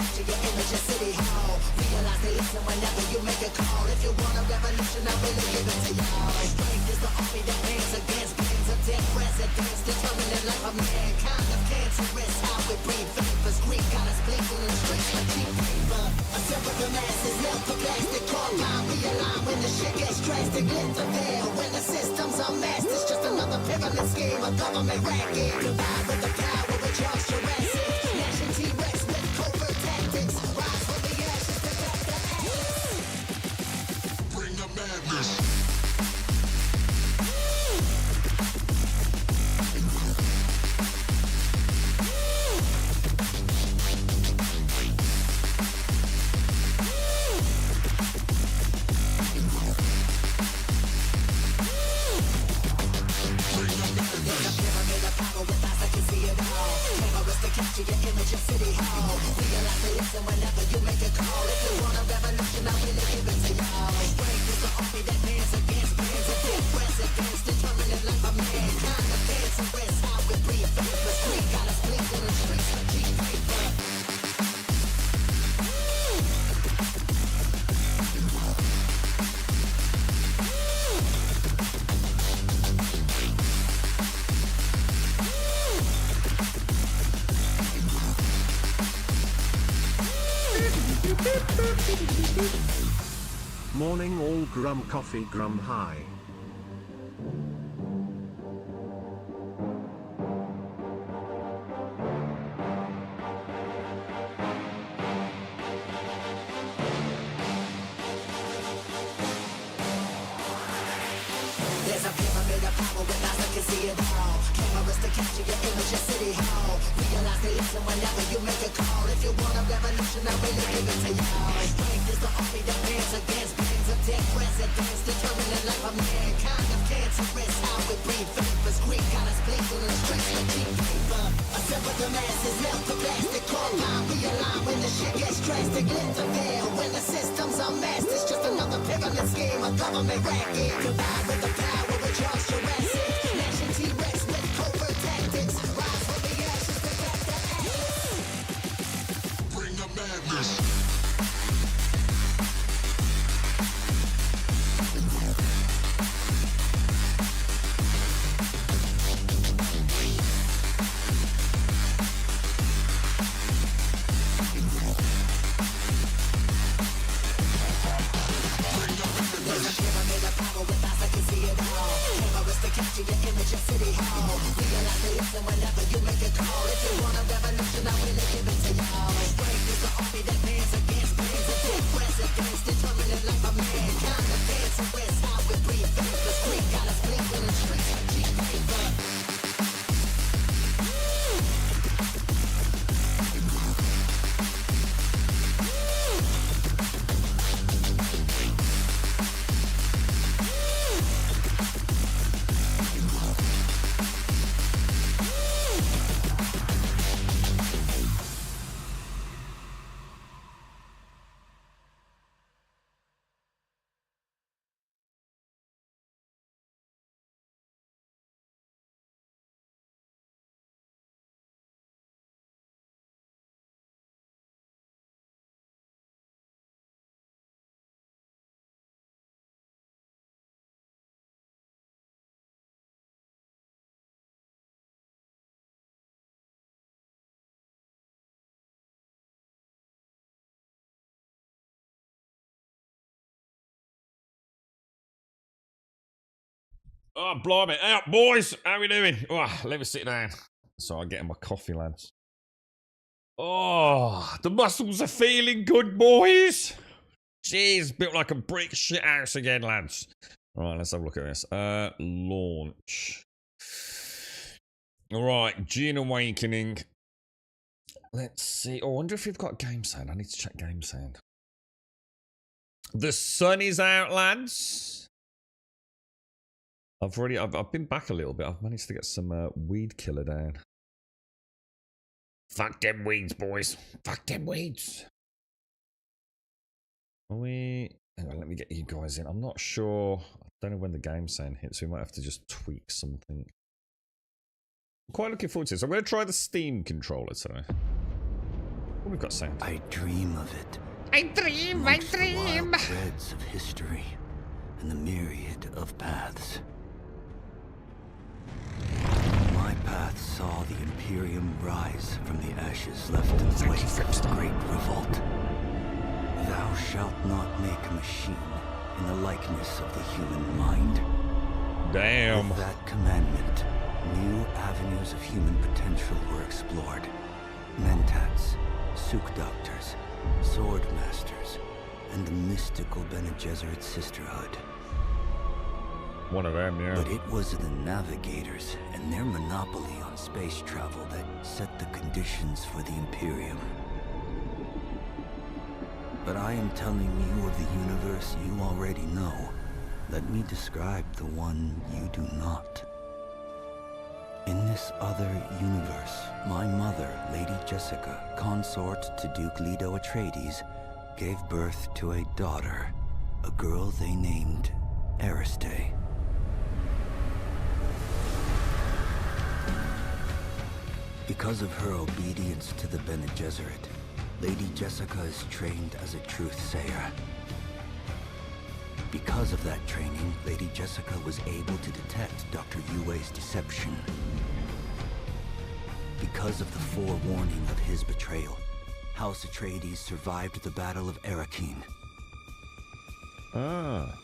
capture your image of City Hall. Realize they listen whenever you make a call. If you want a revolution, I really give it to y'all. Strength is the army that bands against bands of dead presidents, determining life of mankind of cancerous. How we breathe vapors, Greek got us bleeding in the streets like cheap paper. A simple the masses, melt the plastic compound. Realign when the shit gets drastic. Lift the veil when the system's unmasked. It's just another pyramid scheme, a government racket. Divide with the power with Charles Jurassic. Nation T-Rex with covert tactics. Rise from the ashes to back the ashes. Bring the madness. Capture your image of City Hall. Realize they listen whenever you make a call. If you want a revolution, I really give it to y'all. Strength is the army that bands against bands of dead presidents, determining life of mankind of cancerous. How we breathe vapors, Greek got us bleeding in the streets like cheap paper. Morning all Grum Coffee Grum High. There's a pyramid of power with eyes that can see it all. Cameras to capture your image of City Hall. Realize they listen whenever you make a call. If you want a revolution, I really give it to y'all. Strength is the army that bands against bands of dead presidents, determining life of mankind of cancerous. How we breathe vapors, Greek got us bleeding in the streets like cheap paper. Assemble the masses, melt the plastic compound. Realign when the shit gets drastic. Lift the veil when the system's unmasked. It's just another pyramid scheme, a government racket. Divide with the power with Charles Jurassic. Nation T-Rex with covert tactics. Rise from the ashes to back the ashes. Bring the madness. Capture your image of City Hall. Realize they listen whenever you make a call. If you want a revolution, I really give it to y'all. Strength is the army that bands against bands of dead presidents, determining life of mankind of cancerous. How we breathe vapors, Greek got us bleeding in the streets like cheap paper. Oh, blimey. Out, boys. How we doing? Oh, let me sit down. So I'm getting my coffee, lads. Oh, the muscles are feeling good, boys. Jeez, built like a brick shit house again, lads. All right, let's have a look at this. Launch. All right, Dune Awakening. Let's see. Oh, I wonder if we've got game sound. I need to check game sound. The sun is out, lads. I've been back a little bit. I've managed to get some weed killer down. Fuck them weeds, boys. Fuck them weeds. Are we... Hang on, let me get you guys in. I'm not sure. I don't know when the game sound hits. We might have to just tweak something. I'm quite looking forward to this. I'm going to try the Steam controller today. We've got sound. I dream of it. I dream, Amongst the wild threads of history and the myriad of paths. My path saw the Imperium rise from the ashes left in the wake of the Great Revolt. Thou shalt not make a machine in the likeness of the human mind. Damn. With that commandment, new avenues of human potential were explored. Mentats, Suk Doctors, Sword Masters, and the mystical Bene Gesserit Sisterhood. One of them, yeah. But it was the Navigators and their monopoly on space travel that set the conditions for the Imperium. But I am telling you of the universe you already know. Let me describe the one you do not. In this other universe, my mother, Lady Jessica, consort to Duke Leto Atreides, gave birth to a daughter, a girl they named Ariste. Because of her obedience to the Bene Gesserit, Lady Jessica is trained as a truth-sayer. Because of that training, Lady Jessica was able to detect Dr. Yue's deception. Because of the forewarning of his betrayal, House Atreides survived the Battle of Arrakeen.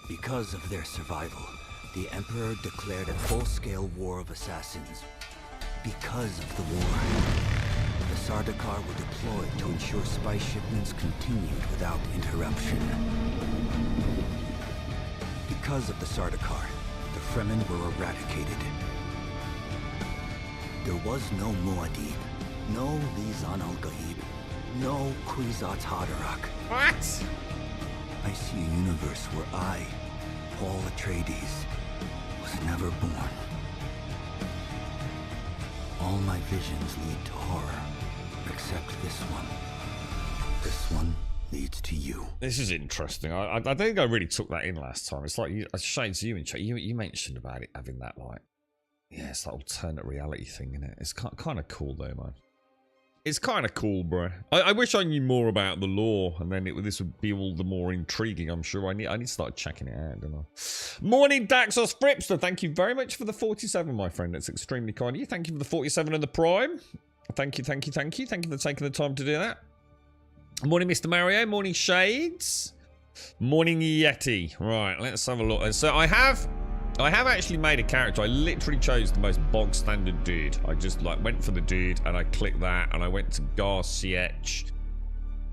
Because of their survival, the Emperor declared a full-scale war of assassins. Because of the war, the Sardaukar were deployed to ensure spice shipments continued without interruption. Because of the Sardaukar, the Fremen were eradicated. There was no Muad'Dib, no Lizan al-Gaib, no Kwisatz Haderach. What? I see a universe where I, Paul Atreides, was never born. All my visions lead to horror, except this one. This one leads to you. This is interesting. I don't think I really took that in last time. It's like Shades, you mentioned about it having that, like, yeah, it's that alternate reality thing, isn't it? It's kind of cool though, man. It's kind of cool, bro. I wish I knew more about the lore, and then this would be all the more intriguing. I'm sure I need to start checking it out, don't I? Morning, Daxos Fripster. Thank you very much for the 47, my friend. That's extremely kind of you. Thank you for the 47 and the Prime. Thank you, thank you, thank you. Thank you for taking the time to do that. Morning, Mr. Mario. Morning, Shades. Morning, Yeti. Right, let's have a look. So I have actually made a character. I literally chose the most bog standard dude. I just like went for the dude and I clicked that and I went to Gaar Sietch.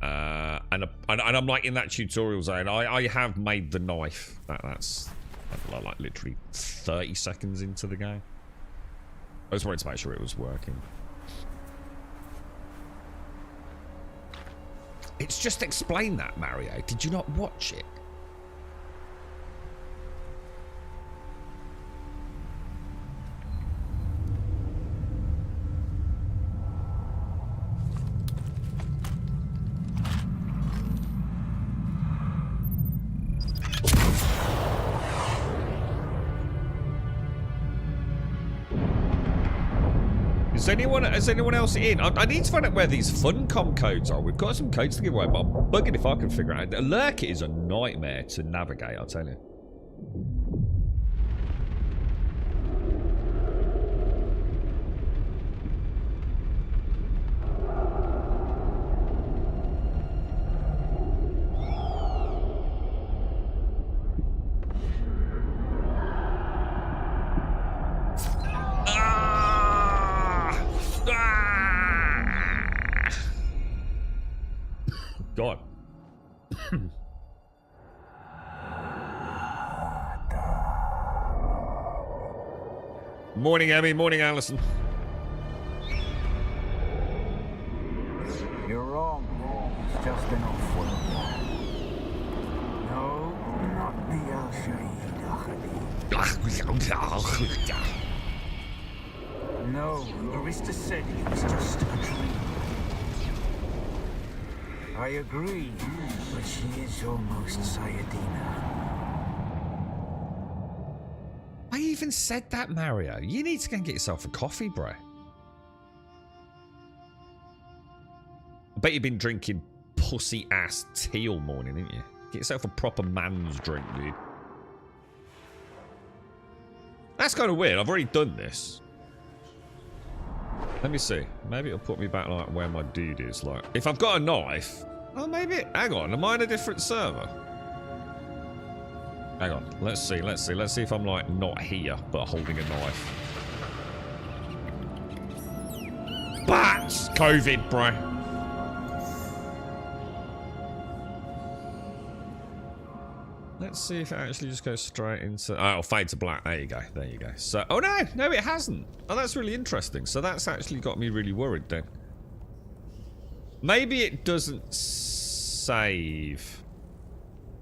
And I'm like in that tutorial zone. I have made the knife. That's like literally 30 seconds into the game. I just wanted to make sure it was working. It's just explained that, Mario. Did you not watch it? Is anyone else in? I need to find out where these Funcom codes are. We've got some codes to give away, but I'm bugging if I can figure it out. Lurk is a nightmare to navigate, I'll tell you. God. Morning, Emmy. Morning, Alison. You're wrong. It's just an awful. No, not the Al-Shahid. No, Arista said it was just a dream. I agree, but she is almost Sayadina. I even said that, Mario. You need to go and get yourself a coffee, bro. bet you've been drinking pussy ass tea all morning, didn't you? Get yourself a proper man's drink, dude. That's kind of weird. I've already done this. Let me see. Maybe it'll put me back like where my dude is. Like, if I've got a knife. Oh, maybe. Hang on. Am I in a different server? Hang on. Let's see. Let's see. Let's see if I'm like not here, but holding a knife. Bats! COVID, bro. Let's see if it actually just goes straight into... Oh, it'll fade to black. There you go. There you go. So, oh no! No, it hasn't. Oh, that's really interesting. So that's actually got me really worried then. Maybe it doesn't save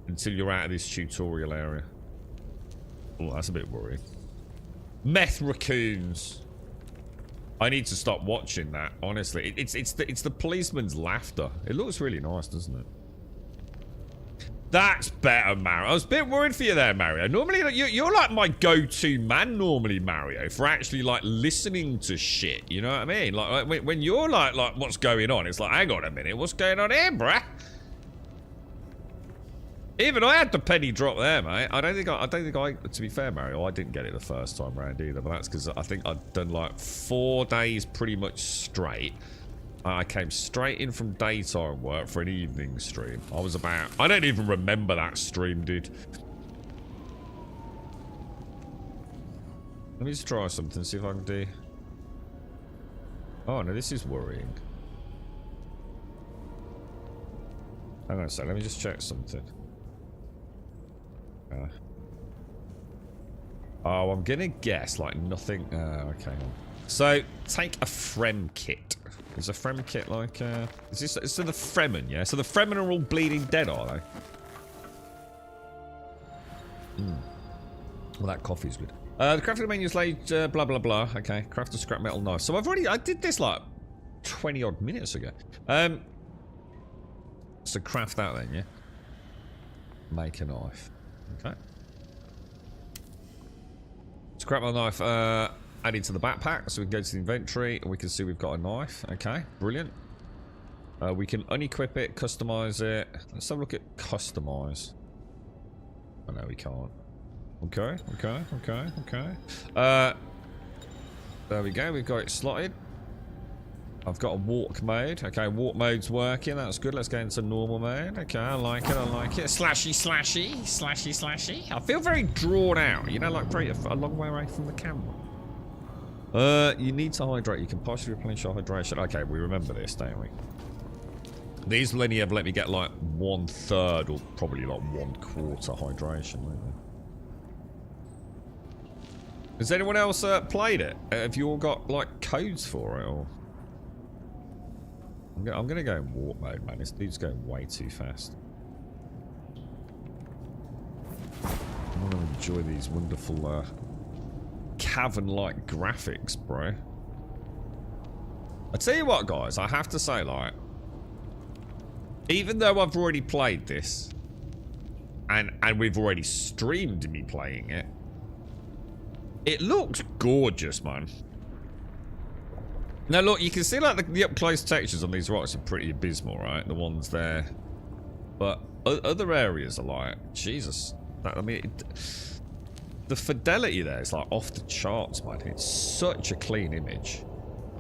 until you're out of this tutorial area. Oh, that's a bit worrying. Meth raccoons. I need to stop watching that, honestly. It's the policeman's laughter. It looks really nice, doesn't it? That's better, Mario. I was a bit worried for you there, Mario. Normally, you're like my go-to man normally, Mario, for actually, like, listening to shit. You know what I mean? Like when you're like, what's going on? It's like, hang on a minute. What's going on here, bruh? Even I had the penny drop there, mate. I don't think I, to be fair, Mario, I didn't get it the first time round either. But that's because I think I'd done, like, 4 days pretty much straight. I came straight in from daytime work for an evening stream. I don't even remember that stream, dude. Let me just try something, see if I can do... Oh, no, this is worrying. Hang on a sec, let me just check something. Oh, I'm gonna guess, like, nothing... okay. So, take a Frem kit. Is a Frem kit like, is this so the Fremen, yeah? So the Fremen are all bleeding dead, are they? Well, that coffee's good. The crafting menu is like, blah, blah, blah. Okay, craft a scrap metal knife. So I did this like 20 odd minutes ago. So craft that then, yeah? Make a knife. Okay. Scrap metal knife, add it to the backpack so we can go to the inventory and we can see we've got a knife. Okay, brilliant. We can unequip it, customize it. Let's have a look at customize. Oh no, we can't. Okay. There we go, we've got it slotted. I've got a walk mode. Okay, walk mode's working, that's good. Let's go into normal mode. Okay, I like it. Slashy. I feel very drawn out, you know, like very a long way away from the camera. You need to hydrate. You can partially replenish your hydration. Okay, we remember this, don't we? These will only ever let me get like 1/3 or probably like 1/4 hydration, won't they? Has anyone else played it? Have you all got like codes for it? Or I'm gonna go in warp mode, man. This dude's going way too fast. I want to enjoy these wonderful cavern-like graphics, bro. I tell you what, guys, I have to say, like, even though I've already played this, and we've already streamed me playing it, it looks gorgeous, man. Now, look, you can see, like, the up-close textures on these rocks are pretty abysmal, right? The ones there. But other areas are like, Jesus. I mean, the fidelity there is, like, off the charts, man. It's such a clean image.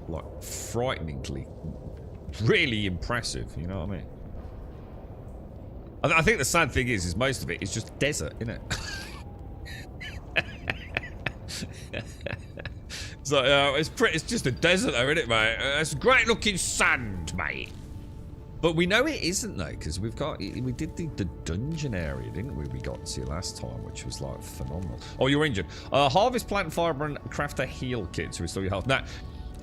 Like, frighteningly, really impressive, you know what I mean? I think the sad thing is most of it is just desert, isn't it? So, it's just a desert though, isn't it, mate? It's great looking sand, mate. But we know it isn't though, because we did the dungeon area, didn't we? We got to last time, which was like phenomenal. Oh, you're injured. Harvest plant fiber and craft a heal kit to restore your health. Now,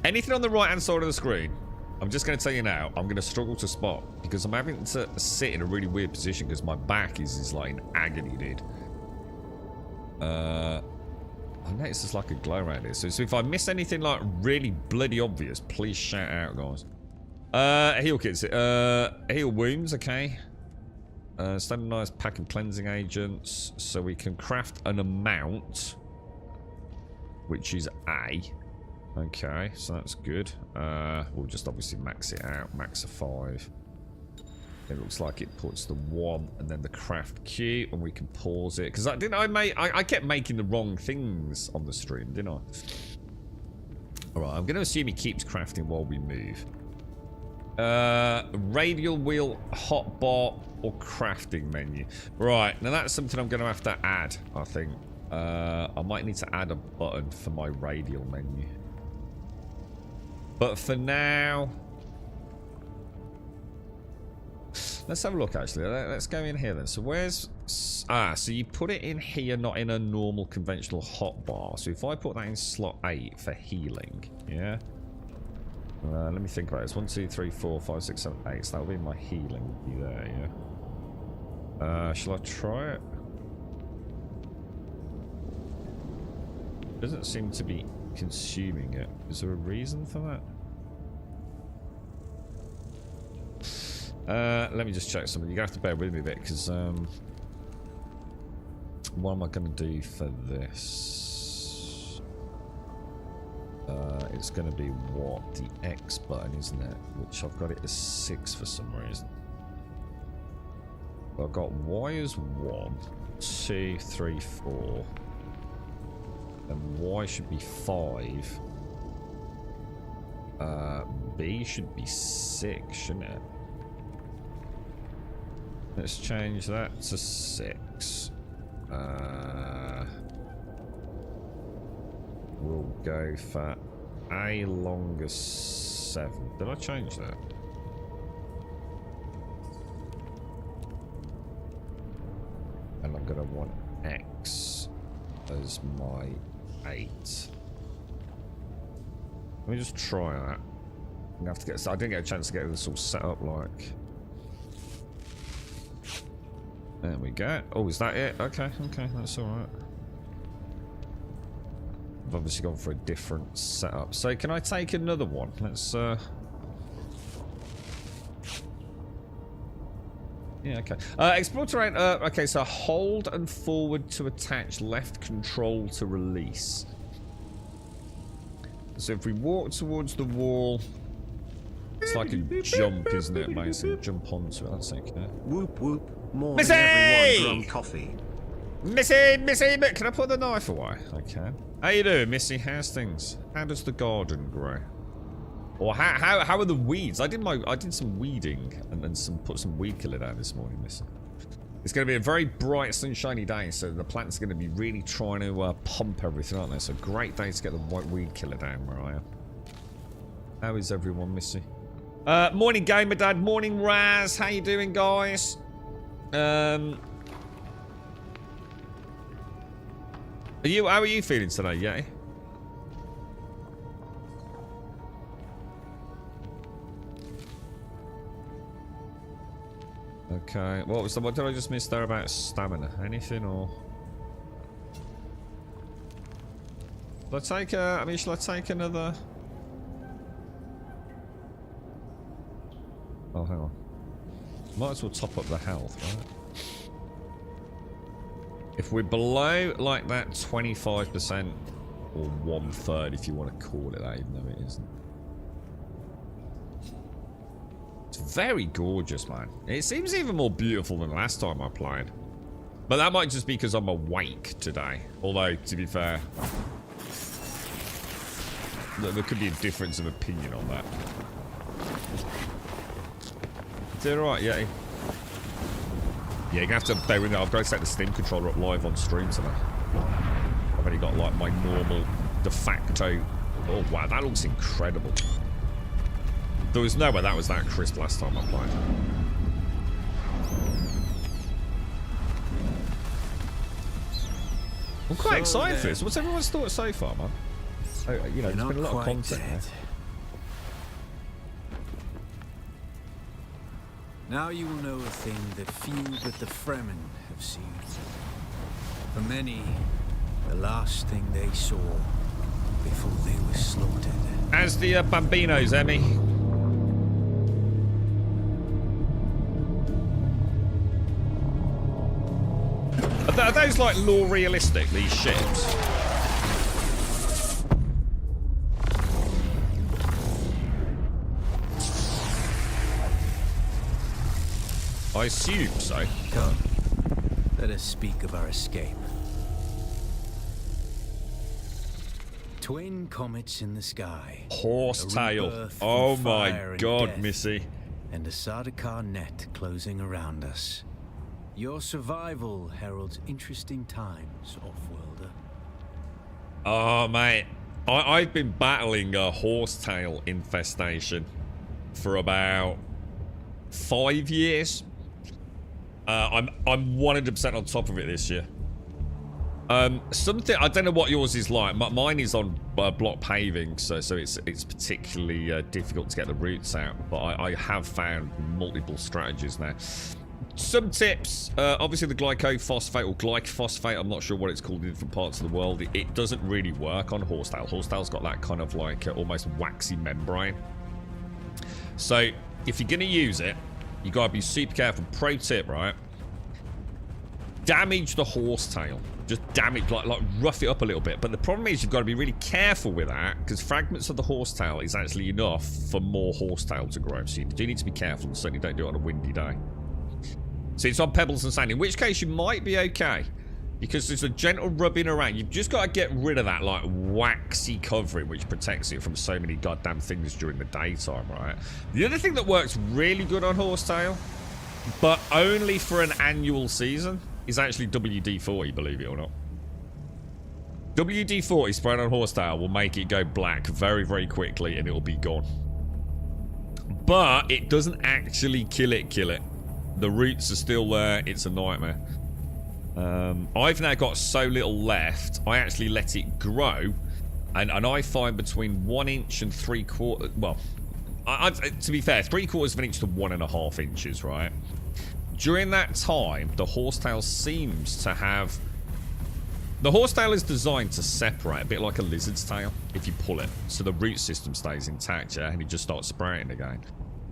anything on the right hand side of the screen, I'm just going to tell you now, I'm going to struggle to spot because I'm having to sit in a really weird position because my back is like in agony, dude. I noticed there's like a glow around here. So if I miss anything like really bloody obvious, please shout out, guys. Heal kits. Heal wounds, okay. Standardized pack of cleansing agents. So we can craft an amount, which is A. Okay, so that's good. We'll just obviously max it out. Max a 5. It looks like it puts the 1 and then the craft queue, and we can pause it. Because I kept making the wrong things on the stream, didn't I? Alright, I'm going to assume he keeps crafting while we move. Radial wheel, hotbar, or crafting menu. Right, now that's something I'm going to have to add, I think. I might need to add a button for my radial menu. But for now... Let's have a look, actually. Let's go in here, then. So where's... Ah, so you put it in here, not in a normal conventional hotbar. So if I put that in slot 8 for healing, yeah? Let me think about this. 1, 2, 3, 4, 5, 6, 7, 8. So that'll be my healing. Would be there, yeah? Shall I try it? Doesn't seem to be consuming it. Is there a reason for that? Let me just check something. You're going to have to bear with me a bit, because what am I going to do for this? It's going to be what? The X button, isn't it? Which I've got it as 6 for some reason. I've got Y as 1, 2, 3, 4. And Y should be 5. B should be 6, shouldn't it? Let's change that to 6. We'll go for A long as 7. Did I change that? And I'm going to want X as my 8. Let me just try that. I'm gonna have to get. I didn't get a chance to get this all set up like. There we go. Oh, is that it? Okay, okay, that's alright. I've obviously gone for a different setup. So can I take another one? Let's yeah, okay. Explore terrain. Okay, so hold and forward to attach, left control to release. So if we walk towards the wall, it's like a jump, isn't it? Amazing. Jump onto it. That's okay. Whoop whoop. Morning, Missy! everyone. Drum coffee. Missy, but can I put the knife away? I can. How you doing, Missy? How's things? How does the garden grow? Or how are the weeds? I did some weeding and then put some weed killer down this morning, Missy. It's going to be a very bright, sunshiny day, so the plants are going to be really trying to pump everything, aren't they? So great day to get the white weed killer down where I am. How is everyone, Missy? Morning, Gamer Dad. Morning, Raz. How you doing, guys? How are you feeling today, Yeti? Okay. What did I just miss there about stamina? Anything or? Shall I take shall I take another? Oh, hang on. Might as well top up the health, right? If we're below like that 25% or 1/3, if you want to call it that, even though it isn't. It's very gorgeous, man. It seems even more beautiful than last time I played. But that might just be because I'm awake today. Although, to be fair, there could be a difference of opinion on that. Is it alright, Yeti? Yeah, you're gonna have to bear with me. I've got to set the Steam controller up live on stream today. I've only got like my normal de facto. Oh wow, that looks incredible. There was no way that was that crisp last time I played. I'm quite excited for this. What's everyone's thoughts so far, man? You know, there's been a lot of content there. Now you will know a thing that few but the Fremen have seen. For many, the last thing they saw before they were slaughtered. As the Bambinos, Emmy. Are those like lore realistic, these ships? I assume so. Come, let us speak of our escape. Twin comets in the sky. Horsetail. Oh my god, Missy. And a Sardaukar net closing around us. Your survival heralds interesting times, Offworlder. Oh, mate. I've been battling a horsetail infestation for about 5 years. I'm 100% on top of it this year. Something I don't know what yours is like. Mine is on block paving, so it's particularly difficult to get the roots out. But I have found multiple strategies now. Some tips. Obviously, the glycophosphate or glyphosphate. I'm not sure what it's called in different parts of the world. It doesn't really work on horsetail. Horsetail's got that kind of like almost waxy membrane. So if you're gonna use it, you gotta be super careful. Pro tip, right? Damage the horsetail. Just damage, like rough it up a little bit. But the problem is you've got to be really careful with that, because fragments of the horsetail is actually enough for more horsetail to grow. So you do need to be careful, and certainly don't do it on a windy day. So it's on pebbles and sand, in which case you might be okay, because there's a gentle rubbing around. You've just got to get rid of that like waxy covering, which protects it from so many goddamn things during the daytime, right? The other thing that works really good on horsetail, but only for an annual season, is actually WD-40, believe it or not. WD-40 sprayed on horsetail will make it go black very, very quickly, and it will be gone. But it doesn't actually kill it. The roots are still there. It's a nightmare. I've now got so little left, I actually let it grow, and I find between 1 inch and 3/4, well, to be fair, 3/4 of an inch to 1.5 inches, right? During that time, the horsetail seems to have... The horsetail is designed to separate, a bit like a lizard's tail, if you pull it. So the root system stays intact, yeah? And it just starts sprouting again.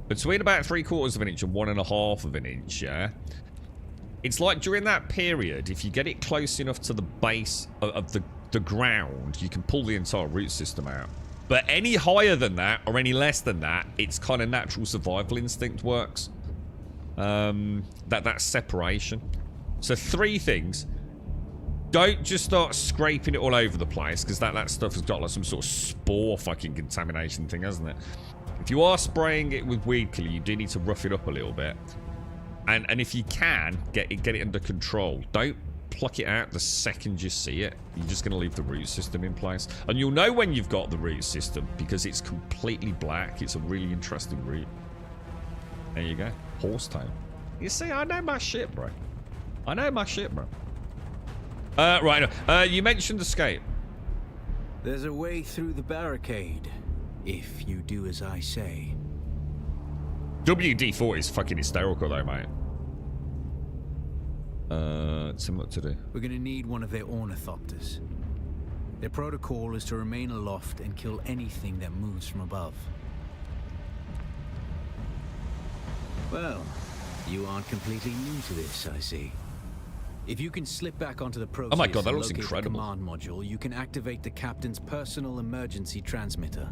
Between about 3/4 of an inch and 1.5 of an inch, yeah? It's like during that period, if you get it close enough to the base of the ground, you can pull the entire root system out. But any higher than that, or any less than that, its kind of natural survival instinct works. That separation. So 3 things. Don't just start scraping it all over the place, because that stuff has got like some sort of spore fucking contamination thing, hasn't it? If you are spraying it with weed killer, you do need to rough it up a little bit. And if you can, get it under control. Don't pluck it out the second you see it. You're just going to leave the root system in place. And you'll know when you've got the root system, because it's completely black. It's a really interesting root. There you go. Horsetail. You see, I know my shit, bro. I know my shit, bro. Right. You mentioned escape. There's a way through the barricade, if you do as I say. WD-40 is fucking hysterical, though, mate. Tell me what to do. We're gonna need one of their ornithopters. Their protocol is to remain aloft and kill anything that moves from above. Well, you aren't completely new to this, I see. If you can slip back onto the Proteus, oh my god, that looks and locate the incredible. command module, you can activate the captain's personal emergency transmitter.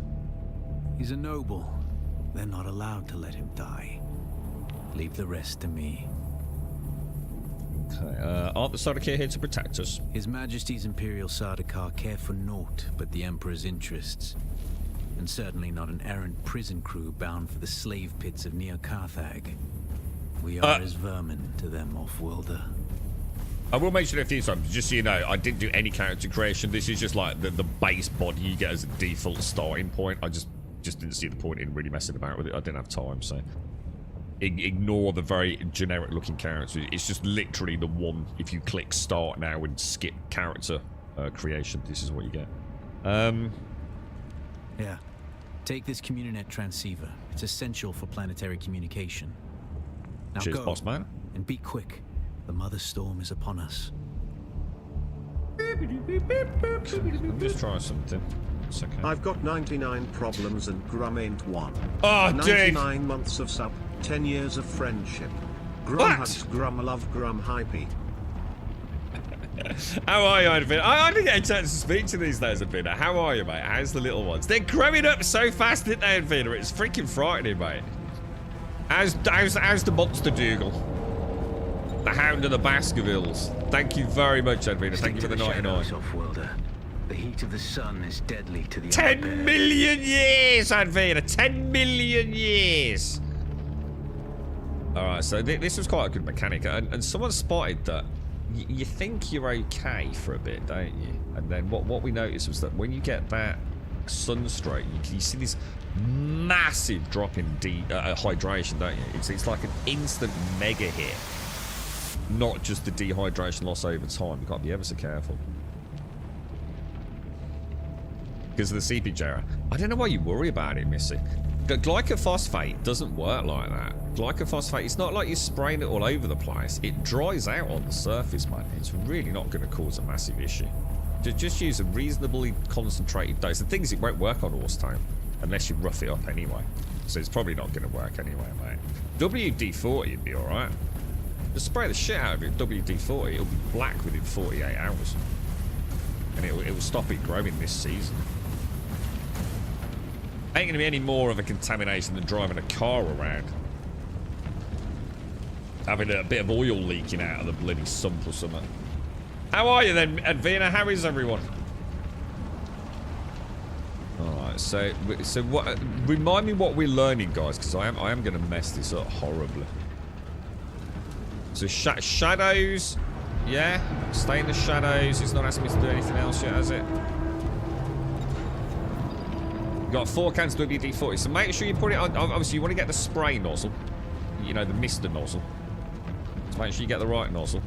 He's a noble. They're not allowed to let him die. Leave the rest to me. Okay, aren't the Sardaukar here to protect us? His Majesty's Imperial Sardaukar care for naught but the Emperor's interests. And certainly not an errant prison crew bound for the slave pits of Neo-Carthag. We are as vermin to them, Offworlder. I will mention it a few times, just so you know, I didn't do any character creation. This is just like the base body you get as a default starting point. I just didn't see the point in really messing about with it. I didn't have time, so... Ignore the very generic looking character. It's just literally the one, if you click start now and skip character creation, this is what you get. Yeah. Take this Communinet transceiver. It's essential for planetary communication. Now cheers, go, boss man. And be quick. The Mother Storm is upon us. I'm just trying something. It's okay. I've got 99 problems and Grum ain't one. Oh, dude. 99 months of sub, 10 years of friendship. Grum What? hugs Grum, love Grum, hypey. How are you, Advina? I didn't get a chance to speak to these days, Advina. How are you, mate? How's the little ones? They're growing up so fast, didn't they, Advina? It's freaking frightening, mate. How's the monster Dougal? The Hound of the Baskervilles. Thank you very much, Edwina. Thank you for the 99. The heat of the sun is deadly to the 10 million years, Advina. 10 million years. Alright, so this was quite a good mechanic. And someone spotted that you think you're okay for a bit, don't you? And then what we noticed was that when you get that sunstroke, you see this massive drop in hydration, don't you? It's like an instant mega hit. Not just the dehydration loss over time. You've got to be ever so careful. Because of the CPJ error. I don't know why you worry about it, Missy. The glycophosphate doesn't work like that. Glycophosphate, it's not like you're spraying it all over the place. It dries out on the surface, man. It's really not going to cause a massive issue. Just use a reasonably concentrated dose. The thing is, it won't work on horse time unless you rough it up anyway. So it's probably not going to work anyway, mate. WD-40 would be alright. Just spray the shit out of it, WD-40. It'll be black within 48 hours. And it will stop it growing this season. Ain't gonna be any more of a contamination than driving a car around. Having a bit of oil leaking out of the bloody sump or something. How are you then, Advina? How is everyone? Alright, so what? Remind me what we're learning, guys, because I am gonna mess this up horribly. So shadows, yeah. Stay in the shadows. It's not asking me to do anything else yet, has it? Got 4 cans of WD-40, so make sure you put it on. Obviously, you want to get the spray nozzle, you know, the mister nozzle. So make sure you get the right nozzle,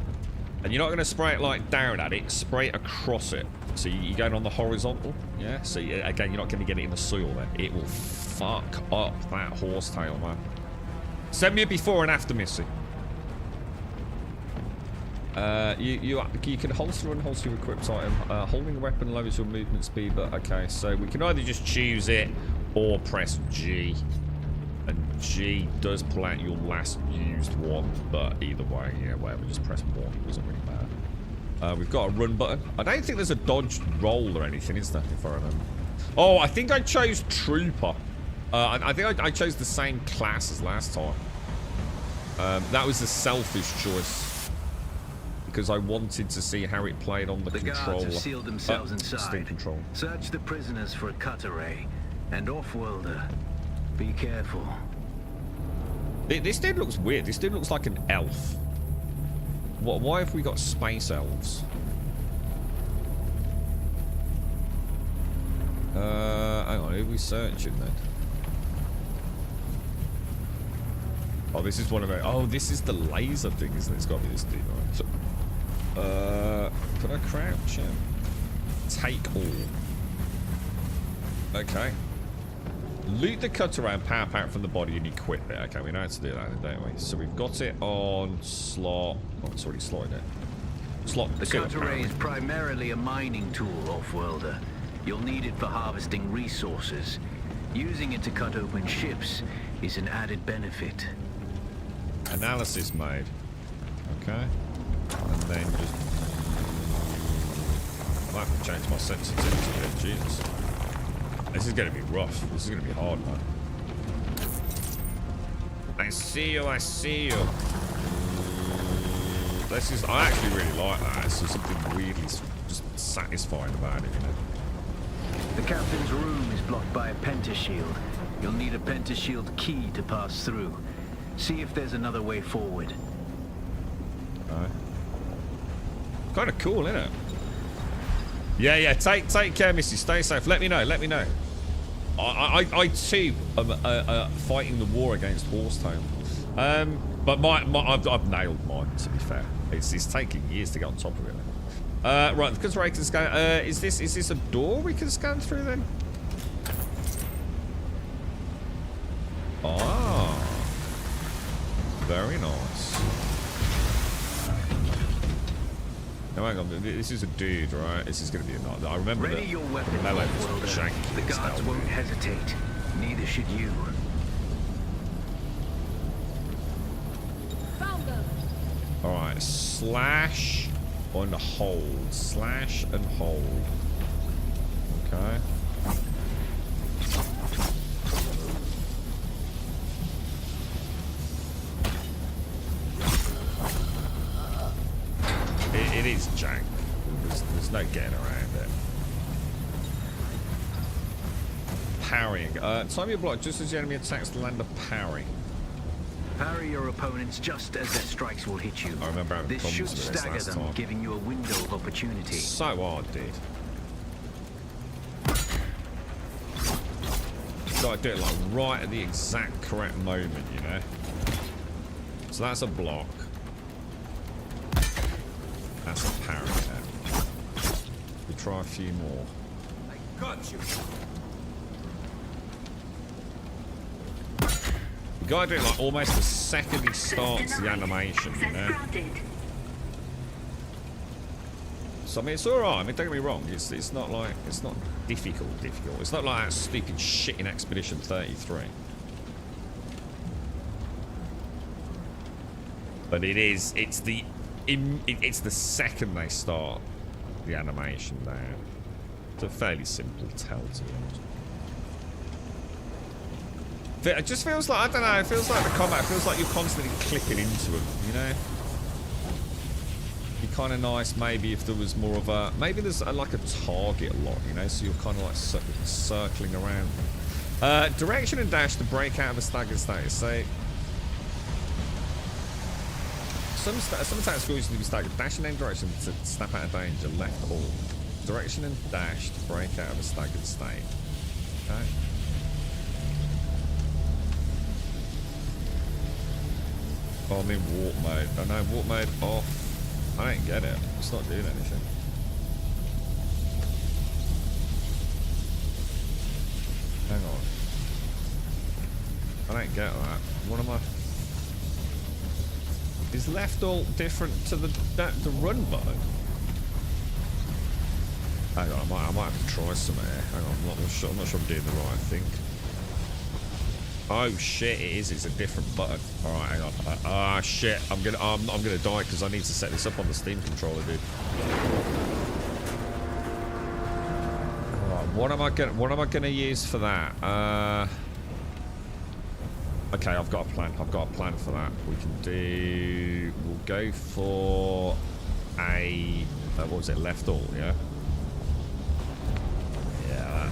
and you're not going to spray it like down at it. Spray it across it. So you're going on the horizontal, yeah. So again, you're not going to get it in the soil. Then it will fuck up that horsetail, man. Send me a before and after, Missy. You can holster and unholster your equipped item. Holding a weapon lowers your movement speed, but okay, so we can either just choose it or press G. And G does pull out your last used one, but either way, yeah, whatever, just press 1. It doesn't really matter. We've got a run button. I don't think there's a dodge roll or anything, is there, if I remember? Oh, I think I chose Trooper. I think I chose the same class as last time. That was a selfish choice. Because I wanted to see how it played on the controller. Guards have sealed themselves inside. Control. Search the prisoners for a cut array. And off-worlder, be careful. This dude looks weird. This dude looks like an elf. Why have we got space elves? Hang on, who are we searching then? Oh, this is one of our... Oh, this is the laser thing, isn't it? It's got to be this dude, right? So, could I crouch? Yeah. Take all. Okay. Loot the cutter and power pack from the body and equip it. Okay, we know how to do that, don't we? So we've got it on slot. Oh, it's already slotted it. Slot. The cut array is primarily a mining tool, off-worlder. You'll need it for harvesting resources. Using it to cut open ships is an added benefit. Analysis mode. Okay. And then just... I might have to change my sensitivity here. Jesus. This is going to be rough. This is going to be hard, man. I see you, I see you. This is... I actually really like that. It's just something weirdly just satisfying about it, you know. The captain's room is blocked by a pentashield. You'll need a pentashield key to pass through. See if there's another way forward. Alright. Kind of cool, isn't it? Yeah. Take care, Missy. Stay safe. Let me know. I too am fighting the war against horsetail. But I've nailed mine. To be fair, it's taking years to get on top of it. Right, because I can scan. Is this a door we can scan through then? Ah, very nice. Now hang on, this is a dude, right? This is going to be a knife. I remember Ready that. your weapon, The the guards won't hesitate. Neither should you. All right, slash and hold, slash and hold. Okay. it is jank. There's no getting around it. Parrying. Time your block just as the enemy attacks the land of parry. Parry your opponents just as their strikes will hit you. I remember having This should problems with this stagger last them, time. giving you a window of opportunity. So hard, dude. Gotta do it like right at the exact correct moment, you know? So that's a block. That's a parry there. We try a few more. I got you. You gotta do it like almost the second he starts the animation, you know? So I mean, it's alright. I mean, don't get me wrong. It's not like it's not difficult. It's not like that stupid shit in Expedition 33. But it is. It's the second they start the animation there. It's a fairly simple tell, to be honest. It just feels like, I don't know, it feels like the combat feels like you're constantly clipping into them, you know? It'd be kind of nice maybe if there was more of a, maybe there's like a target lock, you know, so you're kind of like circling around. Direction and dash to break out of a staggered state. So some attacks will usually be staggered. Dash in any direction to snap out of danger, left or direction and dash to break out of a staggered state. Okay. Oh, I'm in warp mode. Oh no, warp mode off. I don't get it. It's not doing anything. Hang on. I don't get that. What am I? Is left all different to the run button? Hang on, I might have to try some here. Hang on, I'm not sure I'm doing the right thing. Oh shit, it is. It's a different button. All right, hang on. Ah shit, I'm gonna die because I need to set this up on the Steam controller, dude. All right, what am I gonna use for that? Okay, I've got a plan. I've got a plan for that. We'll go for a what was it? Left alt, yeah.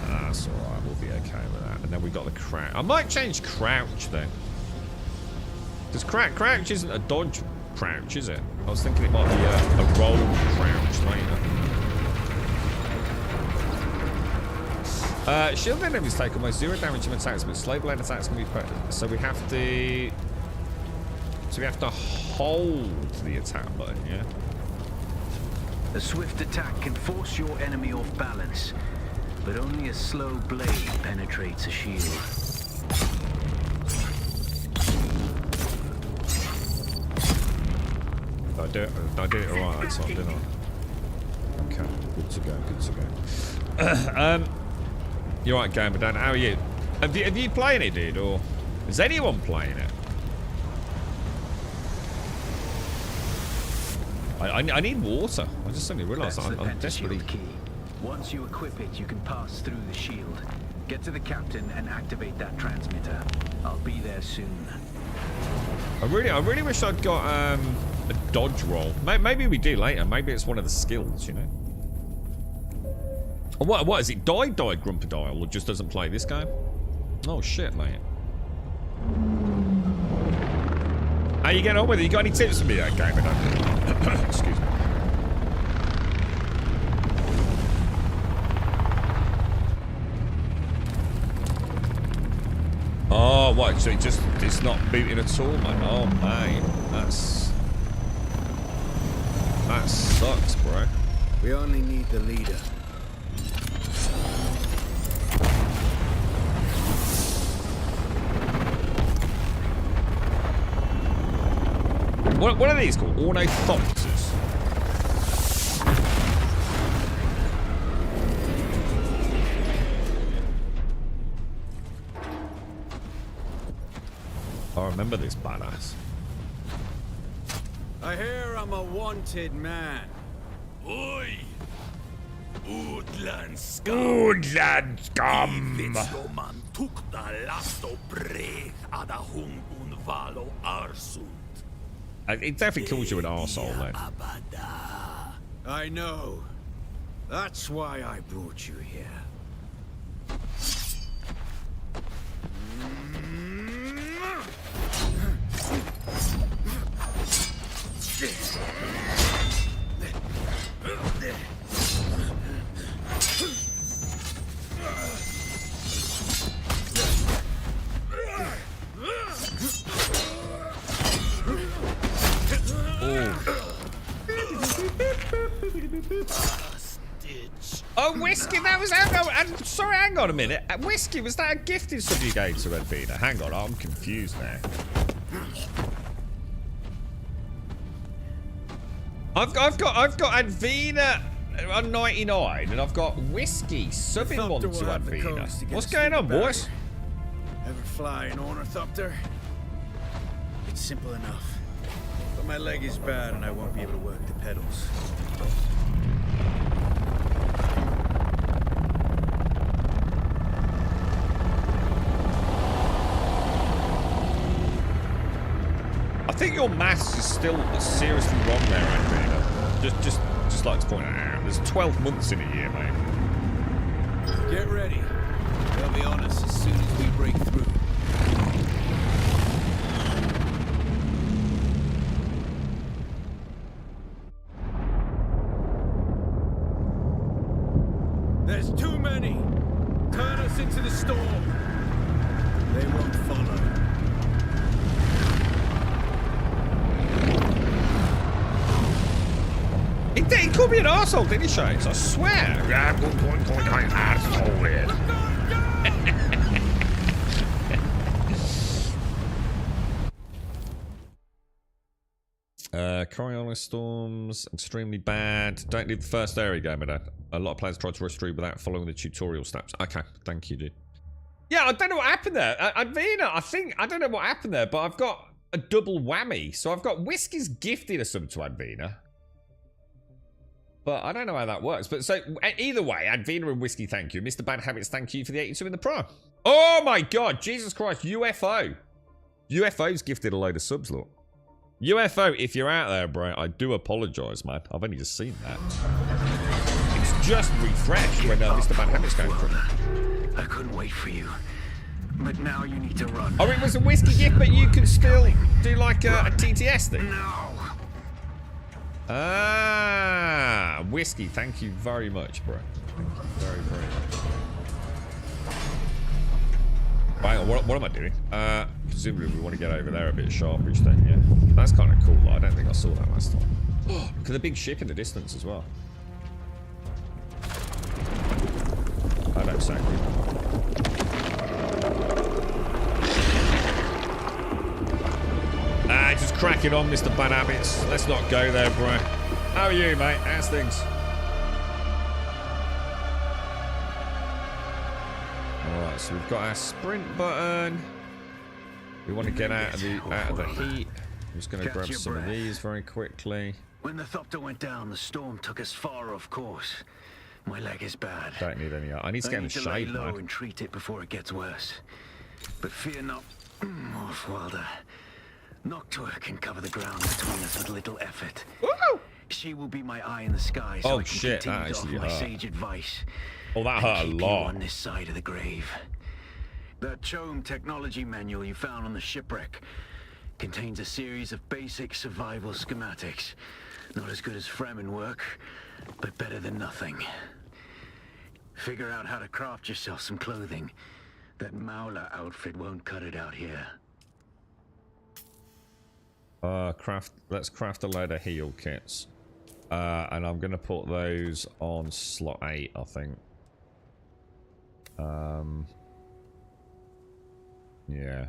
That's alright, we'll be okay with that. And then we got the crouch. I might change crouch then. Because crouch isn't a dodge crouch, is it? I was thinking it might be a roll crouch later. Shield enemies take almost 0 damage from attacks, but slow blade attacks can be put. So we have to hold the attack button, yeah? A swift attack can force your enemy off balance, but only a slow blade penetrates a shield. I did it alright that time, didn't I? Okay, good to go. You're right, Gamer Dan. How are you? Have you playing it, dude, or is anyone playing it? I need water. I just suddenly realised that I'm desperately. Key. Once you equip it, you can pass through the shield. Get to the captain and activate that transmitter. I'll be there soon. I really wish I'd got a dodge roll. Maybe we do later. Maybe it's one of the skills, you know. Or what is it? Die Grumpedial, or just doesn't play this game? Oh shit, mate. How you getting on with it? You got any tips for me, that game? Excuse me. Oh, what? So it's not booting at all, man. Oh, mate. That sucks, bro. We only need the leader. What are these called? Ornithopters. I remember this badass. I hear I'm a wanted man. Oi! Utland scum! Woodland scum! Vitsloman tukta lasto breg ada hung un valo arsund. It definitely calls you an arsehole, mate. Abada. I know. That's why I brought you here. Oh, whiskey, that was... sorry, hang on a minute. Whiskey, was that a gifted sub you gave to Edvina? Hang on, I'm confused now. I've got Edvina on 99, and I've got whiskey subbing one to Edvina. What's going on, boys? Ever fly an ornithopter? It's simple enough. But my leg is bad and I won't be able to work the pedals. I think your maths is still seriously wrong there, Edvina. Just like to point that out. There's 12 months in a year, mate. Get ready. They'll be on us as soon as we break through. There's too many. Turn us into the storm. They won't follow. He called me an arsehole, didn't he, Shakes? I swear. Coriolis storms, extremely bad. Don't leave the first area, Gamer Dad. A lot of players try to rush through without following the tutorial steps. Okay, thank you, dude. Yeah, I don't know what happened there. Advina, I don't know what happened there, but I've got a double whammy. So I've got Whiskey's gifted or something to Advina. But I don't know how that works. But so, either way, Advina and Whiskey, thank you. Mr. Bad Habits, thank you for the 82 in the Pro. Oh my god, Jesus Christ, UFO. UFO's gifted a load of subs, look. UFO, if you're out there, bro, I do apologise, man. I've only just seen that. It's just refreshed when Mr. Bad Habits came from. I couldn't wait for you. But now you need to run. Oh, it was a Whiskey gift, but you can still do like a TTS thing? No. Ah, Whiskey, thank you very much, bro. Thank you very, very much. Right, what am I doing? Presumably we want to get over there a bit sharpish then, yeah. That's kind of cool, though. I don't think I saw that last time. Look at the big ship in the distance as well. I don't sound good. Just crack it on, Mr. Bad Habits. Let's not go there, bro. How are you, mate? How's things? Alright, so we've got our sprint button. We want to get out of the heat. I'm just going to grab some of these very quickly. When the Thopter went down, the storm took us far off course. My leg is bad. Don't need any. I need to get in the shade, low man. And treat it before it gets worse. But fear not, Wilder. Noctua can cover the ground between us with little effort. Woo! She will be my eye in the sky, so I can shit, that continue to actually offer my hurt. sage advice. Oh, that hurt a keep lot. you on this side of the grave. That Chome technology manual you found on the shipwreck contains a series of basic survival schematics. Not as good as Fremen work, but better than nothing. Figure out how to craft yourself some clothing. That Maula outfit won't cut it out here. Let's craft a load of heal kits. And I'm gonna put those on slot 8, I think. Yeah.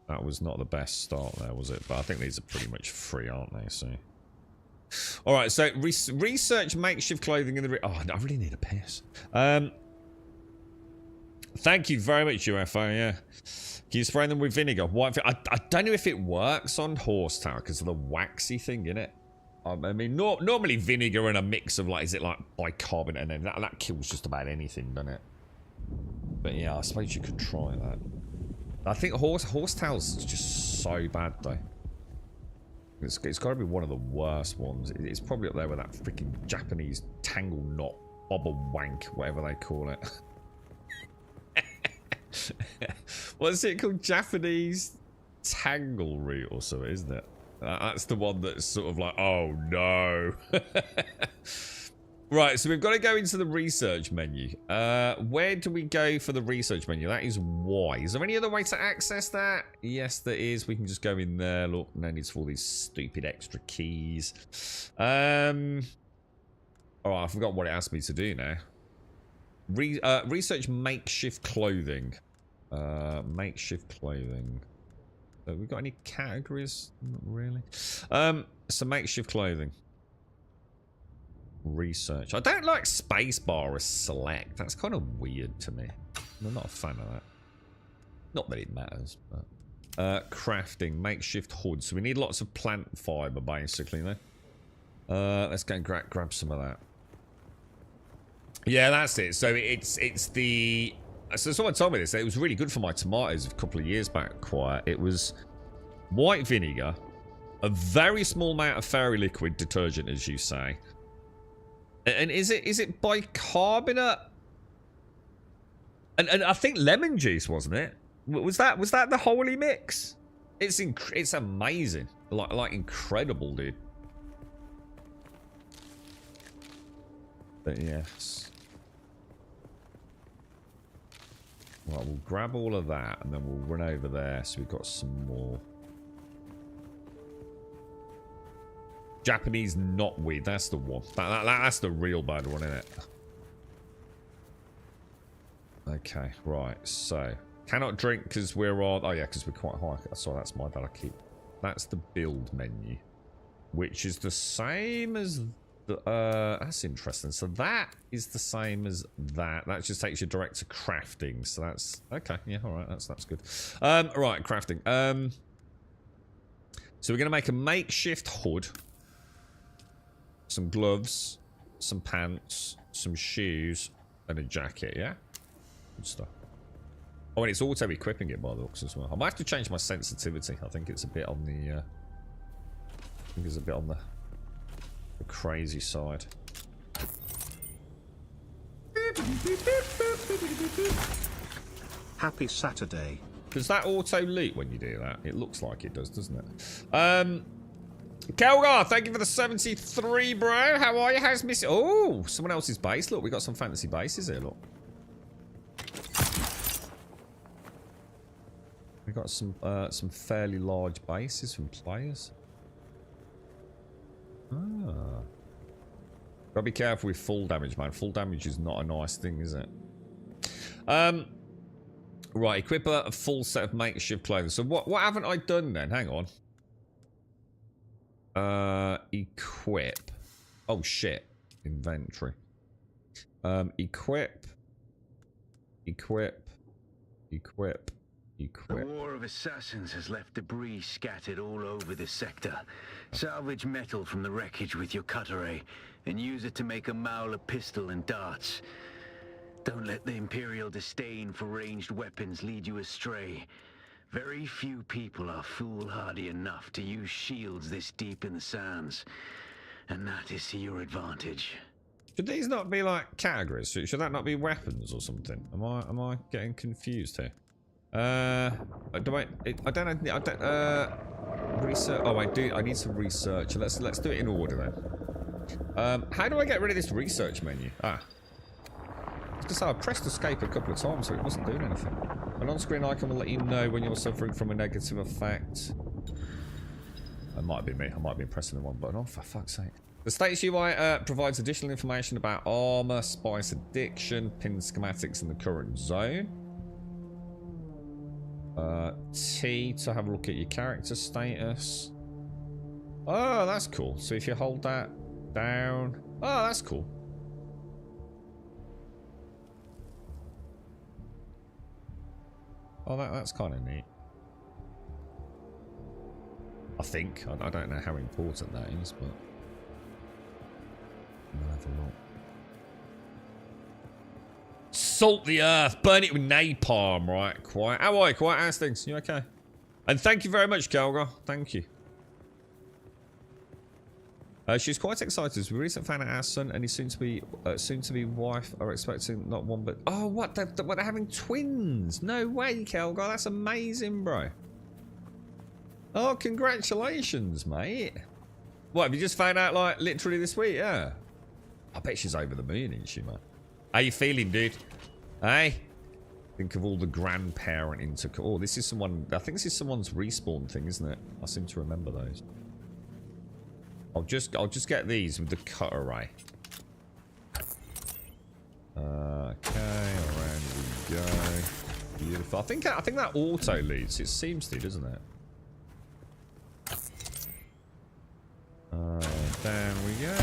That was not the best start there, was it? But I think these are pretty much free, aren't they? So alright, so research makeshift clothing in the... Oh, I really need a piss. Thank you very much, UFO, yeah. Can you spray them with vinegar? White, I don't know if it works on Horsepower because of the waxy thing, innit? I mean, normally vinegar and a mix of, like, is it like bicarbonate, and then that kills just about anything, doesn't it? But yeah, I suppose you could try that. I think Horsetail's just so bad, though. It's got to be one of the worst ones. It's probably up there with that freaking Japanese tangle knot, bobber wank, whatever they call it. What's it called? Japanese tangle root or something, isn't it? That's the one that's sort of like, oh no. Right, so we've got to go into the research menu. Where do we go for the research menu? That is Y. Is there any other way to access that? Yes, there is. We can just go in there. Look, no need for all these stupid extra keys. Oh, I forgot what it asked me to do now. Research makeshift clothing. Makeshift clothing. Have we got any categories? Not really. So makeshift clothing. Research. I don't like spacebar as select. That's kind of weird to me. I'm not a fan of that. Not that it matters, but crafting, makeshift hood. So we need lots of plant fiber, basically. Though. Let's go and grab some of that. Yeah, that's it. So it's the. So someone told me this. It was really good for my tomatoes a couple of years back. Quiet. It was white vinegar, a very small amount of fairy liquid detergent, as you say. And is it bicarbonate? And I think lemon juice, wasn't it? Was that the holy mix? It's amazing, like incredible, dude. But yes. Right, we'll grab all of that and then we'll run over there. So we've got some more. Japanese knotweed, that's the one. That's the real bad one, isn't it? Okay, right, so. Cannot drink because we're on... Oh, yeah, because we're quite high. Sorry, that's my bad. I keep... That's the build menu. Which is the same as... that's interesting. So that is the same as that. That just takes you direct to crafting. So that's... Okay, yeah, alright, that's good. Right, crafting. So we're going to make a makeshift hood. Some gloves, some pants, some shoes, and a jacket, yeah? Good stuff. Oh, and it's auto-equipping it by the looks as well. I might have to change my sensitivity. I think it's a bit on the... the crazy side. Happy Saturday. Does that auto-loot when you do that? It looks like it does, doesn't it? Kelgar, thank you for the 73, bro. How are you? How's Miss... Oh, someone else's base. Look, we got some fantasy bases here, look. We got some fairly large bases from players. Ah. Gotta be careful with full damage, man. Full damage is not a nice thing, is it? Right, equip a full set of makeshift clothing. So what haven't I done then? Hang on. Equip. Oh shit. Inventory. Equip. The war of assassins has left debris scattered all over the sector. Salvage metal from the wreckage with your cutter and use it to make a Mauler pistol and darts. Don't let the Imperial disdain for ranged weapons lead you astray. Very few people are foolhardy enough to use shields this deep in the sands, and that is to your advantage. Should these not be like categories? Should that not be weapons or something? Am I getting confused here? I don't know. Research. Oh, I do. I need some research. Let's do it in order then. How do I get rid of this research menu? Ah. Because I pressed escape a couple of times, so it wasn't doing anything. An on-screen icon will let you know when you're suffering from a negative effect. It might be me. I might be pressing the wrong button. Oh, for fuck's sake. The status UI provides additional information about armor, spice addiction, pin schematics in the current zone. T to have a look at your character status. Oh, that's cool. So if you hold that down. Oh, that's cool. Oh, that's kind of neat. I think. I don't know how important that is, but we'll have a look. Salt the earth, burn it with napalm, right? Quiet. How are you? Quiet. How's things? You okay? And thank you very much, Kelgar. Thank you. She's quite excited. We recently found out our son and his soon-to-be wife are expecting not one but... Oh, what? They're having twins. No way, Kelgar. That's amazing, bro. Oh, congratulations, mate. What, have you just found out, like, literally this week? Yeah. I bet she's over the moon, isn't she, man? How you feeling, dude? Hey? Think of all the grandparenting to... Oh, this is someone... I think this is someone's respawn thing, isn't it? I seem to remember those. I'll just get these with the cutter ray. Okay, around we go. Beautiful. I think that auto leads. It seems to, doesn't it? Down we go.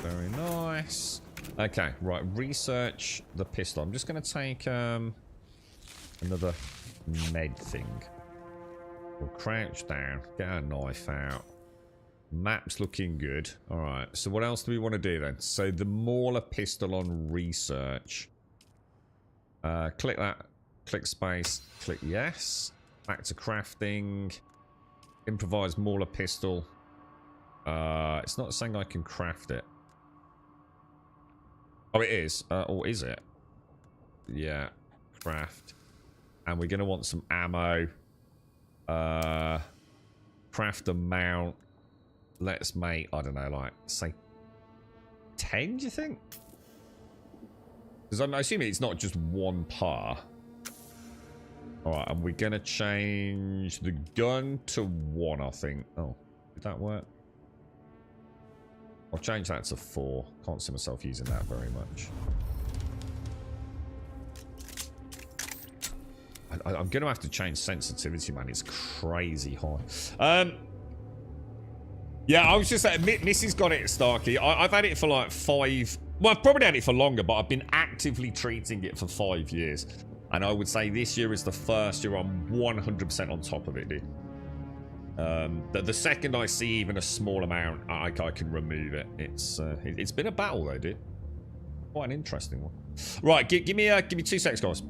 Very nice. Okay, right. Research the pistol. I'm just going to take another med thing. We'll crouch down. Get our knife out. Map's looking good. Alright, so what else do we want to do then? So the Mauler pistol on research. Click that. Click space. Click yes. Back to crafting. Improvised Mauler pistol. It's not saying I can craft it. Oh, it is. Or is it? Yeah. Craft. And we're going to want some ammo. Craft a mount. Let's make, I don't know, like, say 10, do you think? Because I'm assuming it's not just one par. Alright, and we're going to change the gun to 1, I think. Oh, did that work? I'll change that to 4. Can't see myself using that very much. I'm going to have to change sensitivity, man. It's crazy high. Yeah, I was just saying, Missy's got it, Starkey. I've had it for like 5... Well, I've probably had it for longer, but I've been actively treating it for 5 years. And I would say this year is the first year I'm 100% on top of it, dude. The second I see even a small amount, I can remove it. It's been a battle, though, dude. Quite an interesting one. Right, give me 2 seconds, guys.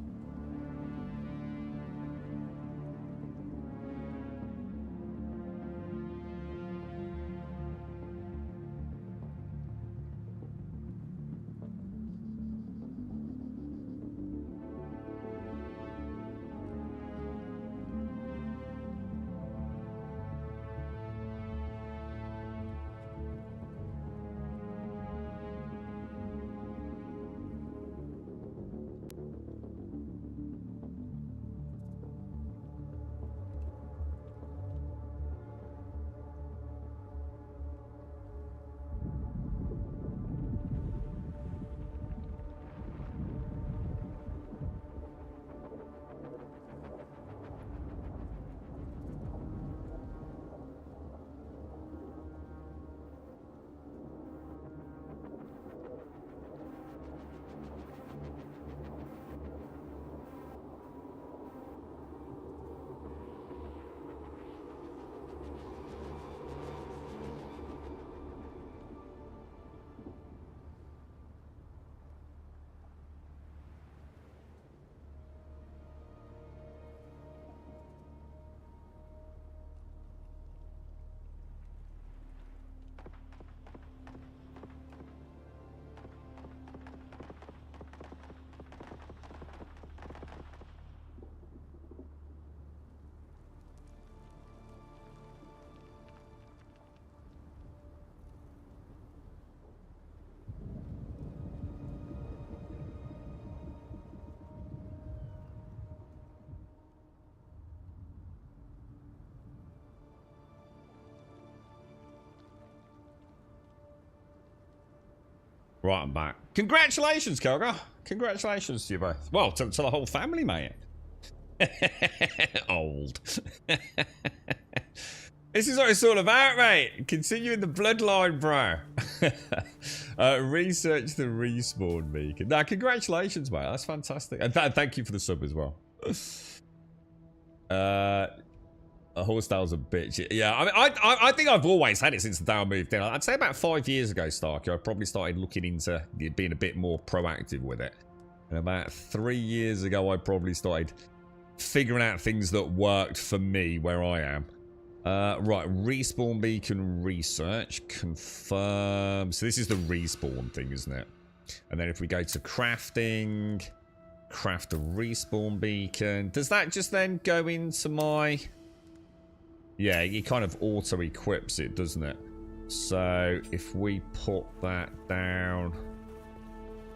Right, I'm back. Congratulations, Kelgar. Congratulations to you both. Well, to the whole family, mate. Old. This is what it's all about, mate. Continuing the bloodline, bro. Research the respawn beacon. Now, congratulations, mate. That's fantastic. And thank you for the sub as well. A horse style's a bitch. Yeah, I mean, I think I've always had it since the day I moved in. I'd say about 5 years ago, Starkey, I probably started looking into being a bit more proactive with it. And about 3 years ago, I probably started figuring out things that worked for me where I am. Right, respawn beacon research. Confirm. So this is the respawn thing, isn't it? And then if we go to crafting, craft a respawn beacon. Does that just then go into my... Yeah, it kind of auto-equips it, doesn't it? So if we put that down...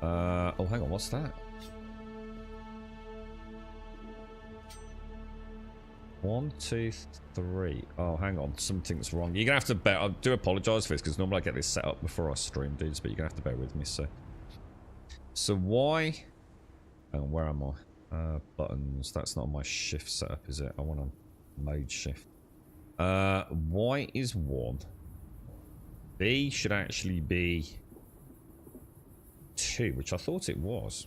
oh, hang on, what's that? 1, 2, 3. Oh, hang on, something's wrong. You're gonna have to bear. I do apologise for this because normally I get this set up before I stream, dudes, but you're gonna have to bear with me. So why? Oh, where am I? Buttons. That's not my shift setup, is it? I want a mode shift. Y is 1. B should actually be 2, which I thought it was.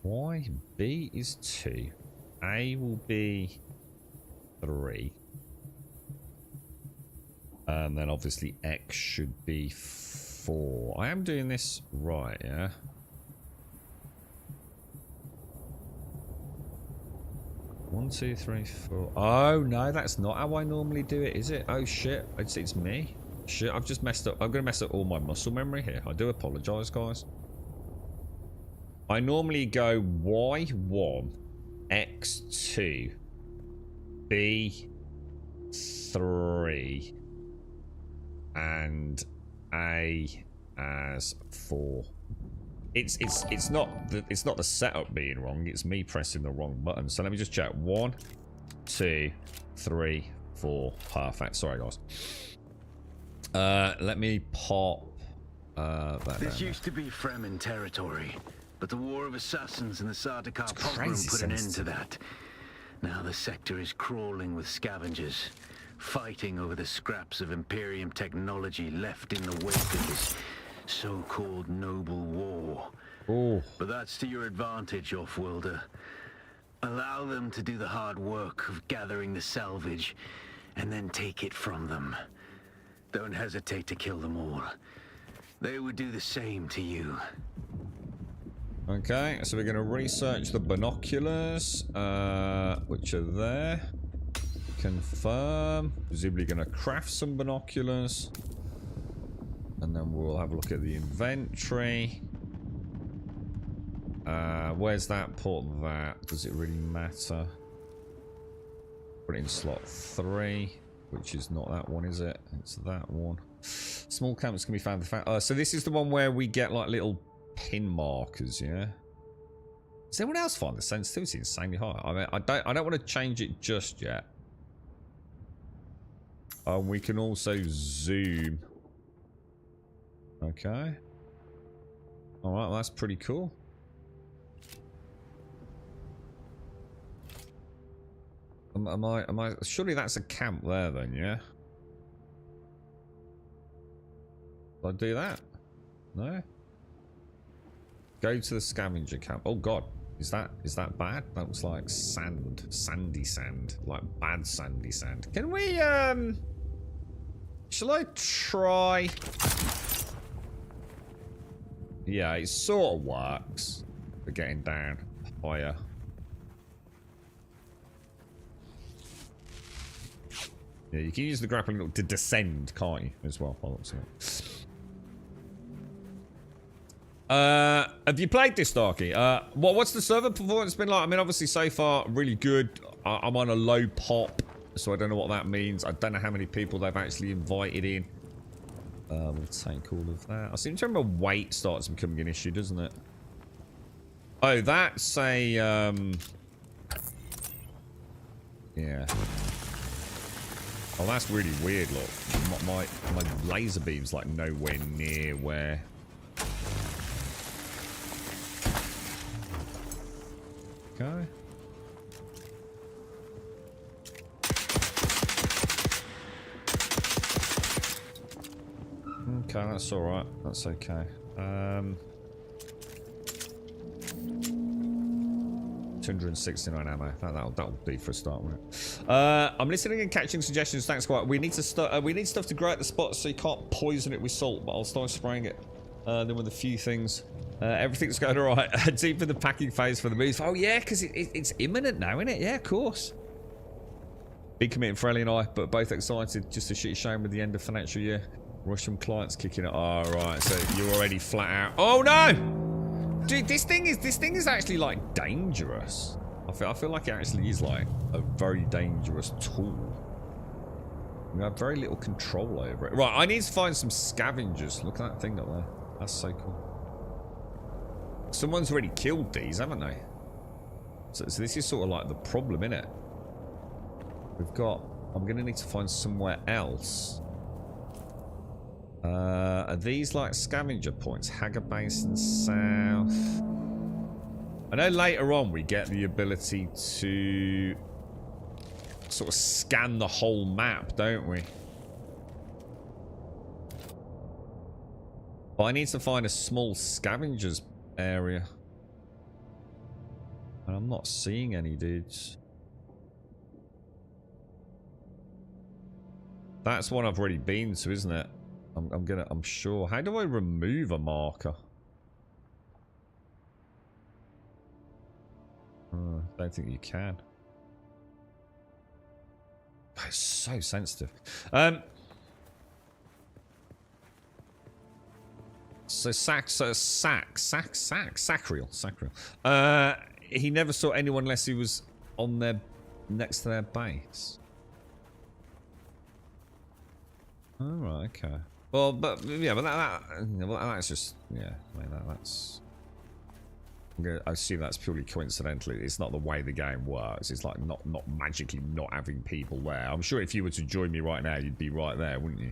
Y, B is 2. A will be 3. And then obviously X should be 4. I am doing this right, yeah? One, 2, 3, 4. Oh, no, that's not how I normally do it, is it? Oh, shit. It's me. Shit, I've just messed up. I'm going to mess up all my muscle memory here. I do apologise, guys. I normally go Y1, X2, B3, and A as 4. It's not the setup being wrong. It's me pressing the wrong button. So let me just check. 1, 2, 3, 4. Perfect. Sorry, guys. Let me pop that. This used to be Fremen territory, but the War of Assassins and the Sardaukar pogrom crazy put an end to sensitive. that. Now the sector is crawling with scavengers, fighting over the scraps of Imperium technology left in the wake of this so-called noble war. Oh. But that's to your advantage, Offworlder. Allow them to do the hard work of gathering the salvage, and then take it from them. Don't hesitate to kill them all. They would do the same to you. Okay, so we're going to research the binoculars, which are there. Confirm. Presumably going to craft some binoculars. And then we'll have a look at the inventory. Where's that? Put that. Does it really matter? Put it in slot 3, which is not that one, is it? It's that one. Small camps can be found. So this is the one where we get like little pin markers, yeah? Does anyone else find the sensitivity insanely high? I mean, I don't want to change it just yet. We can also zoom. Okay. Alright, well, that's pretty cool. Am I surely that's a camp there then, yeah? Did I do that? No? Go to the scavenger camp. Oh god. Is that bad? That looks like sand. Sandy sand. Like bad sandy sand. Can we shall I try? Yeah, it sort of works for getting down higher. Yeah, you can use the grappling hook to descend, can't you, as well, by the looks of it. Have you played this, Darky? What's the server performance been like? I mean, obviously, so far, really good. I'm on a low pop, so I don't know what that means. I don't know how many people they've actually invited in. We'll take all of that. I seem to remember weight starts becoming an issue, doesn't it? Oh, that's a, yeah. Oh, that's really weird, look. My laser beam's like nowhere near where... Okay. Okay, that's alright. That's okay. 269 ammo. That'll do for a start, won't it? I'm listening and catching suggestions. Thanks, quite. We need to start. We need stuff to grow at the spot, so you can't poison it with salt. But I'll start spraying it. Then with a few things. Everything's going alright. Deep in the packing phase for the move. Oh yeah, because it's imminent now, isn't it? Yeah, of course. Big commitment for Ellie and I, but both excited. Just a shitty shame with the end of financial year. Russian clients kicking it. Oh, right. So you're already flat out. Oh, no! Dude, this thing is actually, like, dangerous. I feel like it actually is, like, a very dangerous tool. We have very little control over it. Right, I need to find some scavengers. Look at that thing up there. That's so cool. Someone's already killed these, haven't they? So this is sort of like the problem, innit? We've got... I'm going to need to find somewhere else. Are these like scavenger points? Hagar Basin South. I know later on we get the ability to sort of scan the whole map, don't we? But I need to find a small scavengers area. And I'm not seeing any dudes. That's one I've already been to, isn't it? I'm sure. How do I remove a marker? Don't think you can. It's so sensitive. So Sacriel. He never saw anyone unless he was on their next to their base. Oh, right, okay. Well, but yeah, but that's just yeah. I mean, that's. I assume that's purely coincidental. It's not the way the game works. It's like not magically not having people there. I'm sure if you were to join me right now, you'd be right there, wouldn't you?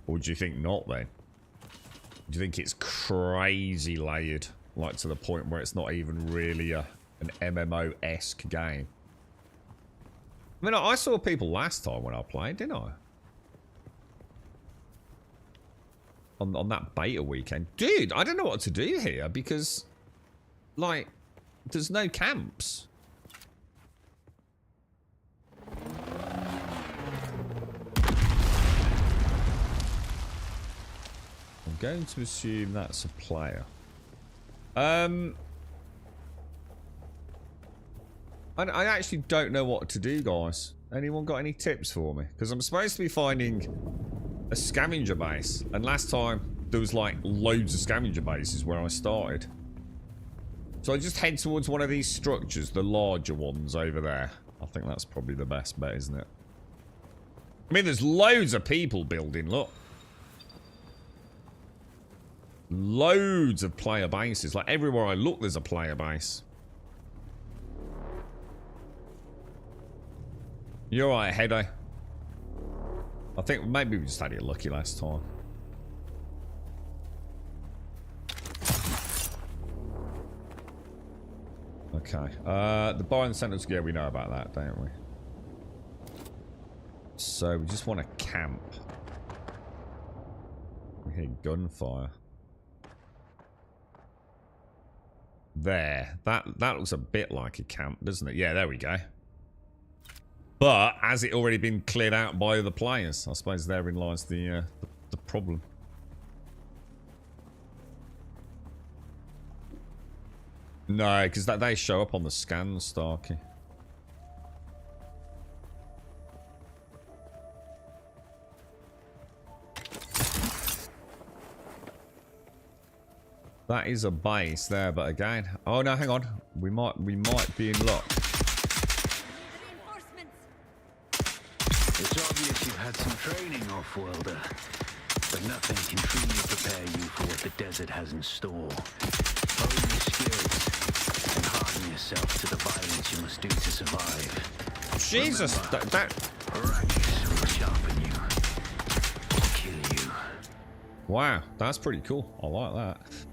Or do you think not then? Do you think it's crazy layered, like to the point where it's not even really an MMO-esque game? I mean, I saw people last time when I played, didn't I? On that beta weekend. Dude, I don't know what to do here because, like, there's no camps. I'm going to assume that's a player. I actually don't know what to do, guys. Anyone got any tips for me? Because I'm supposed to be finding a scavenger base, and last time there was like loads of scavenger bases where I started. So I just head towards one of these structures, the larger ones over there. I think that's probably the best bet, isn't it? I mean, there's loads of people building, look. Loads of player bases. Like, everywhere I look, there's a player base. You're right, Hedo. I think maybe we just had it lucky last time. Okay. The bar and centers, yeah, we know about that, don't we? So we just want to camp. We hear gunfire. There. That looks a bit like a camp, doesn't it? Yeah, there we go. But has it already been cleared out by the players? I suppose therein lies the problem. No, because they show up on the scans, Starkey. That is a base there, but again, oh no, hang on, we might be in luck. It's obvious you've had some training, off-worlder, but nothing can truly prepare you for what the desert has in store. Hone your skills and harden yourself to the violence you must do to survive. Jesus, Remember, that practice will sharpen you, or kill you. Wow, that's pretty cool. I like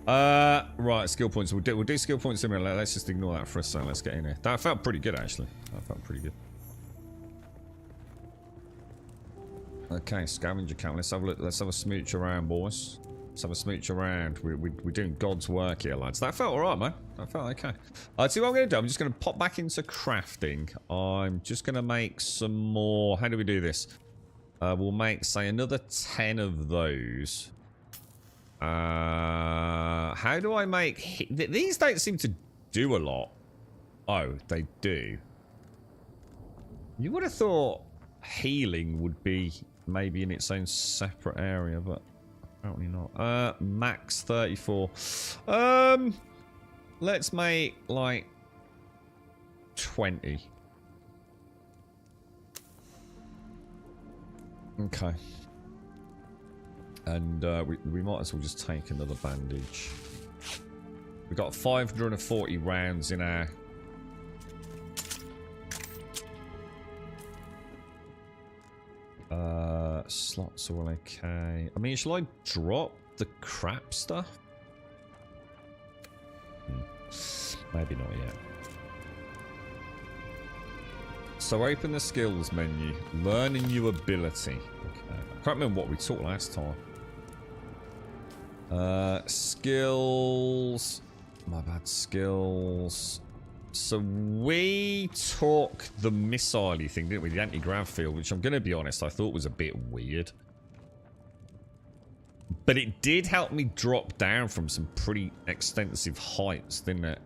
that. Right, skill points. We'll do skill points in a minute. Let's just ignore that for a second. Let's get in here. That felt pretty good, actually. That felt pretty good. Okay, scavenger camp. Let's have a look. Let's have a smooch around, boys. Let's have a smooch around. We're doing God's work here, lads. That felt alright, man. That felt okay. See what I'm going to do? I'm just going to pop back into crafting. I'm just going to make some more. How do we do this? We'll make, say, another 10 of those. How do I make... These don't seem to do a lot. Oh, they do. You would have thought healing would be maybe in its own separate area, but apparently not. Max 34. Let's make like 20. Okay. And we might as well just take another bandage. We've got 540 rounds in our... slots are all okay. I mean, shall I drop the crap stuff? Maybe not yet. So open the skills menu. Learn a new ability. Okay. I can't remember what we taught last time. Skills. My bad. Skills. So we took the missile-y thing, didn't we? The anti-grav field, which I'm going to be honest, I thought was a bit weird. But it did help me drop down from some pretty extensive heights, didn't it?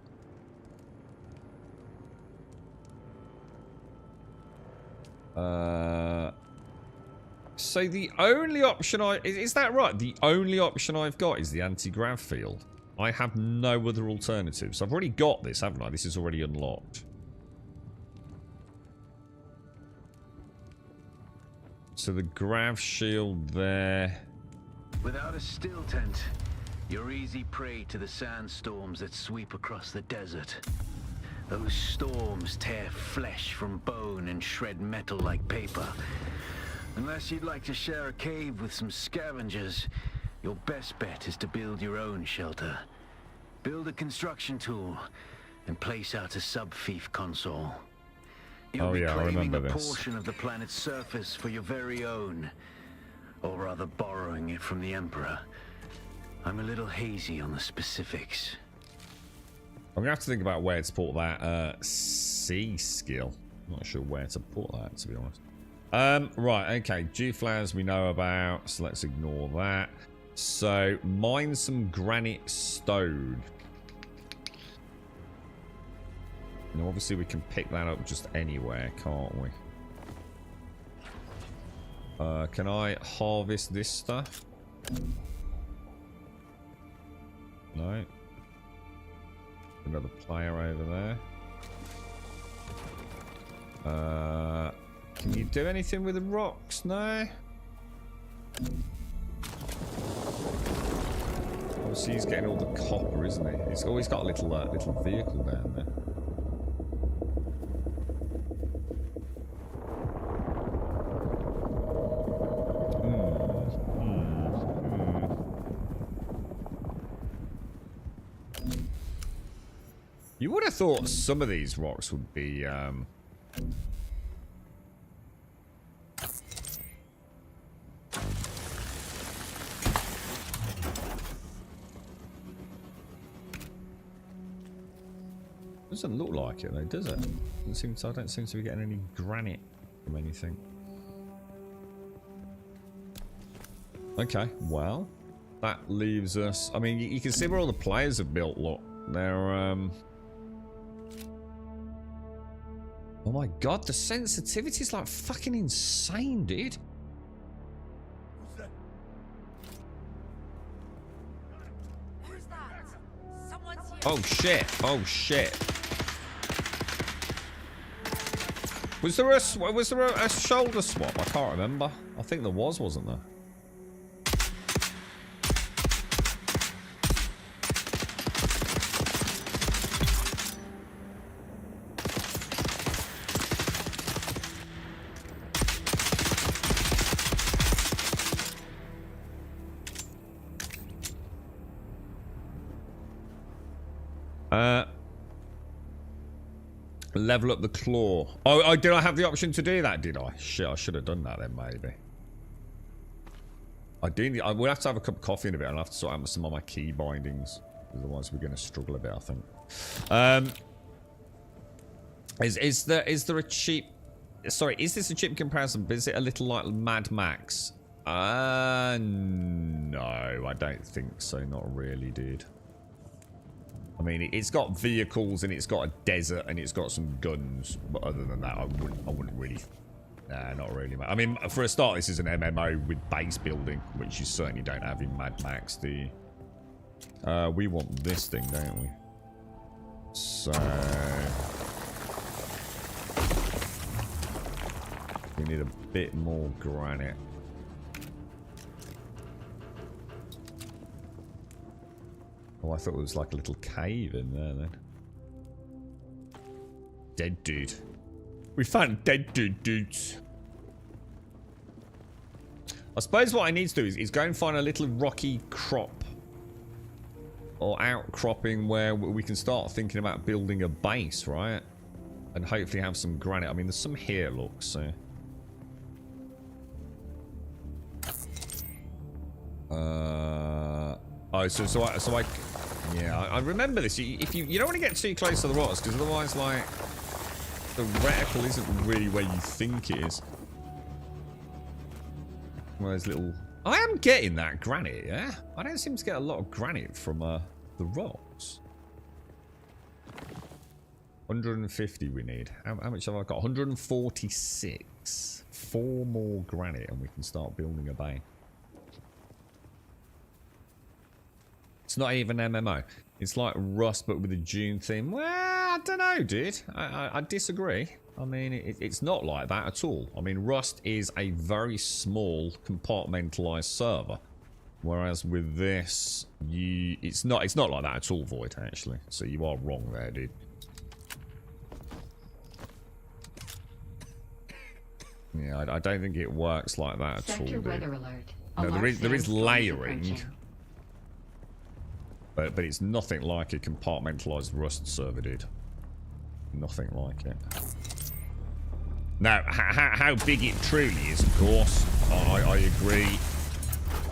So the only option is that right? The only option I've got is the anti-grav field. I have no other alternatives. I've already got this, haven't I? This is already unlocked. So the grav shield there. Without a still tent, you're easy prey to the sandstorms that sweep across the desert. Those storms tear flesh from bone and shred metal like paper. Unless you'd like to share a cave with some scavengers, your best bet is to build your own shelter. Build a construction tool and place out a sub-fief console. You'll be claiming a portion of the planet's surface for your very own, or rather borrowing it from the Emperor. I'm a little hazy on the specifics. I'm gonna have to think about where to put that C skill. I'm not sure where to put that, to be honest. Right, okay. G-flowers we know about, so let's ignore that. So, mine some granite stone. Now, obviously, we can pick that up just anywhere, can't we? Can I harvest this stuff? No. Another player over there. Can you do anything with the rocks? No. Obviously, he's getting all the copper, isn't he? He's always got a little little vehicle down there. You would have thought some of these rocks would be doesn't look like it though, does it? I don't seem to be getting any granite from anything. Okay, well, that leaves us. I mean, you can see where all the players have built. Look, they're oh my god, the sensitivity is like fucking insane, dude. Who's that? Someone's here. Oh shit! Oh shit! Was there a shoulder swap? I can't remember. I think there was, wasn't there? Level up the claw. Oh, did I have the option to do that? Did I? Shit, I should have done that then, maybe. I will have to have a cup of coffee in a bit. I'll have to sort out some of my key bindings. Otherwise, we're going to struggle a bit, I think. Is there a cheap... Sorry, is this a cheap comparison? But is it a little like Mad Max? No, I don't think so. Not really, dude. I mean, it's got vehicles and it's got a desert and it's got some guns, but other than that, I wouldn't really Nah, not really, mate. I mean, for a start, this is an MMO with base building, which you certainly don't have in Mad Max, do you? We want this thing, don't we? So... we need a bit more granite. Oh, I thought it was like a little cave in there, then. Dead dude. We found dead dudes. I suppose what I need to do is go and find a little rocky crop or outcropping where we can start thinking about building a base, right? And hopefully have some granite. I mean, there's some here, look, so... yeah, I remember this. If you don't want to get too close to the rocks, because otherwise, like, the reticle isn't really where you think it is. One of those little... I am getting that granite, yeah? I don't seem to get a lot of granite from the rocks. 150 we need. How much have I got? 146. 4 more granite and we can start building a bay. It's not even MMO. It's like Rust, but with a Dune theme. Well, I don't know, dude. I disagree. I mean, it's not like that at all. I mean, Rust is a very small, compartmentalized server. Whereas with this, it's not like that at all, Void, actually. So you are wrong there, dude. Yeah, I don't think it works like that at all, dude. Weather alert. No, there is layering. But it's nothing like a compartmentalized Rust server, dude. Nothing like it. Now, how big it truly is, of course, I agree.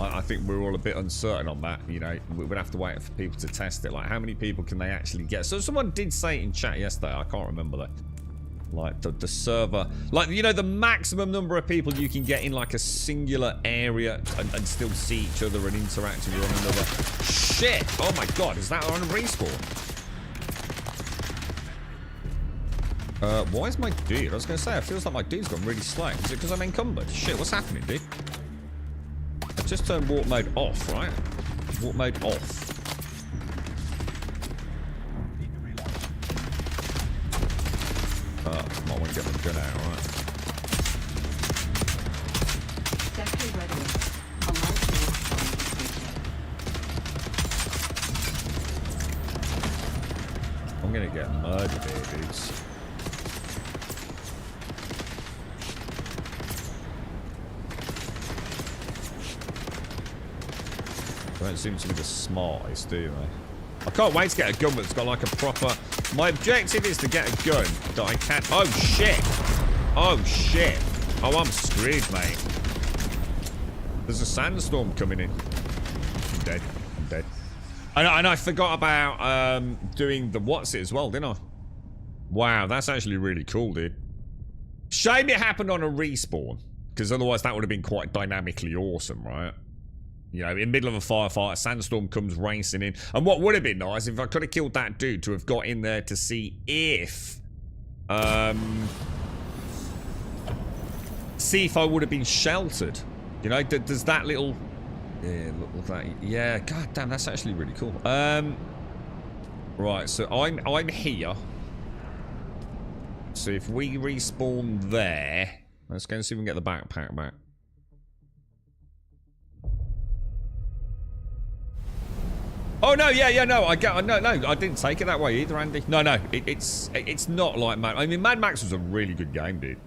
I think we're all a bit uncertain on that, you know. We'd have to wait for people to test it. Like, how many people can they actually get? So someone did say in chat yesterday, I can't remember that. Like, the server... like, you know, the maximum number of people you can get in, like, a singular area and still see each other and interact with one another. Shit! Oh my god, is that on a respawn? Why is my dude? I was going to say, it feels like my dude's gone really slow. Is it because I'm encumbered? Shit, what's happening, dude? I just turned warp mode off, right? Warp mode off. Might want to get the gun out, right? I'm gonna get murdered here, dudes. Don't seem to be the smartest, do they? I can't wait to get a gun that's got like a proper... my objective is to get a gun that I can... oh, shit. Oh, shit. Oh, I'm screwed, mate. There's a sandstorm coming in. I'm dead. I'm dead. And I forgot about doing the what's it as well, didn't I? Wow, that's actually really cool, dude. Shame it happened on a respawn. Because otherwise that would have been quite dynamically awesome, right? You know, in the middle of a firefight, a sandstorm comes racing in. And what would have been nice if I could have killed that dude to have got in there to see if... see if I would have been sheltered. You know, does that little... yeah, look at that. Yeah, god damn, that's actually really cool. Right, so I'm here. So if we respawn there... let's go and see if we can get the backpack back. Oh no, yeah, no, I didn't take it that way either, Andy. No, it's not like Mad. I mean, Mad Max was a really good game, dude.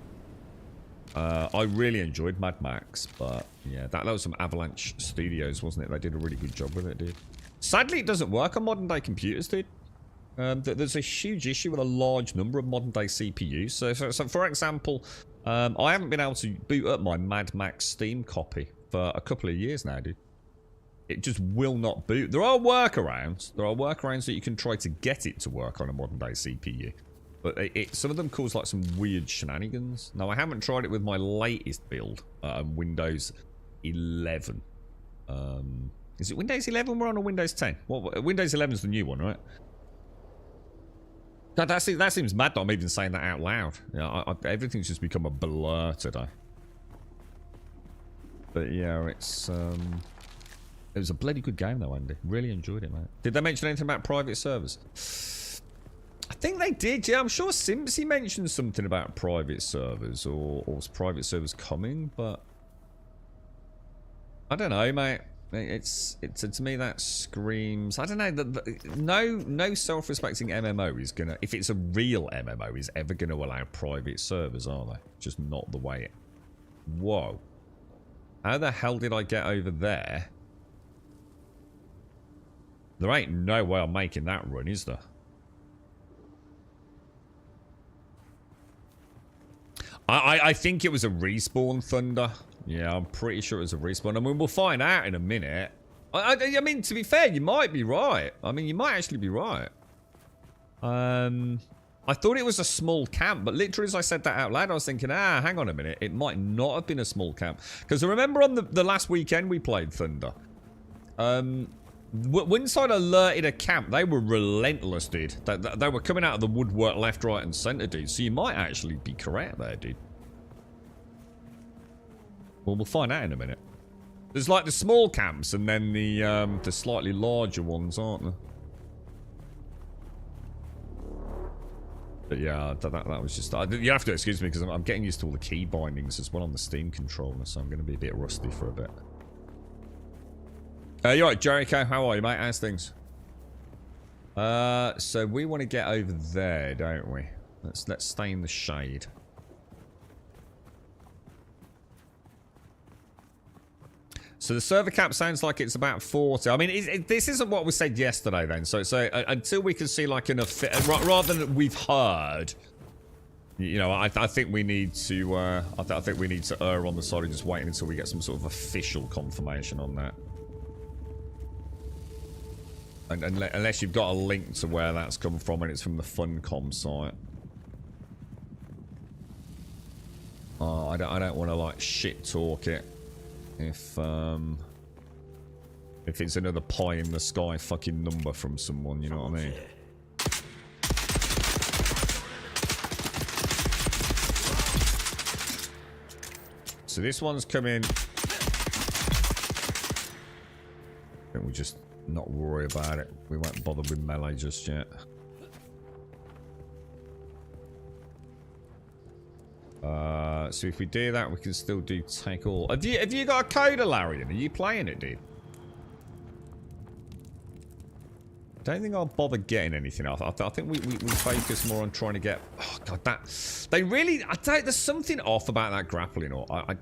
I really enjoyed Mad Max, but yeah, that was some Avalanche Studios, wasn't it? They did a really good job with it, dude. Sadly, it doesn't work on modern day computers, dude. There's a huge issue with a large number of modern day CPUs. So for example, I haven't been able to boot up my Mad Max Steam copy for a couple of years now, dude. It just will not boot. There are workarounds. There are workarounds that you can try to get it to work on a modern day CPU. But some of them cause like some weird shenanigans. Now, I haven't tried it with my latest build, Windows 11. Is it Windows 11? We're on a Windows 10. Well, Windows 11 is the new one, right? God, that seems mad that I'm even saying that out loud. Yeah, everything's just become a blur today. But yeah, it's it was a bloody good game though, Andy. Really enjoyed it, mate. Did they mention anything about private servers? I think they did, yeah. I'm sure Simpsy mentioned something about private servers or private servers coming, but I don't know, mate. It's to me that screams. I don't know. No self-respecting MMO is gonna, if it's a real MMO, is ever gonna allow private servers, are they? Just not the way it. Whoa. How the hell did I get over there? There ain't no way I'm making that run, is there? I think it was a respawn, Thunder. Yeah, I'm pretty sure it was a respawn. I mean, we'll find out in a minute. I mean, to be fair, you might be right. I mean, you might actually be right. I thought it was a small camp, but literally as I said that out loud, I was thinking, hang on a minute. It might not have been a small camp. Because I remember on the last weekend we played Thunder. Once I'd alerted a camp, they were relentless, dude. They were coming out of the woodwork left, right, and centre, dude. So you might actually be correct there, dude. Well, we'll find out in a minute. There's like the small camps and then the slightly larger ones, aren't there? But yeah, that was just... you have to excuse me because I'm getting used to all the key bindings as well on the Steam controller, so I'm going to be a bit rusty for a bit. You alright, Jericho? How are you, mate? How's things? So we want to get over there, don't we? Let's stay in the shade. So the server cap sounds like it's about 40. I mean, this isn't what we said yesterday then. So until we can see like enough, rather than we've heard, you know, I think we need to. I think we need to err on the side of just waiting until we get some sort of official confirmation on that. And unless you've got a link to where that's come from and it's from the Funcom site. Oh, I don't want to like shit talk it. If it's another pie in the sky fucking number from someone, you know what I mean? So this one's coming. And we just not worry about it. We won't bother with melee just yet. So if we do that, we can still do take all. Have you got a coda, Larian? Are you playing it, dude? Don't think I'll bother getting anything else. I think we focus more on trying to get. Oh god, that they really. There's something off about that grappling. Or I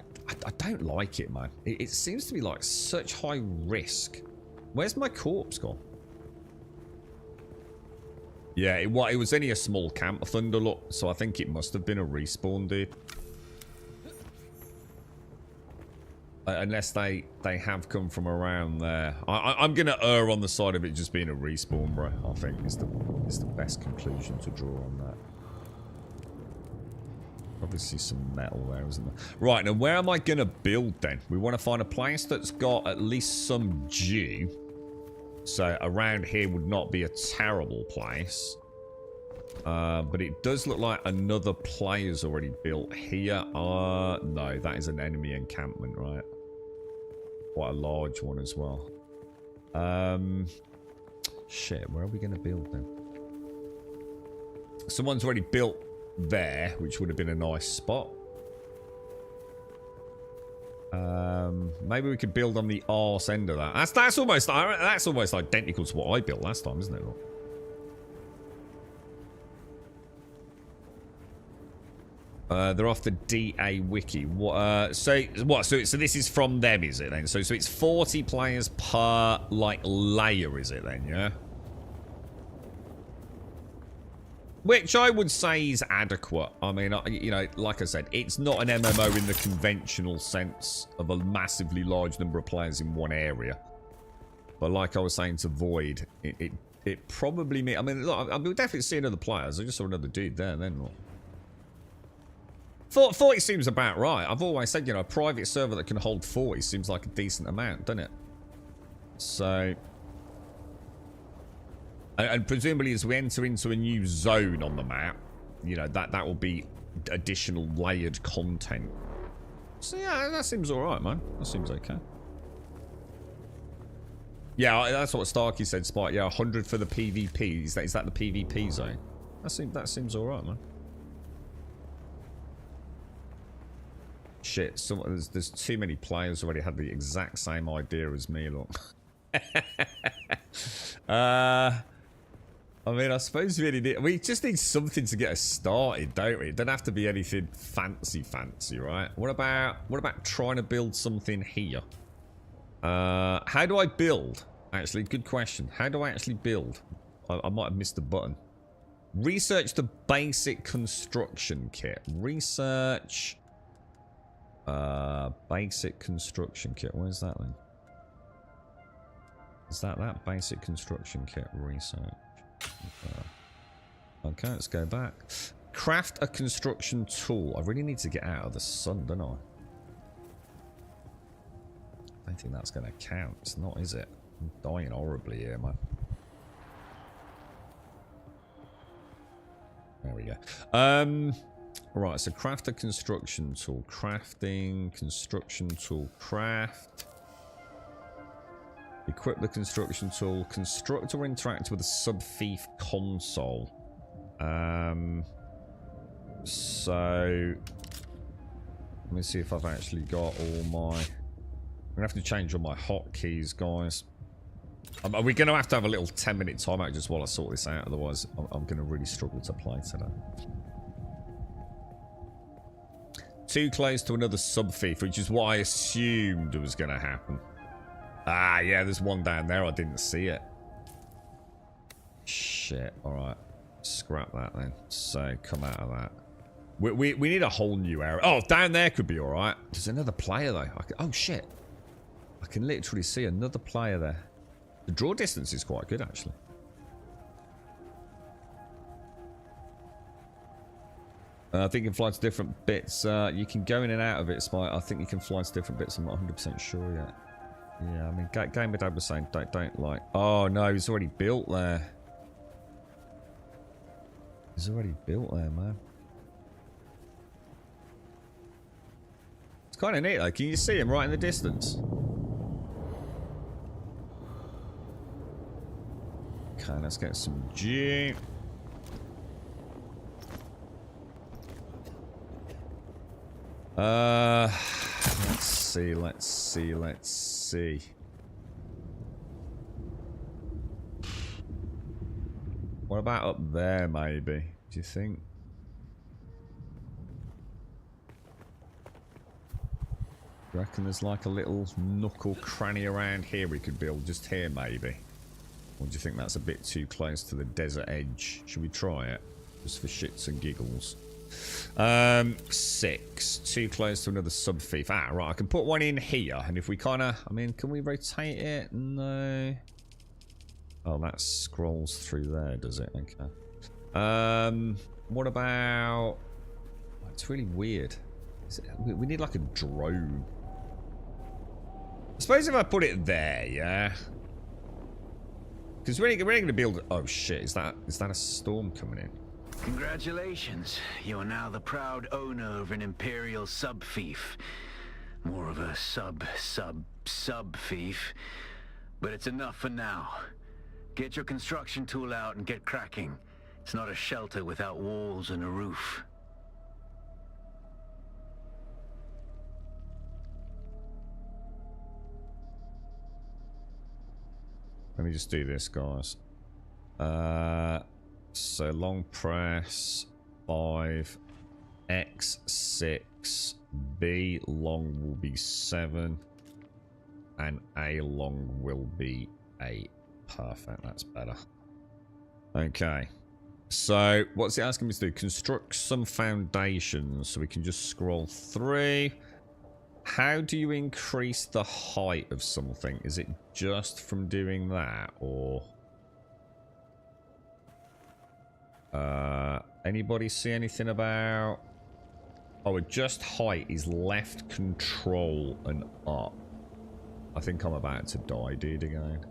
don't like it, man. It seems to be like such high risk. Where's my corpse gone? Yeah, it was only a small camp of Thunder, look, so I think it must have been a respawn, dude. Unless they have come from around there. I'm going to err on the side of it just being a respawn, bro. I think is the best conclusion to draw on that. Obviously some metal there, isn't there? Right, now where am I going to build then? We want to find a place that's got at least some dew. So around here would not be a terrible place. But it does look like another player's already built here. No, that is an enemy encampment, right? Quite a large one as well. Shit, where are we going to build then? Someone's already built there, which would have been a nice spot. Maybe we could build on the arse end of that. That's almost identical to what I built last time, isn't it? They're off the DA wiki. So this is from them, is it then? So it's 40 players per like layer, is it then? Yeah. Which I would say is adequate. I mean, you know, like I said, it's not an MMO in the conventional sense of a massively large number of players in one area. But like I was saying to Void, it probably I mean, look, we'll definitely see another players. I just saw another dude there then. What? 40 seems about right. I've always said, you know, a private server that can hold 40 seems like a decent amount, doesn't it? So... And presumably as we enter into a new zone on the map, you know, that will be additional layered content. So yeah, that seems alright, man. That seems okay. Yeah, that's what Starkey said, Spike. Yeah, 100 for the PvP. Is that the PvP zone? That seems alright, man. Shit, there's too many players already had the exact same idea as me, look. I mean, I suppose we just need something to get us started, don't we? It doesn't have to be anything fancy, right? What about trying to build something here? How do I build? Actually, good question. How do I actually build? I might have missed the button. Research the basic construction kit. Research basic construction kit. Where's that then? Is that basic construction kit? Research. Okay, let's go back. Craft a construction tool. I really need to get out of the sun, don't I? I don't think that's going to count. It's not, is it? I'm dying horribly here, man. There we go. Right, so craft a construction tool. Crafting, construction tool, craft. Equip the construction tool. Construct or interact with a sub-thief console. So let me see if I've actually got all my... I'm gonna have to change all my hotkeys, guys. Are we gonna have to have a little 10-minute timeout just while I sort this out? Otherwise, I'm gonna really struggle to play today. Too close to another sub-thief, which is what I assumed was gonna happen. Ah, yeah, there's one down there. I didn't see it. Shit. Alright. Scrap that then. So, come out of that. We need a whole new area. Oh, down there could be alright. There's another player, though. Oh, shit. I can literally see another player there. The draw distance is quite good, actually. I think you can fly to different bits. You can go in and out of it, Spike. I think you can fly to different bits. I'm not 100% sure yet. Yeah, I mean, Game of Dad was saying don't like... Oh, no, he's already built there. He's already built there, man. It's kind of neat, though. Can you see him right in the distance? Okay, let's get some G. Let's see. What about up there, maybe? Do you think? You reckon there's like a little nook or cranny around here we could build? Just here, maybe? Or do you think that's a bit too close to the desert edge? Should we try it? Just for shits and giggles. 6. Too close to another sub-thief. Ah, right. I can put one in here. And if we kind of... I mean, can we rotate it? No. Oh, that scrolls through there, does it? Okay. What about... Oh, it's really weird. We need like a drone. I suppose if I put it there, yeah? Because we're going to build... Oh, shit. Is that a storm coming in? Congratulations. You're now the proud owner of an Imperial sub-thief. More of a sub-thief. But it's enough for now. Get your construction tool out and get cracking. It's not a shelter without walls and a roof. Let me just do this, guys. So long press 5, X6, B long will be 7, and A long will be 8. Perfect, that's better. Okay. So what's it asking me to do? Construct some foundations. So we can just scroll through. How do you increase the height of something? Is it just from doing that, or... anybody see anything about... Oh, adjust height is left control and up. I think I'm about to die, dude, again.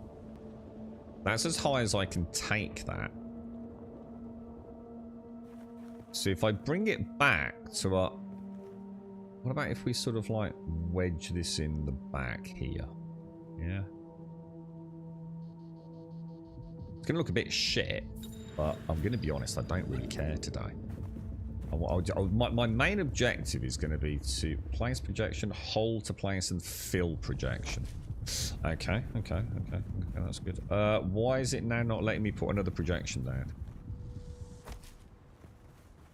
That's as high as I can take that. So if I bring it back to our... What about if we sort of like wedge this in the back here? Yeah. It's going to look a bit shit, but I'm going to be honest, I don't really care today. My main objective is going to be to place projection, hold to place, and fill projection. Okay, that's good. Why is it now not letting me put another projection down?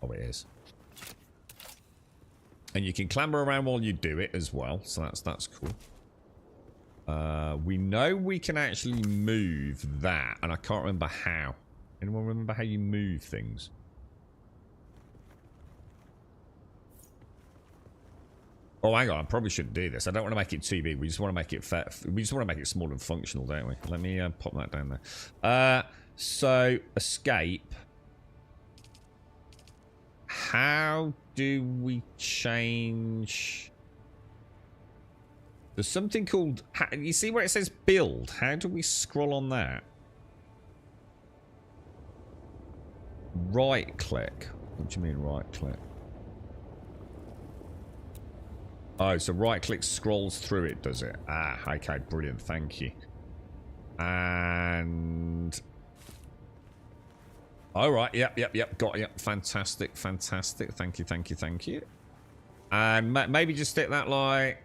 Oh, it is. And you can clamber around while you do it as well, so that's cool. We know we can actually move that, and I can't remember how. Anyone remember how you move things? Oh, hang on, I probably shouldn't do this. I don't want to make it too big. We just want to make it fat. We just want to make it small and functional, don't we? Let me pop that down there. So, escape. How do we change... There's something called... You see where it says build? How do we scroll on that? Right click. What do you mean right click? Oh, so right click scrolls through it, does it? Ah, okay, brilliant, thank you. And... Alright, yep, got you. Fantastic, thank you. And maybe just stick that like...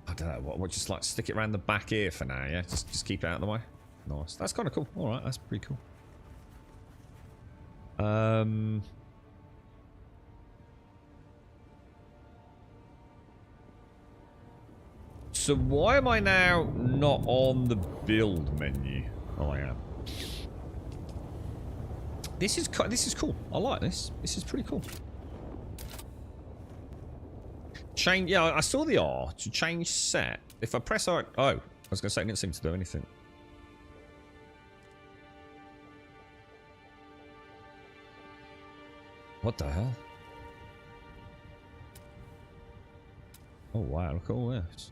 I don't know, what just like stick it around the back ear for now, yeah? Just keep it out of the way. Nice, that's kind of cool. Alright, that's pretty cool. So why am I now not on the build menu? Oh, I am. This is cool. I like this. This is pretty cool. Change. Yeah, I saw the R to change set. If I press R, oh, I was gonna say it didn't seem to do anything. What the hell? Oh wow! Look at all this.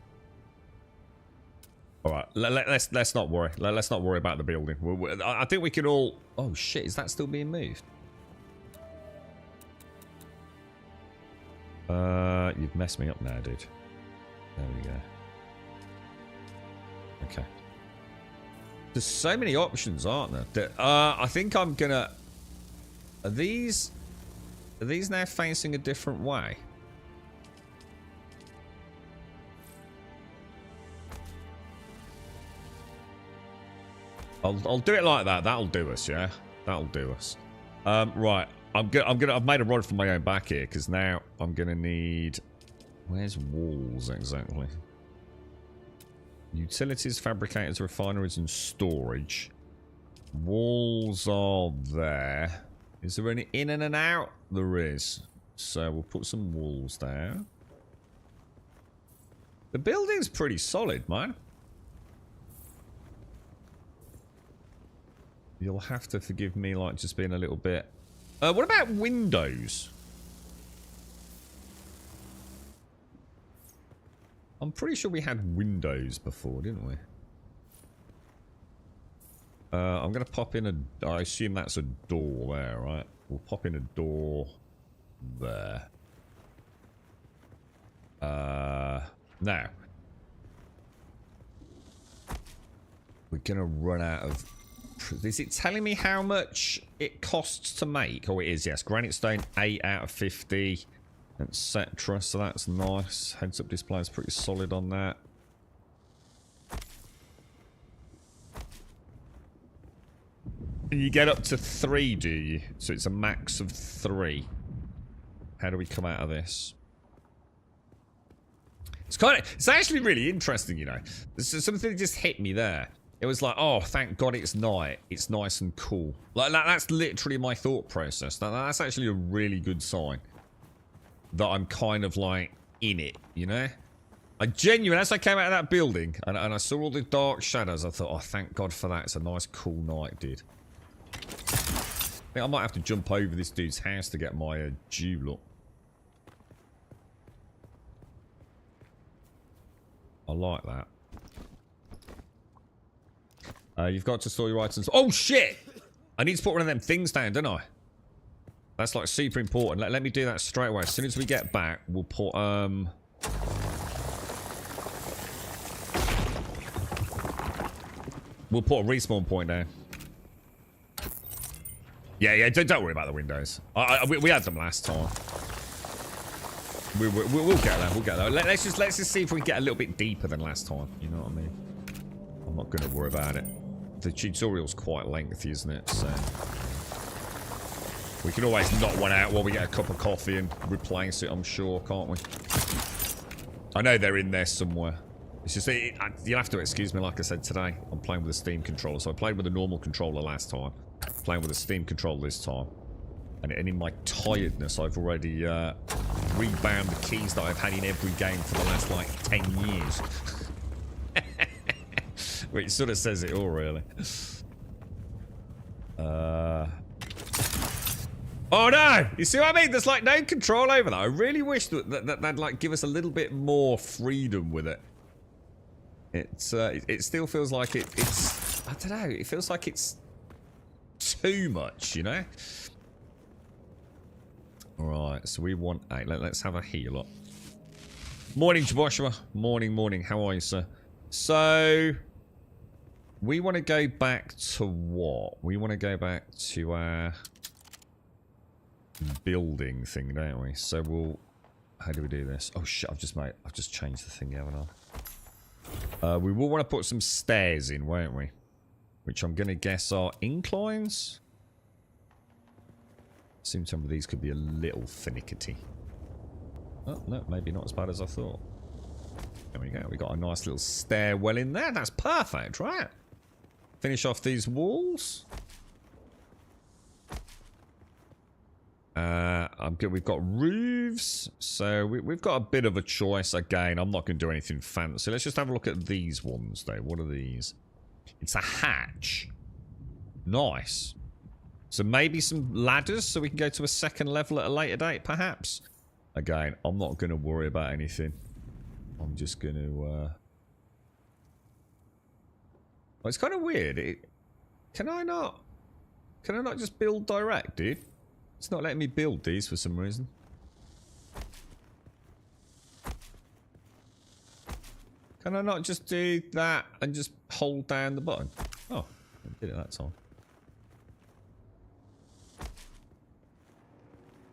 All right, let's not worry. Let's not worry about the building. I think we can all. Oh shit! Is that still being moved? You've messed me up now, dude. There we go. Okay. There's so many options, aren't there? I think I'm gonna. Are these now facing a different way? I'll do it like that. That'll do us, yeah. That'll do us. Right. I've made a rod for my own back here because now I'm gonna need. Where's walls exactly? Utilities, fabricators, refineries, and storage. Walls are there. Is there any in and out? There is. So we'll put some walls down. The building's pretty solid, man. You'll have to forgive me, like, just being a little bit... what about windows? I'm pretty sure we had windows before, didn't we? I'm going to pop in a... I assume that's a door there, right? We'll pop in a door there. Now. We're going to run out of... Is it telling me how much it costs to make? Oh, it is, yes. Granite stone, 8 out of 50, etc. So that's nice. Heads-up display is pretty solid on that. And you get up to 3, do you? So it's a max of 3. How do we come out of this? It's actually really interesting, you know. There's something that just hit me there. It was like, oh, thank God it's night. It's nice and cool. Like that's literally my thought process. That's actually a really good sign that I'm kind of like in it, you know? I genuinely, as I came out of that building and I saw all the dark shadows, I thought, oh, thank God for that. It's a nice, cool night, dude. I think I might have to jump over this dude's house to get my dew look. I like that. You've got to store your items. Oh, shit! I need to put one of them things down, don't I? That's, like, super important. Let me do that straight away. As soon as we get back, we'll put, we'll put a respawn point down. Yeah, don't worry about the windows. We had them last time. We'll get there, we'll get there. Let's just see if we can get a little bit deeper than last time. You know what I mean? I'm not going to worry about it. The tutorial's quite lengthy, isn't it? So we can always knock one out while we get a cup of coffee and replace it, I'm sure, can't we? I know they're in there somewhere. It's just, you'll have to excuse me, like I said today. I'm playing with a Steam controller. So I played with a normal controller last time. Playing with a Steam controller this time. And in my tiredness, I've already rebound the keys that I've had in every game for the last, like, 10 years. Which sort of says it all, really. Oh no! You see what I mean? There's like no control over that. I really wish that they'd like give us a little bit more freedom with it. It still feels like it's I don't know. It feels like it's too much, you know. All right, so we want 8. Let's have a heal up. Morning, Joshua. Morning. How are you, sir? So we want to go back to what? We want to go back to our building thing, don't we? So we'll... How do we do this? Oh shit, I've just changed the thing, haven't I? We will want to put some stairs in, won't we? Which I'm going to guess are inclines? Assume some of these could be a little finicky. Oh, no, maybe not as bad as I thought. There we go. We got a nice little stairwell in there. That's perfect, right? Finish off these walls. I'm good. We've got roofs, so we've got a bit of a choice. Again, I'm not going to do anything fancy. Let's just have a look at these ones, though. What are these? It's a hatch. Nice. So maybe some ladders so we can go to a second level at a later date, perhaps. Again, I'm not going to worry about anything. I'm just going to... Well, it's kind of weird. Can I not just build direct, dude? It's not letting me build these for some reason. Can I not just do that and just hold down the button? Oh, I did it that time.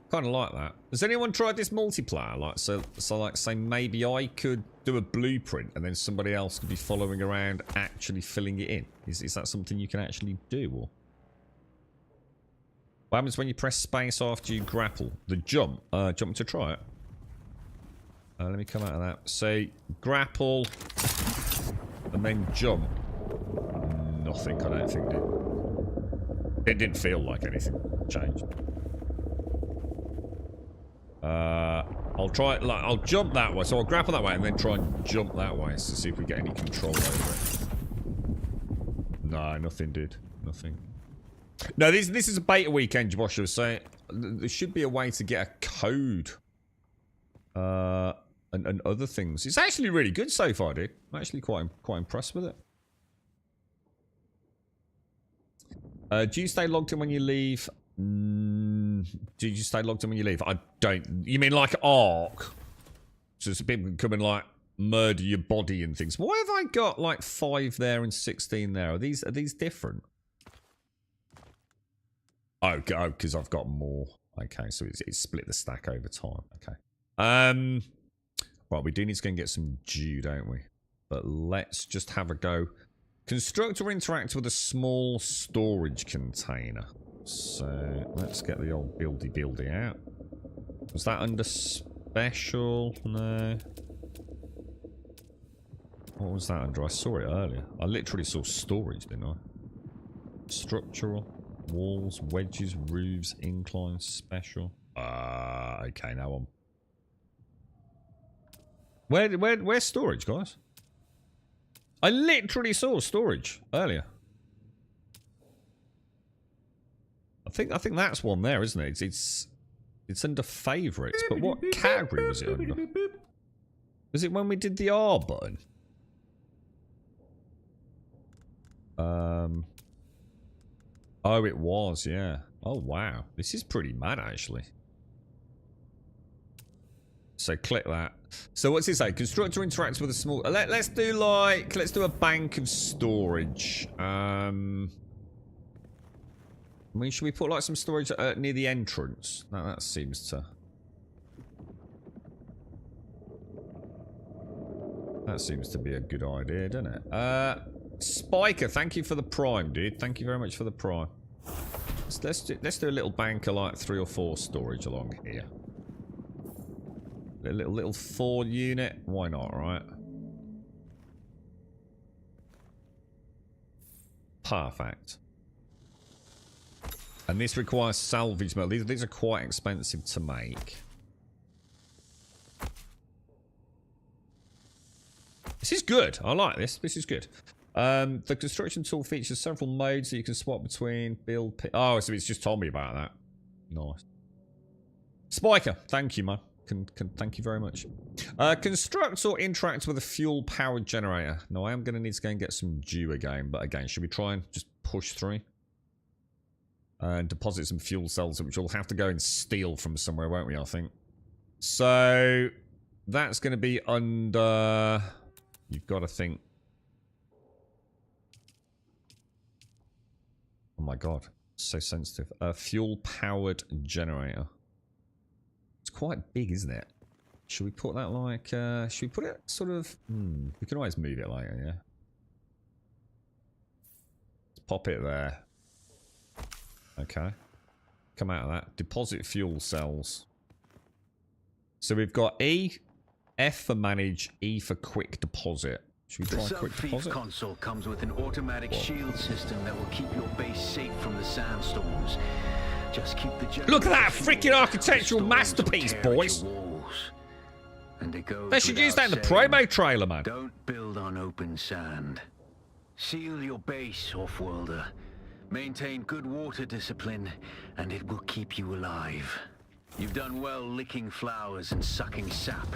Kind of like that. Has anyone tried this multiplayer? Like, so like, say maybe I could do a blueprint and then somebody else could be following around actually filling it in. Is that something you can actually do, or? What happens when you press space after you grapple? The jump. Jump to try it. Let me come out of that. Say grapple and then jump. Nothing, I don't think, did. It didn't feel like anything changed. I'll try it. Like, I'll jump that way. So I'll grapple that way and then try and jump that way to see if we get any control over it. No, nothing did. Nothing. No, this is a beta weekend, Joshua, so there should be a way to get a code. And other things. It's actually really good so far, dude. I'm actually quite impressed with it. Do you stay logged in when you leave? Do you stay logged in when you leave? I don't. You mean like Ark? So it's people come and like murder your body and things. Why have I got like 5 there and 16 there? Are these different? Oh, because I've got more. Okay, so it's split the stack over time. Okay. Right, we do need to go and get some dew, don't we? But let's just have a go. Construct or interact with a small storage container. So let's get the old buildy out. Was that under special? No. What was that under? I saw it earlier. I literally saw storage, didn't I? Structural. Walls, wedges, roofs, inclines, special. Okay, now I'm... Where's storage, guys? I literally saw storage earlier. I think that's one there, isn't it? It's under favourites, but what category was it under? Was it when we did the R button? Oh, it was, yeah. Oh, wow. This is pretty mad, actually. So click that. So what's it say? Constructor interacts with a small... Let's do a bank of storage. I mean, should we put like some storage near the entrance? No, that seems to... That seems to be a good idea, doesn't it? Spiker, thank you for the prime, dude. Thank you very much for the prime. Let's do a little bank of like 3 or 4 storage along here. A little 4 unit. Why not, right? Perfect. And this requires salvage metal. These are quite expensive to make. This is good. I like this. This is good. The construction tool features several modes that you can swap between. Build. Oh, so it's just told me about that. Nice. Spiker, thank you, man. Thank you very much. Construct or interact with a fuel-powered generator. Now, I am going to need to go and get some dew again. But again, should we try and just push through? And deposit some fuel cells, which we'll have to go and steal from somewhere, won't we, I think? So, that's going to be under... You've got to think... Oh my god, so sensitive. A fuel-powered generator. It's quite big, isn't it? Should we put that like... should we put it sort of... we can always move it later, yeah? Let's pop it there. Okay. Come out of that. Deposit fuel cells. So we've got E, F for manage, E for quick deposit. Should we try quick deposit? The console comes with an automatic shield system that will keep your base safe from the sandstorms. Just keep the Look at that freaking architectural masterpiece, boys. And it goes they should use that in the promo trailer, man. Don't build on open sand. Seal your base, off-worlder. Maintain good water discipline, and it will keep you alive. You've done well licking flowers and sucking sap,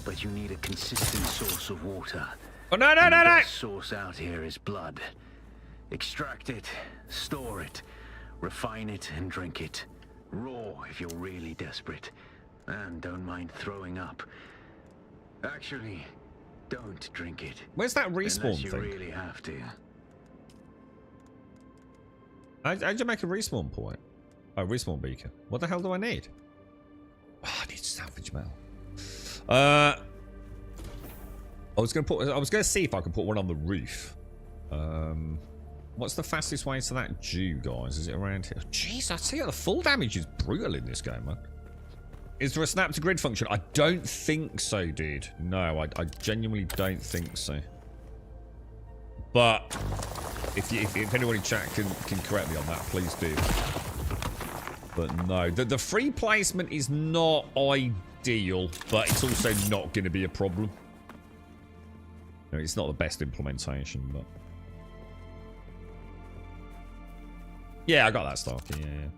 but you need a consistent source of water. Oh, no. The best source out here is blood. Extract it, store it, refine it, and drink it. Raw if you're really desperate. And don't mind throwing up. Actually, don't drink it. Where's that respawn unless you thing? really have to. How'd you make a respawn point? Oh, respawn beacon. What the hell do I need? Oh, I need salvage metal. I was gonna see if I could put one on the roof. What's the fastest way to that dew, guys? Is it around here? Jeez, I tell you, the full damage is brutal in this game, man. Is there a snap to grid function? I don't think so, dude. No, I genuinely don't think so. But if anyone in chat can correct me on that, please do. But no, the free placement is not ideal, but it's also not going to be a problem. No, it's not the best implementation, but yeah, I got that Starkey. Yeah.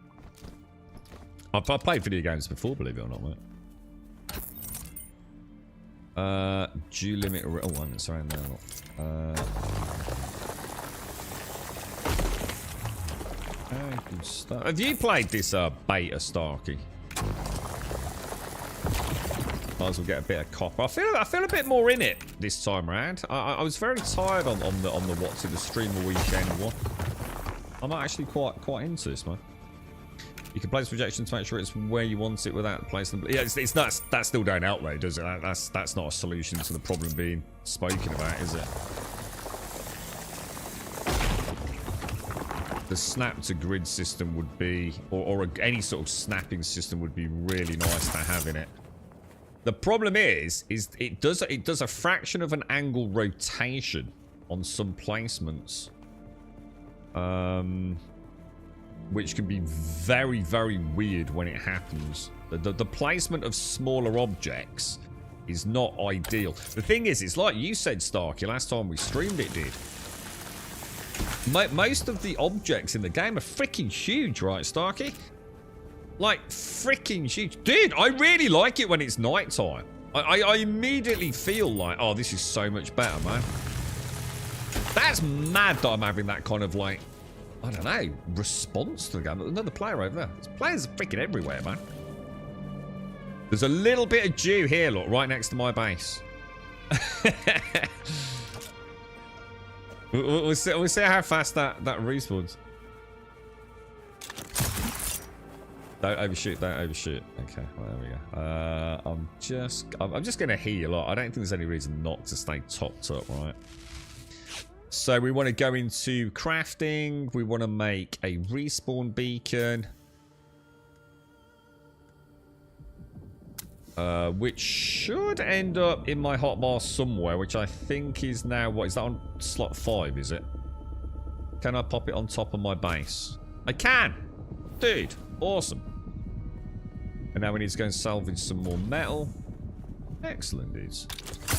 I've played video games before, believe it or not, mate. Dew limit. Oh, it's around there. Have you played this beta Starkey? Might as well get a bit of copper. I feel a bit more in it this time around. I was very tired on the what's it, the streamer weekend one. I'm actually quite into this, man. You can place projections to make sure it's where you want it without placing them. Yeah, it's not. That still don't help though, does it? That's not a solution to the problem being spoken about, is it? The snap to grid system would be, or any sort of snapping system would be really nice to have in it. The problem is it does a fraction of an angle rotation on some placements, which can be very, very weird when it happens. The placement of smaller objects is not ideal. The thing is, it's like you said, Starkey, last time we streamed it, dude. Most of the objects in the game are freaking huge, right, Starkey? Like, freaking huge. Dude, I really like it when it's nighttime. I immediately feel like, oh, this is so much better, man. That's mad that I'm having that kind of like, I don't know, response to the game. Another player over there. There's players freaking everywhere, man. There's a little bit of dew here, look, right next to my base. we'll see how fast that respawns. Don't overshoot, don't overshoot. Okay, well, there we go. I'm just gonna heal up. I don't think there's any reason not to stay topped up, right? So we want to go into crafting. We want to make a respawn beacon. Which should end up in my hotbar somewhere, which I think is now, what is that on slot 5, is it? Can I pop it on top of my base? I can! Dude, awesome. And now we need to go and salvage some more metal. Excellent, dudes.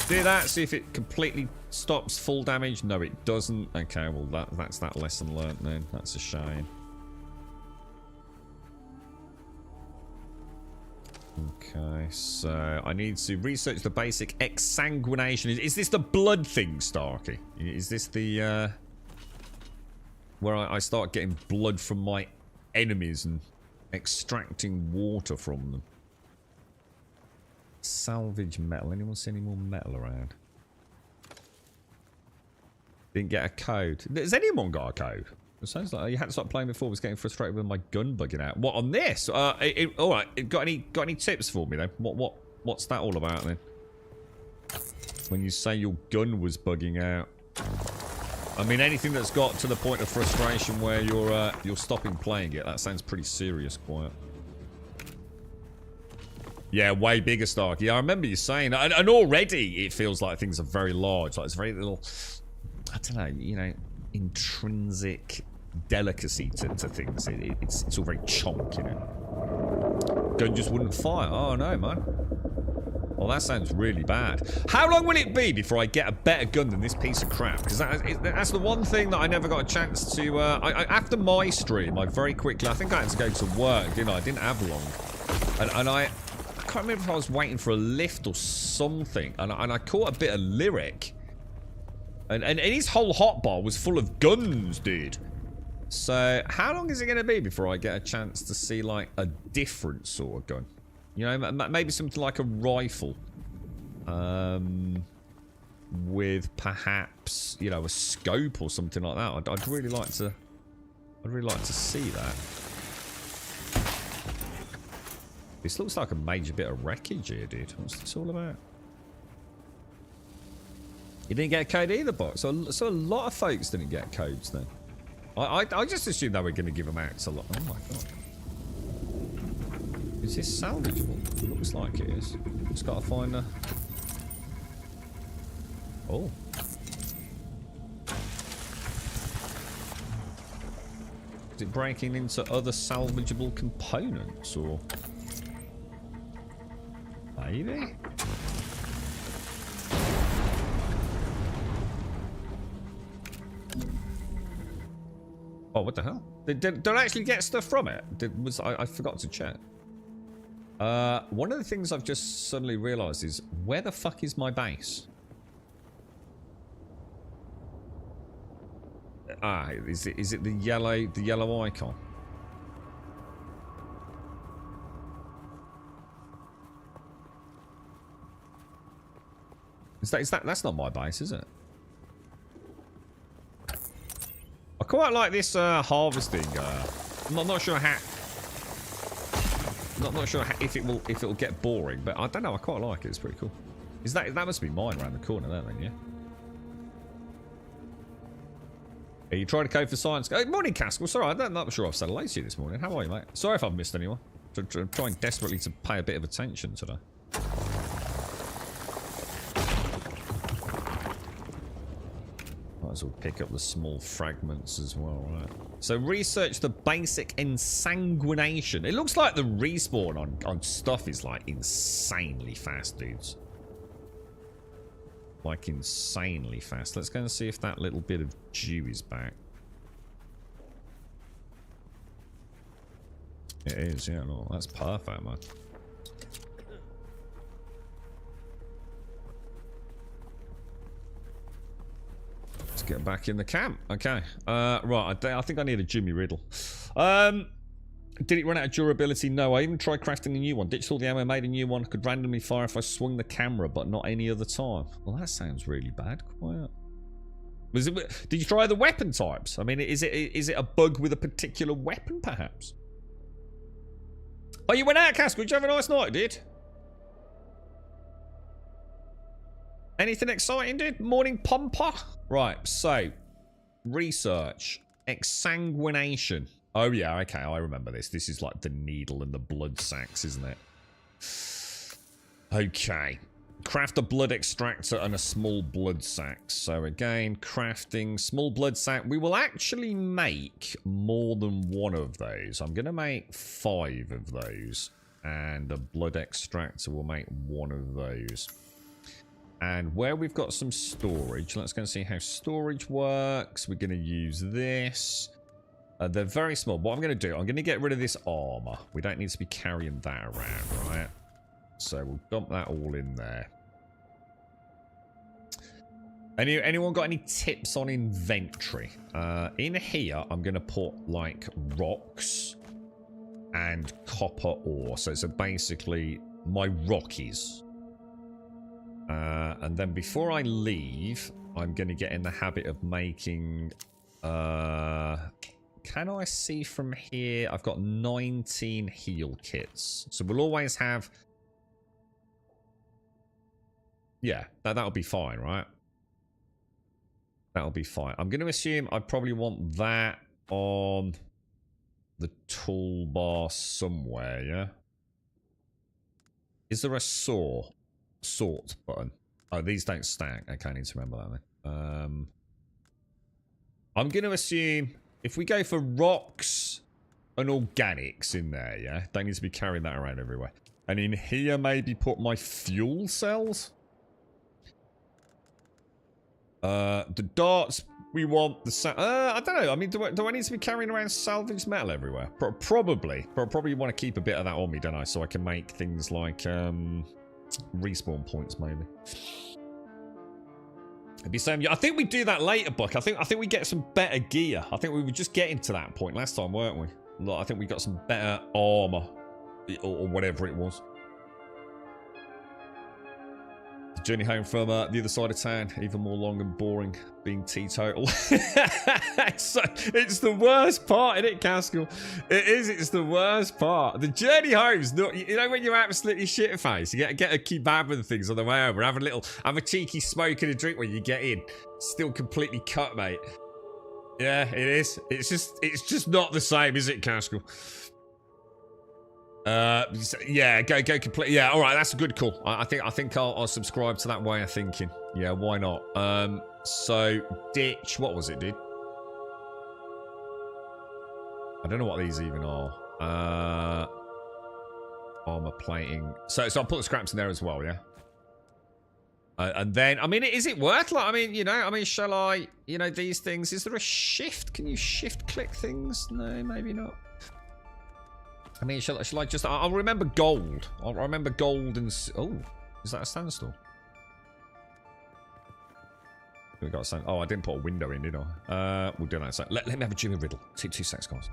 Do that, see if it completely stops full damage. No, it doesn't. Okay, well, that's that lesson learnt then. That's a shame. Okay, so I need to research the basic exsanguination. Is this the blood thing, Starkey? Is this the, where I start getting blood from my enemies and extracting water from them? Salvage metal. Anyone see any more metal around? Didn't get a code. Has anyone got a code? It sounds like you had to stop playing before. I was getting frustrated with my gun bugging out. What on this? All right. Got any tips for me then? What's that all about then? When you say your gun was bugging out, I mean anything that's got to the point of frustration where you're stopping playing it. That sounds pretty serious, quiet. Yeah, way bigger, Stark. Yeah, I remember you saying that. And already it feels like things are very large. Like it's very little, I don't know, you know, intrinsic delicacy to things. It's all very chonk, you know. Gun just wouldn't fire. Oh, no, man. Well, that sounds really bad. How long will it be before I get a better gun than this piece of crap? Because that's the one thing that I never got a chance to... after my stream, I very quickly... I think I had to go to work, didn't I? I didn't have long. And I can't remember if I was waiting for a lift or something. And I caught a bit of lyric. And his whole hotbar was full of guns, dude. So, how long is it going to be before I get a chance to see, like, a different sort of gun? You know, maybe something like a rifle. With perhaps, you know, a scope or something like that. I'd really like to see that. This looks like a major bit of wreckage here, dude. What's this all about? You didn't get a code either, bot. So a lot of folks didn't get codes then. I just assumed they were going to give them out to a lot. Oh my god. Is this salvageable? It looks like it is. Just got to find a... Oh. Is it breaking into other salvageable components or... Maybe? Oh, what the hell? Did I actually get stuff from it? I forgot to check. One of the things I've just suddenly realised is, where the fuck is my base? Ah, is it the yellow icon? That's not my base, is it? I quite like this harvesting. I'm not sure how. Not sure how, if it'll get boring, but I don't know. I quite like it. It's pretty cool. That must be mine around the corner there, then, yeah. Are you trying to code for science? Oh, morning, Caskell. Sorry, I'm not sure I've said hello to you this morning. How are you, mate? Sorry if I've missed anyone. I'm trying desperately to pay a bit of attention today. Might as well pick up the small fragments as well, right? So research the basic ensanguination. It looks like the respawn on stuff is like insanely fast, dudes. Like insanely fast. Let's go and see if that little bit of dew is back. It is, yeah, no, that's perfect, man. Let's Get back in the camp. Okay. Right. I think I need a Jimmy Riddle. Did it run out of durability? No. I even tried crafting a new one. Ditched all the ammo, made a new one. Could randomly fire if I swung the camera, but not any other time. Well, that sounds really bad. Quiet. Did you try the weapon types? I mean, is it a bug with a particular weapon, perhaps? Oh, you went out, Casco. Did you have a nice night, dude? Anything exciting, dude? Morning pomper? Right, so. Research. Exsanguination. Oh, yeah, okay, I remember this. This is like the needle and the blood sacks, isn't it? Okay. Craft a blood extractor and a small blood sac. So again, crafting small blood sac. We will actually make more than one of those. I'm going to make 5 of those. And a blood extractor will make 1 of those. And where we've got some storage, let's go and see how storage works. We're going to use this. They're very small. What I'm going to do, I'm going to get rid of this armor. We don't need to be carrying that around, right? So we'll dump that all in there. Anyone got any tips on inventory? In here, I'm going to put like rocks and copper ore. So basically my Rockies. And then before I leave, I'm going to get in the habit of making... can I see from here? I've got 19 heal kits. So we'll always have... Yeah, that'll be fine, right? That'll be fine. I'm going to assume I probably want that on the toolbar somewhere, yeah? Is there a sort button? Oh, these don't stack. Okay, I need to remember that then. I'm going to assume if we go for rocks and organics in there, yeah? Don't need to be carrying that around everywhere. And in here, maybe put my fuel cells. The darts we want the I don't know. I mean, do I need to be carrying around salvaged metal everywhere? Probably. But probably want to keep a bit of that on me, don't I? So I can make things like respawn points, maybe. It'd be saying, I think we do that later, Buck. I think we get some better gear. I think we were just getting to that point last time, weren't we? Look, I think we got some better armor or whatever it was. The journey home from the other side of town, even more long and boring, being teetotal. It's the worst part, isn't it, Caskell? It is, it's the worst part. The journey home's not, you know when you're absolutely shit-faced, you get a kebab and things on the way over, have a cheeky smoke and a drink when you get in. Still completely cut, mate. Yeah, it is. It's just not the same, is it, Caskell? Yeah, go complete. Yeah, all right, that's a good call. I think I'll subscribe to that way of thinking. Yeah, why not? So ditch. What was it, dude? I don't know what these even are. Armor plating. So I'll put the scraps in there as well. Yeah. And then, I mean, is it worth? Like, I mean, shall I? You know, these things. Is there a shift? Can you shift click things? No, maybe not. I mean, shall I just... I'll remember gold. I'll remember gold and... Oh, is that a standstill? We got a stand... Oh, I didn't put a window in, did I? We'll do that. So let me have a Jimmy Riddle. Two seconds, guys.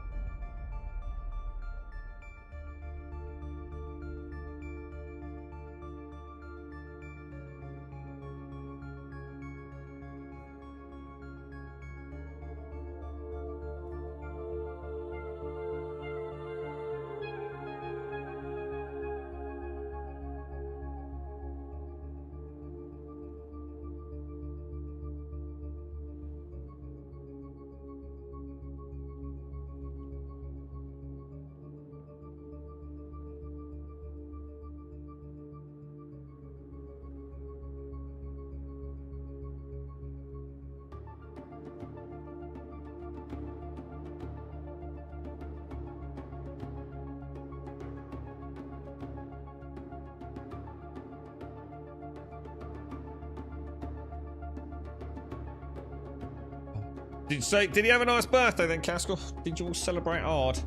Did he have a nice birthday then, Caskell? Did you all celebrate hard?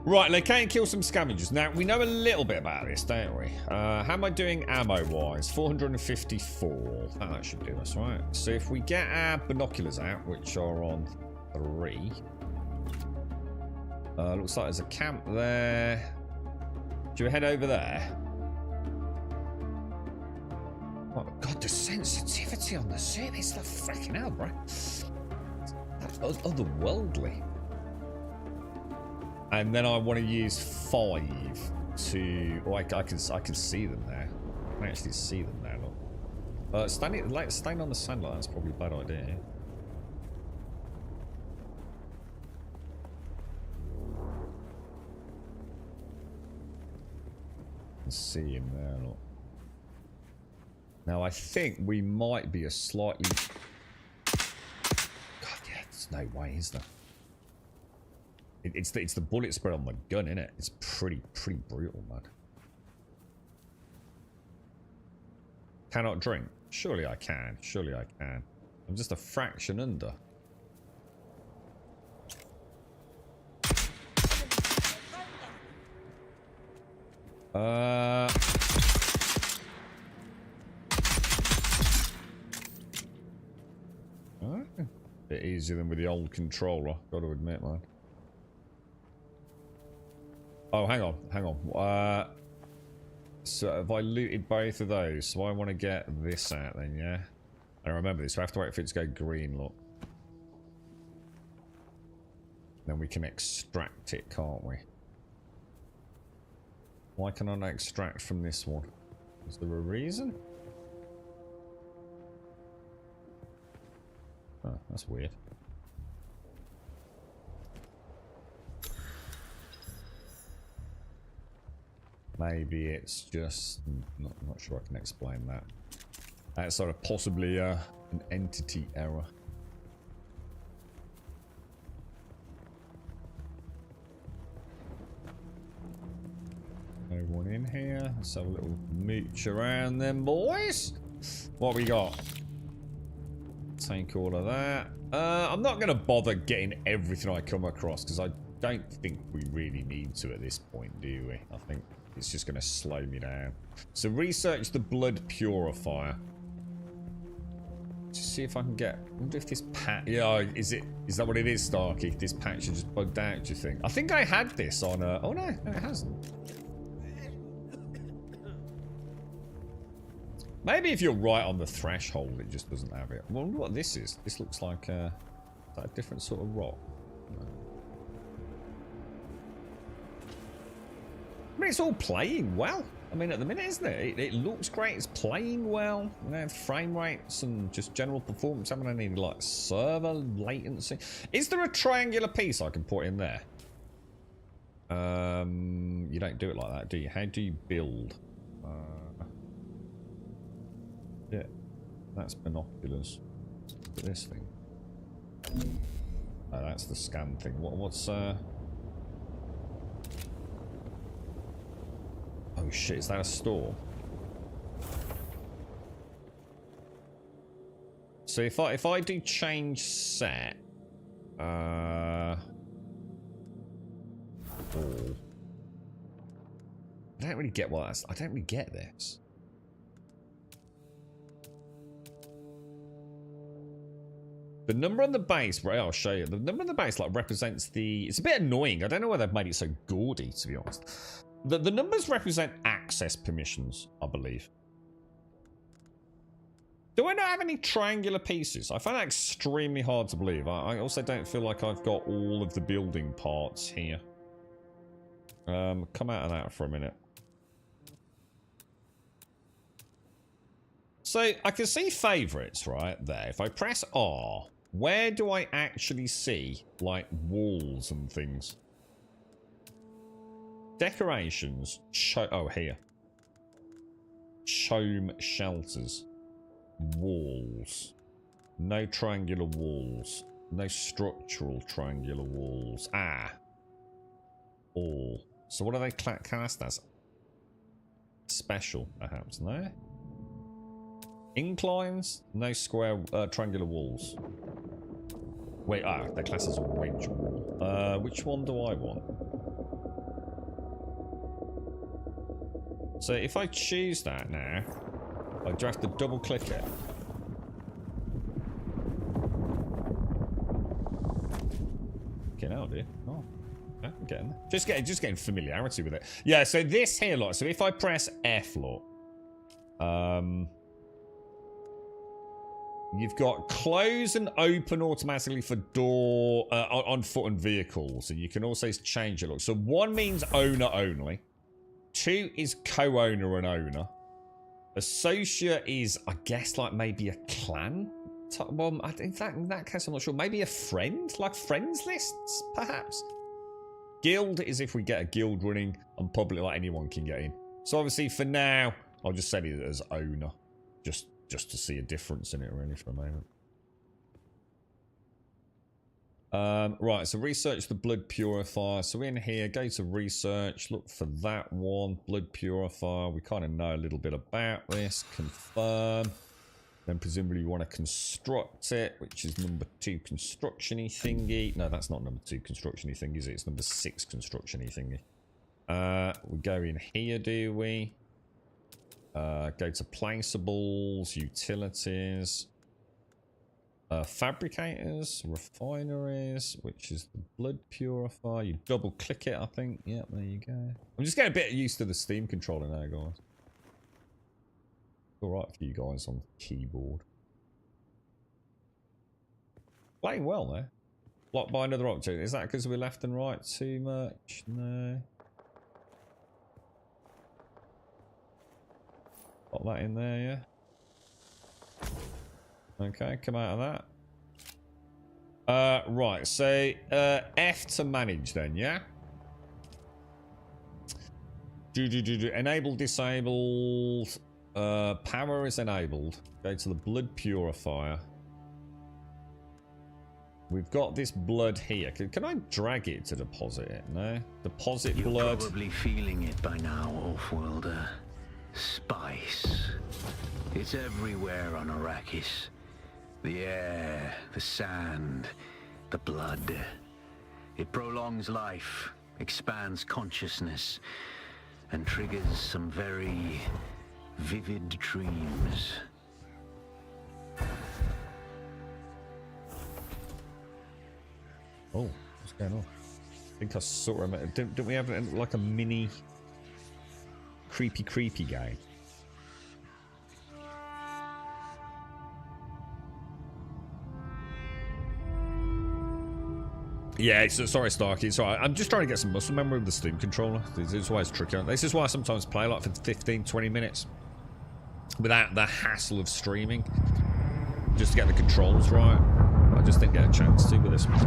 Right, they can kill some scavengers. Now, we know a little bit about this, don't we? How am I doing ammo-wise? 454. Oh, that should do us, right? So if we get our binoculars out, which are on 3. Looks like there's a camp there. Do we head over there? Oh, God, the sensitivity on the suit is the freaking hell, bro. That's otherworldly. And then I want to use 5 to... Oh, I can see them there. I can actually see them now, look. Staying on the sand like that's probably a bad idea. I can see him there, look. Now, I think we might be a slightly... God, yeah, there's no way, is there? It's the bullet spread on the gun, innit? It's pretty brutal, man. Cannot drink. Surely I can. Surely I can. I'm just a fraction under. Bit easier than with the old controller, gotta admit, man. Oh, hang on. So have I looted both of those? So I want to get this out then, yeah? And remember this, we have to wait for it to go green, look. Then we can extract it, can't we? Why can I not extract from this one? Is there a reason? Oh, that's weird. Maybe it's just... not sure I can explain that. That's sort of possibly an entity error. No one in here. Let's have a little mooch around them boys. What we got? Take all of that. I'm not going to bother getting everything I come across because I don't think we really need to at this point, do we? I think it's just going to slow me down. So research the blood purifier. Just see if I can get... I wonder if this patch... Yeah, is that what it is, Starkey? This patch is just bugged out, do you think? I think I had this on... Oh, no, it hasn't. Maybe if you're right on the threshold, it just doesn't have it. I wonder what this is. This looks like a different sort of rock. No. I mean, it's all playing well. I mean, at the minute, isn't it? It looks great. It's playing well. You know, frame rates and just general performance. Haven't any like server latency. Is there a triangular piece I can put in there? You don't do it like that, do you? How do you build? Yeah, that's binoculars. Look at this thing. Oh, that's the scan thing. What's Oh shit, is that a store? So if I do change set, all. I don't really get what that's. I don't really get this. The number on the base, right, I'll show you. The number on the base like represents the... It's a bit annoying. I don't know why they've made it so gaudy, to be honest. The numbers represent access permissions, I believe. Do I not have any triangular pieces? I find that extremely hard to believe. I also don't feel like I've got all of the building parts here. Come out of that for a minute. So, I can see favourites right there. If I press R, where do I actually see, like, walls and things? Decorations. Oh, here. Chome shelters. Walls. No triangular walls. No structural triangular walls. All. So what are they classed as? Special, perhaps, no? Inclines, no square, triangular walls. Wait, they're classed as a wedge wall. Which one do I want? So if I choose that now, I do have to double click it. Get out, dude. Oh, yeah, I'm getting there. Just getting familiarity with it. Yeah. So this here, look. So if I press F, look, you've got close and open automatically for door on foot and vehicles, and you can also change it. Look, so 1 means owner only. 2 is co-owner and owner. Associate is, I guess, like maybe a clan. Well, in that case, I'm not sure. Maybe a friend, like friends lists, perhaps. Guild is if we get a guild running and public, like anyone can get in. So obviously, for now, I'll just set it as owner, just to see a difference in it, really, for a moment. Right, so research the blood purifier. So in here, go to research, look for that one, blood purifier. We kind of know a little bit about this. Confirm. Then presumably you want to construct it, which is number 2 construction-y thingy. No, that's not number 2 construction-y thing, is it? It's number 6 construction-y thingy. We go in here, do we? Go to placeables, utilities. Fabricators, refineries, which is the blood purifier. You double click it, I think. Yeah, there you go. I'm just getting a bit used to the Steam controller now, guys. Alright for you guys on the keyboard. Playing well there. Blocked by another object. Is that because we're left and right too much? No. Got that in there, yeah. Okay, come out of that. Right, so F to manage then, yeah? Enable, disabled. Power is enabled. Go to the blood purifier. We've got this blood here. Can I drag it to deposit it? No? Deposit blood. You're probably feeling it by now, Offworlder. Spice. It's everywhere on Arrakis. The air, the sand, the blood. It prolongs life, expands consciousness, and triggers some very vivid dreams. Oh, what's going on? I think I saw him. Didn't we have like a mini creepy guy? Yeah, sorry, Starkey. It's alright. I'm just trying to get some muscle memory with the Steam controller. This is why it's tricky. This is why I sometimes play like for 15, 20 minutes without the hassle of streaming. Just to get the controls right. I just didn't get a chance to with this one.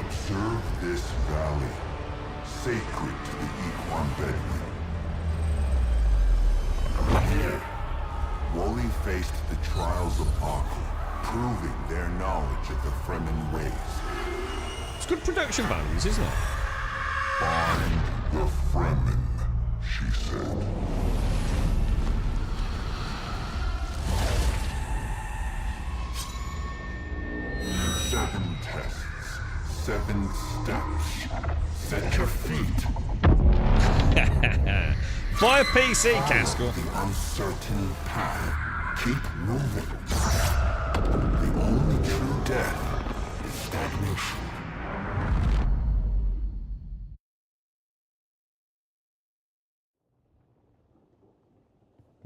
Observe this valley, sacred to the Equan Bedouin. Here, Wooly faced the trials of Aku, proving their knowledge of the Fremen ways. It's good production values, isn't it? Find the Fremen, she said. 7 tests, 7 steps. Set your feet. Buy a PC, Castle. The uncertain path. Keep moving. The only true death is stagnation.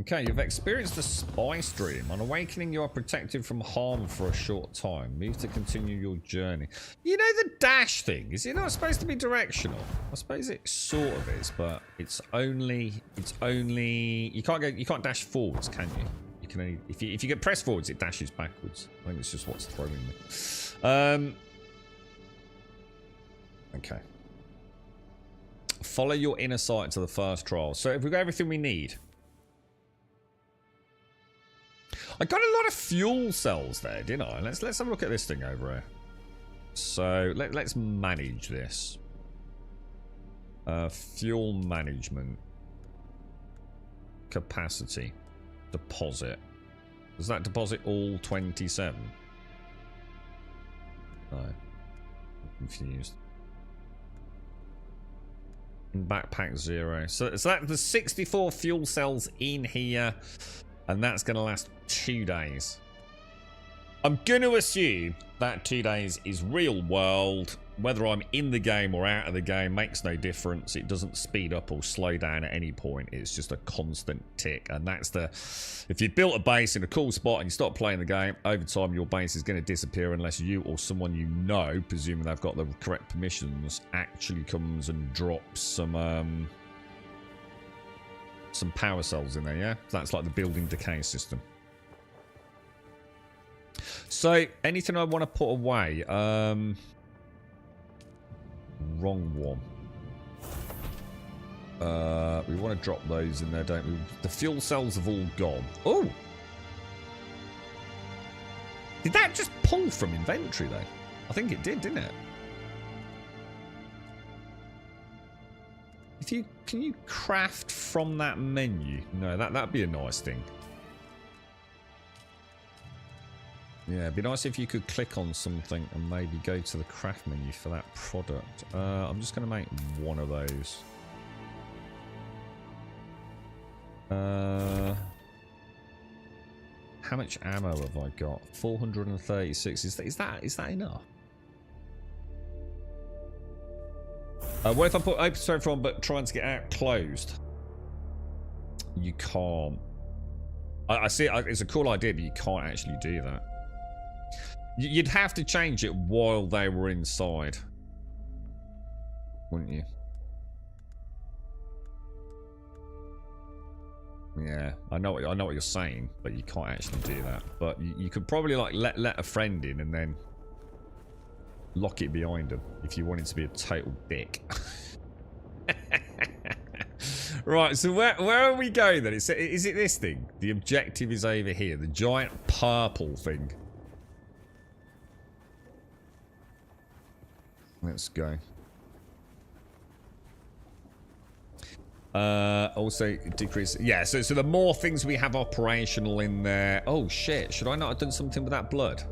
Okay, you've experienced a spy stream. On awakening, you are protected from harm for a short time. Move to continue your journey. You know the dash thing? Is it not supposed to be directional? I suppose it sort of is, but it's only you can't dash forwards, can you? You can only if you get press forwards, it dashes backwards. I think it's just what's throwing me. Okay. Follow your inner sight to the first trial. So if we've got everything we need. I got a lot of fuel cells there, didn't I? Let's have a look at this thing over here. So let's manage this. Fuel management. Capacity. Deposit. Does that deposit all 27? No. I'm confused. Backpack 0. So that there's 64 fuel cells in here, and that's going to last 2 days. I'm going to assume that 2 days is real world. Whether I'm in the game or out of the game makes no difference. It doesn't speed up or slow down at any point. It's just a constant tick. And that's the... If you built a base in a cool spot and you stop playing the game, over time your base is going to disappear unless you or someone you know, presuming they've got the correct permissions, actually comes and drops some power cells in there, yeah? That's like the building decay system. So, anything I want to put away? Wrong one. We want to drop those in there, don't we? The fuel cells have all gone. Oh! Did that just pull from inventory, though? I think it did, didn't it? Can you craft from that menu? No, that'd be a nice thing. Yeah, it'd be nice if you could click on something and maybe go to the craft menu for that product. I'm just going to make one of those. How much ammo have I got? 436. Is that enough? What if I put open storage from but trying to get out closed? You can't. I see it's a cool idea, but you can't actually do that. You'd have to change it while they were inside, wouldn't you? Yeah, I know what you're saying, but you can't actually do that. But you could probably like let a friend in and then lock it behind them if you wanted to be a total dick. Right, so where are we going then? Is it this thing? The objective is over here, the giant purple thing. Let's go. Also decrease. Yeah, so the more things we have operational in there. Oh shit! Should I not have done something with that blood?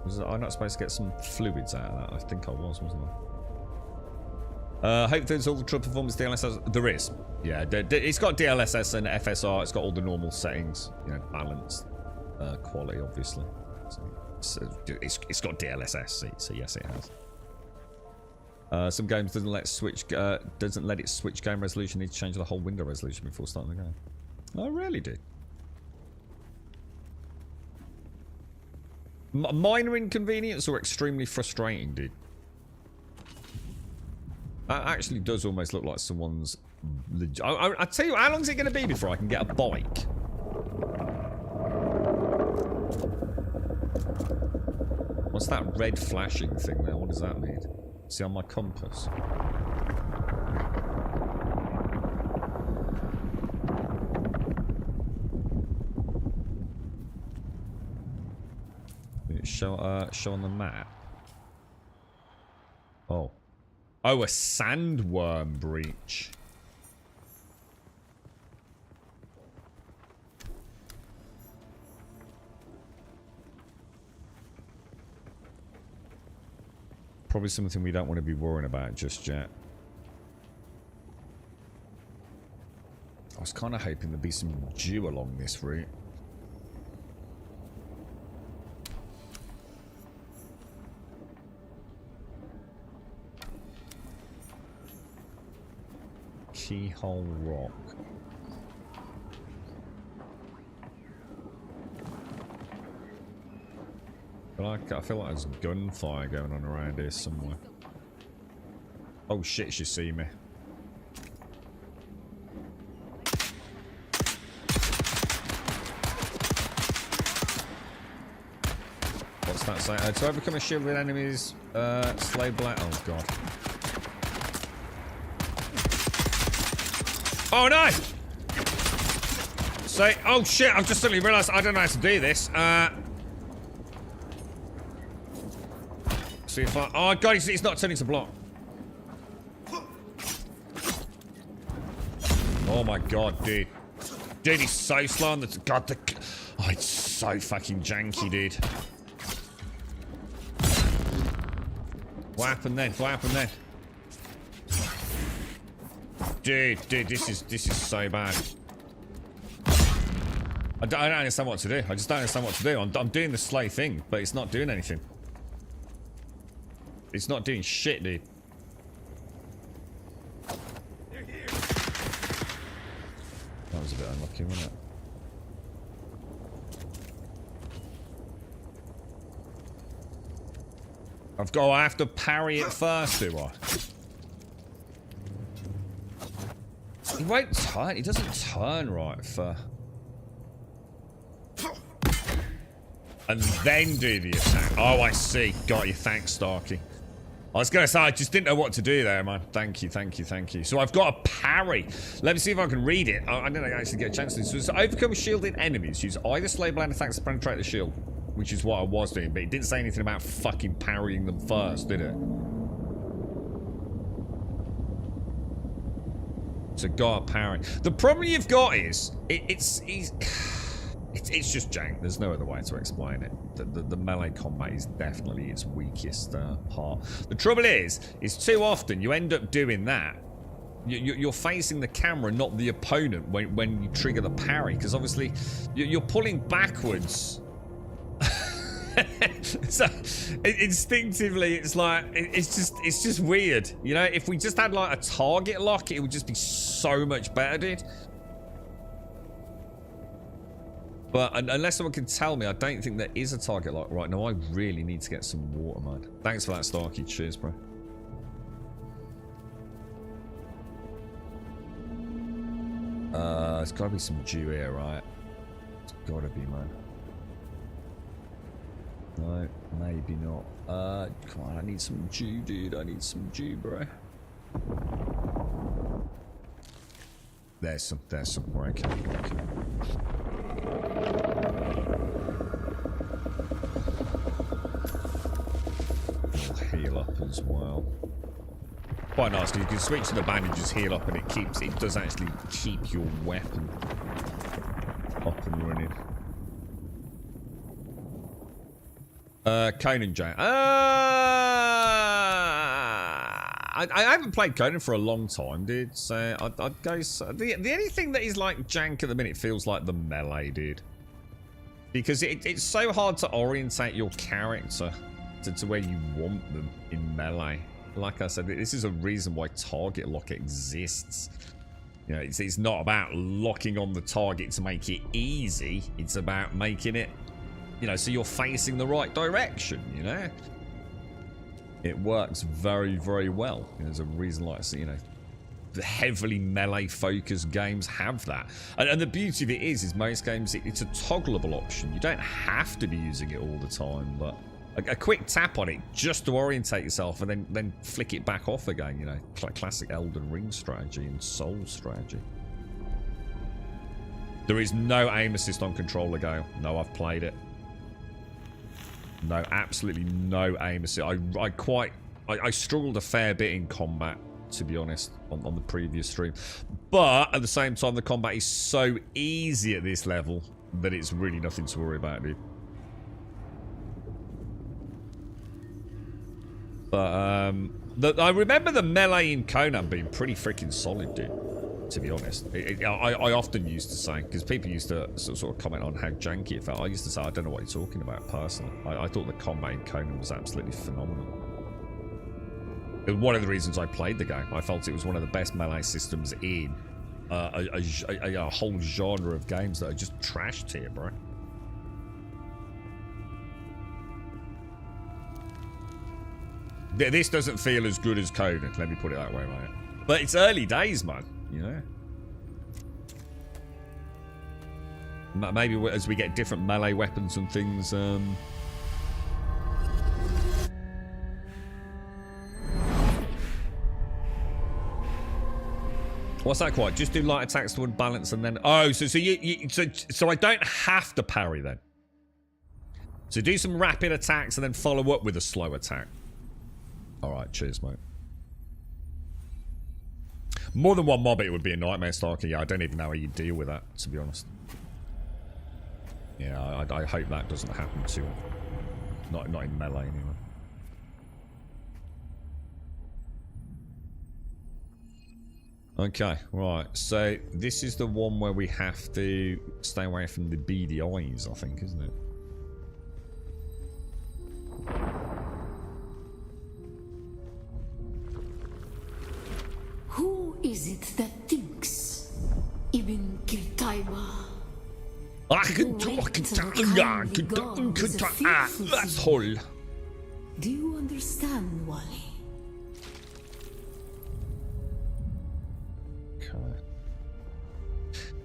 Was I not supposed to get some fluids out of that? I think I was, wasn't I? Hope there's ultra performance DLSS. There is. Yeah, it's got DLSS and FSR. It's got all the normal settings. You know, balanced quality, obviously. So it's got DLSS, so yes, it has. Some games doesn't let it switch game resolution. You need to change the whole window resolution before starting the game. I really did. Minor inconvenience or extremely frustrating, dude. That actually does almost look like someone's. I tell you, how long is it going to be before I can get a bike? What's that red flashing thing there? What does that mean? See on my compass? Show on the map. Oh. Oh, a sandworm breach. Probably something we don't want to be worrying about just yet. I was kind of hoping there'd be some dew along this route. Keyhole rock. I feel like there's gunfire going on around here somewhere. Oh shit, she see me. What's that say? To overcome a shield with enemies, slay black. Oh god. Oh no! Say, oh shit! I've just suddenly realised I don't know how to do this. See if I. Oh god, it's not turning to block. Oh my god, dude. Dude, he's so slow on the. God, oh, it's so fucking janky, dude. What happened then? What happened then? Dude, this is so bad. I don't understand what to do. I just don't understand what to do. I'm doing the slow thing, but it's not doing anything. It's not doing shit, dude. That was a bit unlucky, wasn't it? I have to parry it first, do I? He won't turn. He doesn't turn right for... And then do the attack. Oh, I see. Got you. Thanks, Starkey. I was going to say, I just didn't know what to do there, man. Thank you, thank you, thank you. So I've got a parry. Let me see if I can read it. I don't actually get a chance to do this. So overcome shielded enemies. Use either slave land attacks to penetrate the shield, which is what I was doing, but it didn't say anything about fucking parrying them first, did it? So got a parry. The problem you've got is, it's just jank. There's no other way to explain it. The melee combat is definitely its weakest part. The trouble is too often you end up doing that. You're facing the camera, not the opponent, when you trigger the parry, because obviously you're pulling backwards. So instinctively, it's like it's just weird. You know, if we just had like a target lock, it would just be so much better, dude. But unless someone can tell me, I don't think there is a target lock right now. I really need to get some water, man. Thanks for that, Starkey. Cheers, bro. There's got to be some dew here, right? It's got to be, man. No, maybe not. Come on, I need some dew, dude. I need some dew, bro. There's some. Okay. We'll heal up as well. Quite nice because you can switch to the bandages, heal up, and it does actually keep your weapon up and running. Conan Jank. I haven't played Conan for a long time, dude. So I'd go. The only thing that is like jank at the minute feels like the melee, dude. Because it's so hard to orientate your character to where you want them in melee. Like I said, this is a reason why target lock exists. You know, it's not about locking on the target to make it easy. It's about making it, you know, so you're facing the right direction, you know? It works very, very well. You know, there's a reason, like, you know, the heavily melee-focused games have that. And the beauty of it is most games, it's a toggleable option. You don't have to be using it all the time, but a quick tap on it just to orientate yourself and then flick it back off again, you know. Classic Elden Ring strategy and Soul strategy. There is no aim assist on controller, Gale. No, I've played it. No, absolutely no aim assist. I struggled a fair bit in combat, to be honest, on the previous stream. But at the same time, the combat is so easy at this level that it's really nothing to worry about, dude. But I remember the melee in Conan being pretty freaking solid, dude. To be honest, I often used to say, because people used to sort of comment on how janky it felt. I used to say, I don't know what you're talking about personally. I thought the combat in Conan was absolutely phenomenal. It was one of the reasons I played the game. I felt it was one of the best melee systems in a whole genre of games that are just trashed here, bro. This doesn't feel as good as Conan, let me put it that way, mate. But it's early days, man, you know? Maybe as we get different melee weapons and things, What's that quite? Just do light attacks to unbalance and then... Oh, so I don't have to parry then. So do some rapid attacks and then follow up with a slow attack. Alright, cheers, mate. More than one mob, it would be a nightmare, Starkey. Yeah, I don't even know how you deal with that, to be honest. Yeah, I hope that doesn't happen too often. Not in melee, anyway. Okay, right. So this is the one where we have to stay away from the beady eyes, I think, isn't it? Who is it that thinks Ibn Kirtaiba? Asshole. Do you understand, Wally?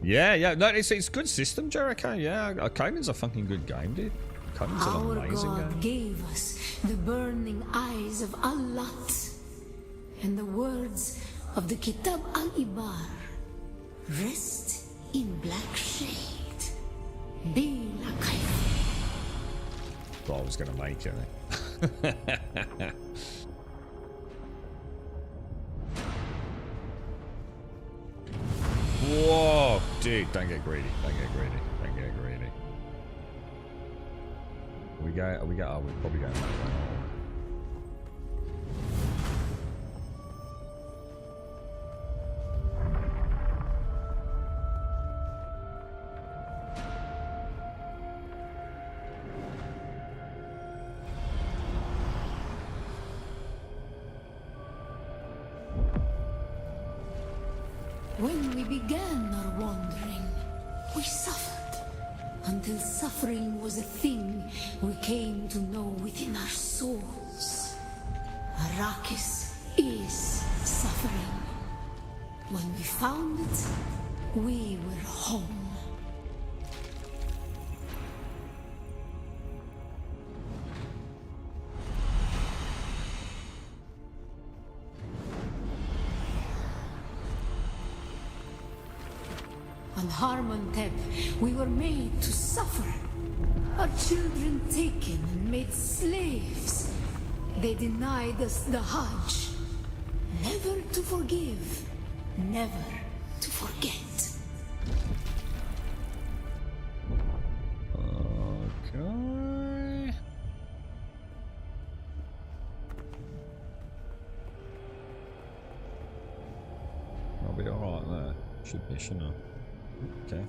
Yeah. No, it's good system, Jericho. Yeah, Conan's a fucking good game, dude. Conan's an Our amazing God game. gave us the burning eyes of Allat and the words of the Kitab al-Ibar. Rest in black shade. Be like Thought I was gonna make it. Whoa, dude! Don't get greedy. Don't get greedy. Don't get greedy. We go. We go. Oh, we're probably going that way. When we began our wandering, we suffered. Until suffering was a thing we came to know within our souls. Arrakis is suffering. When we found it, we were home. On Harmontep, we were made to suffer. Our children taken and made slaves. They denied us the Hajj. Never to forgive, never to forget. Okay. I'll be alright there. Should be, shouldn't I? Okay.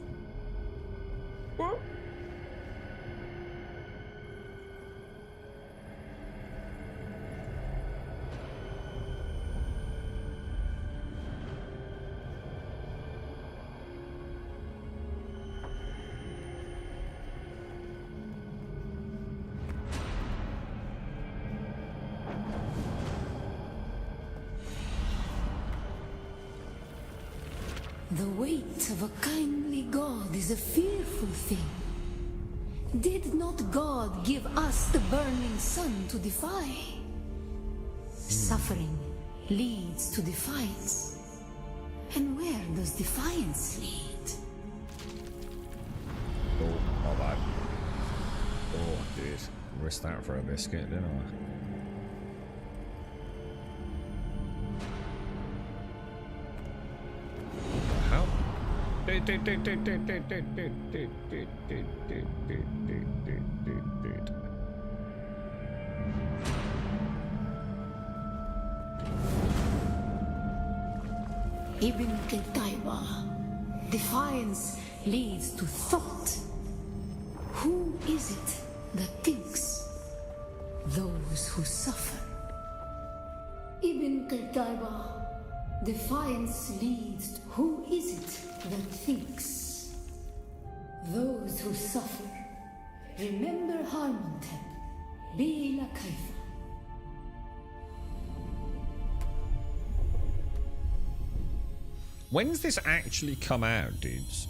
The weight of a kindly God is a fearful thing. Did not God give us the burning sun to defy? Suffering leads to defiance. And where does defiance lead? Oh, not bad. Oh, dude. Risked that for a biscuit, didn't I? How? Ibn Qutayba. Defiance leads to thought. Who is it that thinks? Those who suffer. Ibn Qutayba. Defiance leads. Who is it that thinks? Those who suffer. Remember Harmontep. Be la kaifa. When's this actually come out, dudes?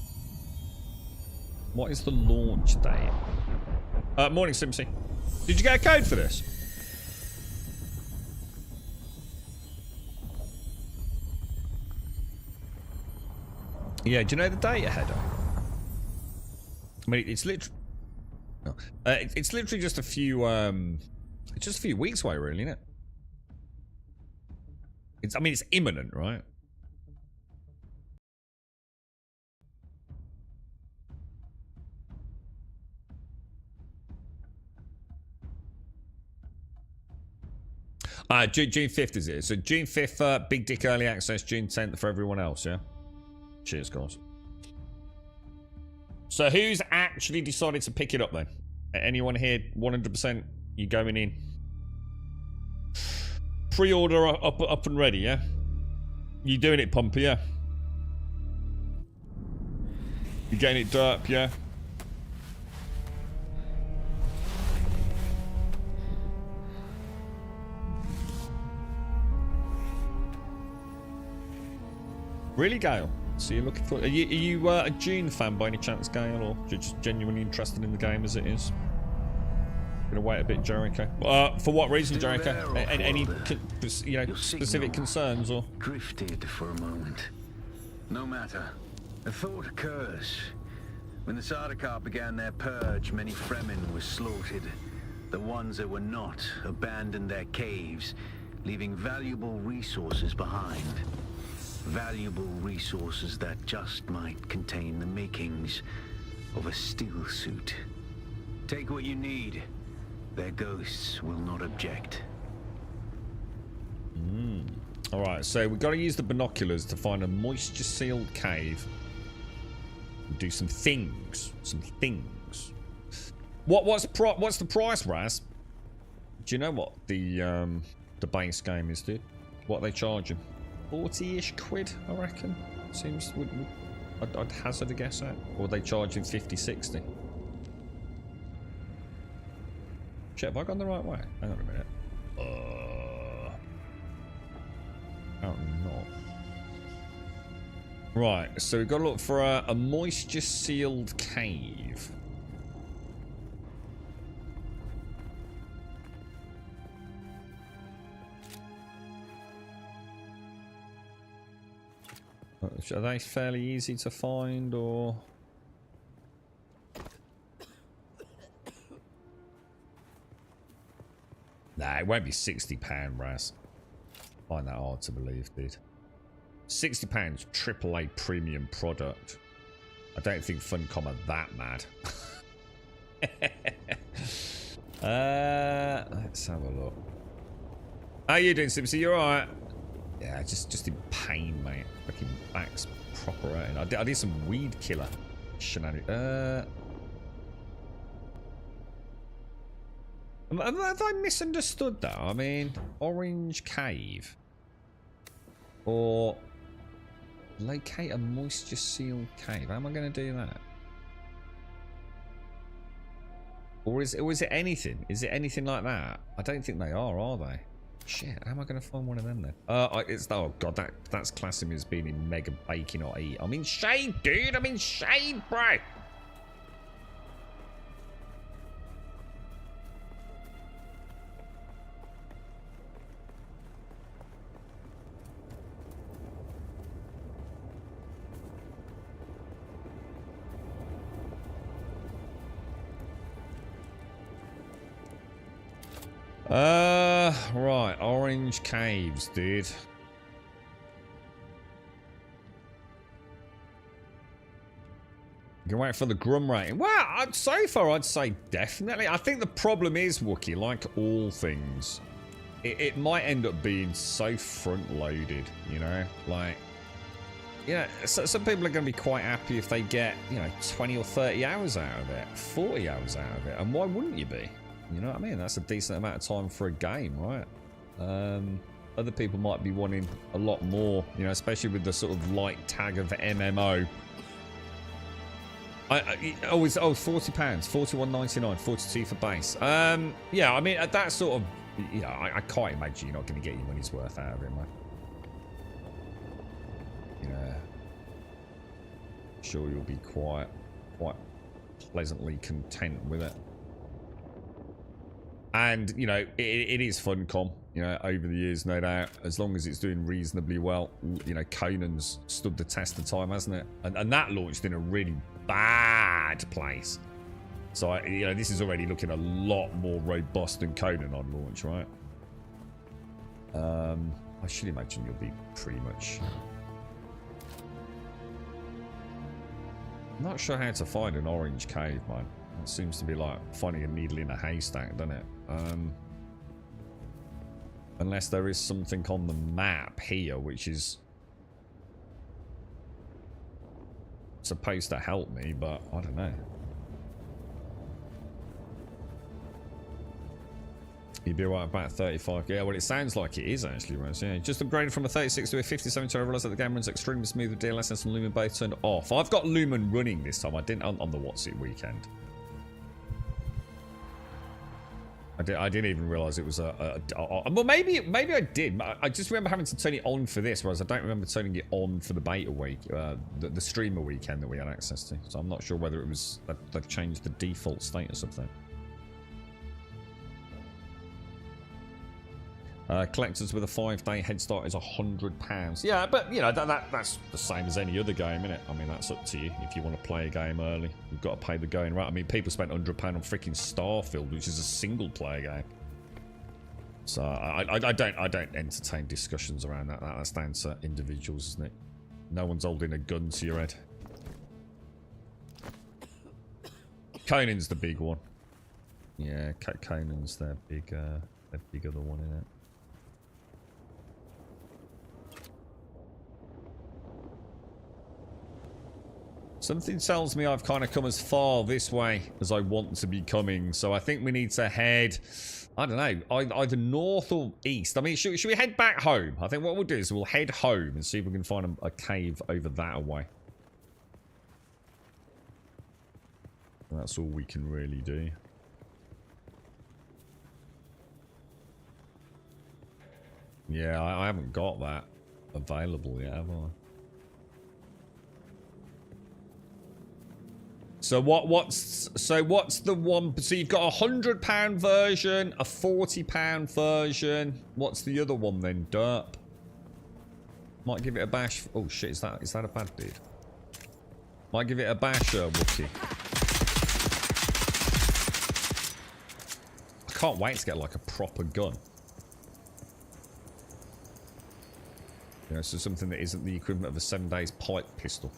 What is the launch date? Morning, Simpsy. Did you get a code for this? Yeah, do you know the date ahead of? I mean, it's literally... Oh. It's literally just a few, it's just a few weeks away, really, isn't it? I mean, it's imminent, right? June 5th is it? So June 5th, Big Dick Early Access, June 10th for everyone else, yeah? Cheers, guys. So who's actually decided to pick it up then? Anyone here 100% you going in? Pre-order up and ready, yeah? You doing it, Pumpy, yeah? You getting it derp, yeah? Really, Gale? So you're looking for... Are you a Dune fan by any chance, Gale? Or you're just genuinely interested in the game as it is? Gonna wait a bit, Jericho. For what reason, Jericho? Any specific concerns or? Drifted for a moment. No matter. A thought occurs. When the Sardaukar began their purge, many Fremen were slaughtered. The ones that were not abandoned their caves, leaving valuable resources behind. Valuable resources that just might contain the makings of a steel suit. Take what you need. Their ghosts will not object. Alright, so we've got to use the binoculars to find a moisture-sealed cave. Do some things. What's the price, Raz? Do you know what the base game is, dude? What are they charging? 40-ish quid, I reckon. Seems I'd hazard a guess at. Or are they charging 50, 60? Shit, have I gone the right way? Hang on a minute. Apparently not. Right, so we've got to look for a moisture-sealed cave. Are they fairly easy to find, or...? Nah, it won't be £60, Raz. I find that hard to believe, dude. £60 AAA premium product. I don't think Funcom are that mad. Let's have a look. How you doing, Simpsy? You alright? Yeah, just in pain, mate. Fucking back's proper hurting. I did some weed killer shenanigans. Have I misunderstood that? I mean, Orange Cave. Or locate a moisture-sealed cave. How am I going to do that? Or is it anything? Is it anything like that? I don't think they are they? Shit, how am I going to find one of them then? Oh god, that's classing me as being in mega baking or eat. I'm in shade, dude. I'm in shade, bro. Right, Orange Caves, dude. You can wait for the Grum rating. Well, so far I'd say definitely. I think the problem is, Wookie, like all things, it might end up being so front-loaded, you know? Like, yeah, so some people are going to be quite happy if they get, 20 or 30 hours out of it, 40 hours out of it, and why wouldn't you be? You know what I mean? That's a decent amount of time for a game, right? Other people might be wanting a lot more, especially with the sort of light tag of MMO. It's £40, £41.99, 42 for base. Yeah, I mean, at that sort of, I can't imagine you're not going to get your money's worth out of it, man. Sure, you'll be quite pleasantly content with it. And, it is Funcom, over the years, no doubt. As long as it's doing reasonably well, Conan's stood the test of time, hasn't it? And that launched in a really bad place. So, this is already looking a lot more robust than Conan on launch, right? I should imagine you'll be pretty much... I'm not sure how to find an orange cave, man. It seems to be like finding a needle in a haystack, doesn't it? Unless there is something on the map here which is supposed to help me, but I don't know. You'd be right about 35. Yeah, well, it sounds like it is actually, Rose. Yeah, just upgraded from a 36 to a 57 to realize that the game runs extremely smooth with DLSS and Lumen both turned off. I've got Lumen running this time. I didn't on the What's It weekend. I didn't even realize it was well, maybe I did. I just remember having to turn it on for this, whereas I don't remember turning it on for the beta week, the streamer weekend that we had access to. So I'm not sure whether it was they've changed the default status of that. Collectors with a 5-day head start is £100. Yeah, but you know that's the same as any other game, isn't it? I mean, that's up to you. If you want to play a game early, you've got to pay the going rate. I mean, people spent £100 on freaking Starfield, which is a single-player game. So I don't entertain discussions around that. That's down to individuals, isn't it? No one's holding a gun to your head. Conan's the big one. Yeah, Conan's their big other one in it. Something tells me I've kind of come as far this way as I want to be coming, so I think we need to head, I don't know, either north or east. I mean, should we head back home? I think what we'll do is we'll head home and see if we can find a cave over that way. That's all we can really do. Yeah, I haven't got that available yet, have I? So what's the one? So you've got a £100 version, a £40 version. What's the other one then? Derp. Might give it a bash. Oh shit! Is that a bad dude? Might give it a bash, Wookie. I can't wait to get like a proper gun. You know, so something that isn't the equivalent of a 7 days pipe pistol.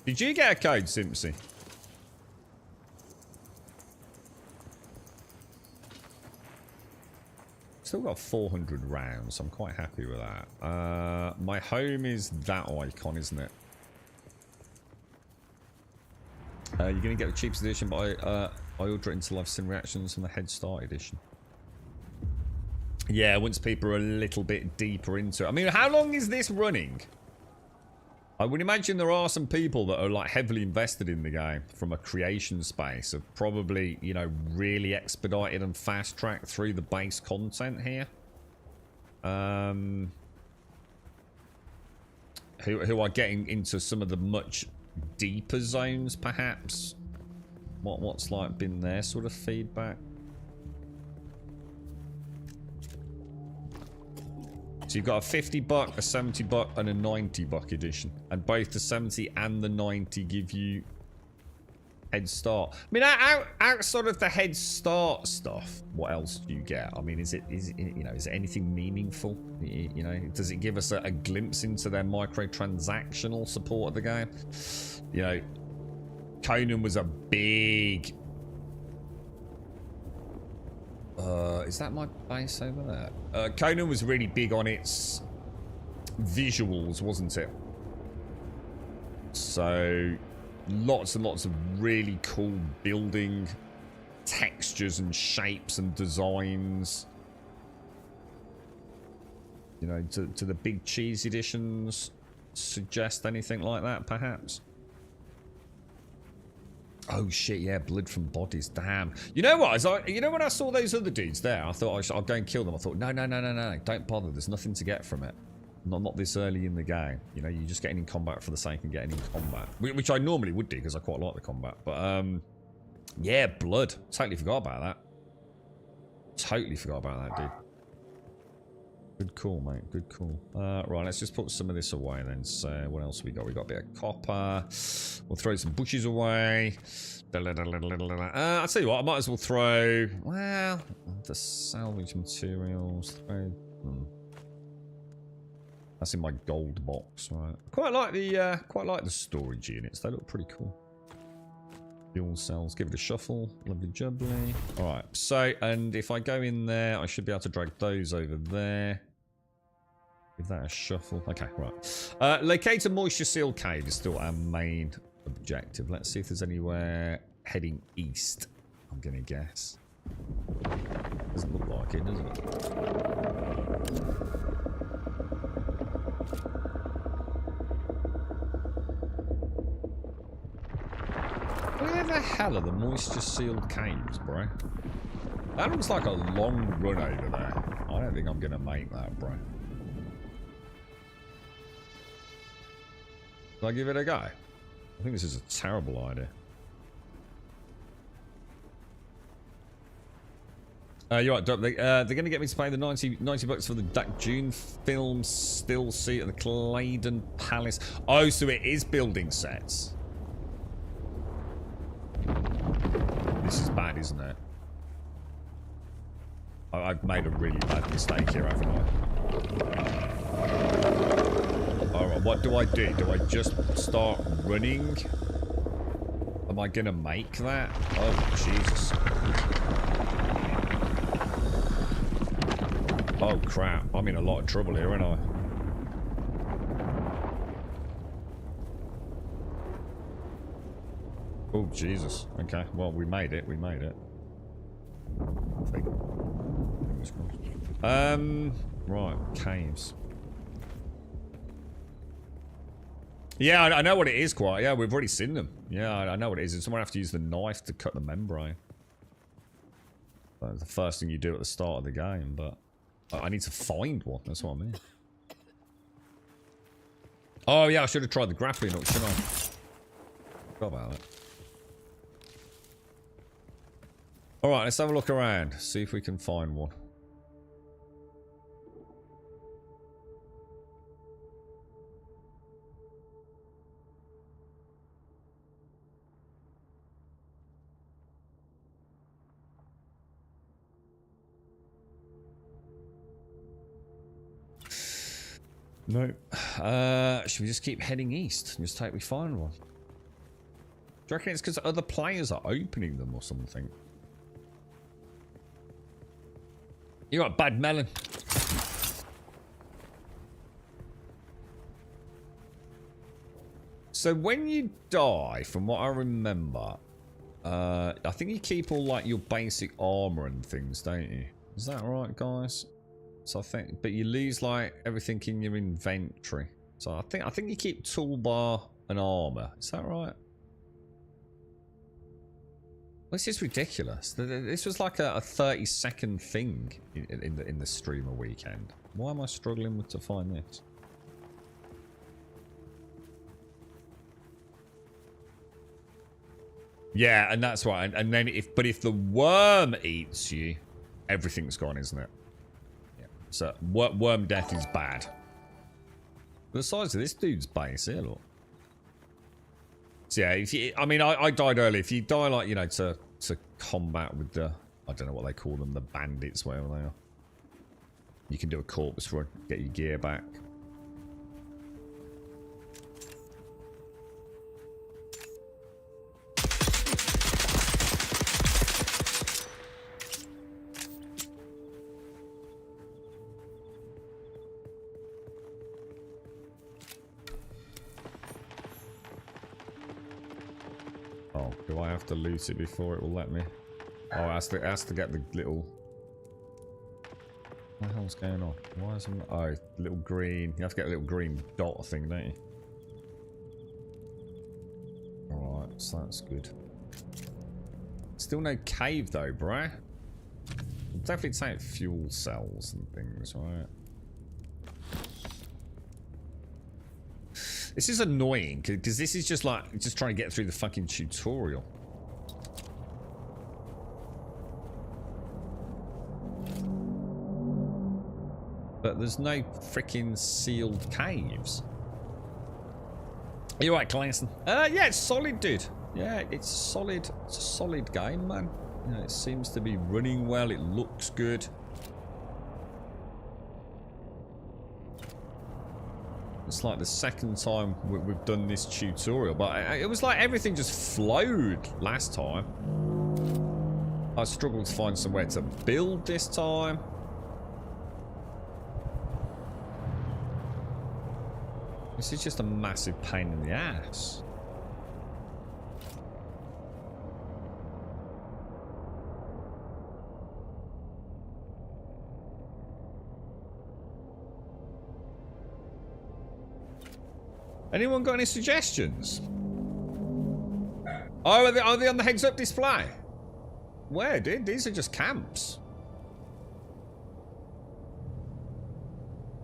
Did you get a code, Simpsy? Still got 400 rounds. I'm quite happy with that. My home is that icon, isn't it? You're going to get the cheapest edition, but I order it until I've seen reactions from the Head Start edition. Yeah, once people are a little bit deeper into it. I mean, how long is this running? I would imagine there are some people that are like heavily invested in the game from a creation space, have probably, you know, really expedited and fast tracked through the base content here. Who are getting into some of the much deeper zones, perhaps. What's like been their sort of feedback? So you've got a $50, a $70, and a $90 edition. And both the 70 and the 90 give you Head Start. I mean, outside of the Head Start stuff, what else do you get? I mean, is it anything meaningful? You know, does it give us a glimpse into their microtransactional support of the game? You know, Conan was a big... is that my base over there? Conan was really big on its visuals, wasn't it? So lots and lots of really cool building textures and shapes and designs. You know, to the big cheese editions suggest anything like that, perhaps? Oh shit, yeah, blood from bodies, damn. You know what, you know when I saw those other dudes there, I thought I'll go and kill them. I thought, no, don't bother, there's nothing to get from it. Not this early in the game. You know, you're just getting in combat for the sake of getting in combat. Which I normally would do, because I quite like the combat. But, yeah, blood. Totally forgot about that. Totally forgot about that, dude. Good call, mate. Good call. Right, let's just put some of this away then. So, what else we got? We got a bit of copper. We'll throw some bushes away. I'll tell you what, I might as well throw... Well, the salvage materials. That's in my gold box, right? Quite like the storage units. They look pretty cool. Fuel cells. Give it a shuffle. Lovely jubbly. Alright, so, and if I go in there, I should be able to drag those over there. Give that a shuffle. Okay, right. Locate a moisture-sealed cave is still our main objective. Let's see if there's anywhere heading east, I'm going to guess. Doesn't look like it, does it? Where the hell are the moisture-sealed caves, bro? That looks like a long run over there. I don't think I'm going to make that, bro. Should I give it a go? I think this is a terrible idea. You're right, Doc. They're going to get me to pay the 90 bucks for the Dune film still seat at the Claydon Palace. Oh, so it is building sets. This is bad, isn't it? I've made a really bad mistake here, haven't I? Alright, what do I do? Do I just start running? Am I going to make that? Oh, Jesus. Oh crap, I'm in a lot of trouble here, aren't I? Oh Jesus, okay, well we made it, right, caves. Yeah, I know what it is quite, yeah, we've already seen them. Yeah, I know what it is, someone have to use the knife to cut the membrane. That's the first thing you do at the start of the game, but... I need to find one, that's what I mean. Oh yeah, I should have tried the grappling hook, shouldn't I? Forgot about that. Alright, let's have a look around. See if we can find one. No. Should we just keep heading east and just hope we find one? Do you reckon it's because other players are opening them or something? You got bad melon. So when you die, from what I remember, I think you keep all like your basic armor and things, don't you? Is that right, guys? So I think, but you lose like everything in your inventory. So I think you keep toolbar and armor. Is that right? This is ridiculous. This was like a 30-second thing in the streamer weekend. Why am I struggling to find this? Yeah, and that's right. And then if the worm eats you, everything's gone, isn't it? So, worm death is bad. The size of this dude's base here, look. So yeah, if you, I mean, I died early. If you die, like, you know, to combat with the, I don't know what they call them, the bandits, wherever they are. You can do a corpse run, get your gear back. Do I have to loot it before it will let me? Oh, it has to get the little... What the hell's going on? Why isn't... Oh, little green... You have to get a little green dot thing, don't you? Alright, so that's good. Still no cave though, bruh. We'll definitely take fuel cells and things, right? This is annoying, because this is just like, just trying to get through the fucking tutorial. But there's no freaking sealed caves. Are you right, Clanson? Yeah, it's solid, dude. Yeah, it's solid. It's a solid game, man. You know, it seems to be running well. It looks good. It's like the second time we've done this tutorial, but it was like everything just flowed last time. I struggled to find somewhere to build this time. This is just a massive pain in the ass. Anyone got any suggestions? Oh, are they on the heads-up display? Where, dude? These are just camps.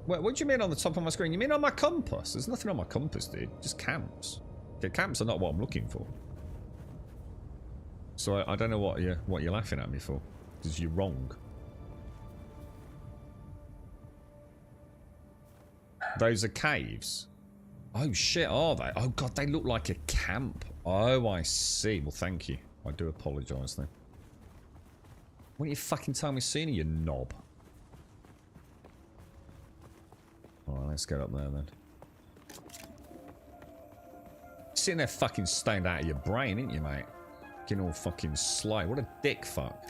What do you mean on the top of my screen? You mean on my compass? There's nothing on my compass, dude. Just camps. Okay, camps are not what I'm looking for. So I don't know what you're laughing at me for, because you're wrong. Those are caves. Oh shit, are they? Oh god, they look like a camp. Oh, I see. Well, thank you. I do apologise then. Why don't you fucking tell me sooner, you knob? Alright, let's get up there then. Sitting there fucking stoned out of your brain, ain't you, mate? Getting all fucking slow. What a dick fuck.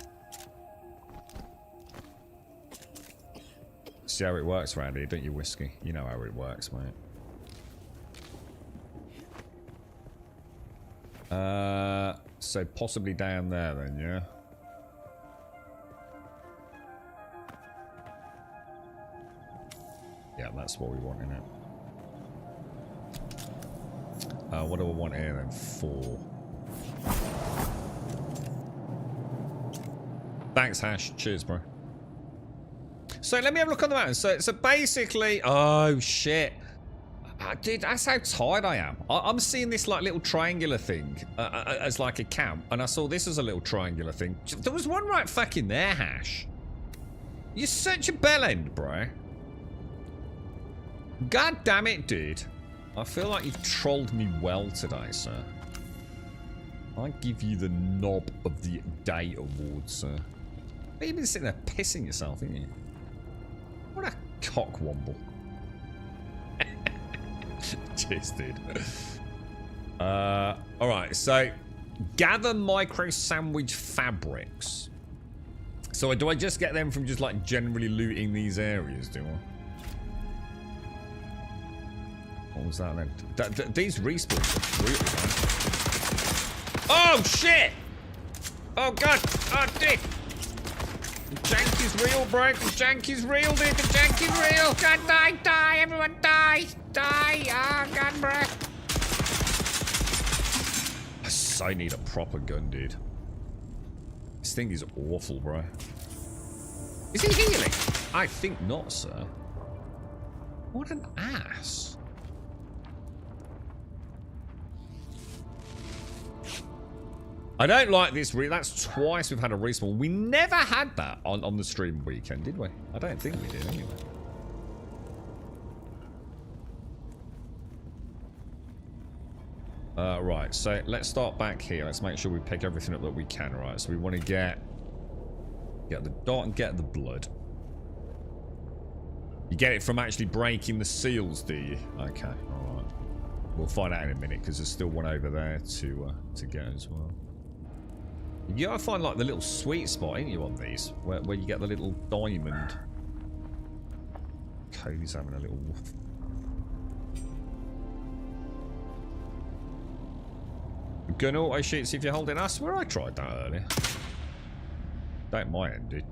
See how it works around here, don't you, Whiskey? You know how it works, mate. So possibly down there then, yeah? Yeah, that's what we want in it. What do I want here then? 4. Thanks, Hash. Cheers, bro. So let me have a look on the mountain. So basically, oh shit. Dude, that's how tired I am. I'm seeing this like little triangular thing as like a camp, and I saw this as a little triangular thing. There was one right fucking there, Hash. You're such a bellend, bro. God damn it, dude. I feel like you've trolled me well today, sir. I give you the knob of the day award, sir. You've been sitting there pissing yourself, haven't you? What a cockwomble. Cheers, dude. Alright, so gather micro sandwich fabrics. So do I just get them from just like generally looting these areas, do I? What was that then? These respawns are brutal, man. Oh shit! Oh god! Oh dick! The jank is real, bro. The jank is real, dude. The jank is real. God, die, die. Everyone die. Die. Oh, God, bro. I so need a proper gun, dude. This thing is awful, bro. Is he healing? I think not, sir. What an ass. I don't like this. That's twice we've had a respawn. We never had that on the stream weekend, did we? I don't think we did, anyway. Right, so let's start back here. Let's make sure we pick everything up that we can, right? So we want to get the dot and get the blood. You get it from actually breaking the seals, do you? Okay, alright. We'll find out in a minute, because there's still one over there to get as well. You gotta find like the little sweet spot, ain't you, on these? Where you get the little diamond. Cody's having a little woof. Gun auto shoots if you're holding. I swear I tried that earlier. Don't mind it.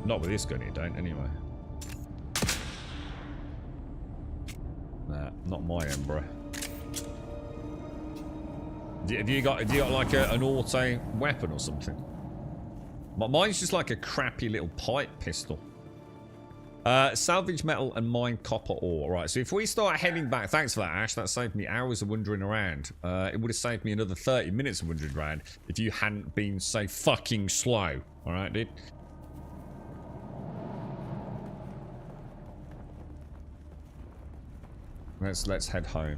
Not with this gun, you don't, anyway. Nah, not my end, bro. Have you got like an auto weapon or something? Mine's just like a crappy little pipe pistol. Salvage metal and mine copper ore. Right, so if we start heading back, thanks for that, Ash. That saved me hours of wandering around. It would have saved me another 30 minutes of wandering around if you hadn't been so fucking slow. All right, dude. Let's head home.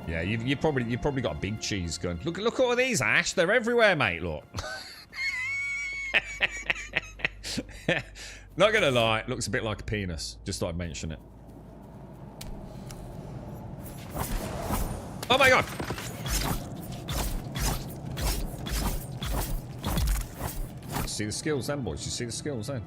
Yeah, you've probably got a big cheese gun. Look at all these, Ash. They're everywhere, mate. Look. Not gonna lie, it looks a bit like a penis. Just thought I'd mention it. Oh my god! See the skills then, boys. You see the skills then.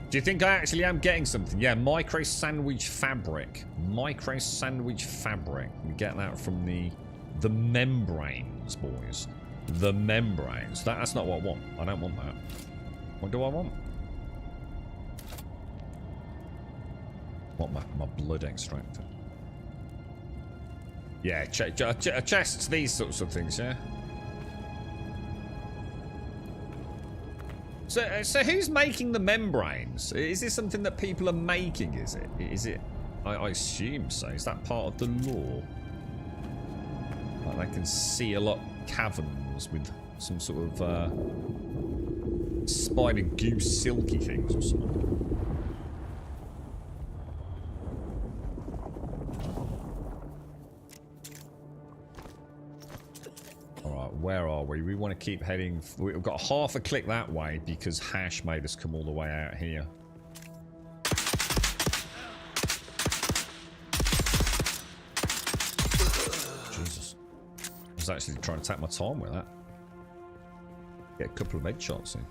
Do you think I actually am getting something? Yeah, micro sandwich fabric. Micro sandwich fabric. We get that from the membranes, boys. The membranes. That's not what I want. I don't want that. What do I want? My blood extractor. Yeah, chests, these sorts of things, yeah. So who's making the membranes? Is this something that people are making, is it? Is it? I assume so. Is that part of the law? Like they can seal up caverns with some sort of spider goose silky things or something. Where are we? We want to keep heading. We've got half a click that way because Hash made us come all the way out here. Jesus. I was actually trying to take my time with that. Get a couple of headshots in.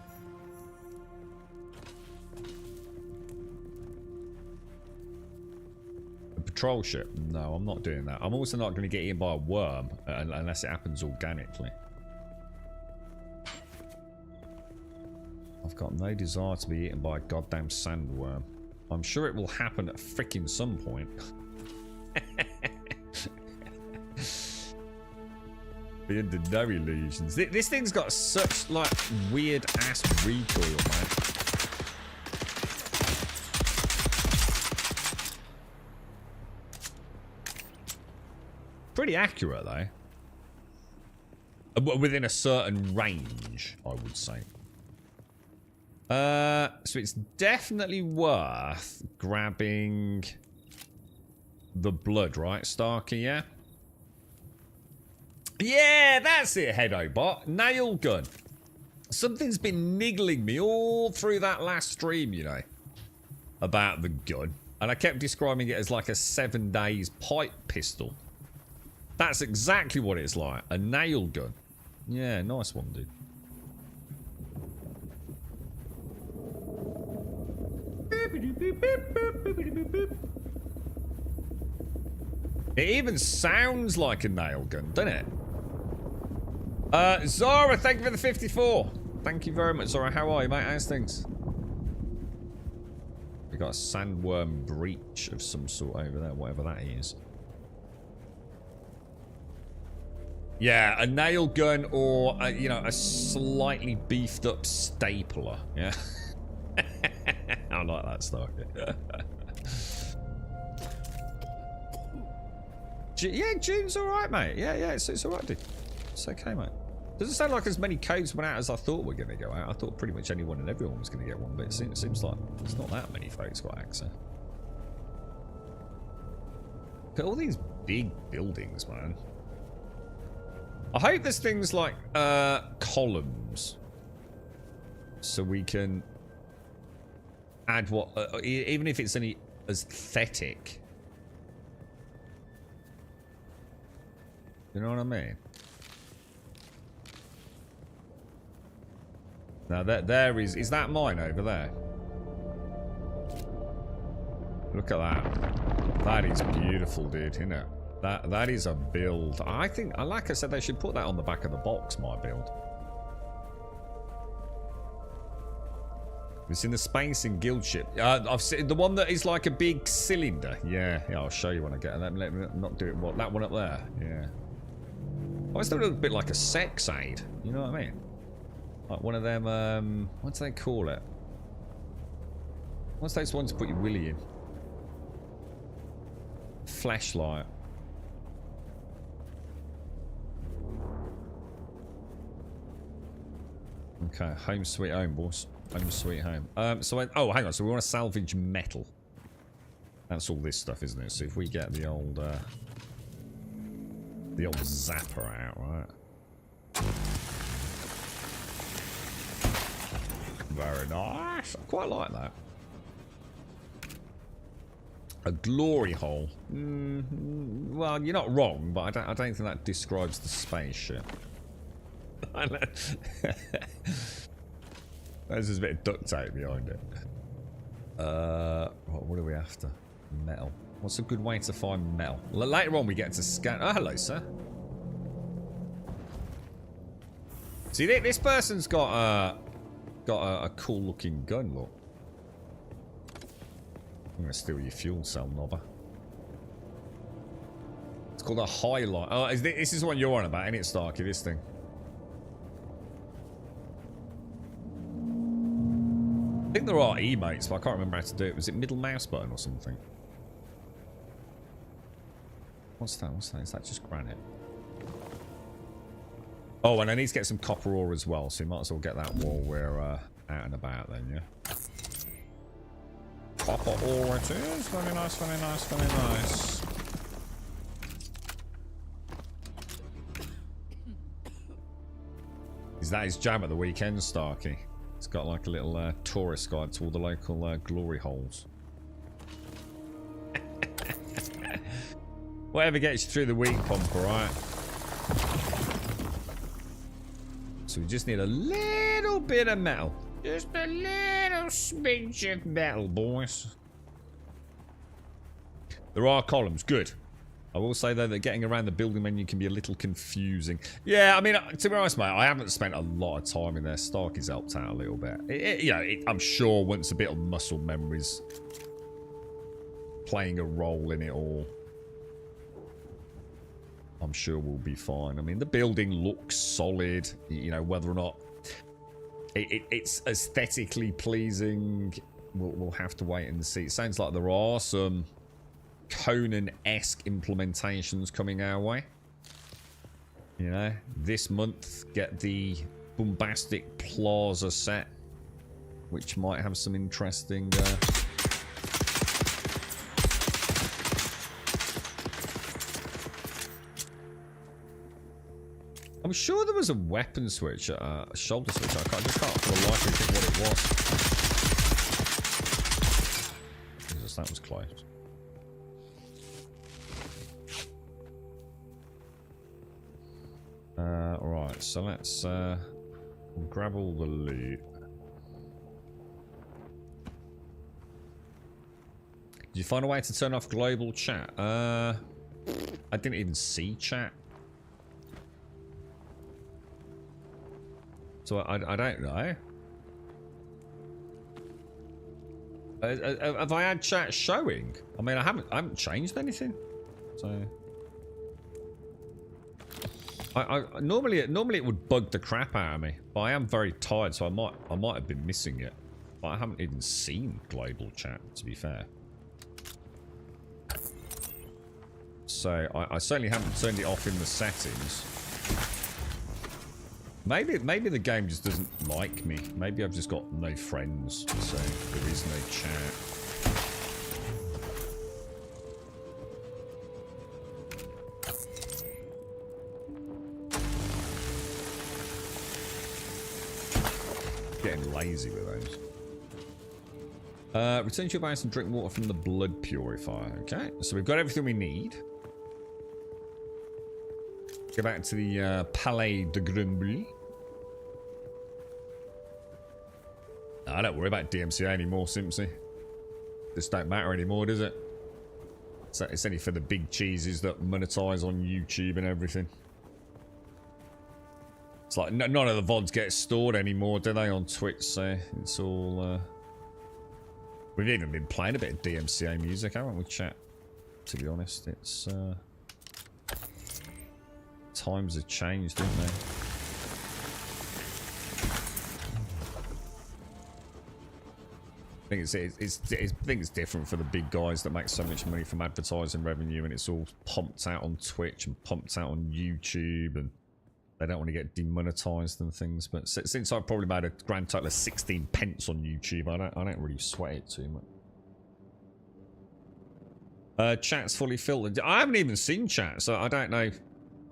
Patrol ship? No, I'm not doing that. I'm also not going to get eaten by a worm unless it happens organically. I've got no desire to be eaten by a goddamn sandworm. I'm sure it will happen at frickin' some point. Be under no illusions. This thing's got such like weird ass recoil, man. Pretty accurate though. Within a certain range, I would say. So it's definitely worth grabbing the blood, right, Starkey, yeah? Yeah, that's it, Headobot. Nail gun. Something's been niggling me all through that last stream, you know, about the gun. And I kept describing it as like a 7 days pipe pistol. That's exactly what it's like. A nail gun. Yeah, nice one, dude. It even sounds like a nail gun, doesn't it? Zara, thank you for the 54. Thank you very much, Zara. How are you, mate? How's things? We got a sandworm breach of some sort over there, whatever that is. Yeah, a nail gun or, you know, a slightly beefed up stapler. Yeah. I like that stuff. Yeah, June's alright, mate. Yeah, it's alright, dude. It's okay, mate. Doesn't sound like as many codes went out as I thought were going to go out. I thought pretty much anyone and everyone was going to get one, but it seems like it's not that many folks got access. Look at all these big buildings, man. I hope there's things like columns, so we can add what, even if it's any aesthetic. You know what I mean? Now there is that mine over there? Look at that. That is beautiful, dude, isn't it? That is a build. I think, like I said, they should put that on the back of the box, my build. It's in the Space and Guild ship. I've seen the one that is like a big cylinder. Yeah, I'll show you when I get it. Let me not do it. What, that one up there? Yeah. Oh, it's a little bit like a sex aid. You know what I mean? Like one of them, what do they call it? What's those ones to put your willy in? Flashlight. Okay, home sweet home, boss. Home sweet home. Oh, hang on. So we want to salvage metal. That's all this stuff, isn't it? So if we get the old zapper out, right? Very nice. I quite like that. A glory hole. Well, you're not wrong, but I don't think that describes the spaceship. There's just a bit of duct tape behind it. What are we after? Metal. What's a good way to find metal? Later on we get to scan. Oh, hello, sir. See, this person's got a cool looking gun, look. I'm gonna steal your fuel cell, Nobber. It's called a highlight. Oh, this is what you're on about, ain't it, Starkey, this thing? I think there are emotes, but I can't remember how to do it. Was it middle mouse button or something? What's that? What's that? Is that just granite? Oh, and I need to get some copper ore as well, so you might as well get that while we're out and about then, yeah? Copper ore it is. Very nice, very nice, very nice. Is that his jam at the weekend, Starkey? It's got like a little tourist guide to all the local glory holes. Whatever gets you through the week, Pump, alright? So we just need a little bit of metal. Just a little smidge of metal, boys. There are columns. Good. I will say, though, that getting around the building menu can be a little confusing. Yeah, I mean, to be honest, mate, I haven't spent a lot of time in there. Starkey's helped out a little bit. I'm sure once a bit of muscle memory's playing a role in it all, I'm sure we'll be fine. I mean, the building looks solid. You know, whether or not it's aesthetically pleasing, we'll have to wait and see. It sounds like there are some Conan-esque implementations coming our way. You know, this month, get the Bombastic Plaza set, which might have some interesting... I'm sure there was a weapon switch, a shoulder switch. I just can't for the life of me think what it was. Jesus, that was close. Alright, so let's grab all the loot. Did you find a way to turn off global chat? I didn't even see chat. So I don't know. Have I had chat showing? I mean, I haven't changed anything. So I normally it would bug the crap out of me, but I am very tired, so I might have been missing it. But I haven't even seen global chat, to be fair. So I certainly haven't turned it off in the settings. Maybe the game just doesn't like me. Maybe I've just got no friends, so there is no chat. Getting lazy with those. Return to your base and drink water from the blood purifier. Okay, so we've got everything we need. Go back to the Palais de Grumble. I don't worry about DMCA anymore, Simpsy. This don't matter anymore, does it? So it's only for the big cheeses that monetize on YouTube and everything. It's like none of the VODs get stored anymore, do they, on Twitch? So it's all... We've even been playing a bit of DMCA music, haven't we, chat? To be honest, it's... Times have changed, haven't they? I think it's different for the big guys that make so much money from advertising revenue, and it's all pumped out on Twitch and pumped out on YouTube, and they don't want to get demonetized and things. But since I've probably made a grand total of 16 pence on YouTube, I don't really sweat it too much. Chat's fully filtered. I haven't even seen chat, so I don't know.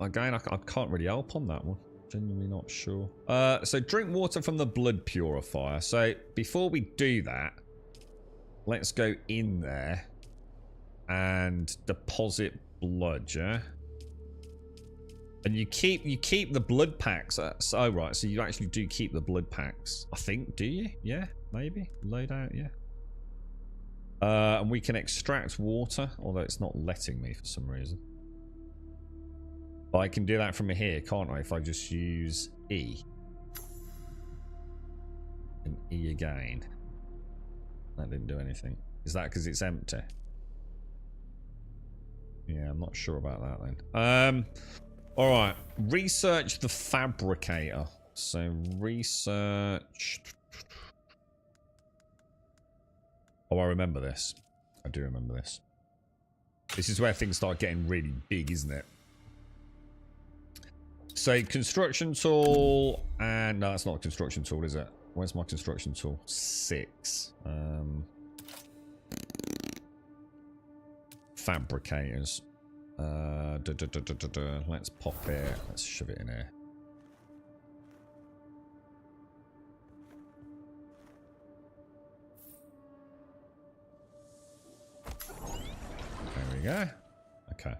Again, I can't really help on that one. Genuinely not sure. So drink water from the blood purifier. So before we do that, let's go in there and deposit blood, yeah? And you keep the blood packs. Oh, right. So you actually do keep the blood packs. I think, do you? Yeah, maybe. Load out, yeah. And we can extract water, although it's not letting me for some reason. But I can do that from here, can't I? If I just use E. And E again. That didn't do anything. Is that because it's empty? Yeah, I'm not sure about that then. Alright. Research the fabricator. So, research... Oh, I remember this. I do remember this. This is where things start getting really big, isn't it? So, construction tool... And... No, that's not a construction tool, is it? Where's my construction tool? 6. Fabricators. Let's pop it. Let's shove it in here. There we go. Okay.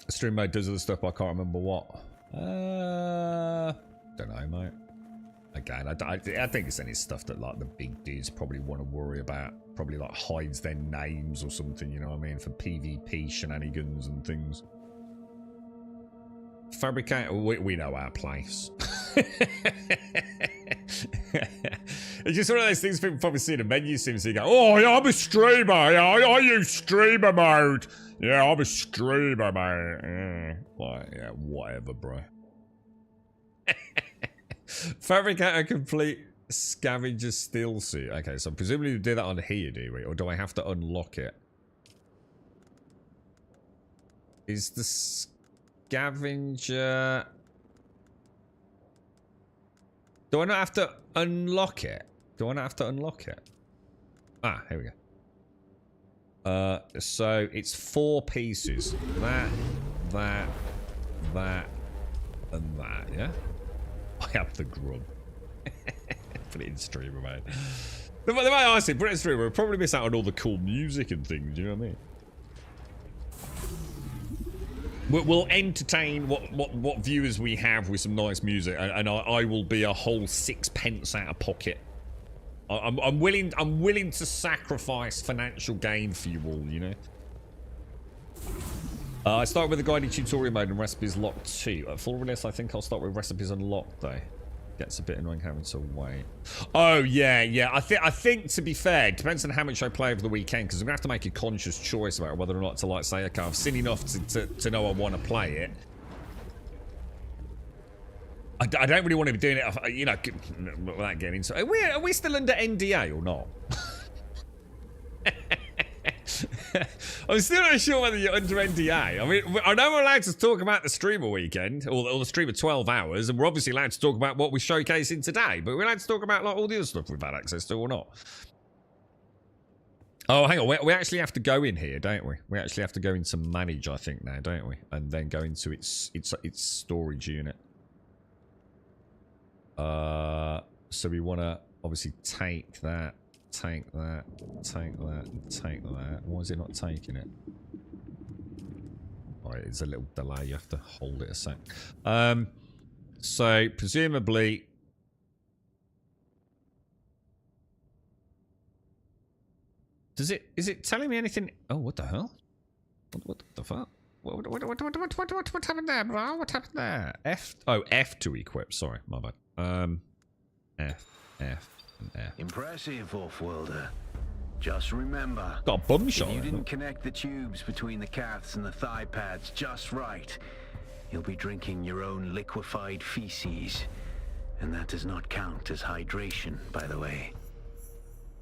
Stream mode does other stuff, but I can't remember what. Don't know, mate. Again, I think it's any stuff that like the big dudes probably want to worry about. Probably like hides their names or something, you know what I mean, for PvP shenanigans and things. Fabricator, we know our place. It's just one of those things people probably see in a menu seem to go, oh yeah, I'm a streamer, yeah, I use streamer mode. Yeah, I'm a streamer, mate. Like, yeah, whatever, bro. Fabricator complete scavenger steel suit. Okay, so presumably you do that on here, do we? Or do I have to unlock it? Is the scavenger... Do I not have to unlock it? Do I not have to unlock it? Ah, here we go. So it's 4 pieces. That, and that, yeah? I have the grub. Put it in streamer, mate. The way I say, put it in streamer, we'll probably miss out on all the cool music and things, you know what I mean? We'll entertain what viewers we have with some nice music, and I will be a whole 6p out of pocket. I'm willing to sacrifice financial gain for you all, you know. I start with the guided tutorial mode and recipes locked 2. At full release, I think I'll start with recipes unlocked though. Gets a bit annoying having to wait. Oh yeah. I think to be fair, it depends on how much I play over the weekend, because I'm gonna have to make a conscious choice about whether or not to like say, okay, I've seen enough to know I want to play it. I don't really want to be doing it, you know, without getting into it. Are we still under NDA or not? I'm still not sure whether you're under NDA. I mean, I know we're allowed to talk about the streamer weekend, or the streamer 12 hours, and we're obviously allowed to talk about what we're showcasing today, but we're allowed to talk about like all the other stuff we've had access to or not. Oh, hang on. We actually have to go in here, don't we? We actually have to go into manage, I think, now, don't we? And then go into its storage unit. So we want to obviously take that. Take that. Why is it not taking it? Alright, it's a little delay. You have to hold it a sec. So, presumably... Is it telling me anything? Oh, what the hell? What the fuck? What happened there, bro? What happened there? F to equip. Sorry, my bad. F, and F. Impressive, off-worlder. Just remember, got a bum shot. If you didn't connect the tubes between the calves and the thigh pads just right, you'll be drinking your own liquefied feces. And that does not count as hydration, by the way.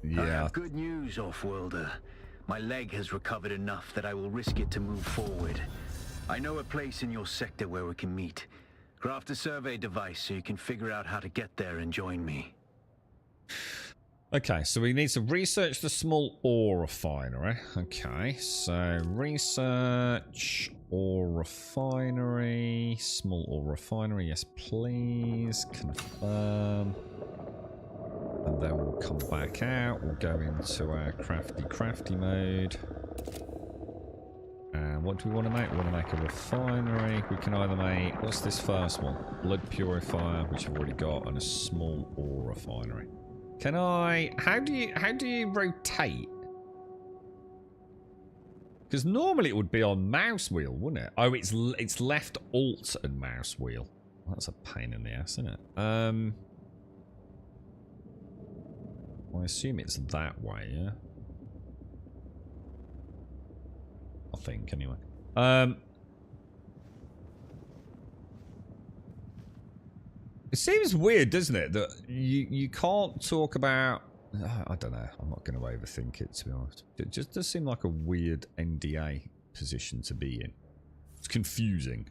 Yeah. I have good news, off-worlder. My leg has recovered enough that I will risk it to move forward. I know a place in your sector where we can meet. Craft a survey device so you can figure out how to get there and join me. Okay, so we need to research the small ore refinery. Okay, so research ore refinery. Small ore refinery. Yes, please. Confirm. And then we'll come back out. We'll go into our crafty mode. And what do we want to make? We want to make a refinery. We can either make... What's this first one? Blood purifier, which we've already got, and a small ore refinery. Can I... How do you rotate? Because normally it would be on mouse wheel, wouldn't it? Oh, it's left alt and mouse wheel. Well, that's a pain in the ass, isn't it? I assume it's that way, yeah? I think, anyway. It seems weird, doesn't it, that you can't talk about... I don't know. I'm not going to overthink it, to be honest. It just does seem like a weird NDA position to be in. It's confusing.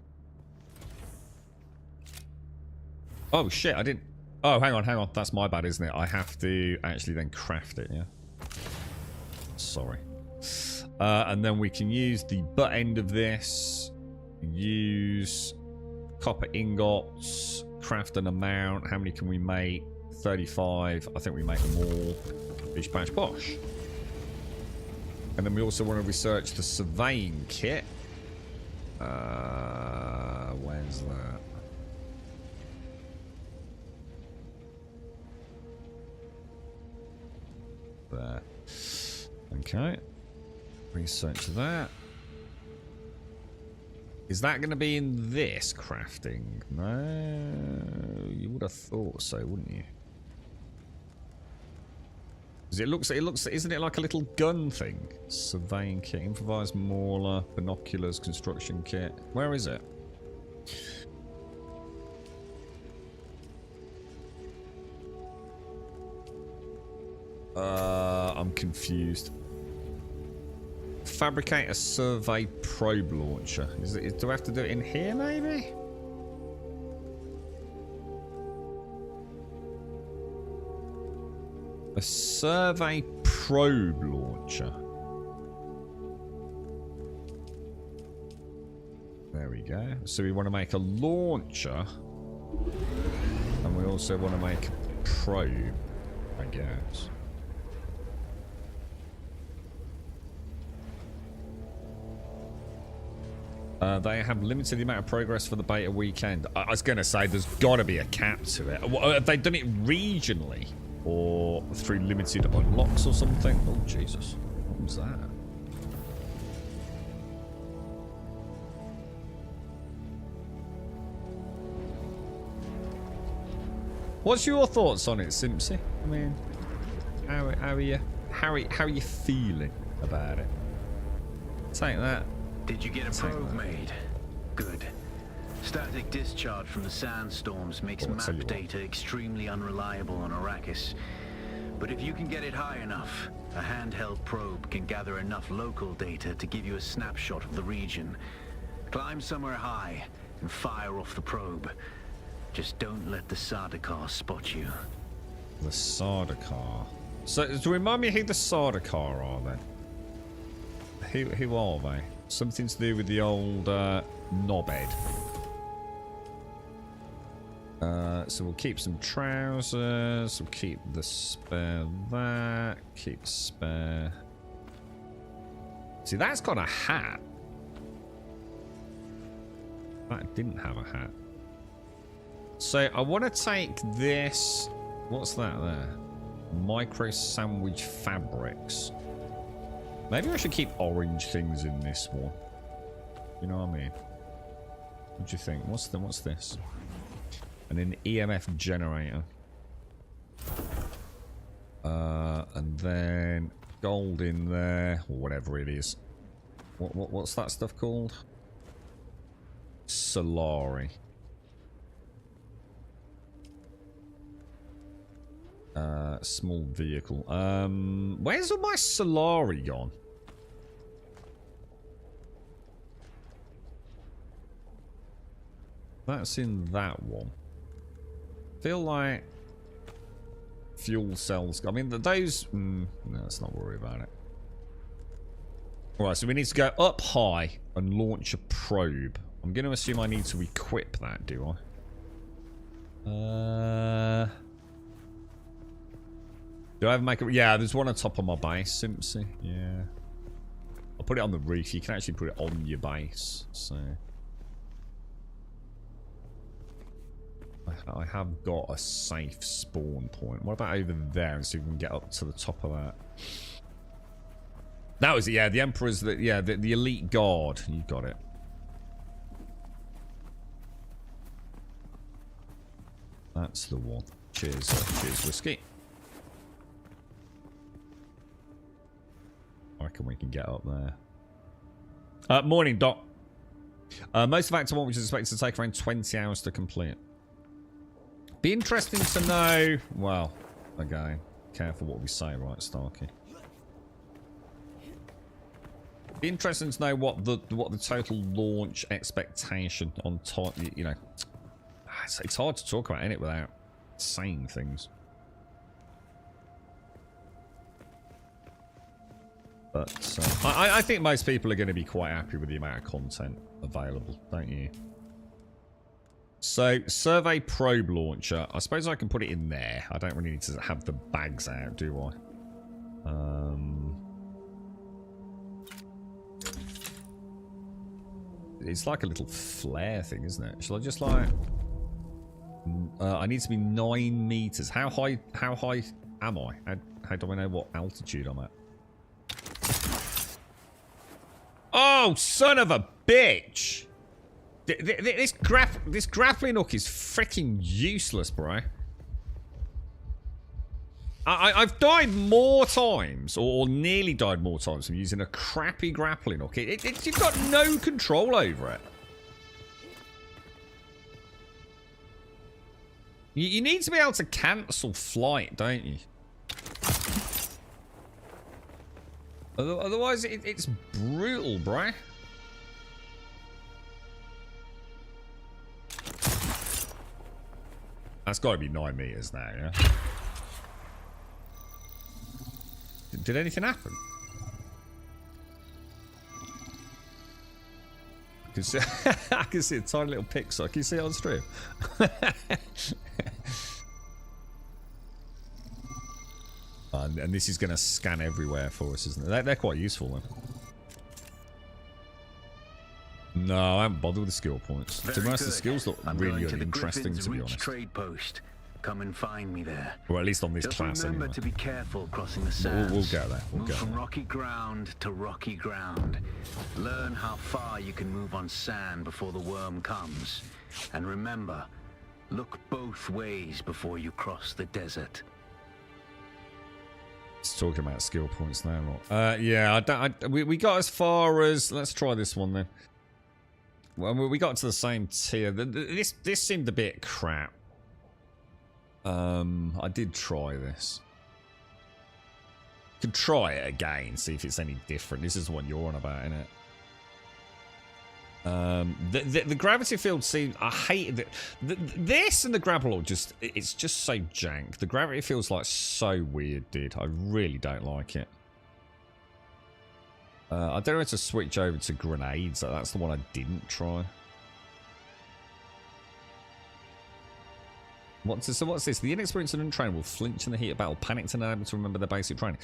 Oh, shit, I didn't... Oh, hang on. That's my bad, isn't it? I have to actually then craft it, yeah? Sorry. And then we can use the butt end of this. Use copper ingots. Craft an amount. How many can we make? 35. I think we make them all. Bish bash bosh. And then we also want to research the surveying kit. Where's that? There. Okay. Research that. Is that going to be in this crafting? No, you would have thought so, wouldn't you? Because it looks, isn't it like a little gun thing? Surveying kit, improvised mauler, binoculars, construction kit. Where is it? I'm confused. Fabricate a survey probe launcher. Do I have to do it in here, maybe? A survey probe launcher. There we go. So we want to make a launcher. And we also want to make a probe, I guess. They have limited amount of progress for the beta weekend. I was going to say there's got to be a cap to it. Have they done it regionally? Or through limited unlocks or something? Oh, Jesus. What was that? What's your thoughts on it, Simpsy? I mean, how are you feeling about it? Take that. Did you get a probe made? Good. Static discharge from the sandstorms makes map data extremely unreliable on Arrakis. But if you can get it high enough, a handheld probe can gather enough local data to give you a snapshot of the region. Climb somewhere high and fire off the probe. Just don't let the Sardaukar spot you. The Sardaukar. So, to remind me who the Sardaukar are then? Who are they? Something to do with the old knobhead. So we'll keep some trousers. We'll keep the spare that. Keep spare. See, that's got a hat. That didn't have a hat. So I want to take this. What's that there? Micro sandwich fabrics. Maybe I should keep orange things in this one. You know what I mean? What do you think? What's this? An EMF generator. And then gold in there, or whatever it is. What's that stuff called? Solari. Small vehicle. Where's all my Solari gone? That's in that one. Feel like fuel cells. I mean, those. No, let's not worry about it. Alright, so we need to go up high and launch a probe. I'm going to assume I need to equip that, do I? Do I ever make it? Yeah, there's one on top of my base, Simpsy. Yeah. I'll put it on the roof. You can actually put it on your base, so... I have got a safe spawn point. What about over there and see if we can get up to the top of that? That was it, yeah. The Emperor's, the elite guard. You got it. That's the one. Cheers, cheers, whiskey. I reckon we can get up there. Morning, Doc. Most of Act 1, which is expected to take around 20 hours to complete. Be interesting to know. Well, again, careful what we say, right, Starkey? Be interesting to know what the total launch expectation on top. You know, it's hard to talk about, isn't it, without saying things. But I think most people are going to be quite happy with the amount of content available, don't you? So, survey probe launcher. I suppose I can put it in there. I don't really need to have the bags out, do I? It's like a little flare thing, isn't it? Shall I just like... I need to be 9 meters. How high am I? How do I know what altitude I'm at? Oh, son of a bitch! This grappling hook is freaking useless, bro. I've died more times, or nearly died more times from using a crappy grappling hook. You've got no control over it. You need to be able to cancel flight, don't you? Otherwise, it's brutal, bro. That's got to be 9 meters now, yeah? Did anything happen? I can see a tiny little pixel. Can you see it on stream? And this is going to scan everywhere for us, isn't it? They're quite useful, then. No, I haven't bothered with the skill points. To be honest, the skills look really interesting, to be honest. Trade post. Come and find me there. Or at least on this class, remember anyway. To be careful crossing the sands. We'll go there. We'll move go from there. rocky ground to rocky ground. Learn how far you can move on sand before the worm comes. And remember, look both ways before you cross the desert. It's talking about skill points now, right? Yeah, we got as far as... Let's try this one, then. Well, we got to the same tier. This seemed a bit crap. I did try this. Could try it again, see if it's any different. This is the one you're on about, isn't it? The gravity field seems... I hate it. This and the grapple just... It's just so jank. The gravity field's like so weird, dude. I really don't like it. I don't know how to switch over to grenades. That's the one I didn't try. So what's this? The inexperienced and untrained will flinch in the heat of battle, panicked and unable to remember their basic training.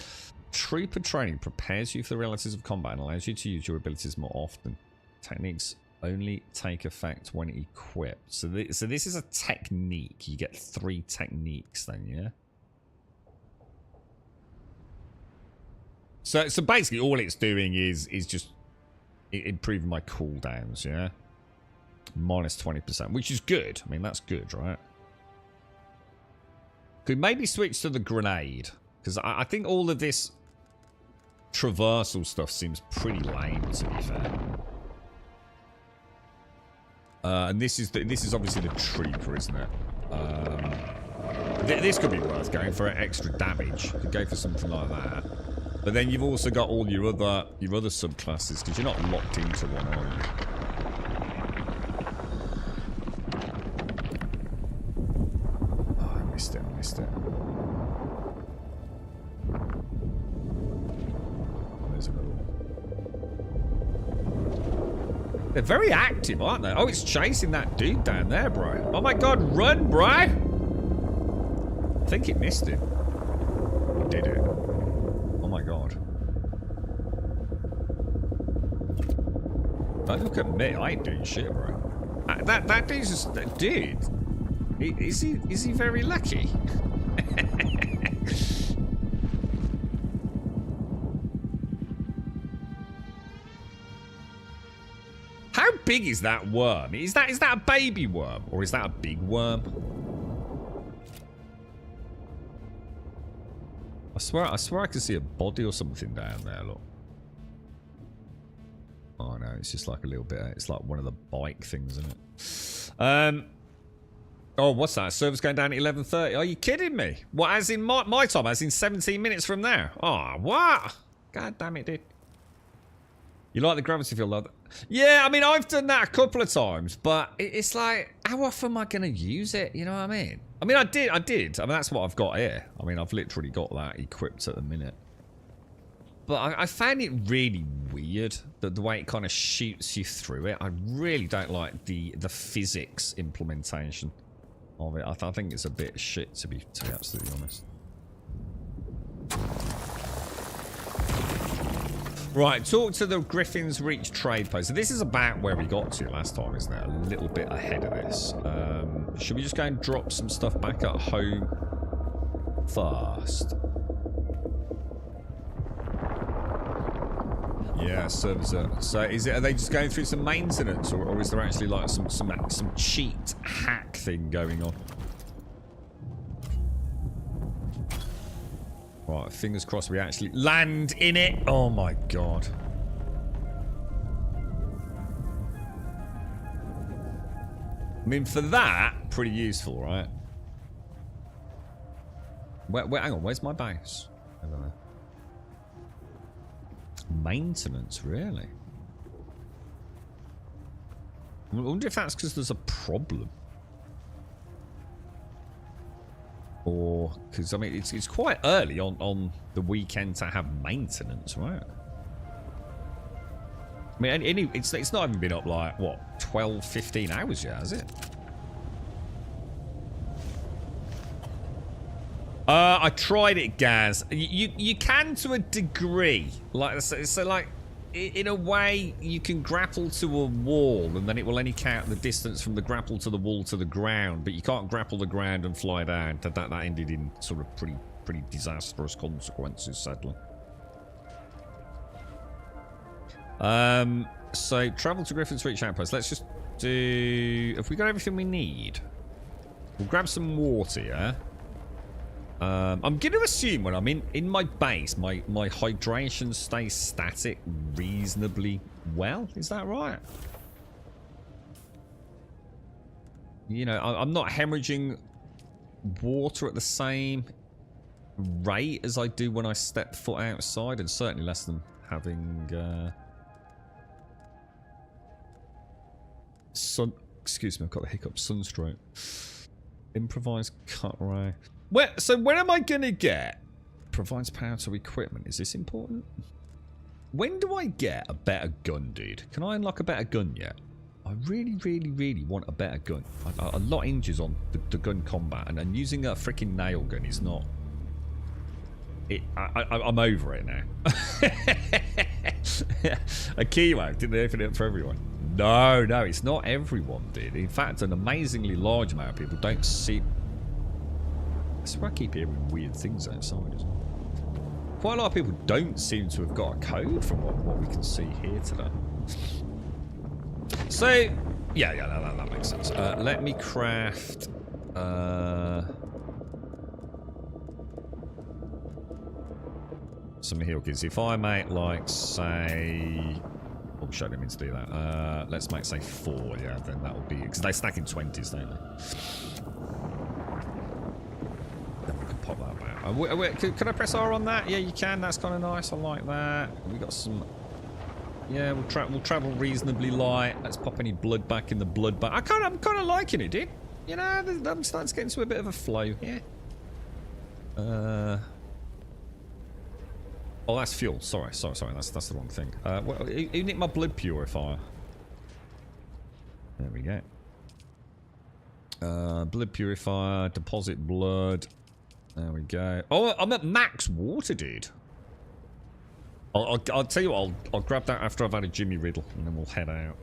Trooper training prepares you for the realities of combat and allows you to use your abilities more often. Techniques only take effect when equipped. So this is a technique. You get 3 techniques then, yeah? So basically all it's doing is just improving my cooldowns, yeah? Minus 20%, which is good. I mean, that's good, right? Could maybe switch to the grenade, because I think all of this traversal stuff seems pretty lame, to be fair. And this is obviously the trooper, isn't it? This could be worth going for extra damage. Could go for something like that. But then you've also got all your other subclasses, because you're not locked into one, are you? Oh, I missed it. There's another one. They're very active, aren't they? Oh, it's chasing that dude down there, bro. Oh my god, run, bro! I think it missed him. It did it. Oh my god. Don't look at me. I ain't doing shit, bro. That dude's just... Dude. Is he very lucky? How big is that worm? Is that a baby worm or is that a big worm? I swear I can see a body or something down there. Look. Oh no, it's just like a little bit. It's like one of the bike things, isn't it? Oh, what's that? Server's going down at 11:30. Are you kidding me? What? As in my time? As in 17 minutes from now? Oh, what? God damn it, dude. You like the gravity field? Like that? Yeah, I mean, I've done that a couple of times, but it's like, how often am I going to use it? You know what I mean? I mean, I did. I mean, that's what I've got here. I mean, I've literally got that equipped at the minute. But I found it really weird, that the way it kind of shoots you through it. I really don't like the physics implementation of it. I think it's a bit shit, to be absolutely honest. Right, talk to the Griffin's Reach trade post. So this is about where we got to last time, isn't it? A little bit ahead of this. Should we just go and drop some stuff back at home first? Yeah, servers are... So are they just going through some maintenance, or is there actually like some cheat hack thing going on? Right, fingers crossed we actually land in it. Oh my god. I mean, for that, pretty useful, right? Hang on, where's my base? I don't know. Maintenance, really? I wonder if that's because there's a problem. Or, because, I mean, it's quite early on the weekend to have maintenance, right? I mean, it's not even been up, like, what, 12, 15 hours yet, has it? I tried it, Gaz. You can to a degree. Like, so like, in a way, you can grapple to a wall, and then it will only count the distance from the grapple to the wall to the ground, but you can't grapple the ground and fly down. That ended in sort of pretty disastrous consequences, sadly. So travel to Griffin's Reach outpost. Let's just do... Have we got everything we need? We'll grab some water, yeah? I'm going to assume when I'm in my base, my hydration stays static reasonably well. Is that right? You know, I'm not hemorrhaging water at the same rate as I do when I step foot outside, and certainly less than having excuse me, I've got the hiccup. Sunstroke. Improvised cut ray. So when am I gonna get provides power to equipment? Is this important? When do I get a better gun, dude? Can I unlock a better gun yet? I really want a better gun. A lot hinges on the gun combat, and using a freaking nail gun is not... I'm over it now. A Chinwag didn't open it for everyone. No, it's not everyone, dude. In fact, an amazingly large amount of people don't see... I swear I keep hearing weird things outside. Quite a lot of people don't seem to have got a code from what we can see here today. So, yeah, that makes sense. Let me craft... some heal kits. If I make, like, say... Oh, shit, I didn't mean to do that. Let's make, say, 4, yeah, then that'll be... Because they stack in 20s, don't they? Then we can pop that back. Can I press R on that? Yeah, you can. That's kind of nice. I like that. We got some... Yeah, we'll travel reasonably light. Let's pop any blood back in the blood bank. I'm kind of liking it, dude. You know, I'm starting to get into a bit of a flow here. Oh, that's fuel. Sorry. That's the wrong thing. Who nicked my blood purifier? There we go. Blood purifier, deposit blood. There we go. Oh, I'm at max water, dude. I'll tell you what, I'll grab that after I've had a Jimmy Riddle, and then we'll head out.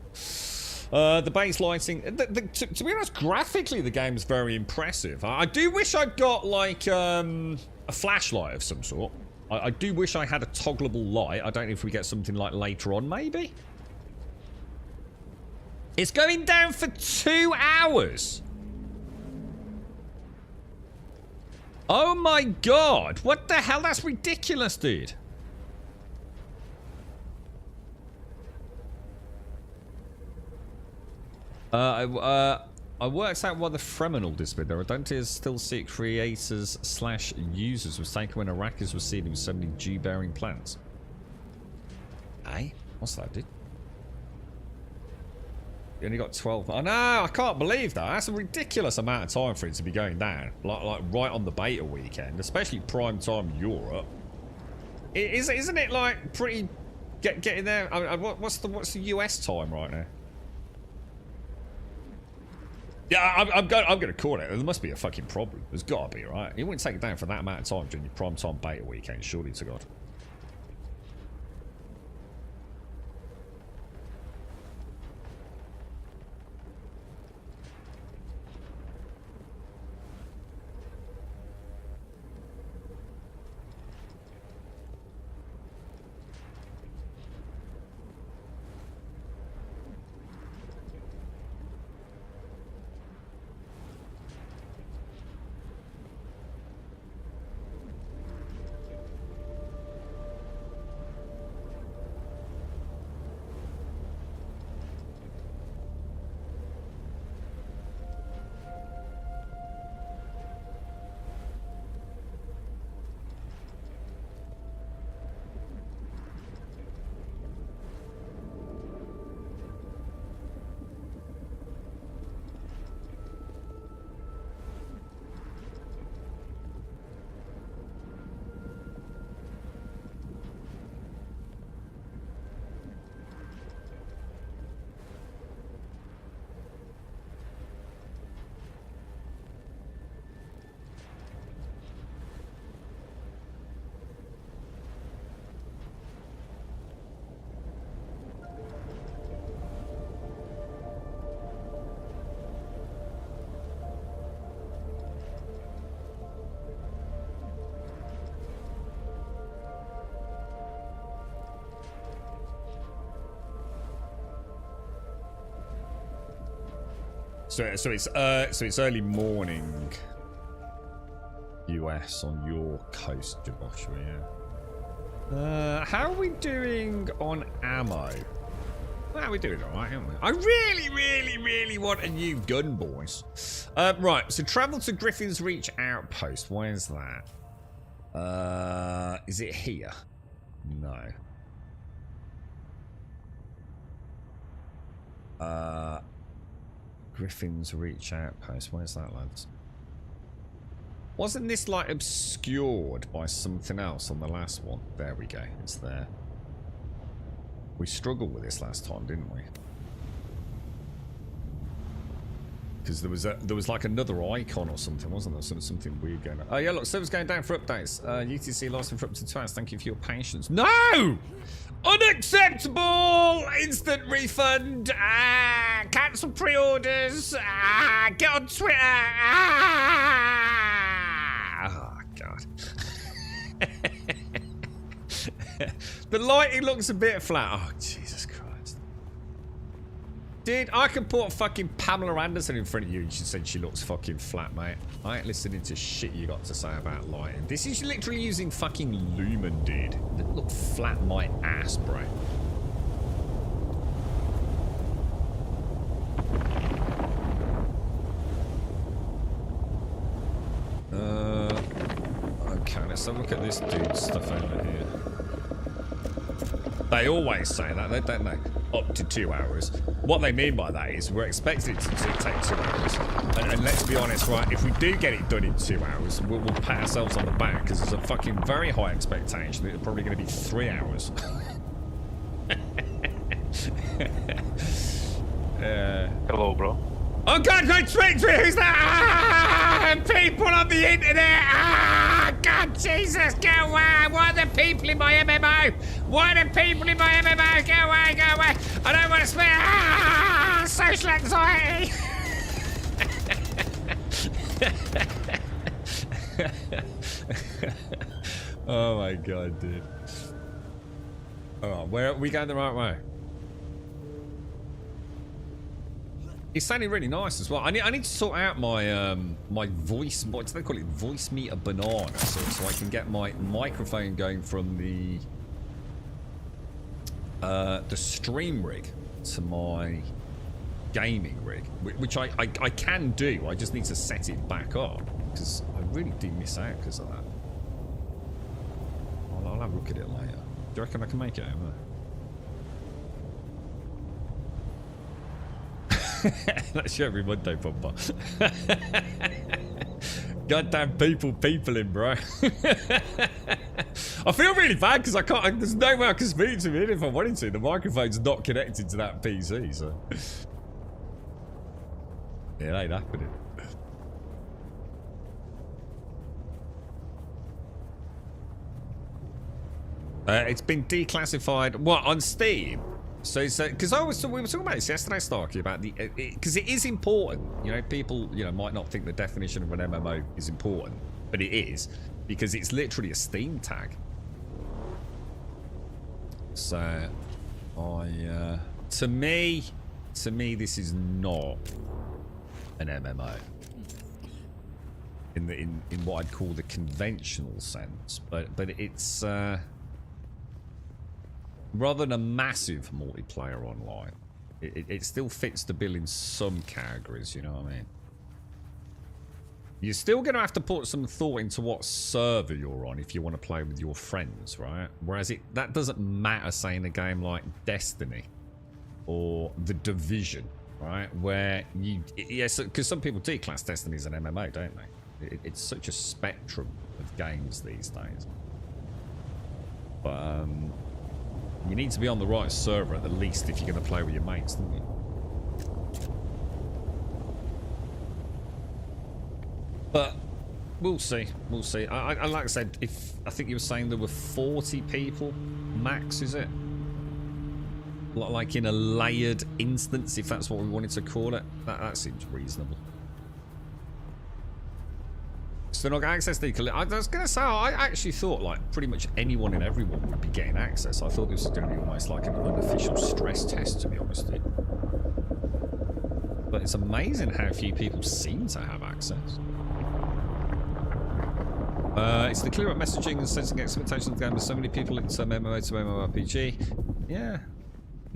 The base lighting, to be honest, graphically the game's very impressive. I do wish I'd got like a flashlight of some sort. I do wish I had a toggleable light. I don't know if we get something like later on, maybe. It's going down for 2 hours. Oh my god, what the hell? That's ridiculous, dude. I worked out why the Fremenal disappeared there. I don't still see creators / users was taken when Arrakis was seeding with so many G-bearing plants. Hey, what's that, dude? You only got 12. Oh no, I can't believe that. That's a ridiculous amount of time for it to be going down. Like right on the beta weekend, especially prime time Europe. Isn't it like pretty getting there? I mean, what's the US time right now? Yeah, I'm gonna call it. There must be a fucking problem. There's gotta be, right? You wouldn't take it down for that amount of time during your prime time beta weekend, surely to God. So it's early morning US on your coast, Joshua, yeah. How are we doing on ammo? Well, we're doing alright, aren't we? I really want a new gun, boys. Right, so travel to Griffin's Reach Outpost. Where's that? Is it here? No. Griffin's Reach Outpost. Where's that, lads? Wasn't this like obscured by something else on the last one? There we go. It's there. We struggled with this last time, didn't we? Because there was like another icon or something, wasn't there? Something weird going on. Oh yeah, look, server's going down for updates. UTC lasting for up to 2 hours. Thank you for your patience. No! Unacceptable! Instant refund! Cancel pre-orders! Get on Twitter! Oh, God. The lighting looks a bit flat. Oh, Jesus Christ. Dude, I could put fucking Pamela Anderson in front of you and she said she looks fucking flat, mate. I ain't listening to shit you got to say about lighting. This is literally using fucking Lumen, dude. It look flat my ass, bro. Okay, let's have a look at this dude's stuff over here. They always say that, don't they? Up to 2 hours. What they mean by that is we're expecting it to take 2 hours. And let's be honest, right? If we do get it done in 2 hours, we'll pat ourselves on the back because there's a fucking very high expectation that it's probably going to be 3 hours. Hello, bro. Oh God, don't speak to me! Who's that? Ah, people on the internet! Ah, God, Jesus, go away! Why are the people in my MMO? Why are the people in my MMO? Go away, go away! I don't want to speak! Ah, social anxiety! Oh my God, dude. Oh, where are we going the right way? It's sounding really nice as well. I need to sort out my my voice. What do they call it? Voice meter banana, so I can get my microphone going from the stream rig to my gaming rig, which I can do. I just need to set it back up because I really do miss out because of that. I'll have a look at it later. Do you reckon I can make it over? That's your every Monday, Papa. Goddamn people in, bro. I feel really bad because I can't. There's no way I can speak to it if I wanted to. The microphone's not connected to that PC, so it ain't happening. It's been declassified. What, on Steam? So it's because we were talking about this yesterday, Starkey, about the because it is important. You know, people might not think the definition of an MMO is important, but it is because it's literally a Steam tag. So, to me, this is not an MMO in what I'd call the conventional sense, but it's. Rather than a massive multiplayer online, it still fits the bill in some categories, you know what I mean? You're still going to have to put some thought into what server you're on if you want to play with your friends, right? Whereas that doesn't matter, say, in a game like Destiny or The Division, right? Where yes, because some people declass Destiny as an MMO, don't they? It's such a spectrum of games these days. But, you need to be on the right server at the least if you're going to play with your mates, don't you? But we'll see. We'll see. I like I said, I think you were saying there were 40 people max, is it? Like in a layered instance, if that's what we wanted to call it. That seems reasonable. So not got access to I was going to say, I actually thought like pretty much anyone and everyone would be getting access. I thought this was going to be almost like an unofficial stress test, to be honest with you. But it's amazing how few people seem to have access. It's the clear up messaging and sensing expectations of the game with so many people into MMO to MMORPG. Yeah.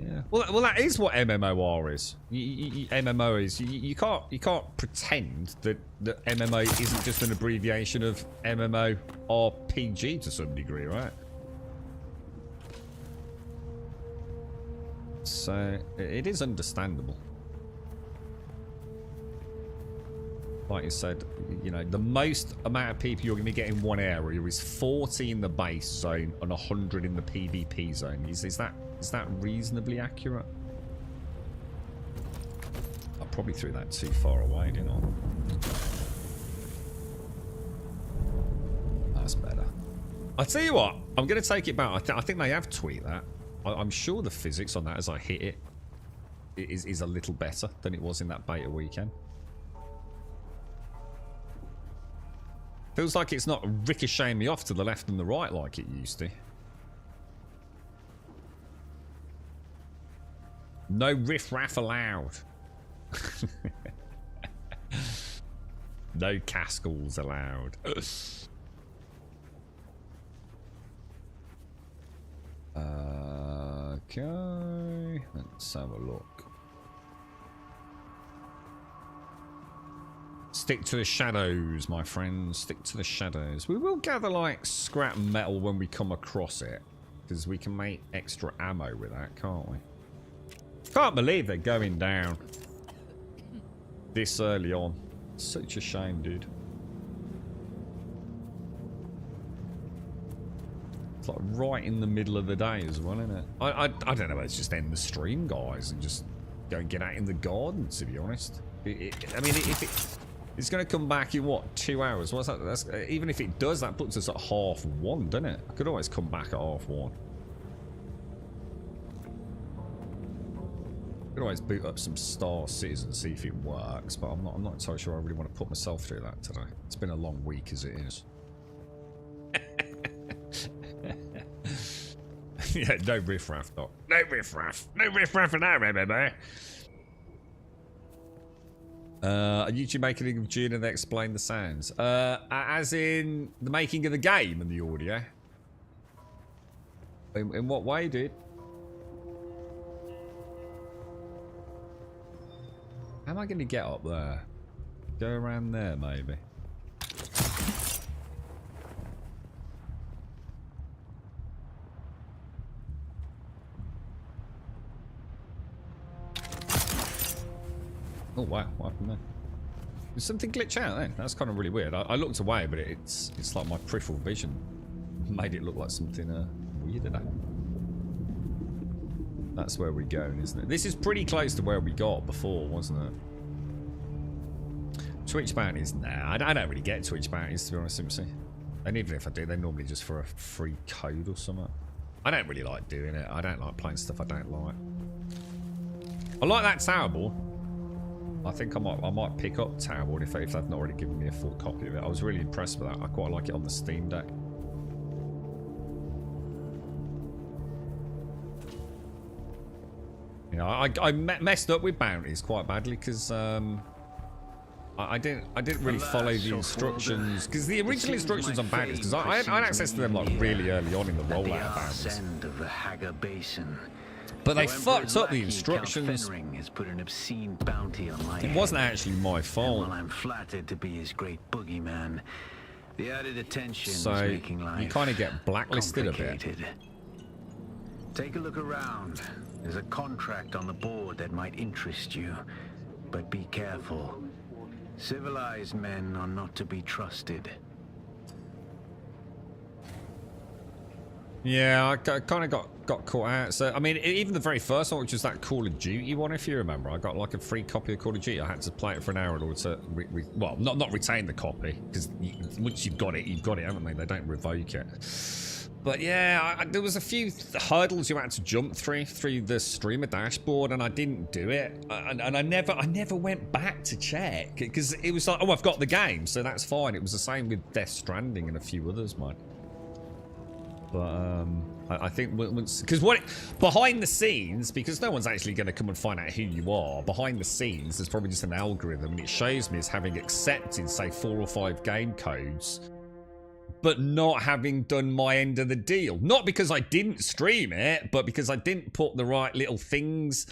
Yeah. Well, that is what MMOR is. MMO is. You can't pretend that MMO isn't just an abbreviation of MMORPG to some degree, right? So it is understandable. Like you said, the most amount of people you're going to get in one area is 40 in the base zone and 100 in the PvP zone. Is that reasonably accurate? I probably threw that too far away, didn't I? That's better. I'll tell you what, I'm going to take it back. I think they have tweaked that. I'm sure the physics on that as I hit it is a little better than it was in that beta weekend. Feels like it's not ricocheting me off to the left and the right like it used to. No riff-raff allowed. No cascals allowed. Okay, let's have a look. Stick to the shadows, my friends. Stick to the shadows. We will gather like scrap metal when we come across it, because we can make extra ammo with that, can't we? Can't believe they're going down this early on. Such a shame, dude. It's like right in the middle of the day as well, isn't it? I don't know. Let's just end the stream, guys, and just go and get out in the garden, to be honest. I mean, if it's going to come back in, what, 2 hours? What's that? That's, even if it does, that puts us at 1:30, doesn't it? I could always come back at 1:30. Could always boot up some Star Citizen and see if it works, but I'm not entirely sure I really want to put myself through that today. It's been a long week as it is. Yeah, no riffraff, Doc. No riffraff. No riffraff in that, baby. Are YouTube making of Dune and they explain the sounds? As in the making of the game and the audio? In what way, dude? How am I going to get up there? Go around there, maybe. Oh wow, what happened there? Did something glitch out then? That's kind of really weird. I looked away, but it's like my peripheral vision made it look like something weird in that. That's where we're going, isn't it? This is pretty close to where we got before, wasn't it? Twitch bounties? Nah, I don't really get Twitch bounties, to be honest with you. And even if I do, they're normally just for a free code or something. I don't really like doing it. I don't like playing stuff I don't like. I like that tower ball. I think I might pick up tower ball if they've not already given me a full copy of it. I was really impressed with that. I quite like it on the Steam Deck. You know, I messed up with bounties quite badly because I didn't really follow the instructions, because the original instructions on bounties, because I had access to them like really early on in the rollout of bounties. But they fucked up the instructions. It wasn't actually my fault. I'm flattered to be his great boogeyman. The added attention so is making life you kind of get blacklisted a bit. Take a look around. There's a contract on the board that might interest you, but be careful. Civilized men are not to be trusted. Yeah, I kind of got caught out. So, I mean, even the very first one, which was that Call of Duty one, if you remember, I got like a free copy of Call of Duty. I had to play it for an hour in order to, well, not retain the copy, because once you've got it, haven't they? They don't revoke it. But yeah, there was a few hurdles you had to jump through the streamer dashboard, and I didn't do it. And I never went back to check, because it was like, oh, I've got the game, so that's fine. It was the same with Death Stranding and a few others, man. But I think once, because behind the scenes, because no one's actually going to come and find out who you are. Behind the scenes, there's probably just an algorithm, and it shows me as having accepted, say, 4 or 5 game codes, but not having done my end of the deal. Not because I didn't stream it, but because I didn't put the right little things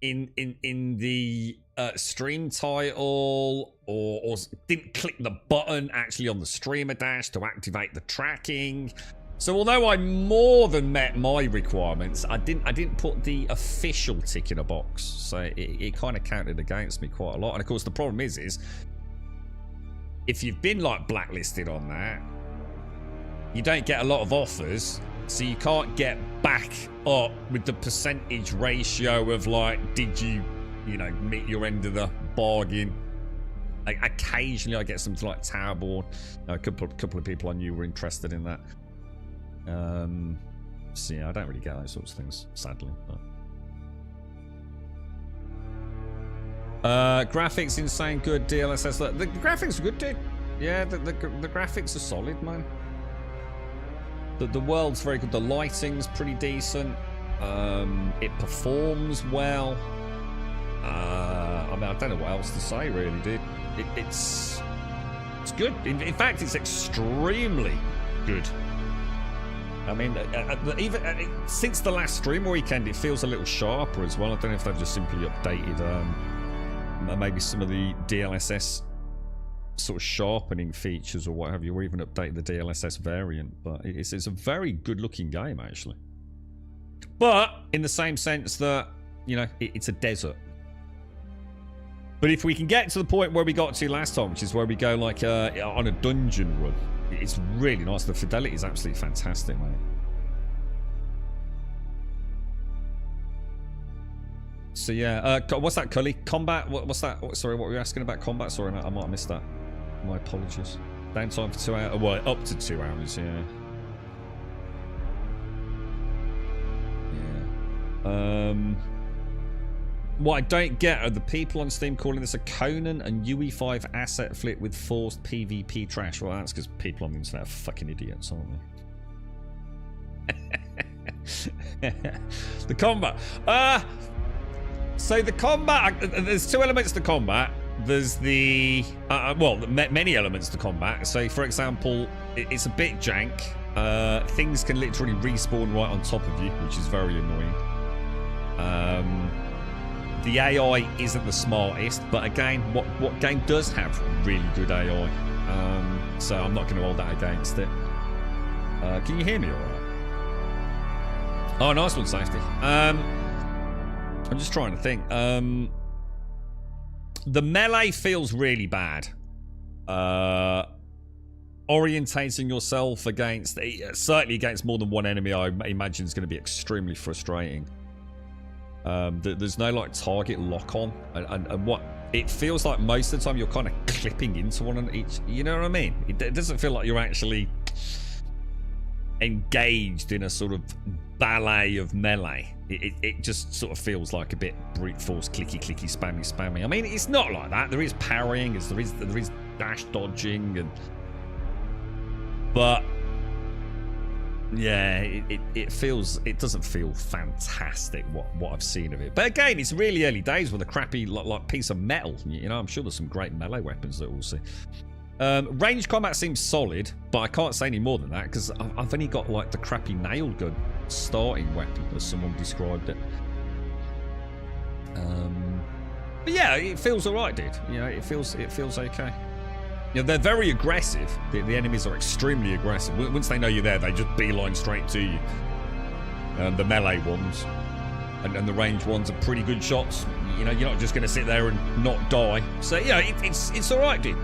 in the stream title, or didn't click the button actually on the streamer dash to activate the tracking. So although I more than met my requirements, I didn't put the official tick in a box. So it kind of counted against me quite a lot. And of course the problem is if you've been like blacklisted on that, you don't get a lot of offers, so you can't get back up with the percentage ratio of like, did you know, meet your end of the bargain? Like, occasionally I get something like Towerborn. A couple of people I knew were interested in that. So yeah, I don't really get those sorts of things, sadly. But. Graphics insane good, DLSS. Look, the graphics are good, dude. Yeah, the graphics are solid, man. The world's very good. The lighting's pretty decent. It performs well. I mean, I don't know what else to say, really, dude. It's good. In fact, it's extremely good. I mean, even since the last stream weekend, it feels a little sharper as well. I don't know if they've just simply updated maybe some of the DLSS sort of sharpening features or what have you, or even update the DLSS variant. But it's a very good looking game, actually. But in the same sense that, you know, it's a desert. But if we can get to the point where we got to last time, which is where we go like on a dungeon run, it's really nice. The fidelity is absolutely fantastic, mate. So yeah, what's that, Cully? Combat? What's that? Sorry, what were you asking about combat? Sorry, I might have missed that. My apologies. Downtime for 2 hours. Well, up to 2 hours. Yeah. Yeah. What I don't get are the people on Steam calling this a Conan and UE5 asset flip with forced PvP trash. Well, that's because people on the internet are fucking idiots, aren't they? The combat. So the combat, there's 2 elements to combat. There's the, many elements to combat. So for example, it's a bit jank. Things can literally respawn right on top of you, which is very annoying. The AI isn't the smartest, but again, what game does have really good AI? So I'm not going to hold that against it. Can you hear me all right? Oh, nice one, Safety. I'm just trying to think. The melee feels really bad. Orientating yourself against, certainly against more than one enemy, I imagine is going to be extremely frustrating. There's no like target lock on, and what it feels like most of the time you're kind of clipping into one on each. You know what I mean? It doesn't feel like you're actually engaged in a sort of ballet of melee. It just sort of feels like a bit brute force, clicky, spammy. I mean, it's not like that. There is parrying, there is dash dodging, but yeah, it doesn't feel fantastic what I've seen of it. But again, it's really early days with a crappy like piece of metal. You know, I'm sure there's some great melee weapons that we'll see. Range combat seems solid, but I can't say any more than that because I've only got like the crappy nail gun starting weapon, as someone described it. But yeah, it feels alright, dude. You know, it feels okay. You know, they're very aggressive. The enemies are extremely aggressive. Once they know you're there, they just beeline straight to you. The melee ones and the ranged ones are pretty good shots. You know, you're not just going to sit there and not die. So yeah, it's alright, dude.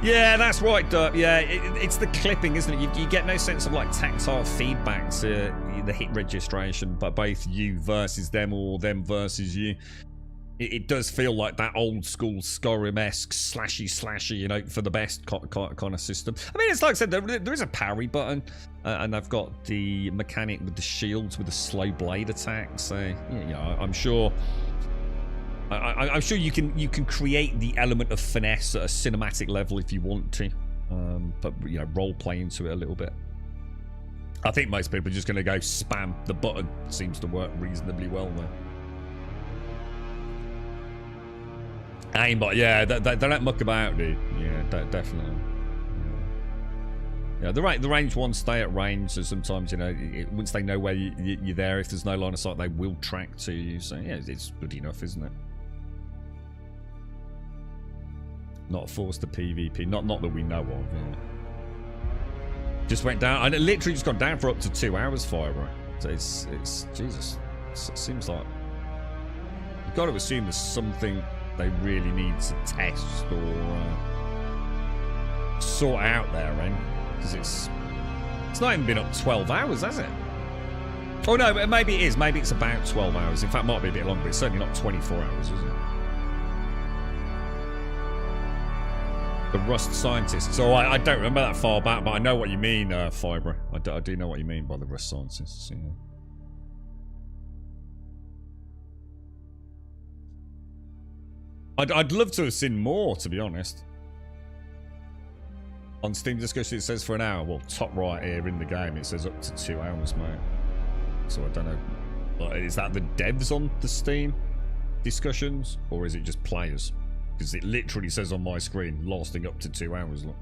Yeah, that's right, Derp. Yeah, it's the clipping, isn't it? You get no sense of like tactile feedback to the hit registration, but both you versus them or them versus you. It does feel like that old school Skyrim-esque slashy, you know, for the best kind of system. I mean, it's like I said, there is a parry button, and I've got the mechanic with the shields with the slow blade attack. So, you know, I'm sure you can create the element of finesse at a cinematic level if you want to, but you know, role play into it a little bit. I think most people are just going to go spam the button. Seems to work reasonably well there. Aimbot, yeah, they don't muck about, dude. Yeah, definitely. Yeah, the range ones stay at range, so sometimes, you know, once they know where you're there, if there's no line of sight, they will track to you. So yeah, it's good enough, isn't it? Not forced to PvP, not that we know of. Yeah. Just went down, and it literally just gone down for up to 2 hours, Firebro. So it's Jesus. It seems like you've got to assume there's something they really need to test or sort out there, Ren, because it's not even been up 12 hours, has it? Oh no, but maybe it is. Maybe it's about 12 hours. In fact, it might be a bit longer, but it's certainly not 24 hours, is it? The Rust Scientists. So I don't remember that far back, but I know what you mean, Fibre. I do know what you mean by the Rust Scientists. Yeah. I'd love to have seen more, to be honest. On Steam discussion, it says for an hour. Well, top right here in the game, it says up to 2 hours, mate. So I don't know. Is that the devs on the Steam discussions, or is it just players? Because it literally says on my screen, lasting up to 2 hours. Look.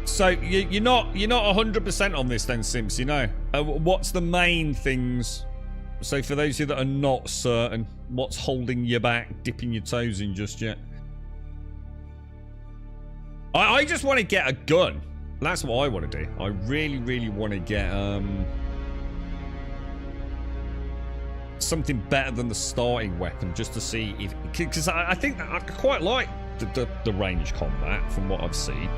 So you're not 100% on this then, Simps, you know? What's the main things? So for those of you that are not certain, what's holding you back, dipping your toes in just yet? I just want to get a gun. That's what I want to do. I really want to get something better than the starting weapon, just to see if, because I think that I quite like the range combat from what I've seen.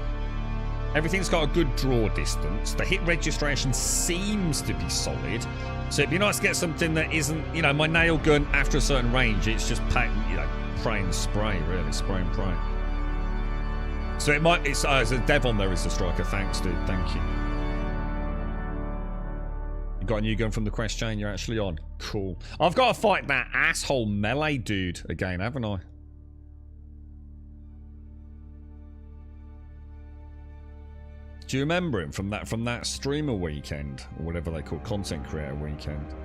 Everything's got a good draw distance. The hit registration seems to be solid. So it'd be nice to get something that isn't, you know, my nail gun after a certain range, it's just pray and spray, really. Spray and pray. So it might, it's a dev on there is the striker. Thanks, dude. Thank you. You got a new gun from the quest chain you're actually on. Cool. I've got to fight that asshole melee dude again, haven't I? Do you remember him from that streamer weekend? Or whatever they call content creator weekend?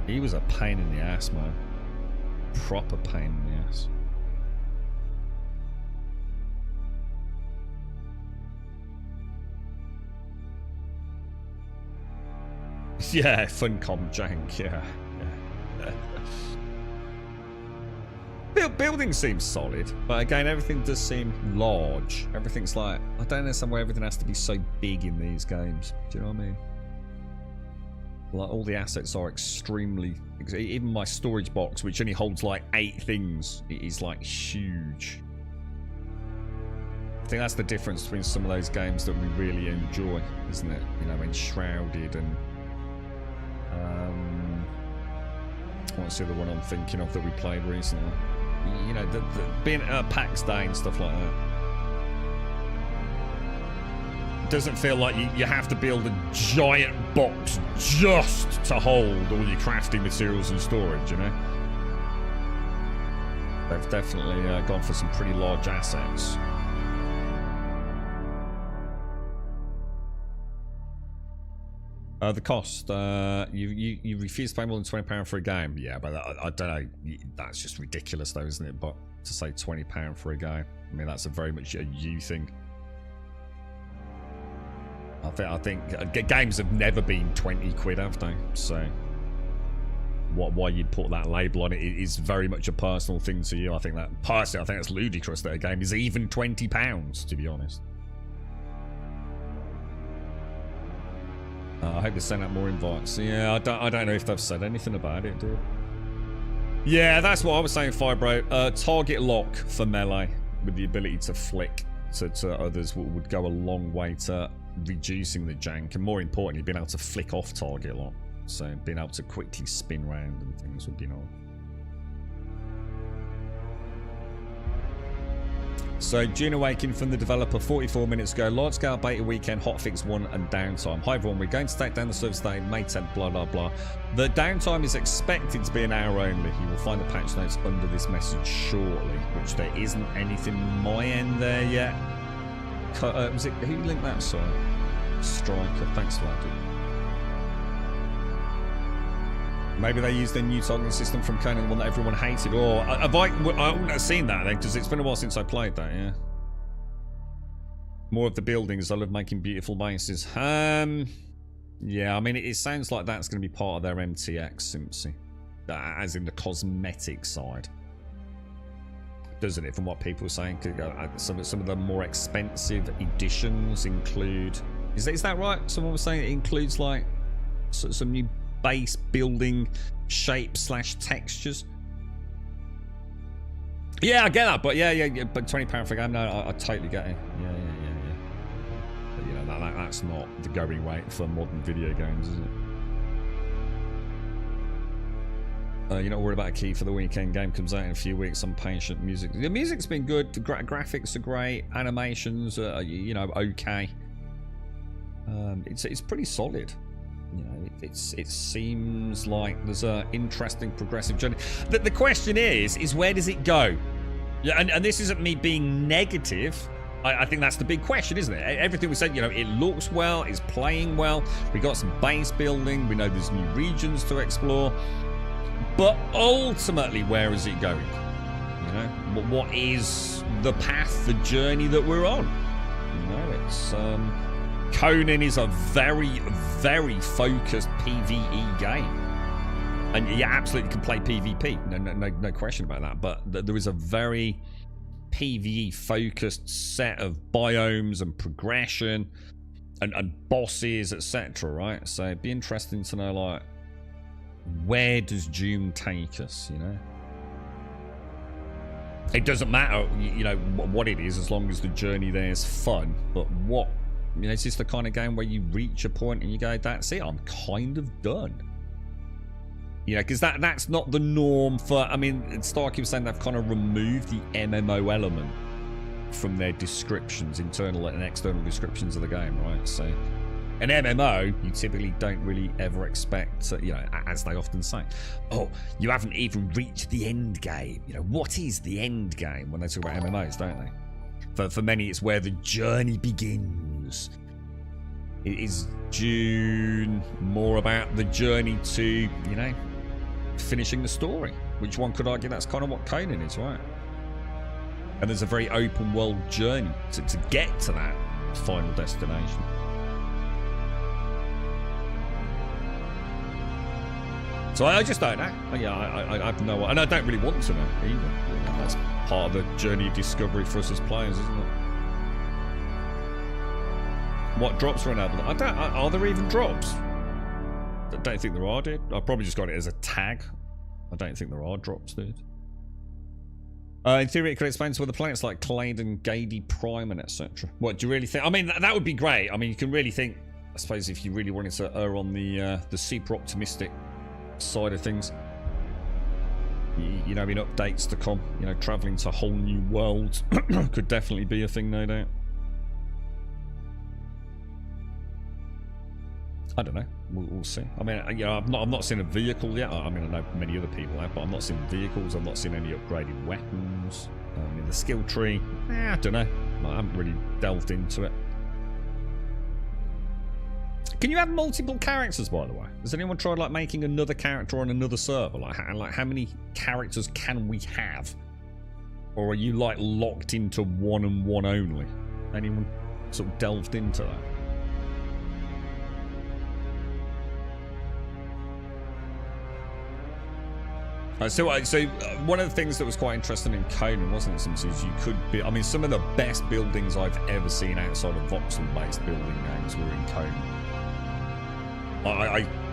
He was a pain in the ass, man. Proper pain in the ass. Yeah, Funcom jank, yeah. Building seems solid, but again, everything does seem large. Everything's like, I don't know somewhere everything has to be so big in these games. Do you know what I mean? Like, all the assets are extremely... Even my storage box, which only holds like 8 things, it is like huge. I think that's the difference between some of those games that we really enjoy, isn't it? You know, Enshrouded and... what's the other one I'm thinking of that we played recently? You know, being at PAX Day and stuff like that. It doesn't feel like you have to build a giant box just to hold all your crafting materials and storage, you know? They've definitely gone for some pretty large assets. The cost, you refuse to pay more than £20 for a game. Yeah, but I don't know. That's just ridiculous, though, isn't it? But to say £20 for a game, I mean, that's a very much a you thing. I think games have never been 20 quid, have they? So, why you'd put that label on it is very much a personal thing to you. I think that's ludicrous that a game is even £20, to be honest. I hope they send out more invites. Yeah, I don't know if they've said anything about it, dude. Yeah, that's what I was saying, Fibro. Target lock for melee with the ability to flick to others would go a long way to reducing the jank, and more importantly, being able to flick off target lock. So being able to quickly spin round and things would be nice. So, Dune Awakening from the developer 44 minutes ago. Large scale beta weekend, hotfix 1 and downtime. Hi everyone, we're going to take down the server today, May 10th, blah blah blah. The downtime is expected to be an hour only. You will find the patch notes under this message shortly, which there isn't anything my end there yet. Was it, who linked that? Sorry. Striker, thanks for that, dude. Maybe they used their new targeting system from Conan, the one that everyone hated. Or I wouldn't have seen that then, because it's been a while since I played that. Yeah. More of the buildings. I love making beautiful bases. Yeah. I mean, it sounds like that's going to be part of their MTX, Simpsy, as in the cosmetic side, doesn't it? From what people are saying, some of the more expensive editions include. Is that right? Someone was saying it includes like some new base building shapes / textures. Yeah, I get that, but yeah, but £20 for a game, no, I totally get it. Yeah. But you know, that's not the going rate for modern video games, is it? You're not worried about a key for the weekend. Game comes out in a few weeks. I'm patient. The music's been good. The graphics are great. Animations are, you know, okay. It's pretty solid. You know, it seems like there's a interesting progressive journey. The question is where does it go? Yeah, and this isn't me being negative. I think that's the big question, isn't it? Everything we said, you know, it looks well, it's playing well. We got some base building. We know there's new regions to explore. But ultimately, where is it going? You know, what is the path, the journey that we're on? You know, it's Conan is a very, very focused PvE game, and you absolutely can play PvP. No question about that. But there is a very PvE focused set of biomes and progression and bosses, etc. Right? So it'd be interesting to know, like, where does Dune take us? You know. It doesn't matter, you know, what it is, as long as the journey there's fun. But what, you know, it's just the kind of game where you reach a point and you go, that's it, I'm kind of done. You know, because that's not the norm for, I mean, Starkey was saying they've kind of removed the MMO element from their descriptions, internal and external descriptions of the game, right? So, an MMO, you typically don't really ever expect, you know, as they often say, oh, you haven't even reached the end game. You know, what is the end game when they talk about MMOs, don't they? For many, it's where the journey begins. It is Dune more about the journey to, you know, finishing the story, which one could argue that's kind of what Conan is, right? And there's a very open world journey to get to that final destination. So I just don't know. Yeah, I have no, and I don't really want to know either. That's part of the journey of discovery for us as players, isn't it? What drops are enabled? Are there even drops? I don't think there are, dude. I probably just got it as a tag. I don't think there are drops, dude. In theory, it could explain some of the planets like Claydon, Gady, Prime, and etc. What do you really think? I mean, that would be great. I mean, you can really think, I suppose, if you really wanted to err on the super optimistic side of things, you know, in updates to come, you know, traveling to whole new worlds could definitely be a thing, no doubt. I don't know. We'll see. I mean, you know, I've not seen a vehicle yet. I mean, I know many other people have, but I've not seen vehicles. I've not seen any upgraded weapons. In the skill tree, I don't know. I haven't really delved into it. Can you have multiple characters, by the way? Has anyone tried like making another character on another server? Like how many characters can we have? Or are you like locked into one and one only? Anyone sort of delved into that? So one of the things that was quite interesting in Conan, wasn't it, is you could be, I mean, some of the best buildings I've ever seen outside of voxel-based building games were in Conan.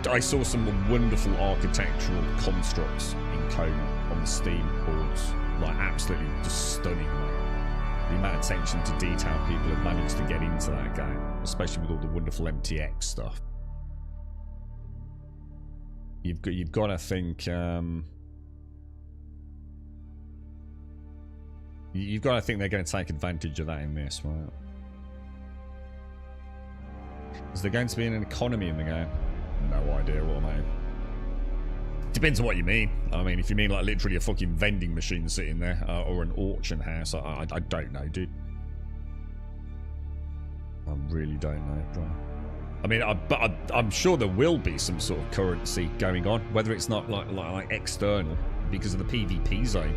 I saw some wonderful architectural constructs in Conan on the Steam boards, like absolutely just stunning, mate. The amount of attention to detail people have managed to get into that game, especially with all the wonderful MTX stuff. You've got to think. You've got to think they're going to take advantage of that in this, right? Is there going to be an economy in the game? No idea what I mean. Depends on what you mean. I mean, if you mean like literally a fucking vending machine sitting there, or an auction house, I don't know, dude. I really don't know, bro. I mean, but I'm sure there will be some sort of currency going on, whether it's not like external because of the PvP zone.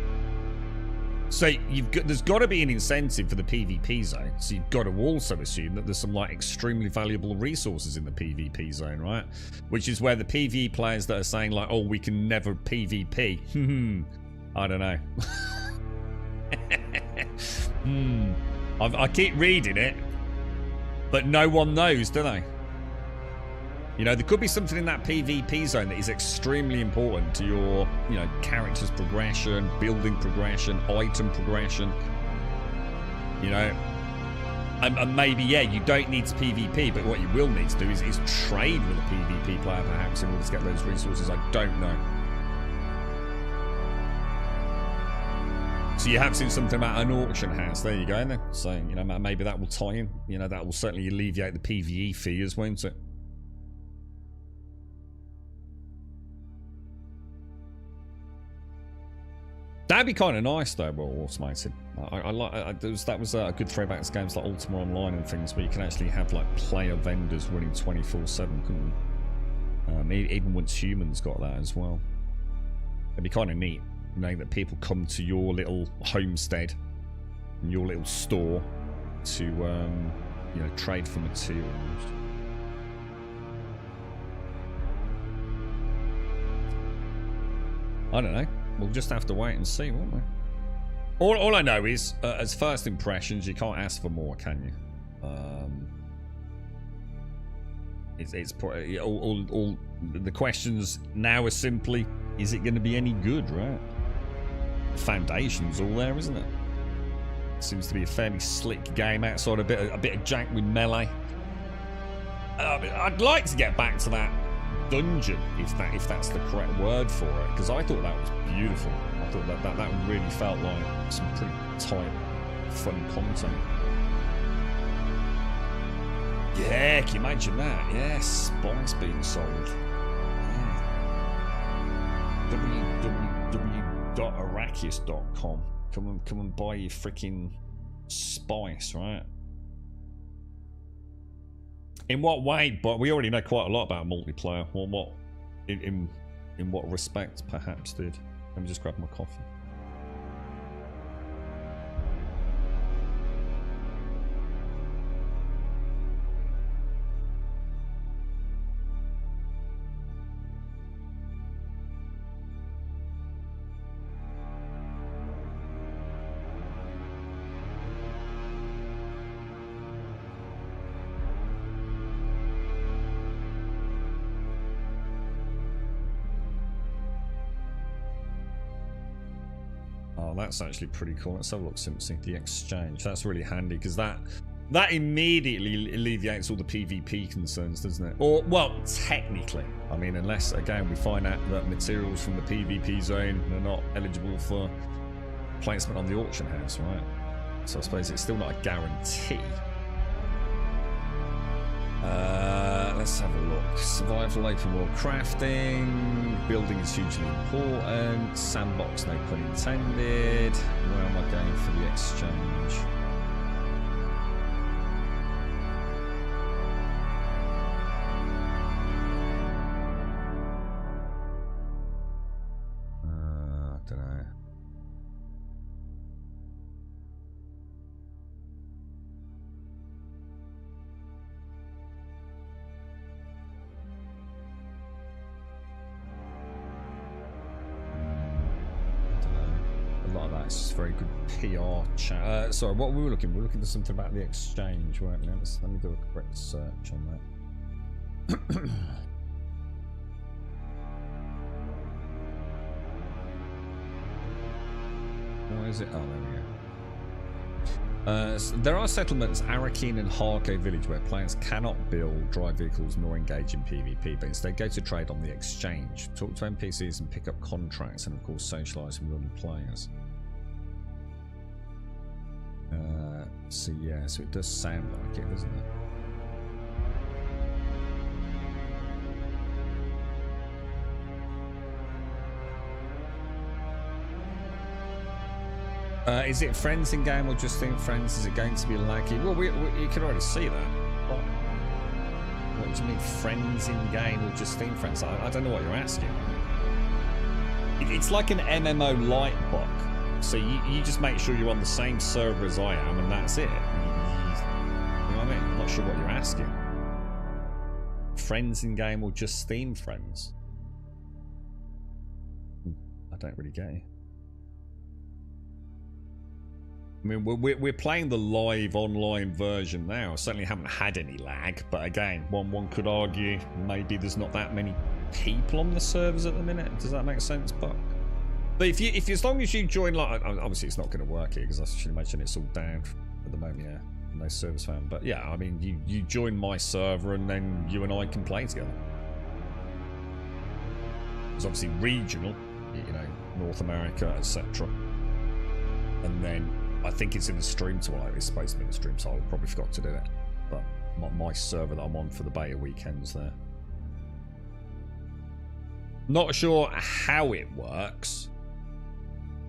So there's got to be an incentive for the PvP zone. So you've got to also assume that there's some like extremely valuable resources in the PvP zone, right? Which is where the PvE players that are saying like, "Oh, we can never PvP." I don't know. I keep reading it, but no one knows, do they? You know, there could be something in that PvP zone that is extremely important to your, you know, character's progression, building progression, item progression. You know, and maybe, yeah, you don't need to PvP, but what you will need to do is trade with a PvP player perhaps in order to get those resources. I don't know. So you have seen something about an auction house. There you go then. So, you know, maybe that will tie in. You know, that will certainly alleviate the PvE fears, won't it? That'd be kind of nice though, well automated. That was a good throwback to games like Ultima Online and things where you can actually have like player vendors running 24/7, couldn't you? Even once humans got that as well. It'd be kind of neat, knowing that people come to your little homestead, your little store, to you know, trade for materials. I don't know. We'll just have to wait and see, won't we? All I know is, as first impressions, you can't ask for more, can you? All the questions now are simply, is it going to be any good, right? foundation's all there, isn't it? Seems to be a fairly slick game outside a bit of jank with melee. I'd like to get back to that dungeon, if that's the correct word for it, because I thought that was beautiful. I thought that really felt like some pretty tight, fun content. Yeah, can you imagine that? Yes, spice being sold. Yeah. www.arrakis.com. Come and buy your freaking spice, right? In what way? But we already know quite a lot about multiplayer. Well, what in what respect, perhaps, dude? Let me just grab my coffee. That's actually pretty cool. Let's have a look, Simpson. The exchange. That's really handy because that immediately alleviates all the PvP concerns, doesn't it? Or, well, technically. I mean, unless, again, we find out that materials from the PvP zone are not eligible for placement on the auction house, right? So I suppose it's still not a guarantee. Let's have a look. Survival, open world crafting. Building is hugely important. Sandbox, no pun intended. Where am I going for the exchange? I don't know. It's very good PR chat. Sorry, what were we looking? We're looking for something about the exchange, weren't we? Let me do a quick search on that. Where is it? Oh, there we go. So there are settlements, Arakin and Harko village, where players cannot build, drive vehicles, nor engage in PvP, but instead go to trade on the exchange, talk to NPCs and pick up contracts, and of course socialise with other players. So yeah, so it does sound like it, doesn't it? Is it friends in game or just think friends? Is it going to be laggy? Well, you can already see that. What do you mean friends in game or just think friends? I don't know what you're asking. It's like an MMO light box. So you just make sure you're on the same server as I am, and that's it. You know what I mean? I'm not sure what you're asking. Friends in game or just Steam friends? I don't really get you. I mean, we're playing the live online version now. Certainly haven't had any lag, but again, one could argue maybe there's not that many people on the servers at the minute. Does that make sense, Buck? But if you as long as you join, like, obviously it's not going to work here because I should imagine it's all down at the moment. Yeah, no servers found. But yeah, I mean, you join my server and then you and I can play together. It's obviously regional, you know, North America, etc. And then I think it's in the stream tomorrow. It's supposed to be in the stream, so I probably forgot to do it. But my server that I'm on for the beta weekends there. Not sure how it works.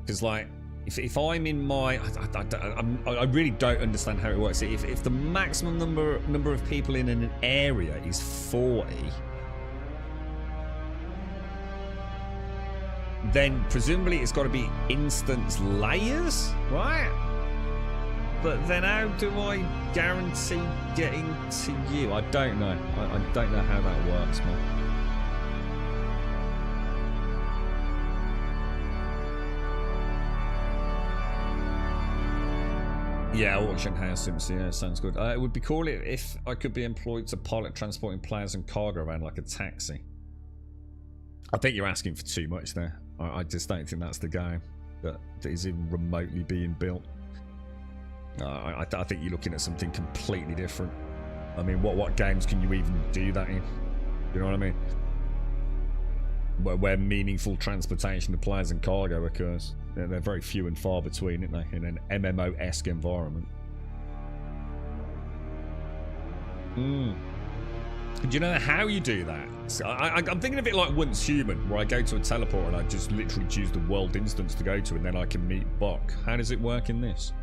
Because, like, if I'm in my... I really don't understand how it works. If the maximum number of people in an area is 40, then presumably it's got to be instance layers, right? But then how do I guarantee getting to you? I don't know. I don't know how that works, man. Yeah, auction house sims, yeah, sounds good. It would be cool if I could be employed to pilot transporting players and cargo around like a taxi. I think you're asking for too much there. I just don't think that's the game. that is even remotely being built. I think you're looking at something completely different. I mean, what games can you even do that in? You know what I mean? Where meaningful transportation of players and cargo occurs. They're very few and far between, aren't they? In an MMO-esque environment. Do you know how you do that? So I'm thinking of it like Once Human, where I go to a teleport and I just literally choose the world instance to go to, and then I can meet Buck. How does it work in this?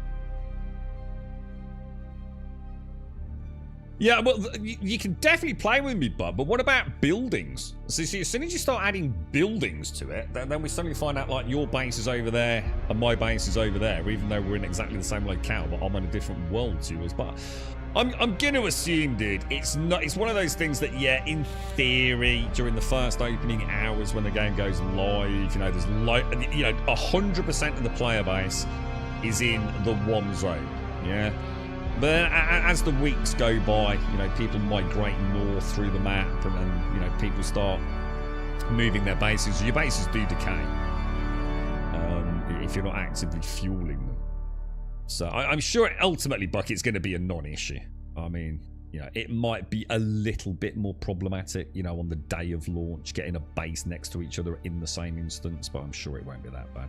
Yeah, well, you can definitely play with me, bud, but what about buildings? So, see, as soon as you start adding buildings to it, then we suddenly find out, like, your base is over there and my base is over there, even though we're in exactly the same locale, but I'm on a different world to yours. But I'm going to assume, dude, it's one of those things that, yeah, in theory, during the first opening hours when the game goes live, you know, there's, 100% of the player base is in the one zone, yeah? But as the weeks go by, you know, people migrate north through the map, and then, you know, people start moving their bases. Your bases do decay if you're not actively fueling them. So I'm sure ultimately, Buck, it's going to be a non-issue. I mean, you know, it might be a little bit more problematic, you know, on the day of launch, getting a base next to each other in the same instance, but I'm sure it won't be that bad.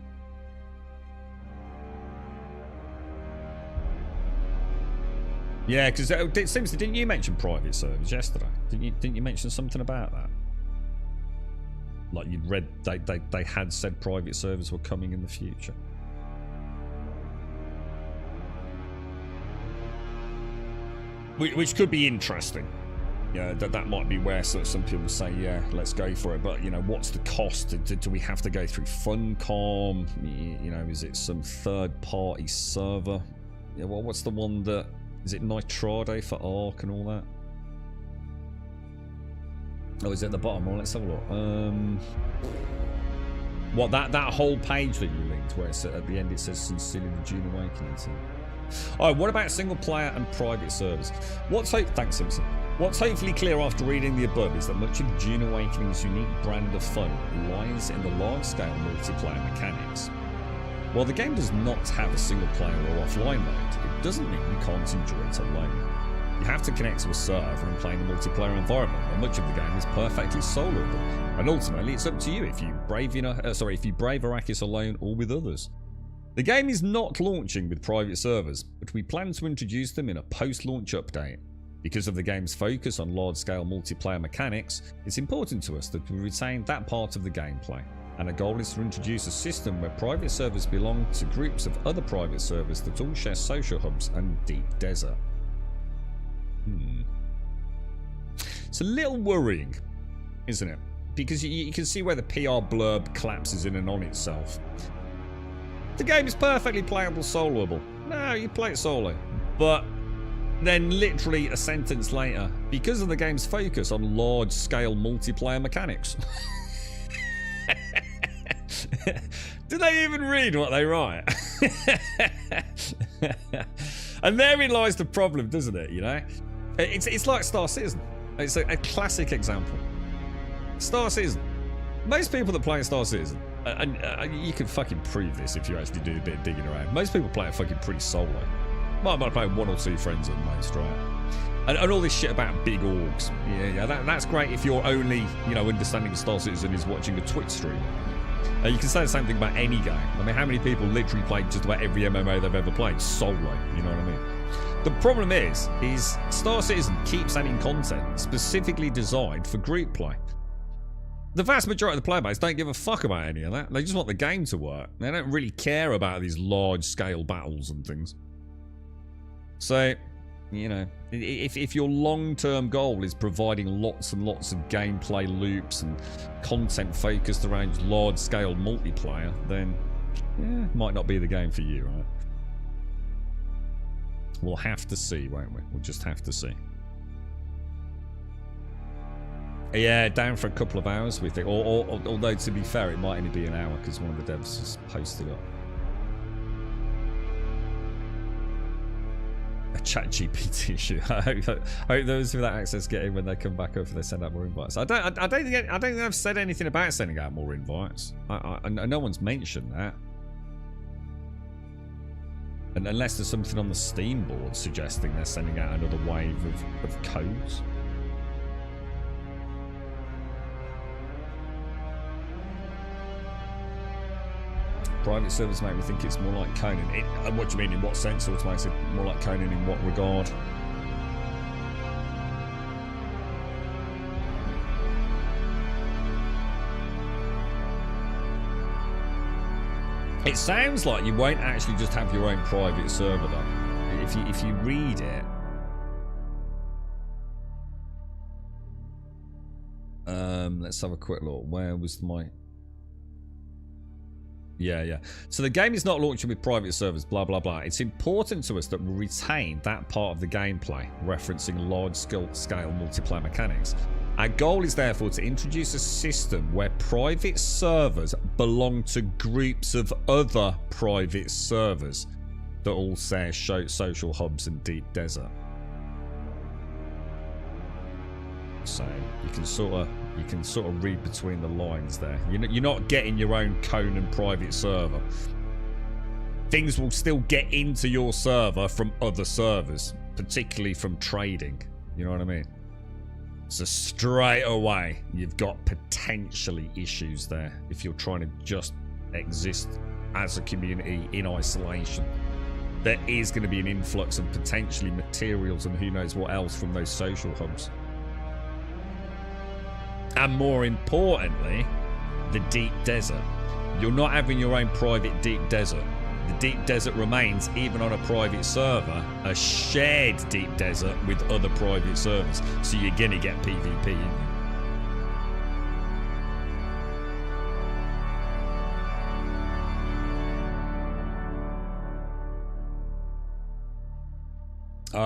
Yeah, because it seems, didn't you mention private servers yesterday? Didn't you mention something about that? Like you'd read they had said private servers were coming in the future. Which could be interesting. Yeah, that might be where some people say, yeah, let's go for it. But, you know, what's the cost? Do we have to go through Funcom? You know, is it some third-party server? Yeah, well, what's the one that... Is it Nitrado for Ark and all that? Oh, is it at the bottom? Well, let's have a look. What, that whole page that you linked, where it's at the end it says Sincerely the Dune Awakening. Oh, what about single player and private servers? Thanks, Simpson. What's hopefully clear after reading the above is that much of Dune Awakening's unique brand of fun lies in the large-scale multiplayer mechanics. While the game does not have a single player or offline mode, it doesn't mean you can't enjoy it alone. You have to connect to a server and play in a multiplayer environment, and much of the game is perfectly soloable. And ultimately, it's up to you if you brave Arrakis alone or with others. The game is not launching with private servers, but we plan to introduce them in a post-launch update. Because of the game's focus on large-scale multiplayer mechanics, it's important to us that we retain that part of the gameplay. And our goal is to introduce a system where private servers belong to groups of other private servers that all share social hubs and deep desert. It's a little worrying, isn't it? Because you can see where the PR blurb collapses in and on itself. The game is perfectly playable soloable. No, you play it solo. But then literally a sentence later, because of the game's focus on large-scale multiplayer mechanics. Do they even read what they write? And therein lies the problem, doesn't it? You know, it's like Star Citizen. It's a classic example. Star Citizen. Most people that play Star Citizen, and you can fucking prove this if you actually do a bit of digging around. Most people play it fucking pretty solo. Might play with one or two friends at most, right? And all this shit about big orgs. Yeah, that's great if your only, you know, understanding of Star Citizen is watching a Twitch stream. You can say the same thing about any game. I mean, how many people literally play just about every MMO they've ever played solo? You know what I mean? The problem is Star Citizen keeps adding content specifically designed for group play. The vast majority of the player base don't give a fuck about any of that. They just want the game to work. They don't really care about these large-scale battles and things. So, you know, if your long-term goal is providing lots and lots of gameplay loops and content focused around large-scale multiplayer, then yeah, it might not be the game for you, right? We'll have to see, won't we? We'll just have to see. Yeah, down for a couple of hours, we think. Although, to be fair, it might only be an hour because one of the devs has posted up. A chat GPT issue. I hope those without access get in when they come back up if they send out more invites. I don't think I've said anything about sending out more invites. No one's mentioned that. And unless there's something on the Steam board suggesting they're sending out another wave of codes. Private servers make me think it's more like Conan. What do you mean? In what sense? Automated? More like Conan in what regard? It sounds like you won't actually just have your own private server though. If you read it, let's have a quick look. Where was my? Yeah. So the game is not launching with private servers. Blah blah blah. It's important to us that we retain that part of the gameplay, referencing large-scale multiplayer mechanics. Our goal is therefore to introduce a system where private servers belong to groups of other private servers that all share social hubs and deep desert. So you can sort of read between the lines there. You're not getting your own Conan private server. Things will still get into your server from other servers, particularly from trading. You know what I mean? So straight away, you've got potentially issues there if you're trying to just exist as a community in isolation. There is going to be an influx of potentially materials and who knows what else from those social hubs. And more importantly, the deep desert. You're not having your own private deep desert. The deep desert remains, even on a private server, a shared deep desert with other private servers. So you're going to get PvP in you.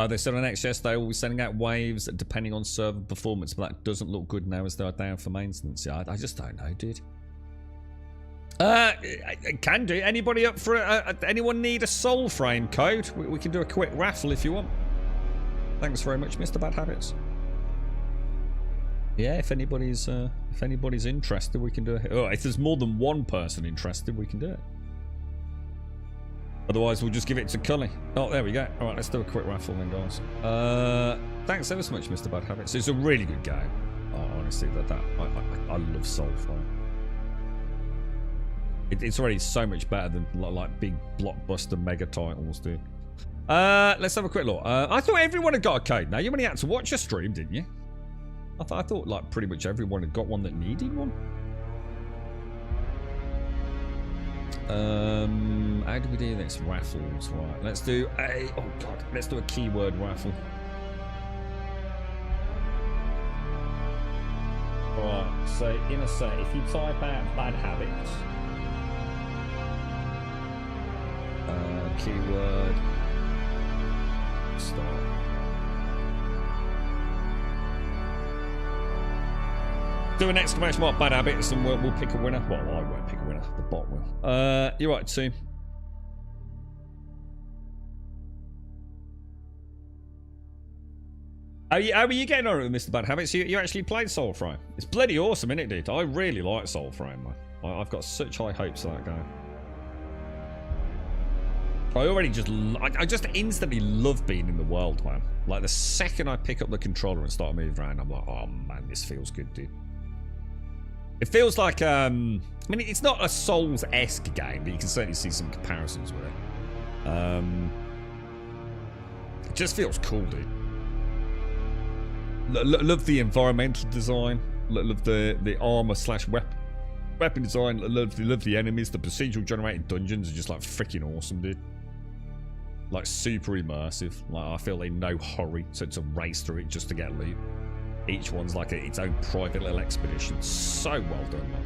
They said on X yesterday, we'll be sending out waves depending on server performance, but that doesn't look good now as they are down for maintenance. Yeah, I just don't know, dude. Can do. Anybody up for anyone need a soul frame code? We can do a quick raffle if you want. Thanks very much, Mr. Bad Habits. Yeah, if anybody's interested, we can do it. Oh, if there's more than one person interested, we can do it. Otherwise, we'll just give it to Cully. Oh, there we go. All right, let's do a quick raffle then, guys. Thanks ever so much, Mr. Bad Habits. It's a really good game. Oh, honestly, I love Soul Frame. It's already so much better than like big blockbuster mega titles, dude. Let's have a quick look. I thought everyone had got a code. Now you only had to watch a stream, didn't you? I thought like pretty much everyone had got one that needed one. How do we do this? Raffles, right? Let's do a let's do a keyword raffle. Right. So in a set, if you type out bad habits. Keyword start. Do an exclamation mark bad habits and we'll pick a winner. Well, I won't pick a winner, the bot will. You're right, too. How are you getting on with Mr. Bad Habits? You actually played Soul Frame. It's bloody awesome, isn't it, dude? I really like Soul Frame, man. I've got such high hopes for that game. I just instantly love being in the world, man. Like the second I pick up the controller and start moving around, I'm like, oh man, this feels good, dude. It feels like, I mean, it's not a Souls-esque game, but you can certainly see some comparisons with it. It just feels cool, dude. Love the environmental design. Love the armor / weapon design. Love the enemies. The procedural generated dungeons are just like freaking awesome, dude. Like super immersive. Like I feel in no hurry to race through it just to get loot. Each one's like its own private little expedition. So well done, man.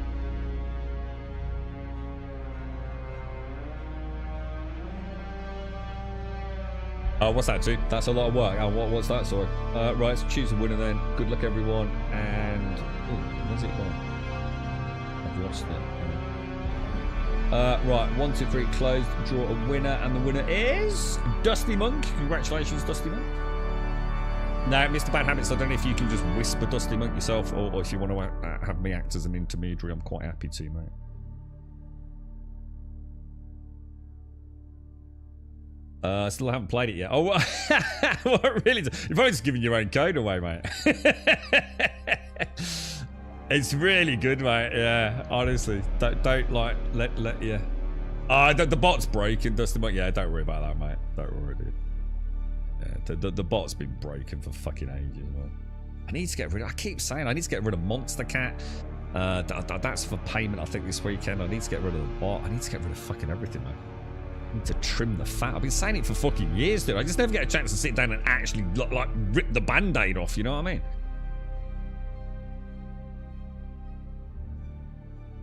Oh, what's that, dude? That's a lot of work. Oh, what's that? Sorry. Right, so choose a winner then. Good luck, everyone. And where's it gone? I've lost it. Right, 1, 2, 3, closed. Draw a winner, and the winner is Dusty Monk. Congratulations, Dusty Monk. Now, Mr. Bad Habits, I don't know if you can just whisper Dusty Monk yourself, or if you want to have me act as an intermediary, I'm quite happy to, mate. I still haven't played it yet. Oh, what really? You're probably just giving your own code away, mate. It's really good, mate. Yeah, honestly, don't like let yeah. The bot's broken, Dustin. But yeah, don't worry about that, mate. Don't worry, dude. Yeah, the bot's been broken for fucking ages, man. I need to get rid of. I keep saying I need to get rid of Monster Cat. That's for payment, I think, this weekend. I need to get rid of the bot. I need to get rid of fucking everything, man. I need to trim the fat. I've been saying it for fucking years, dude. I just never get a chance to sit down and actually like rip the band-aid off. You know what I mean?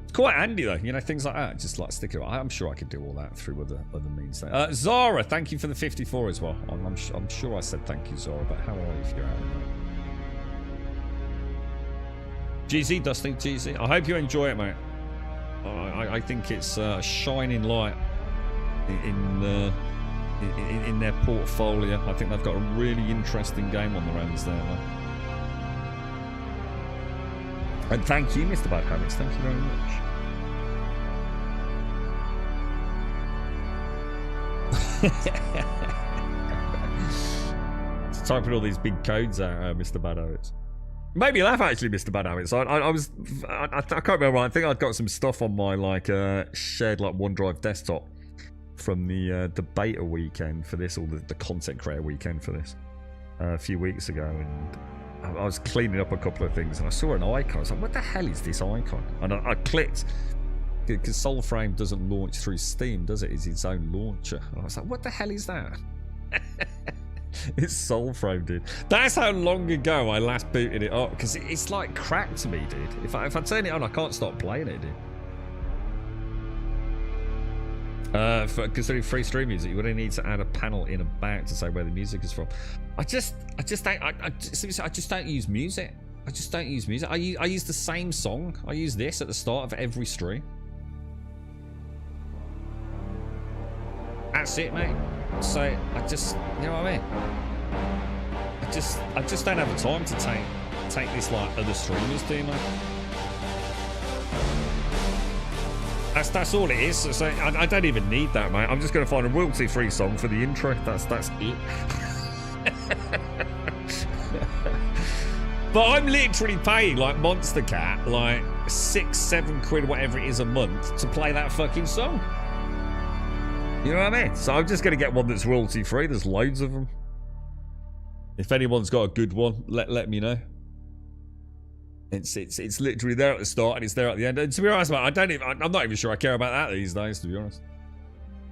It's quite handy though, you know, things like that. Just like stick it. I'm sure I could do all that through other means. Zara, thank you for the 54 as well. I'm sure I said thank you, Zara. But how are you if you're out? GZ, Dustin, GZ. I hope you enjoy it, mate. I think it's a shining light in their portfolio. I think they've got a really interesting game on their hands there, man. And thank you, Mr. Bad Habits. Thank you very much. Typing all these big codes out, Mr. Bad Habits. Made me laugh, actually, Mr. Bad Habits. I can't remember. I think I'd got some stuff on my shared OneDrive desktop from the beta weekend for this, or the content creator weekend for this, a few weeks ago, and I was cleaning up a couple of things, and I saw an icon. I was like, "What the hell is this icon?" And I clicked, because Soulframe doesn't launch through Steam, does it? It's its own launcher. And I was like, "What the hell is that?" It's Soulframe, dude. That's how long ago I last booted it up, because it's like crack to me, dude. If I turn it on, I can't stop playing it, dude. Considering free stream music, you would need to add a panel in and back to say where the music is from. I just don't use music. I just don't use music. I use the same song. I use this at the start of every stream. That's it, mate. So I just, you know what I mean? I just don't have the time to take this like other streamers do, mate. That's all it is. So I don't even need that, mate. I'm just going to find a royalty-free song for the intro. That's it. But I'm literally paying like Monster Cat like £6-7 quid, whatever it is, a month to play that fucking song. You know what I mean? So I'm just going to get one that's royalty-free. There's loads of them. If anyone's got a good one, let me know. It's literally there at the start and it's there at the end. And to be honest, I'm not even sure I care about that these days, to be honest.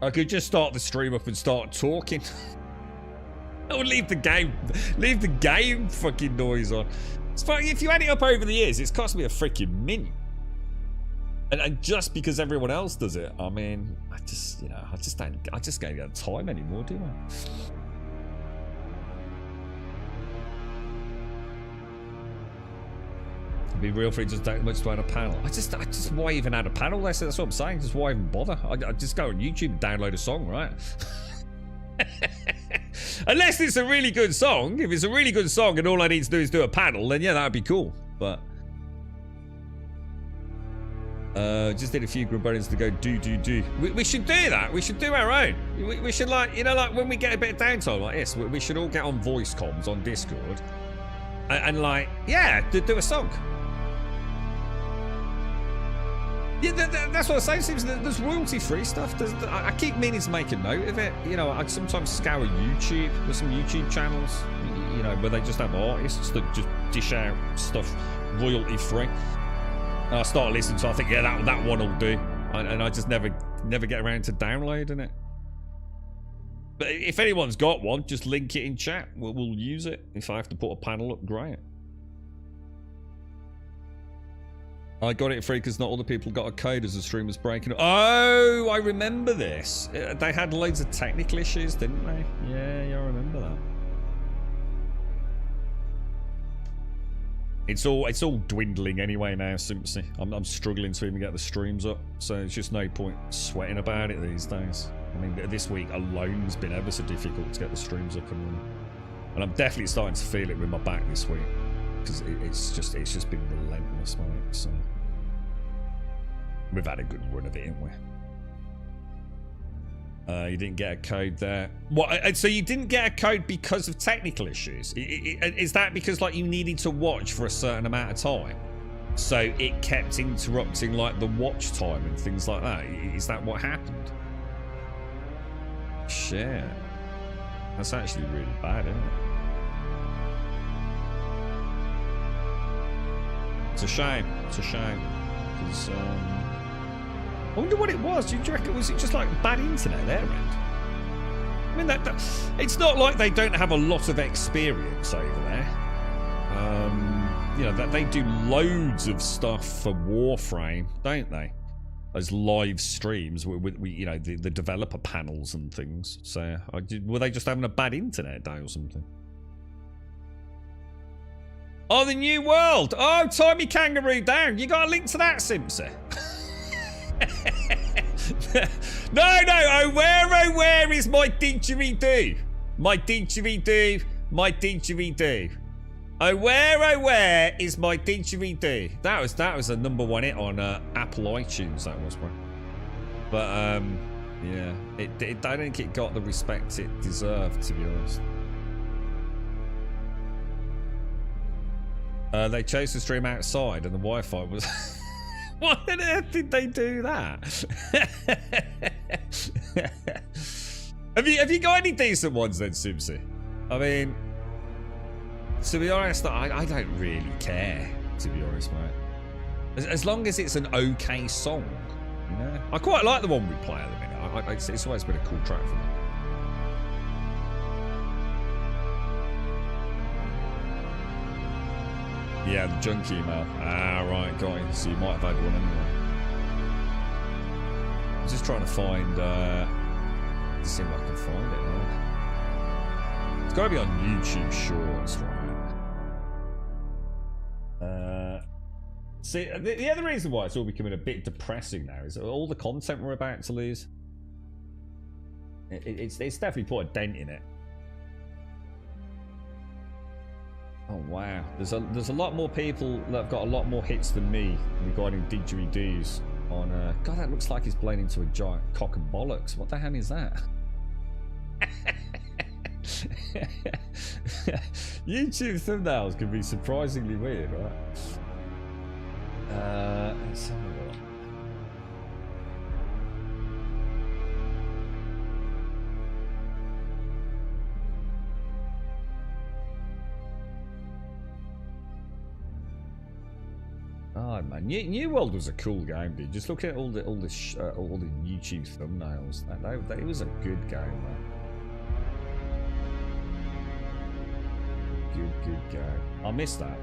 I could just start the stream up and start talking. I would leave the game fucking noise on. It's funny, if you add it up over the years, it's cost me a freaking mint. And just because everyone else does it, I mean, I just don't get time anymore, do I? Be real free, just don't much to add a panel. I just why even add a panel? That's what I'm saying. Just why even bother? I just go on YouTube and download a song, right? Unless it's a really good song. If it's a really good song and all I need to do is do a panel, then yeah, that'd be cool. But just did a few Grabonians to go do. We should do that. We should do our own. We should, like, you know, like when we get a bit of downtime like this, we should all get on voice comms on Discord and like, yeah, do a song. Yeah, that's what I say. There's royalty-free stuff. I keep meaning to make a note of it. You know, I sometimes scour YouTube. There's some YouTube channels, you know, where they just have artists that just dish out stuff royalty-free. And I start listening, so I think, yeah, that one will do. And I just never get around to downloading it. But if anyone's got one, just link it in chat. We'll use it. If I have to put a panel up, great. I got it free because not all the people got a code as the stream was breaking. Oh, I remember this. They had loads of technical issues, didn't they? Yeah, I remember that. It's all dwindling anyway now, Simpsy. I'm struggling to even get the streams up, so it's just no point sweating about it these days. I mean, this week alone has been ever so difficult to get the streams up and running, and I'm definitely starting to feel it with my back this week because it's just been relentless, mate. So we've had a good run of it, haven't we? You didn't get a code there. What? So you didn't get a code because of technical issues? Is that because like you needed to watch for a certain amount of time, so it kept interrupting like the watch time and things like that? Is that what happened? Shit, that's actually really bad, isn't it? It's a shame. It's a shame because. I wonder what it was. Do you reckon was it just like bad internet there? I mean, that it's not like they don't have a lot of experience over there. You know that they do loads of stuff for Warframe, don't they? As live streams with you know the developer panels and things. So were they just having a bad internet day or something? Oh, the new world. Oh, Timey Kangaroo down. You got a link to that, Simpson? No, oh where is my didgeridoo? My didgeridoo, my didgeridoo. Oh where is my didgeridoo? That was a #1 hit on Apple iTunes, that was, bro. But yeah, I don't think it got the respect it deserved, to be honest. They chose to stream outside and the Wi-Fi was... Why on earth did they do that? Have you got any decent ones then, Simpsy? I mean, to be honest, I don't really care, to be honest, mate. As long as it's an okay song, you know? I quite like the one we play at the minute. It's always been a cool track for me. Yeah, the junk email. Ah, right, got it. So you might have had one anyway. I'm just trying to find... let's see if I can find it now. It's got to be on YouTube Shorts, right? See, the other reason why it's all becoming a bit depressing now is all the content we're about to lose. It's definitely put a dent in it. Oh wow, there's a lot more people that have got a lot more hits than me regarding didgeridoos on God, that looks like he's blown into a giant cock and bollocks. What the hell is that? YouTube thumbnails can be surprisingly weird, right? Let's have a look. Oh man, New World was a cool game, dude. Just look at all the YouTube thumbnails. It was a good game, man. Good game. I missed that.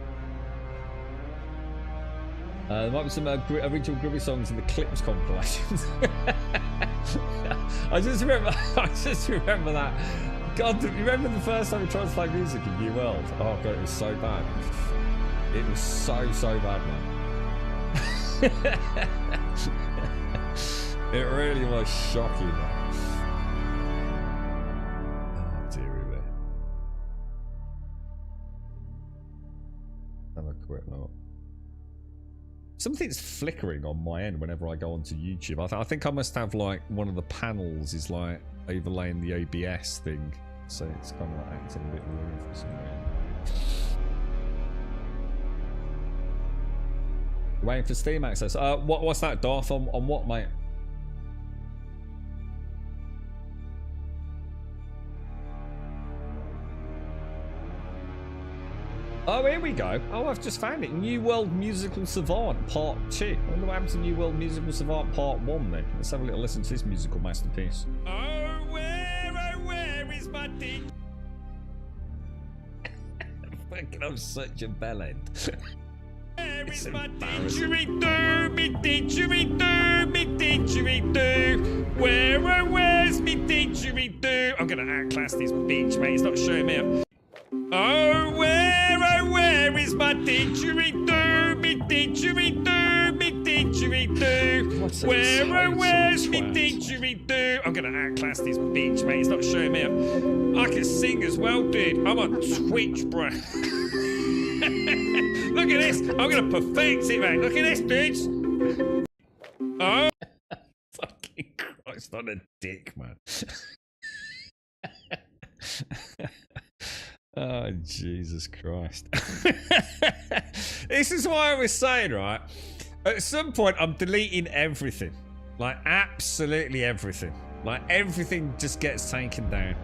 There might be some original Grubby songs in the Clips compilations. I just remember that. God, you remember the first time we tried to play music in New World? Oh god, it was so bad. It was so bad, man. It really was shocking, man. Oh dearie me. Have a quick look. Something's flickering on my end whenever I go onto YouTube. I think I must have like one of the panels is like overlaying the OBS thing, so it's kind of like acting a bit weird for some reason. Waiting for Steam access. What's that, Darth? On what, mate? Oh, here we go. Oh, I've just found it. New World Musical Savant Part 2. I wonder what happened to New World Musical Savant Part 1 then. Let's have a little listen to this musical masterpiece. Oh, where is my dick? Fucking, I'm such a bellend. Where is my didgeridoo, me didgeridoo, me didgeridoo? Where's me didgeridoo? I'm gonna outclass this bitch, mate. He's not showing me up. Oh, where is my didgeridoo, me didgeridoo, me didgeridoo? Where's me didgeridoo? I'm gonna outclass this bitch, mate. He's not showing me up. I can sing as well, dude. I'm on Twitch, bro. Look at this. I'm gonna perfect it, mate. Look at this, dudes. Oh, fucking Christ. It's not a dick, man. Oh, Jesus Christ. This is why I was saying, right? At some point, I'm deleting everything. Like, absolutely everything. Like, everything just gets taken down.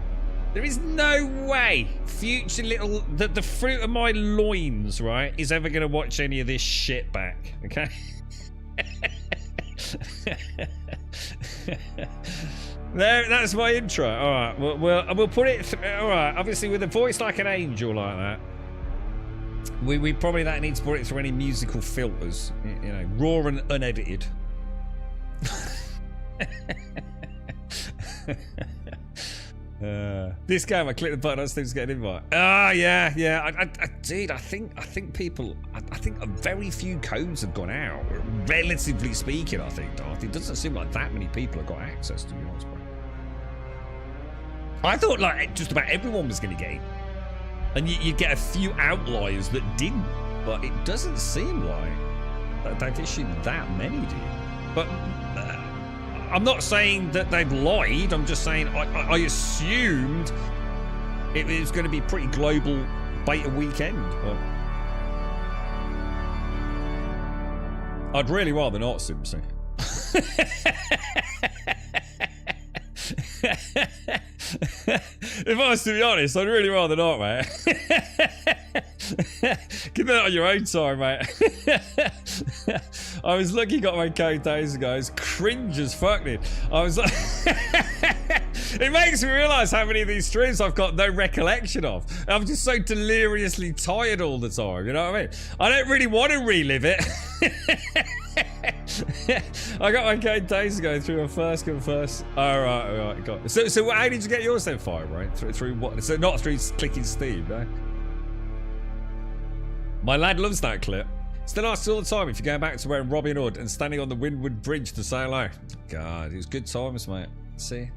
There is no way future little... the fruit of my loins, right, is ever going to watch any of this shit back, okay? There, that's my intro. All right, we'll put it. All right, obviously with a voice like an angel like that, we probably don't need to put it through any musical filters. You know, raw and unedited. This game, I click the button, I still get an invite. Ah, yeah. Dude, I think people, I think very few codes have gone out. Relatively speaking, I think, Darth. It doesn't seem like that many people have got access, to be honest, bro. I thought like just about everyone was going to get in, and you'd get a few outliers that didn't. But it doesn't seem like they've issued that many, do you? But. I'm not saying that they've lied. I'm just saying I assumed it was going to be pretty global beta weekend. But I'd really rather not, Simpson. If I was to be honest, I'd really rather not, mate. Get that on your own time, mate. I was looking at my code days ago. It's cringe as fuck, dude. I was like... It makes me realise how many of these streams I've got no recollection of. I'm just so deliriously tired all the time, you know what I mean? I don't really want to relive it. I got my code days ago through a first come first. Alright, got it. So how did you get yours then, Fire, right? Through what? So not through clicking Steam, no? My lad loves that clip. Still asks all the time if you're going back to wearing Robin Hood and standing on the Windward Bridge to say hello. God, it was good times, mate. See?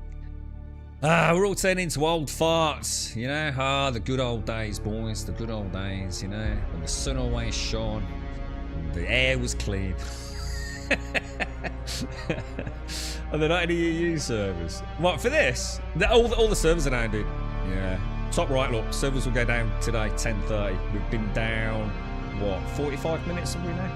We're all turning into old farts, you know? The good old days, boys. The good old days, you know? When the sun always shone. And the air was clean. And they're not any EU servers. What, for this? All the servers are down, dude. Yeah. Top right, look. Servers will go down today, 10:30. We've been down, what, 45 minutes have we now?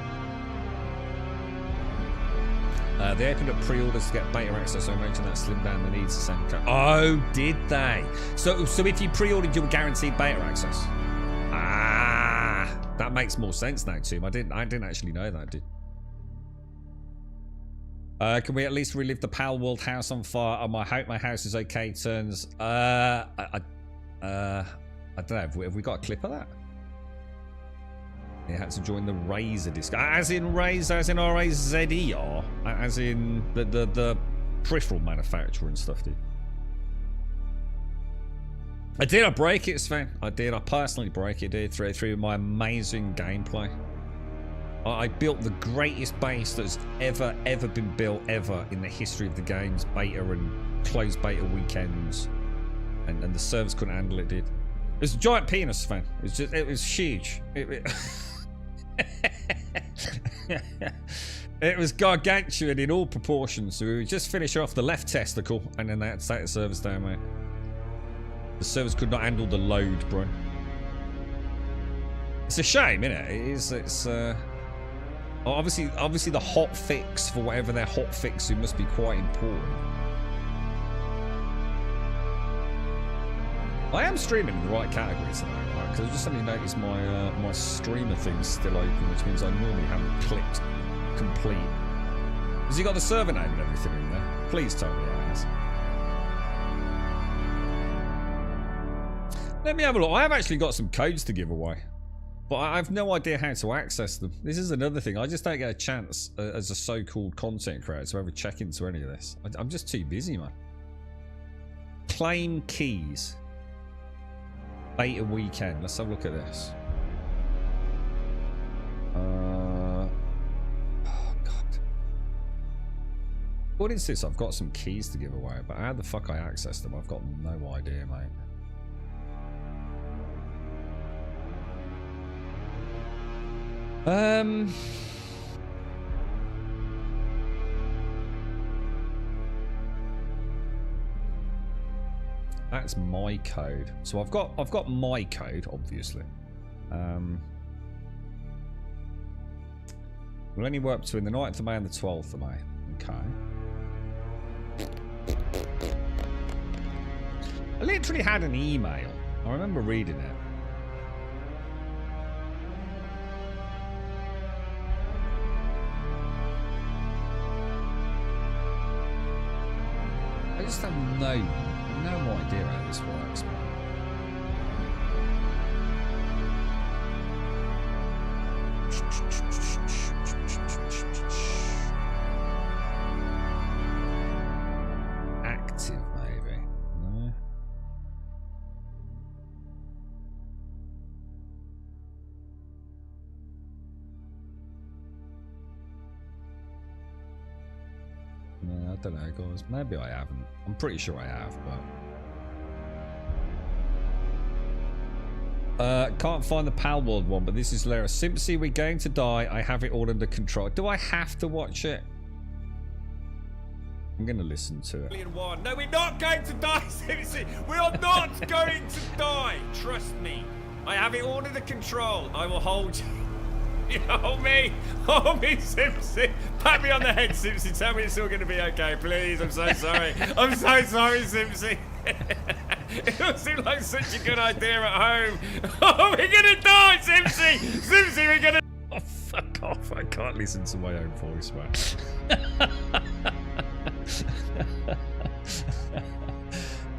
They opened up pre-orders to get beta access, so I imagine that slimmed down the needs to send code. Oh, did they? So if you pre-ordered, you were guaranteed beta access. Ah, that makes more sense now, Tim. I didn't actually know that, dude. Can we at least relive the Pal World house on fire? I hope my house is okay. Turns. I don't know. Have we got a clip of that? He had to join the Razor disc. As in Razor, as in R-A-Z-E-R? As in the peripheral manufacturer and stuff, dude. I break it, Sven. I personally break it, dude, through my amazing gameplay. I built the greatest base that's ever been built ever in the history of the game's beta and closed beta weekends. And the servers couldn't handle it, dude. It was a giant penis, Sven. It was huge. It was gargantuan in all proportions. So we would just finish off the left testicle and then they had to take the servers down, mate. The servers could not handle the load, bro. It's a shame, innit? It is. It's obviously the hot fix for whatever they're hot fixing must be quite important. I am streaming in the right category tonight, right? Because I just suddenly noticed my my streamer thing's still open, which means I normally haven't clicked complete. Has he got the server name and everything in there? Please tell me it has. Let me have a look. I have actually got some codes to give away, but I have no idea how to access them. This is another thing. I just don't get a chance as a so-called content creator to ever check into any of this. I'm just too busy, man. Claim keys. Beta weekend. Let's have a look at this. Oh god. What is this? I've got some keys to give away, but how the fuck I access them? I've got no idea, mate. That's my code. So I've got my code, obviously. Will only work between the 9th of May and the 12th of May. Okay. I literally had an email. I remember reading it. I just have no idea how this works, man. Active, maybe. No. No, I don't know, guys. Maybe I haven't. I'm pretty sure I have, but can't find the Pal World one, but this is hilarious. Simpsy, we're going to die. I have it all under control. Do I have to watch it? I'm going to listen to it. No, we're not going to die, Simpsy. We are not going to die. Trust me. I have it all under control. I will hold you. You hold me, Simpsy. Pat me on the head, Simpsy. Tell me it's all going to be okay, please. I'm so sorry. I'm so sorry, Simpsy. It all seemed like such a good idea at home. Oh, we're going to die, Simpsy. Simpsy, we're going to... Oh, fuck off. I can't listen to my own voice, man.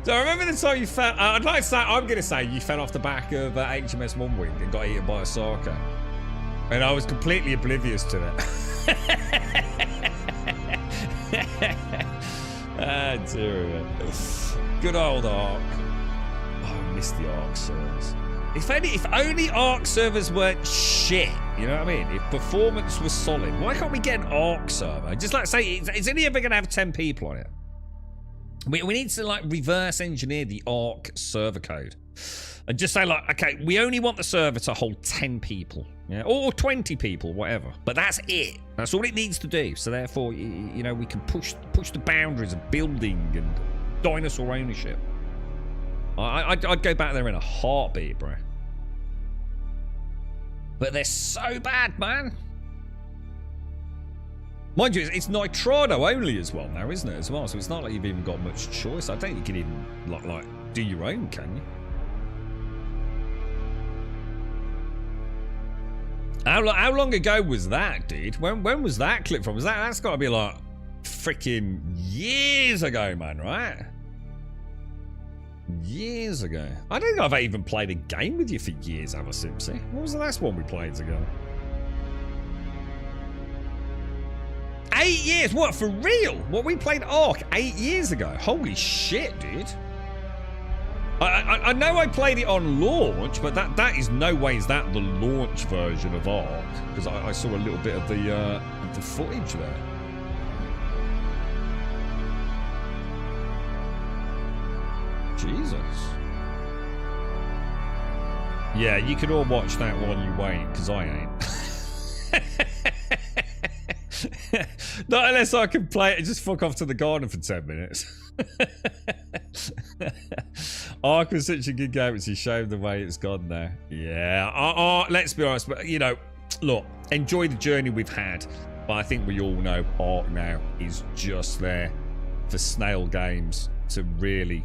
So I remember the time you fell... I'd like to say... I'm going to say you fell off the back of HMS One Wing and got eaten by a Sarka. And I was completely oblivious to it. Ah, dear me. Good old Ark. Oh, I miss the Ark servers. If only Ark servers weren't shit, you know what I mean? If performance was solid, why can't we get an Ark server? Just like say, it's only ever going to have 10 people on it. We need to like reverse engineer the Ark server code. And just say like, okay, we only want the server to hold 10 people. Yeah, or 20 people, whatever. But that's it. That's all it needs to do. So therefore, you know, we can push the boundaries of building and dinosaur ownership. I'd go back there in a heartbeat, bro. But they're so bad, man. Mind you, it's Nitrado only as well now, isn't it? As well, so it's not like you've even got much choice. I don't think you can even like do your own, can you? How long ago was that, dude? When was that clip from? That's got to be like freaking years ago, man, right? Years ago. I don't think I've even played a game with you for years, have I, Simpsy? What was the last one we played together? 8 years? What, for real? What, we played Ark 8 years ago? Holy shit, dude. I know I played it on launch, but that is no way is that the launch version of Ark, because I saw a little bit of the footage there. Jesus. Yeah, you can all watch that while you wait, because I ain't. Not unless I can play it and just fuck off to the garden for 10 minutes. Ark was such a good game, it's a shame the way it's gone now. Yeah, let's be honest, but you know, look, enjoy the journey we've had, but I think we all know Ark now is just there for Snail Games to really,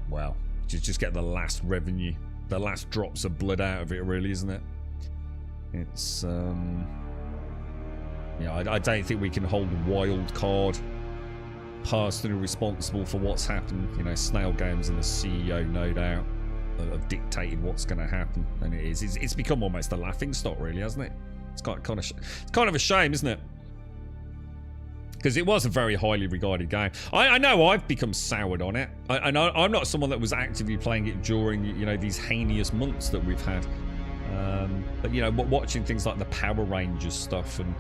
well, just get the last revenue, the last drops of blood out of it, really, isn't it? It's, yeah, I don't think we can hold a wild card personally responsible for what's happened. You know, Snail Games and the CEO, no doubt, have dictated what's going to happen, and it's become almost a laughing stock, really, hasn't it? It's kind of a shame, isn't it? Because it was a very highly regarded game. I know I've become soured on it. I know I'm not someone that was actively playing it during, you know, these heinous months that we've had. But you know, watching things like the Power Rangers stuff and.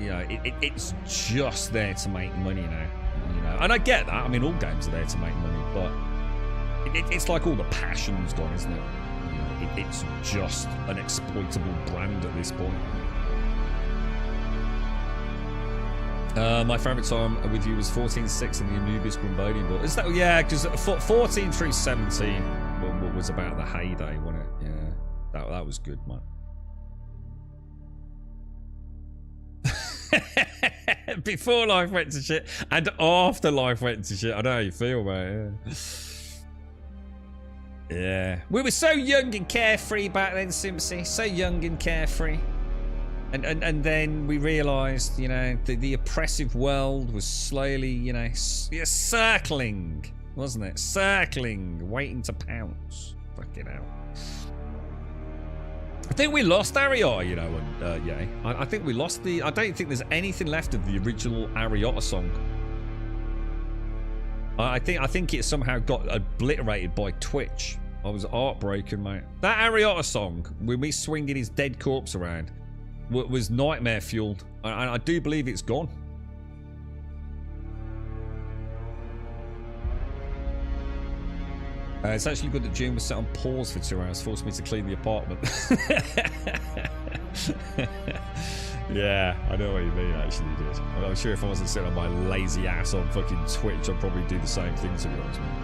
You know, it's just there to make money now, you know, and I get that. I mean, all games are there to make money, but it's like all the passion's gone, isn't it? You know, it's just an exploitable brand at this point. My favourite time with you was 14.6 in the Anubis Grumbodian build. Is that, yeah, because 14 through 17 was about the heyday, wasn't it? Yeah, that was good, man. Before life went to shit and after life went to shit. I know how you feel, mate. Yeah. We were so young and carefree back then, Simpsy. So young and carefree. And then we realised, you know, the oppressive world was slowly, you know, circling, wasn't it? Circling, waiting to pounce. Fucking hell. I think we lost Ariota, you know, and yeah. I think we lost the... I don't think there's anything left of the original Ariota song. I think it somehow got obliterated by Twitch. I was heartbroken, mate. That Ariota song, with me swinging his dead corpse around, was nightmare fueled. I do believe it's gone. It's actually good that June was set on pause for 2 hours, forced me to clean the apartment. Yeah, I know what you mean, actually, did. I'm sure if I wasn't sitting on my lazy ass on fucking Twitch, I'd probably do the same thing, to be honest with you.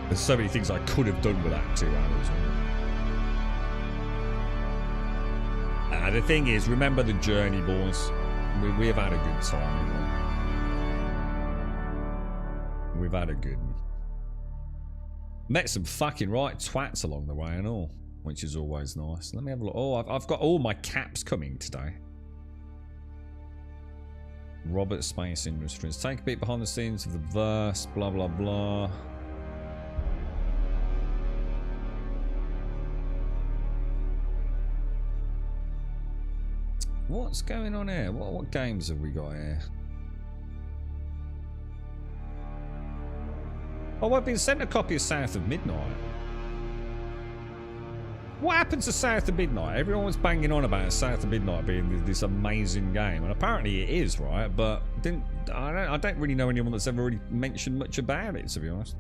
There's so many things I could have done with that 2 hours. The thing is, remember the journey, boys. We have had a good time. We've had a good one. Met some fucking right twats along the way and all, which is always nice. Let me have a look. Oh, I've got all my caps coming today. Robert Space Industries. Take a peek behind the scenes of the verse, blah, blah, blah. What's going on here? What games have we got here? Oh, I've been sent a copy of South of Midnight. What happened to South of Midnight? Everyone was banging on about South of Midnight being this amazing game, and apparently it is, right? But I don't really know anyone that's ever really mentioned much about it, to be honest.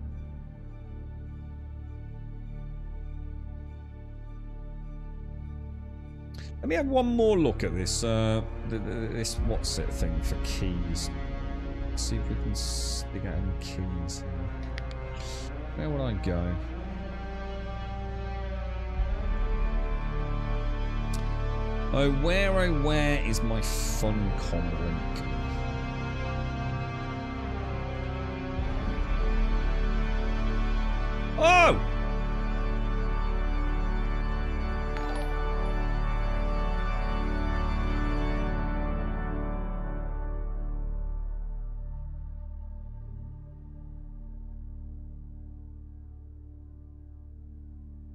Let me have one more look at this. This what's it thing for keys. Let's see if we can stick out any keys. Where would I go? Oh, where is my Funcom link? Oh!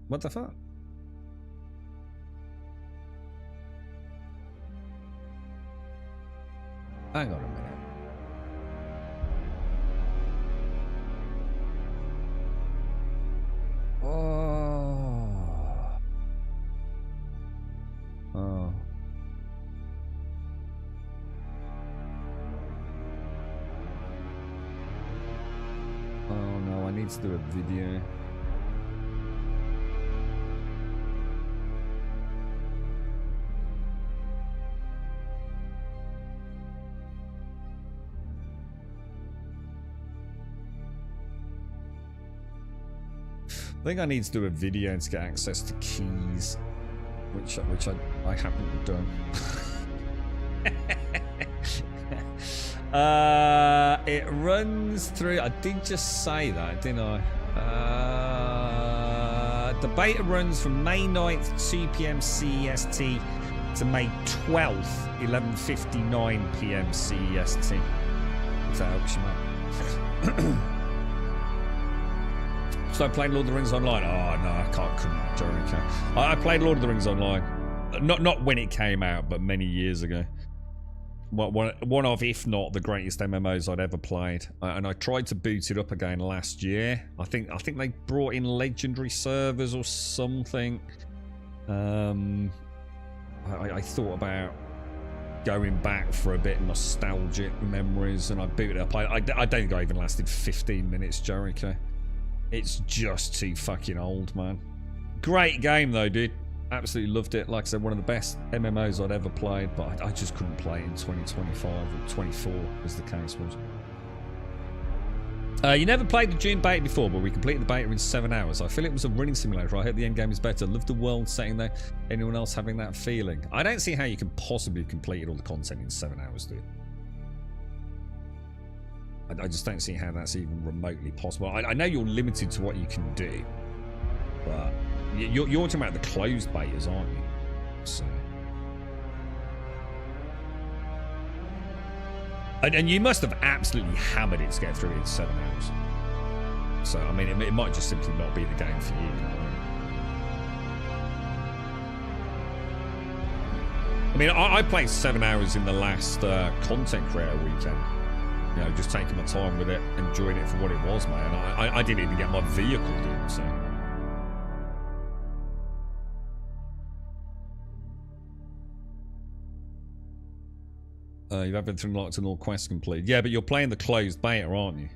What the fuck? Hang on a minute. Oh. Oh. Oh no, I need to do a video. I think I need to do a video to get access to keys, which I haven't done. It runs through. I did just say that, didn't I? The beta runs from May 9th, 2 PM CEST to May 12th, 11:59 PM CEST. If that helps you, mate. So playing Lord of the Rings online. Oh no, I couldn't. Jericho. I played Lord of the Rings online. Not when it came out, but many years ago. One of, if not the greatest MMOs I'd ever played. And I tried to boot it up again last year. I think they brought in legendary servers or something. I thought about going back for a bit nostalgic memories, and I booted up. I don't think I even lasted 15 minutes, Jericho. It's just too fucking old, man. Great game though, dude. Absolutely loved it. Like I said, one of the best MMOs I'd ever played, but I just couldn't play it in 2025 or 24, as the case was. You never played the Dune beta before, but we completed the beta in 7 hours. I feel it was a running simulator. I hope the end game is better. Love the world setting there. Anyone else having that feeling? I don't see how you can possibly have completed all the content in 7 hours, dude. I just don't see how that's even remotely possible. I know you're limited to what you can do, but you're talking about the closed betas, aren't you? So. And you must have absolutely hammered it to get through it in 7 hours. So, I mean, it might just simply not be the game for you. I mean, I played 7 hours in the last content creator weekend. You know, just taking my time with it, enjoying it for what it was, man. I didn't even get my vehicle, dude, so... You've everything locked and all quests complete. Yeah, but you're playing the closed beta, aren't you?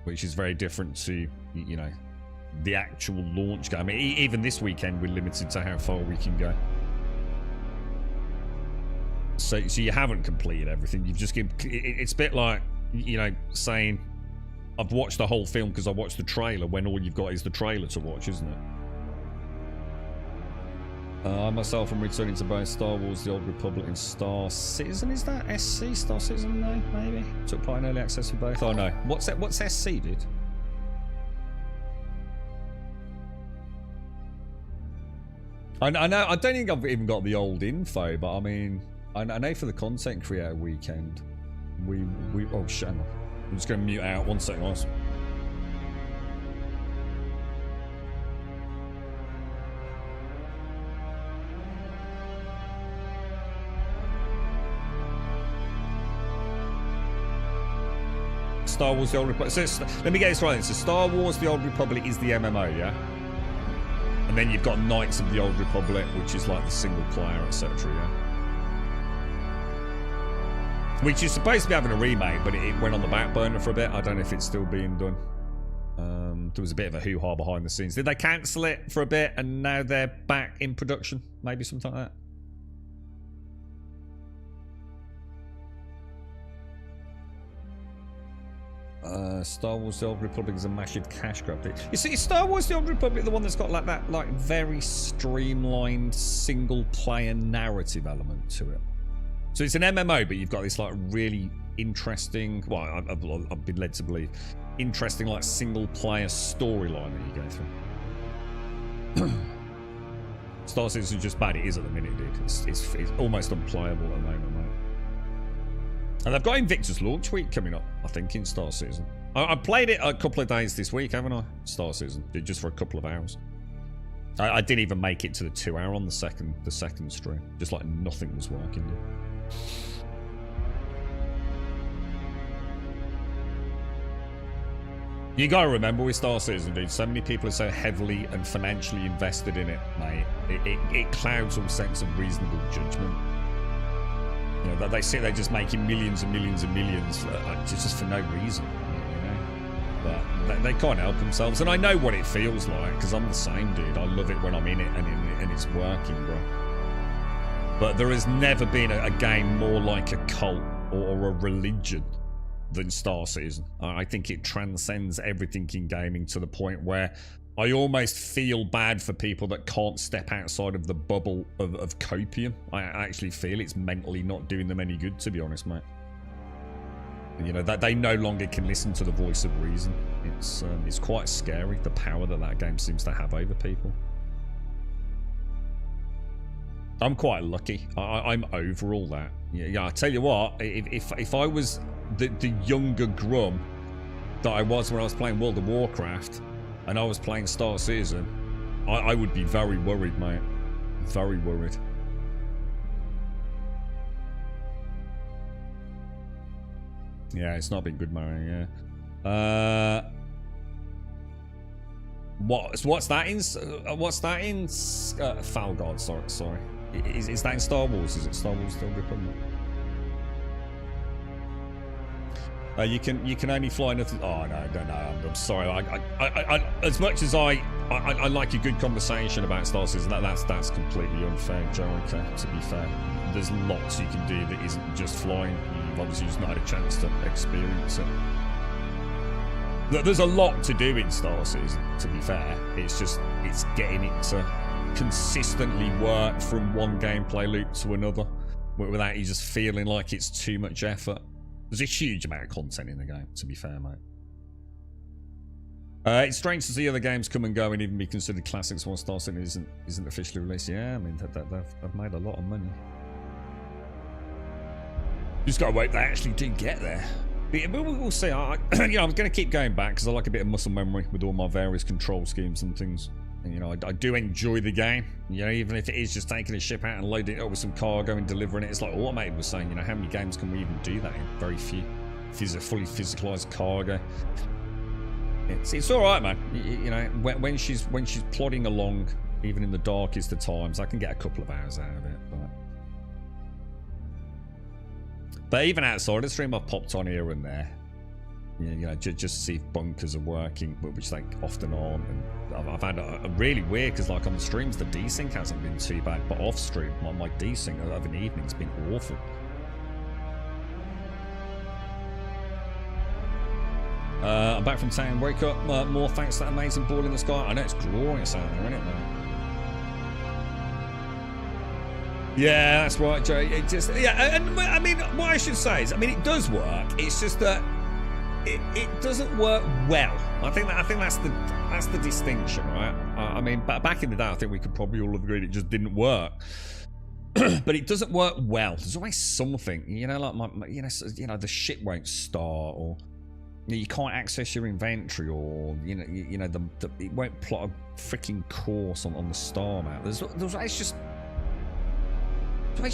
Which is very different to, you know, the actual launch game. I mean, even this weekend, we're limited to how far we can go. So you haven't completed everything. You've just... It's a bit like, you know, saying, I've watched the whole film because I watched the trailer, when all you've got is the trailer to watch, isn't it? I myself am returning to both Star Wars, The Old Republic, and Star Citizen. Is that SC? Star Citizen? No, maybe. Took part in early access for both. Oh no. What's that? What's SC, dude? I know. I don't think I've even got the old info, but I mean, I know for the content creator weekend, we. Oh shit! I'm just going to mute out 1 second, guys. Star Wars: The Old Republic. So let me get this right. So Star Wars: The Old Republic is the MMO, yeah? And then you've got Knights of the Old Republic, which is like the single player, etc., yeah? Which is supposed to be having a remake, but it went on the back burner for a bit. I don't know if it's still being done. There was a bit of a hoo-ha behind the scenes. Did they cancel it for a bit and now they're back in production? Maybe something like that. Star Wars: The Old Republic is a massive cash grab. You see, Star Wars: The Old Republic, the one that's got like that, like very streamlined single-player narrative element to it. So it's an MMO, but you've got this like really interesting. Well, I've been led to believe interesting like single-player storyline that you go through. Star Citizen is just bad. It is at the minute, dude. It's almost unplayable at the moment, mate. And they've got Invictus launch week coming up, I think, in Star Citizen. I played it a couple of days this week, haven't I? Star Citizen, just for a couple of hours. I didn't even make it to the 2 hour on the second stream. Just like nothing was working, dude. You gotta remember with Star Citizen, dude, so many people are so heavily and financially invested in it, mate. It clouds all sense of reasonable judgment. You know, they sit there just making millions and millions and millions just for no reason, you know. But they can't help themselves, and I know what it feels like because I'm the same, dude. I love it when I'm in it and it's working, bro. But there has never been a game more like a cult or a religion than Star Citizen. I think it transcends everything in gaming to the point where I almost feel bad for people that can't step outside of the bubble of copium. I actually feel it's mentally not doing them any good, to be honest, mate. You know, that they no longer can listen to the voice of reason. It's quite scary, the power that game seems to have over people. I'm quite lucky. I'm over all that. Yeah, I tell you what, if I was the younger Grum that I was when I was playing World of Warcraft, and I was playing Star Citizen, I would be very worried, mate. Very worried. Yeah, it's not been good, Mario, yeah. What's that in? What's that in? Falgard, sorry. Is that in Star Wars? Is it Star Wars: The Old Republic? You can only fly nothing. Oh no, I'm sorry. I as much as I like a good conversation about Star Citizen, that's completely unfair, Joe. Okay, to be fair, there's lots you can do that isn't just flying. You've obviously just not had a chance to experience it. There's a lot to do in Star Citizen. To be fair, it's getting it to consistently work from one gameplay loop to another, without you just feeling like it's too much effort. There's a huge amount of content in the game, to be fair, mate. It's strange to see other games come and go and even be considered classics once Star Citizen isn't officially released. Yeah, I mean, they've made a lot of money. Just gotta wait they actually do get there. But we'll see. I'm going to keep going back because I like a bit of muscle memory with all my various control schemes and things. And, I do enjoy the game. Even if it is just taking a ship out and loading it up with some cargo and delivering it. It's like Automated was saying, how many games can we even do that in? Very few. Fully physicalized cargo. It's all right, man. When she's plodding along, even in the darkest of times, I can get a couple of hours out of it. But even outside the stream, I've popped on here and there. Just to see if bunkers are working, which they often aren't. And I've had a really weird, because like on the streams, the desync hasn't been too bad, but off stream, my desync of an evening's been awful. I'm back from town. Wake up. More thanks to that amazing ball in the sky. I know it's glorious out there, isn't it, man? Yeah, that's right, Joe. It just, and I mean, what I should say is, I mean, it does work. It's just that it doesn't work well. I think that's the distinction, right? I mean, back in the day, I think we could probably all have agreed it just didn't work. But it doesn't work well. There's always something, like the ship won't start, or you can't access your inventory, or it won't plot a freaking course on the star map. It's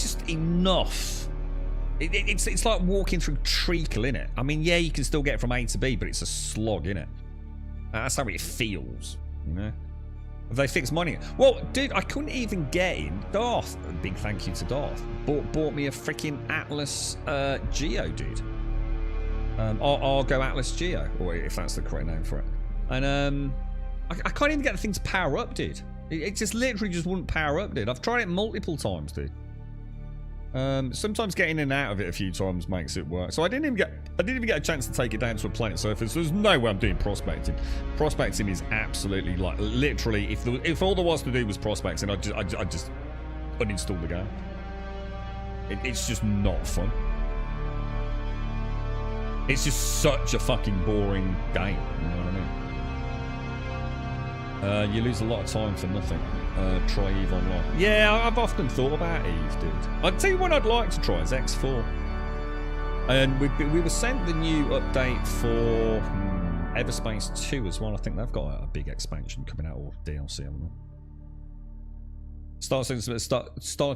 just enough. It's like walking through treacle, innit? I mean, yeah, you can still get from A to B, but it's a slog, innit? That's how it feels, Have they fixed money? Well, dude, I couldn't even get in. Darth, big thank you to Darth, bought me a freaking Atlas Geo, dude. Argo Atlas Geo, or if that's the correct name for it. And I can't even get the thing to power up, dude. It just literally just wouldn't power up, dude. I've tried it multiple times, dude. Sometimes getting in and out of it a few times makes it work. So I didn't even get a chance to take it down to a planet surface. There's no way I'm doing prospecting. Prospecting is absolutely, like, literally, if all there was to do was prospecting, I'd just uninstall the game. It's just not fun. It's just such a fucking boring game, you know what I mean? You lose a lot of time for nothing. Try Eve Online. Yeah, I've often thought about Eve, dude. I'd tell you what I'd like to try is X4. And we were sent the new update for Everspace 2 as well. I think they've got a big expansion coming out, or DLC, haven't they? Starting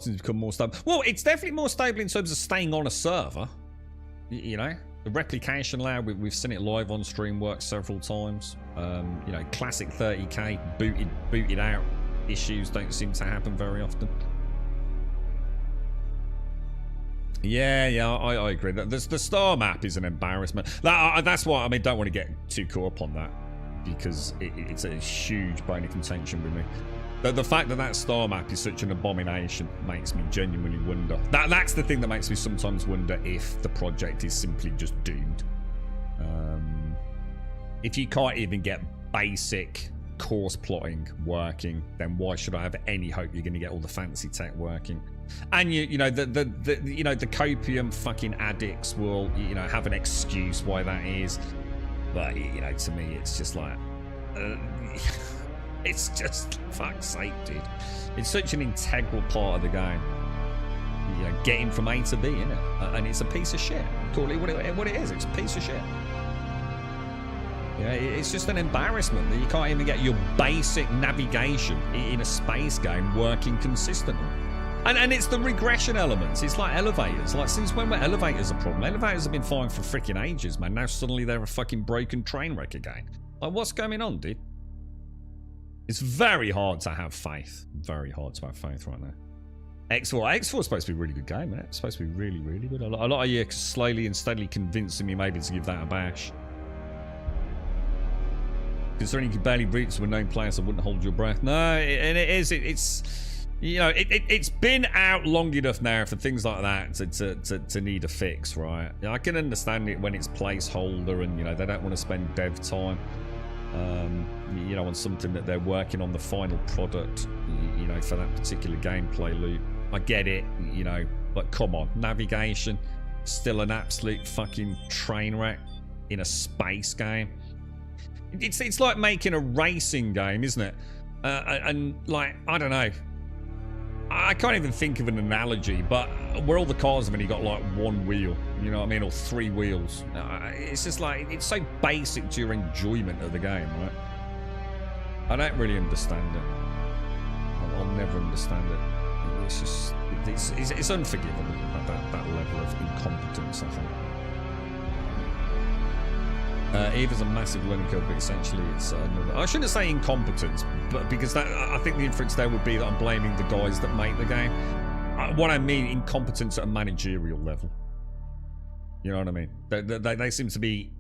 to become more stable. Well, it's definitely more stable in terms of staying on a server. The replication layer, we've seen it live on stream work several times. Classic 30k booted out issues don't seem to happen very often. Yeah, I agree. The star map is an embarrassment. That's why, I mean, don't want to get too caught up on that, because it's a huge bone of contention with me. The fact that star map is such an abomination makes me genuinely wonder. That's the thing that makes me sometimes wonder if the project is simply just doomed. If you can't even get basic course plotting working, then why should I have any hope you're going to get all the fancy tech working? And the copium fucking addicts will have an excuse why that is, but to me it's just like it's just, fuck's sake, dude. It's such an integral part of the game. Getting from A to B, innit? And it's a piece of shit. Call it what it is. It's a piece of shit. It's just an embarrassment that you can't even get your basic navigation in a space game working consistently. And it's the regression elements. It's like elevators. Like, since when were elevators a problem? Elevators have been fine for freaking ages, man. Now suddenly they're a fucking broken train wreck again. Like, what's going on, dude? It's very hard to have faith. Very hard to have faith right now. X4 is supposed to be a really good game, isn't it? It's supposed to be really, really good. A lot of you slowly and steadily convincing me maybe to give that a bash. Considering you can barely breach with known players, I wouldn't hold your breath. No, and it is. It's you know, it's been out long enough now for things like that to need a fix, right? I can understand it when it's placeholder and, you know, they don't want to spend dev time, you know, on something that they're working on the final product, you know, for that particular gameplay loop. I get it, you know, but come on, navigation, still an absolute fucking train wreck in a space game. It's like making a racing game, isn't it? And like, I don't know. I can't even think of an analogy, but where all the cars have only got like one wheel, you know what I mean, or 3 wheels. It's just like, it's so basic to your enjoyment of the game, right? I don't really understand it. I'll never understand it. It's just, it's unforgivable, that level of incompetence, I think. Eva's a massive learning curve, but essentially it's another... I shouldn't say incompetence, but because that, I think the inference there would be that I'm blaming the guys that make the game. What I mean, incompetence at a managerial level. You know what I mean? They seem to be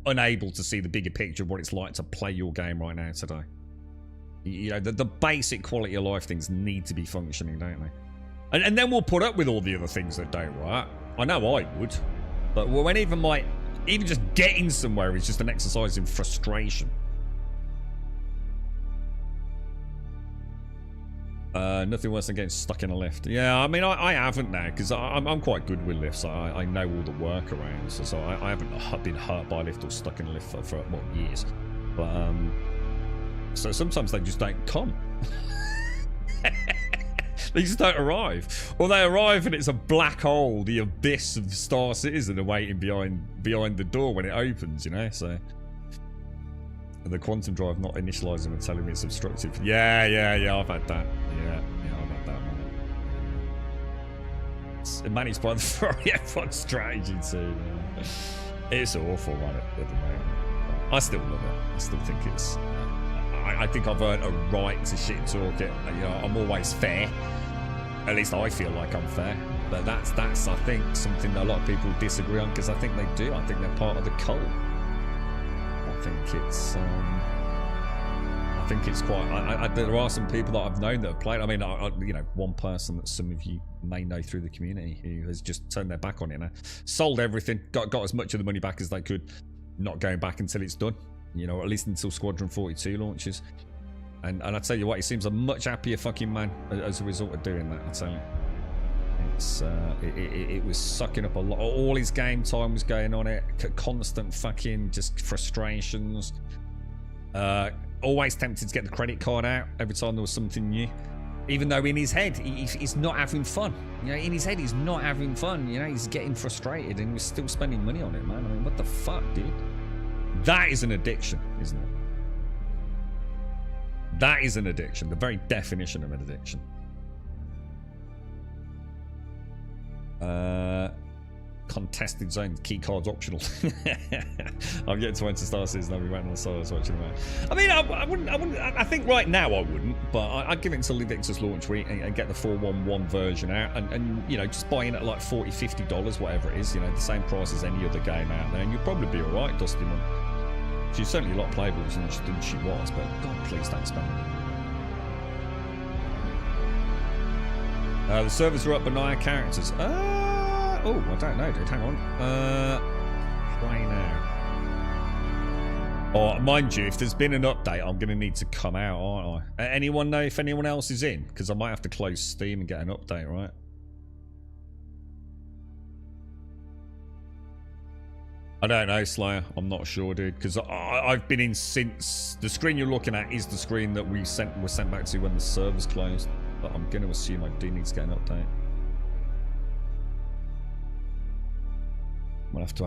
unable to see the bigger picture of what it's like to play your game right now today. You know, the basic quality of life things need to be functioning, don't they? And then we'll put up with all the other things that don't, right? I know I would. But when even just getting somewhere is just an exercise in frustration. Nothing worse than getting stuck in a lift. Yeah, I mean, I haven't now, because I'm quite good with lifts. I know all the workarounds, so I haven't been hurt by a lift or stuck in a lift for what, years. But, so sometimes they just don't come. They just don't arrive. Or they arrive and it's a black hole, the abyss of Star Citizen awaiting behind the door when it opens, you know, so... And the quantum drive not initializing and telling me it's obstructive. Yeah, I've had that. Yeah, I've had that one. It's managed by the Ferrari F1 strategy too. It's awful, right, at the moment. I still love it. I still think it's... I think I've earned a right to shit talk it. You know, I'm always fair. At least I feel like I'm fair. But that's I think, something that a lot of people disagree on, because I think they do. I think they're part of the cult. I think it's quite... there are some people that I've known that have played. I mean, you know, one person that some of you may know through the community who has just turned their back on it now. Sold everything, got as much of the money back as they could, not going back until it's done. You know, at least until Squadron 42 launches. And I tell you what, he seems a much happier fucking man as a result of doing that, I tell you. It's, it was sucking up a lot. All his game time was going on it. Constant fucking just frustrations. Always tempted to get the credit card out every time there was something new. Even though in his head, he's not having fun. You know, in his head, he's not having fun. You know, he's getting frustrated and he's still spending money on it, man. I mean, what the fuck, dude? That is an addiction, isn't it? That is an addiction. The very definition of an addiction. Contested zone, key cards optional. I'm getting to enter Star Citizen. I'll be waiting on the sides watching them. I mean, I wouldn't. I think right now I wouldn't, but I'd give it until Invictus launch week and get the 411 version out, and you know, just buy in at like $40, $50, whatever it is. You know, the same price as any other game out there, and you'll probably be all right, Dusty Mum. She's certainly a lot playable than she was, but God, please don't spend it. The servers are up, but not our characters. Oh, I don't know, dude. Hang on. Play now. Oh, mind you, if there's been an update, I'm going to need to come out, aren't I? Anyone know if anyone else is in? Because I might have to close Steam and get an update, right? I don't know, Slayer. I'm not sure, dude. Because I've been in since... The screen you're looking at is the screen that we were sent back to when the servers closed. But I'm going to assume I do need to get an update. We'll have to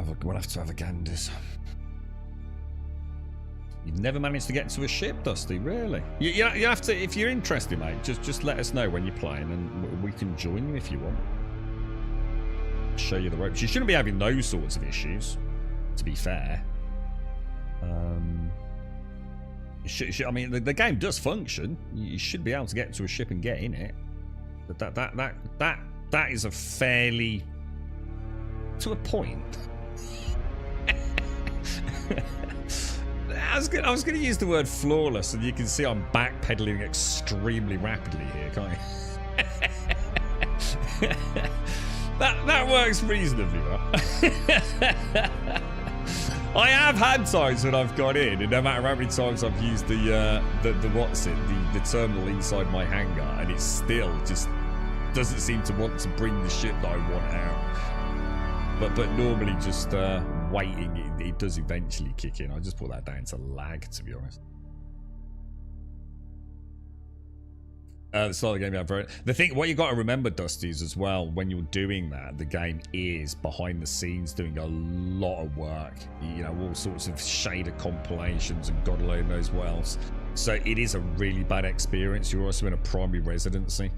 have a ganders. You've never managed to get to a ship, Dusty, really? You have to, if you're interested, mate, just let us know when you're playing and we can join you if you want. Show you the ropes. You shouldn't be having those sorts of issues, to be fair. I mean, the game does function. You should be able to get to a ship and get in it. That is a fairly, to a point. I was gonna use the word flawless, and you can see I'm backpedaling extremely rapidly here, can't you? that works reasonably well. I have had times when I've gone in, and no matter how many times I've used the terminal inside my hangar, and it still just doesn't seem to want to bring the ship that I want out. But normally just waiting, it does eventually kick in. I just put that down to lag, to be honest. The start of the game, the thing, what you got to remember, Dusty, is as well, when you're doing that, the game is behind the scenes doing a lot of work. You know, all sorts of shader compilations and God alone knows what else. So it is a really bad experience. You're also in a primary residency.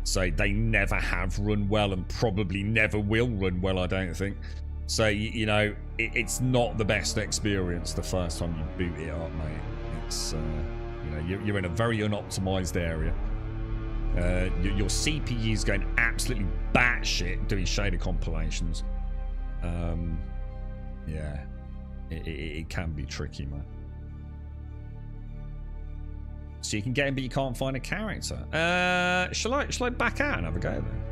So they never have run well and probably never will run well, I don't think. So, you know, it's not the best experience the first time you boot it up, mate. It's, you know, you're in a very unoptimized area. Your CPU's going absolutely batshit doing shader compilations. Yeah, it can be tricky, man. So you can get in, but you can't find a character. Shall I back out and have a go then?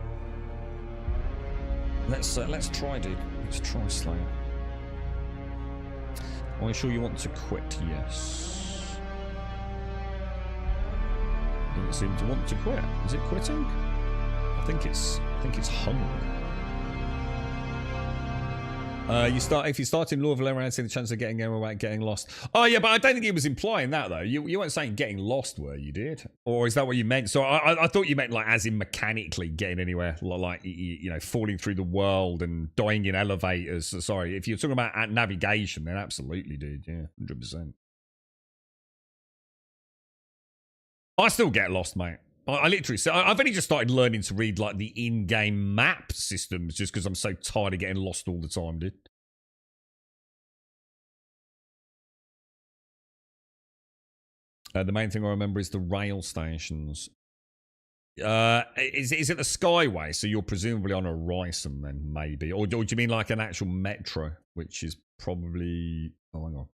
Let's try, dude. Let's try Slayer. Are you sure you want to quit? Yes. Doesn't seem to want to quit. Is it quitting? I think it's hung. If you start in Law of Lemonade, the chance of getting in without getting lost. Oh yeah, but I don't think he was implying that though. You weren't saying getting lost, were you? Did? Or is that what you meant? So I thought you meant like as in mechanically getting anywhere, like you know, falling through the world and dying in elevators. So, sorry, if you're talking about navigation, then absolutely, dude. Yeah, 100%. I still get lost, mate. I literally, I've only just started learning to read like the in-game map systems just because I'm so tired of getting lost all the time, dude. The main thing I remember is the rail stations. Is it the Skyway? So you're presumably on a Horizon then, maybe, or do you mean like an actual metro, which is probably? Oh, hang on,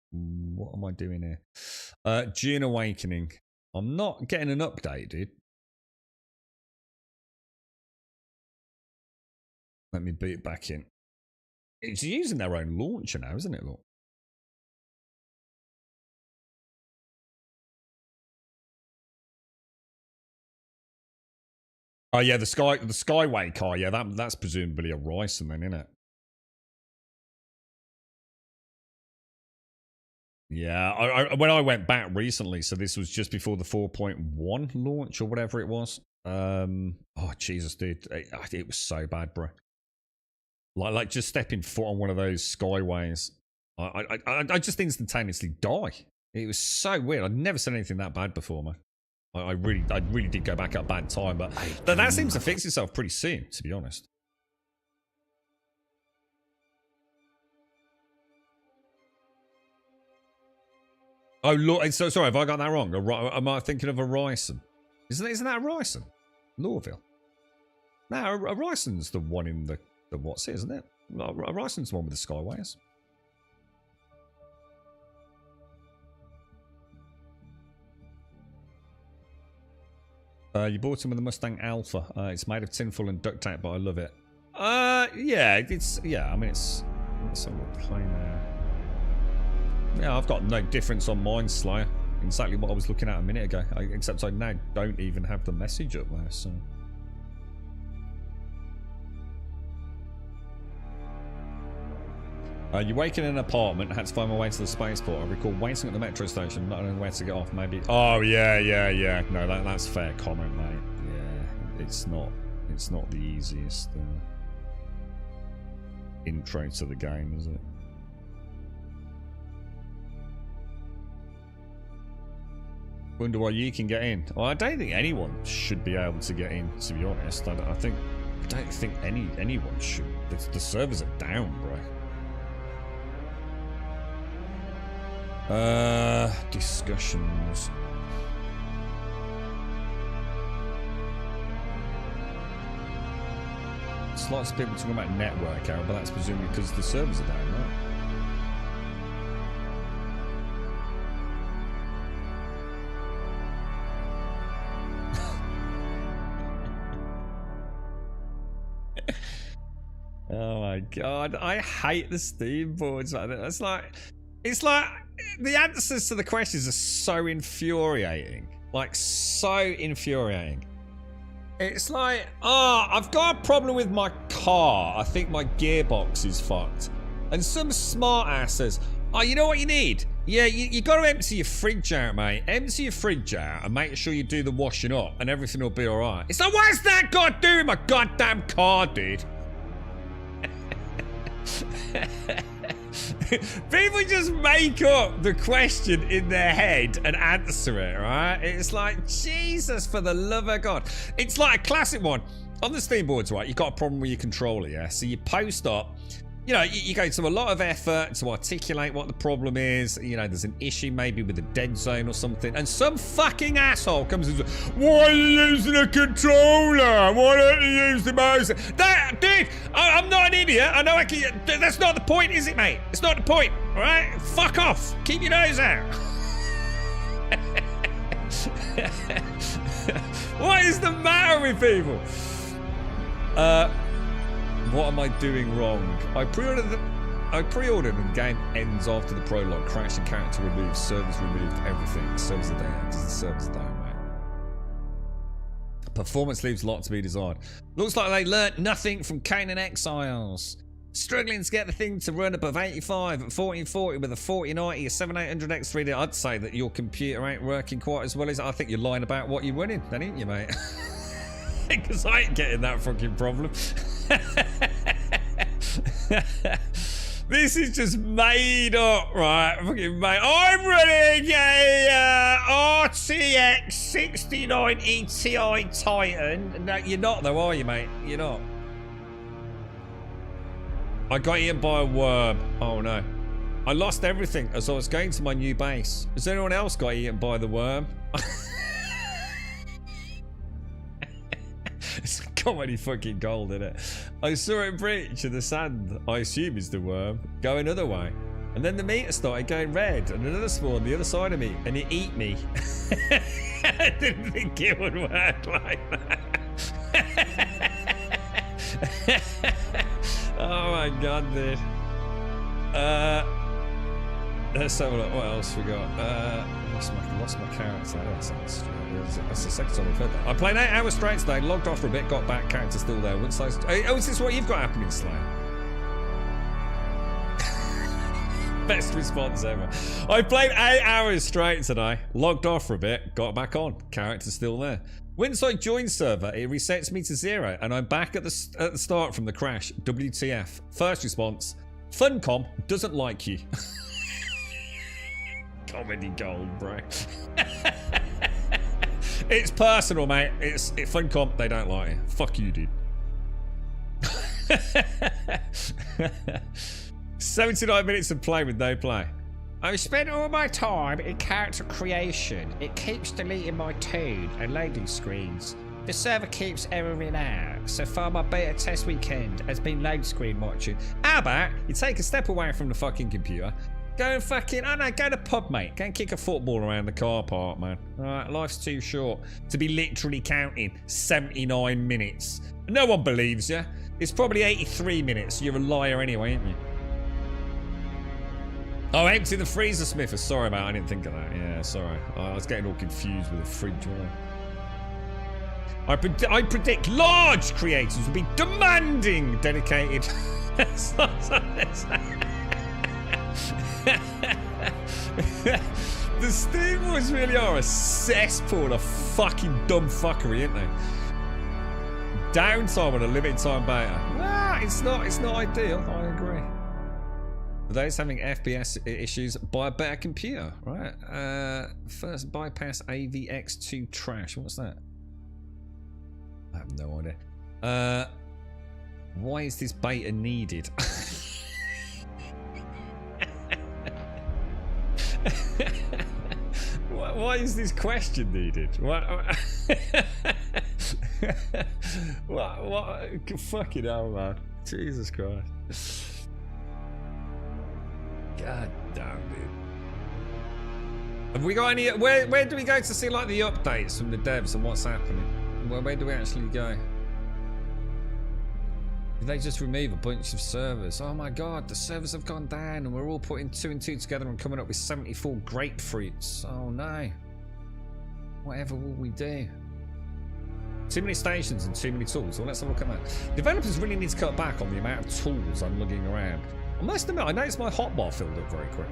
what am I doing here? Dune Awakening. I'm not getting an update, dude. Let me beat it back in. It's using their own launcher now, isn't it, look? Oh yeah, the Skyway car, yeah, that's presumably a Horizon then, isn't it? Yeah, when I went back recently, so this was just before the 4.1 launch or whatever it was. Oh Jesus, dude, it was so bad, bro. Like just stepping foot on one of those Skyways, I just instantaneously die. It was so weird. I'd never seen anything that bad before, man. I really did go back at a bad time, but that seems to fix itself pretty soon, to be honest. Oh, look, so sorry, have I got that wrong? Am I thinking of Horizon? Isn't that Horizon? Lorville? No, Horizon's the one in the what's it, isn't it? Horizon's the one with the Skyways. You bought him with the Mustang Alpha. It's made of tinfoil and duct tape, but I love it. Yeah, I mean, it's a little plain there. Yeah, I've got no difference on mine, Slayer. Exactly what I was looking at a minute ago. Except I now don't even have the message up there, so. You wake in an apartment, had to find my way to the spaceport. I recall waiting at the metro station, not knowing where to get off, maybe. Oh, yeah. No, that's fair comment, mate. Yeah, it's not the easiest intro to the game, is it? Wonder why you can get in. Well, I don't think anyone should be able to get in, to be honest. I don't think anyone should. The servers are down, bro. Discussions. noticed lots of people talking about network error, but that's presumably because the servers are down, right? Oh my god, I hate the Steam boards like that. It's like the answers to the questions are so infuriating. Like, so infuriating. It's like, I've got a problem with my car. I think my gearbox is fucked. And some smart ass says, oh, you know what you need? Yeah, you got to empty your fridge out, mate. Empty your fridge out and make sure you do the washing up and everything will be alright. It's like, what's that got to do with my goddamn car, dude? People just make up the question in their head and answer it, right? It's like, Jesus, for the love of God. It's like a classic one. On the Steam boards, right, you've got a problem with your controller, yeah? So you post up, you know, you go to a lot of effort to articulate what the problem is. You know, there's an issue maybe with a dead zone or something. And some fucking asshole comes and says, why are you using a controller? Why don't you use the mouse? That, dude, I'm not an idiot. I know I can. That's not the point, is it, mate? It's not the point, all right? Fuck off. Keep your nose out. What is the matter with people? What am I doing wrong? I pre-ordered and the game ends after the prologue. Crashing character removed, servers removed, everything. Servers are down because the servers are down, mate. Performance leaves a lot to be desired. Looks like they learnt nothing from Canaan Exiles. Struggling to get the thing to run above 85 at 1440 with a 4090, a 7800X 3D. I'd say that your computer ain't working quite as well as I think you're lying about what you're running, then, ain't you, mate? Because I ain't getting that fucking problem. This is just made up, right? Fucking made. I'm running a RTX 6090 Ti Titan. No, you're not though, are you, mate? You're not. I got eaten by a worm. Oh no. I lost everything as I was going to my new base. Has anyone else got eaten by the worm? It's comedy fucking gold, isn't it? I saw it breach in the sand. I assume is the worm. Go another way. And then the meter started going red and another spawned the other side of me and it ate me. I didn't think it would work like that. Oh my god, dude. Let's have a look. What else we got? Lost my character. That's the second time I've heard that. I played 8 hours straight today, logged off for a bit, got back, character still there. Oh, is this what you've got happening, Slay? Best response ever. I played 8 hours straight today, logged off for a bit, got back on, character still there. Once I join server, it resets me to 0, and I'm back at the start from the crash. WTF? First response: Funcom doesn't like you. Comedy gold, bro. It's personal, mate. It's Funcom. They don't like you. Fuck you, dude. 79 minutes of play with no play. I've spent all my time in character creation. It keeps deleting my tune and loading screens. The server keeps erroring out. So far, my beta test weekend has been load screen watching. How about you take a step away from the fucking computer? Go and fucking, I don't know, go to pub, mate. Go and kick a football around the car park, man. Alright, life's too short to be literally counting 79 minutes. No one believes you. It's probably 83 minutes. You're a liar anyway, ain't you? Oh, empty the freezer, Smith. Sorry, mate. I didn't think of that. Yeah, sorry. I was getting all confused with the fridge. I predict large creators will be demanding dedicated. The Steam Boys really are a cesspool of fucking dumb fuckery, aren't they? Downtime on a limited time beta. Nah, it's not ideal. I agree. For those having FPS issues, buy a better computer, right? First bypass AVX2 trash. What's that? I have no idea. Why is this beta needed? Why is this question needed? What? What? Fucking hell, man. Jesus Christ. God damn it. Have we got any... Where do we go to see, like, the updates from the devs and what's happening? Where do we actually go? Did they just remove a bunch of servers? Oh my god, the servers have gone down and we're all putting 2 and 2 together and coming up with 74 grapefruits. Oh no. Whatever will we do? Too many stations and too many tools. Well, let's have a look at that. Developers really need to cut back on the amount of tools I'm lugging around. I must admit, I noticed my hotbar filled up very quick.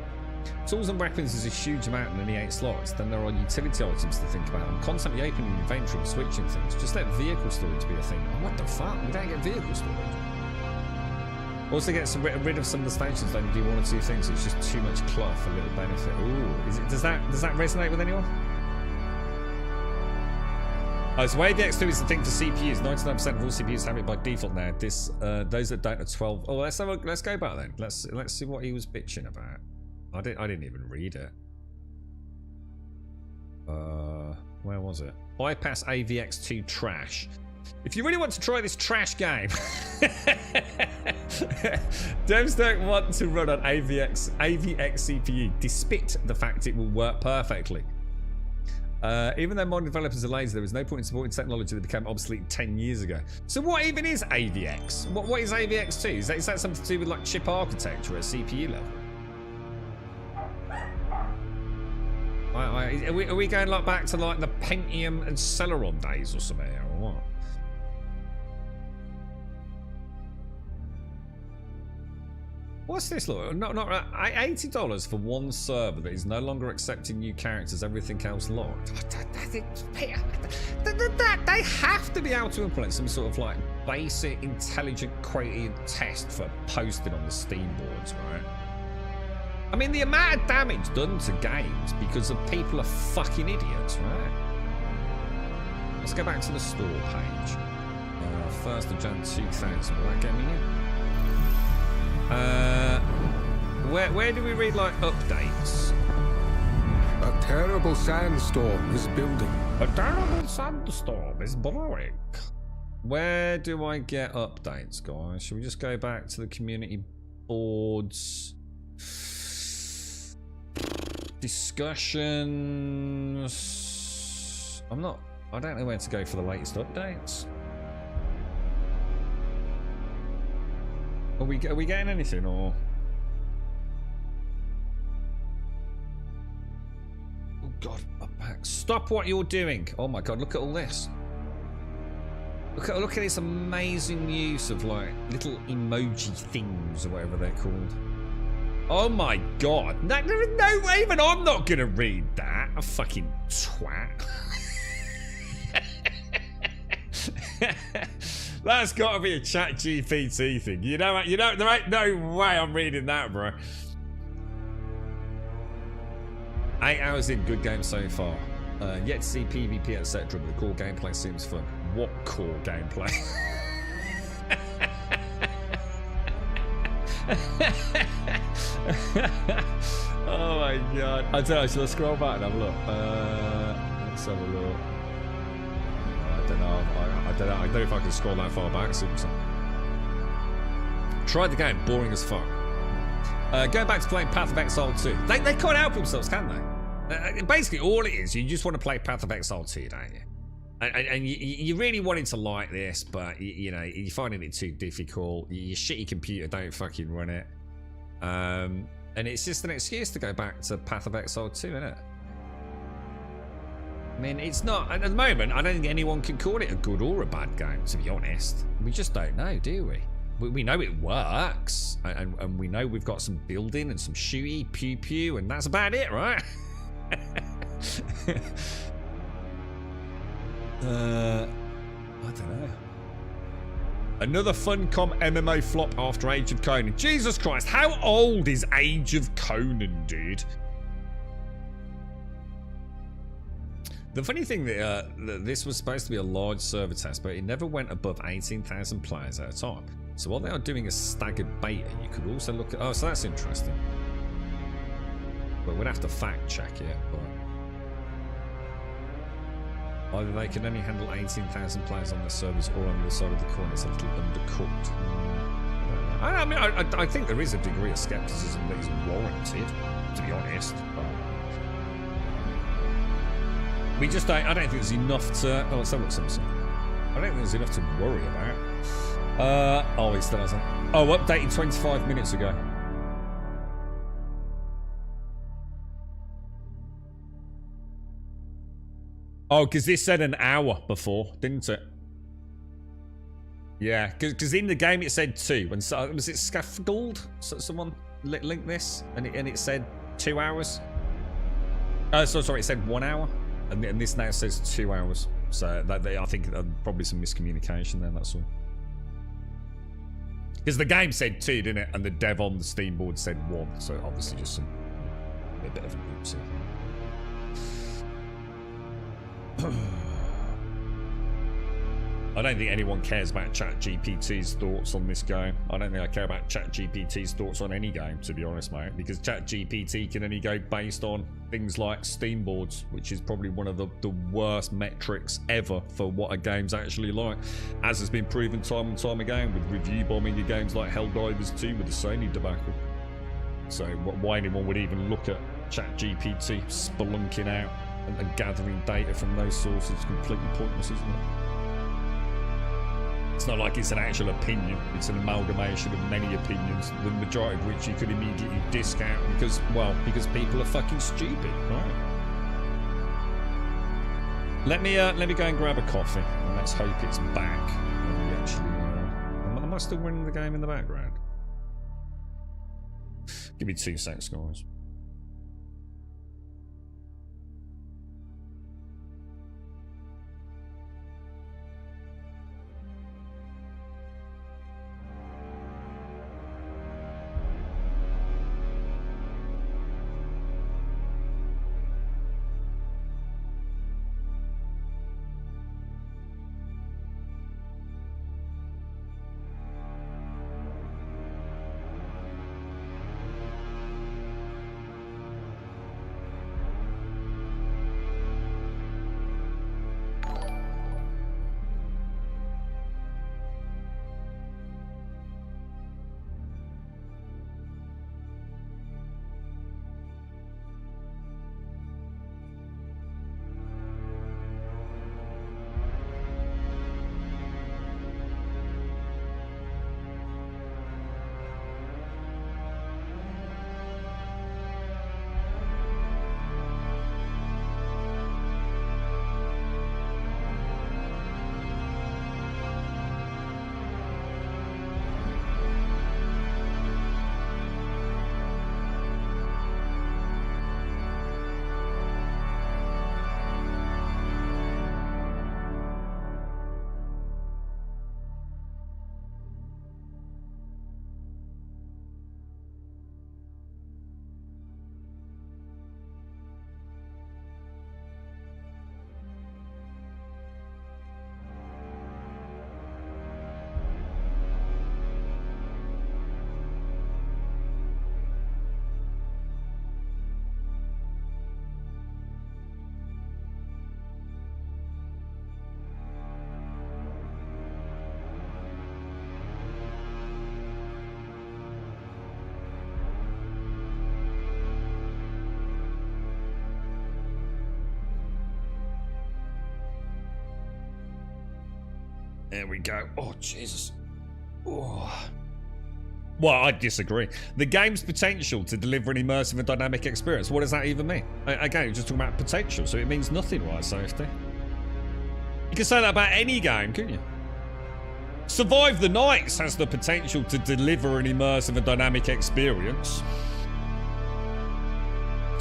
Tools and weapons is a huge amount in only 8 slots. Then there are utility items to think about. I'm constantly opening inventory and switching things. Just let vehicle storage be a thing. Oh, what the fuck? We don't get vehicle storage. Also get rid of some of the stations that only do 1 or 2 things. It's just too much clutter for little benefit. Ooh, does that resonate with anyone? Oh, so AVX2 is the thing for CPUs. 99% of all CPUs have it by default now. Those that don't are 12. Oh, let's go back then. Let's see what he was bitching about. I didn't even read it. Where was it? Bypass AVX2 trash. If you really want to try this trash game, devs don't want to run on AVX CPU, despite the fact it will work perfectly. Even though modern developers are lazy, there is no point in supporting technology that became obsolete 10 years ago. So what even is AVX? What is AVX2? Is that something to do with like chip architecture at CPU level? Are we going like back to like the Pentium and Celeron days or something, or what? What's this? Look, not $80 for one server that is no longer accepting new characters. Everything else locked. They have to be able to implement some sort of like basic intelligent quality test for posting on the Steam boards, right? I mean, the amount of damage done to games because of people are fucking idiots, right? Let's go back to the store page. 1st of Jan 2000. Will that get me in? Where do we read like updates? A terrible sandstorm is building. A terrible sandstorm is brewing. Where do I get updates, guys? Should we just go back to the community boards? Discussions. I don't know where to go for the latest updates. Are we getting anything or? Oh god, I'm back. Stop what you're doing. Oh my god, look at all this. Look at this amazing use of like little emoji things or whatever they're called. Oh my god. No, even I'm not gonna read that. A fucking twat. That's gotta be a ChatGPT thing. You know, there ain't no way I'm reading that, bro. 8 hours in, good game so far. Yet to see PvP, etc., but the core gameplay seems fun. What core gameplay? Oh my god. I don't know, should I scroll back and have a look? Let's have a look. I don't know. I don't know if I can scroll that far back. Tried the game, boring as fuck. Going back to playing Path of Exile 2. They can't help themselves, can they? Basically, all it is, you just want to play Path of Exile 2, don't you? And you really wanted to like this, but you know, you're finding it too difficult. Your shitty computer don't fucking run it. And it's just an excuse to go back to Path of Exile 2, isn't it? I mean, it's not, at the moment, I don't think anyone can call it a good or a bad game, to be honest. We just don't know, do we? We know it works, and we know we've got some building and some shooty, pew-pew, and that's about it, right? I don't know. Another Funcom MMO flop after Age of Conan. Jesus Christ, how old is Age of Conan, dude? The funny thing that this was supposed to be a large server test, but it never went above 18,000 players at a time. So while they are doing a staggered beta, you could also look at... Oh, so that's interesting. But we'd have to fact check it. But Either they can only handle 18,000 players on their servers, or on the other side of the coin it's a little undercooked. I mean, I think there is a degree of skepticism that is warranted, to be honest. But we just don't. I don't think there's enough to. Oh, let's have a look at something. I don't think there's enough to worry about. Oh, it still hasn't. Oh, updated 25 minutes ago. Oh, because this said an hour before, didn't it? Yeah, because in the game it said 2. And so, was it Scaffold? So someone linked this, and it said 2 hours. Oh, sorry, it said 1 hour, and this now says 2 hours. So I think probably some miscommunication there. That's all. Because the game said 2, didn't it? And the dev on the Steam board said 1. So obviously just a bit of an oopsie. I don't think anyone cares about ChatGPT's thoughts on this game. I don't think I care about ChatGPT's thoughts on any game, to be honest, mate. Because ChatGPT can only go based on things like Steam boards, which is probably one of the worst metrics ever for what a game's actually like. As has been proven time and time again with review bombing of games like Helldivers 2 with the Sony debacle. So why anyone would even look at ChatGPT spelunking out and gathering data from those sources is completely pointless, isn't it? It's not like it's an actual opinion. It's an amalgamation of many opinions, the majority of which you could immediately discount because people are fucking stupid, right? Let me go and grab a coffee, and let's hope it's back. And we actually, am I still winning the game in the background? Give me 2 seconds, guys. There we go. Oh, Jesus. Oh. Well, I disagree. The game's potential to deliver an immersive and dynamic experience. What does that even mean? Again, you're just talking about potential, so it means nothing, right, Safety? You can say that about any game, couldn't you? Survive the Nights has the potential to deliver an immersive and dynamic experience.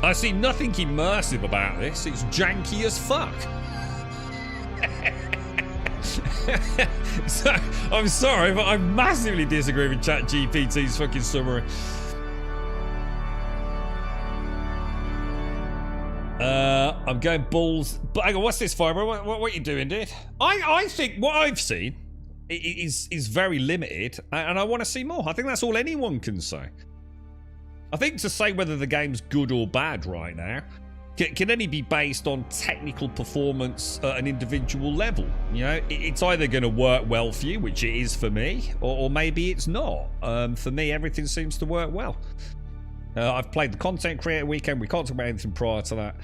I see nothing immersive about this. It's janky as fuck. So, I'm sorry, but I massively disagree with ChatGPT's fucking summary. I'm going balls. But hang on, what's this, Fiber? What are you doing, dude? I think what I've seen is very limited, and I want to see more. I think that's all anyone can say. I think to say whether the game's good or bad right now can only be based on technical performance at an individual level. You know, it's either going to work well for you, which it is for me, or maybe it's not. For me, everything seems to work well. I've played the content creator weekend. We can't talk about anything prior to that.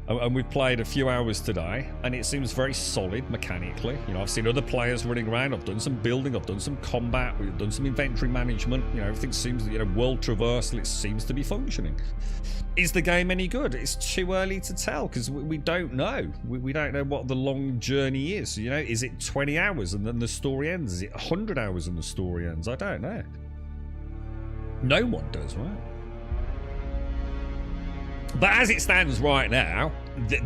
And we've played a few hours today, and it seems very solid mechanically. You know, I've seen other players running around. I've done some building. I've done some combat. We've done some inventory management. You know, everything seems, you know, world traversal. It seems to be functioning. Is the game any good? It's too early to tell because we don't know. We don't know what the long journey is. You know, is it 20 hours and then the story ends? Is it 100 hours and the story ends? I don't know. No one does, right? But as it stands right now,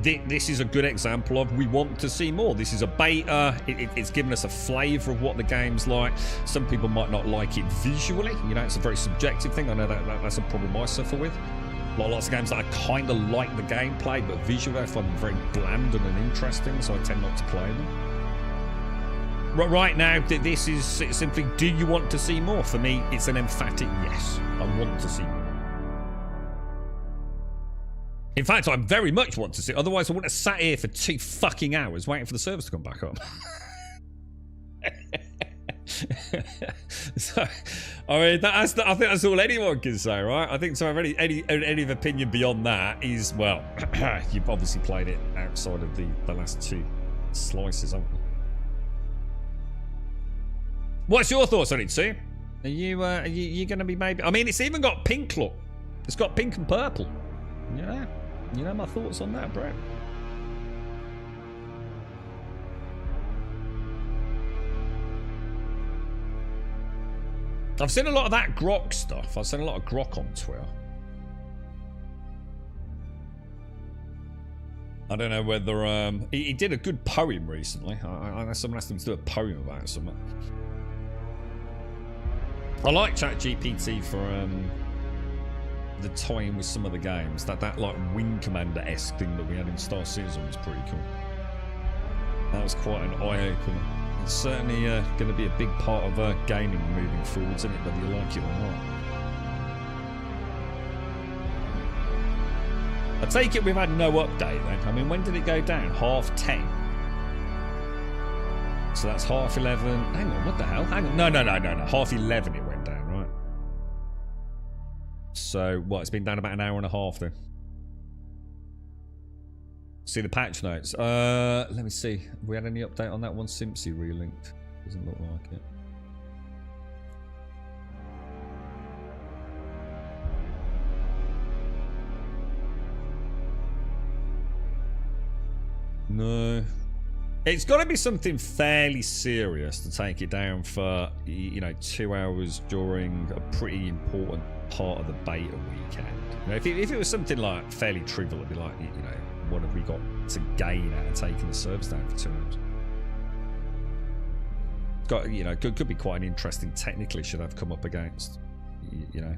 this is a good example of we want to see more. This is a beta. It's given us a flavour of what the game's like. Some people might not like it visually. You know, it's a very subjective thing. I know that's a problem I suffer with. Lots of games that I kind of like the gameplay, but visually I find them very bland and uninteresting, so I tend not to play them. Right now, this is simply, do you want to see more? For me, it's an emphatic yes. I want to see more. In fact, I very much want to see. Otherwise, I wouldn't have sat here for 2 fucking hours waiting for the servers to come back up. So, I mean, I think that's all anyone can say, right? I think to have any opinion beyond that is, well, you've obviously played it outside of the last 2 slices, haven't you? What's your thoughts on it, Sue? Are you going to be maybe? I mean, it's even got pink look. It's got pink and purple. You know my thoughts on that, bro. I've seen a lot of that grok stuff. I've seen a lot of grok on Twitter. I don't know whether he did a good poem recently. I know someone asked him to do a poem about something. I like ChatGPT for the tie-in with some of the games. That like Wing Commander-esque thing that we had in Star Citizen was pretty cool. That was quite an eye-opener. It's certainly going to be a big part of gaming moving forwards, isn't it, whether you like it or not. I take it we've had no update then. I mean, when did it go down? 10:30. So that's 11:30. Hang on, what the hell? Hang on. No. 11:30 it went down, right? So, what? It's been down about an hour and a half then. See the patch notes. Let me see. Have we had any update on that one? Simpsy relinked. Doesn't look like it. No. It's got to be something fairly serious to take it down for, you know, 2 hours during a pretty important part of the beta weekend. You know, if it was something like fairly trivial, it'd be like, you know, what have we got to gain out of taking the servers down for 2 hours? Got, you know, could be quite an interesting technical issue I've come up against, you know.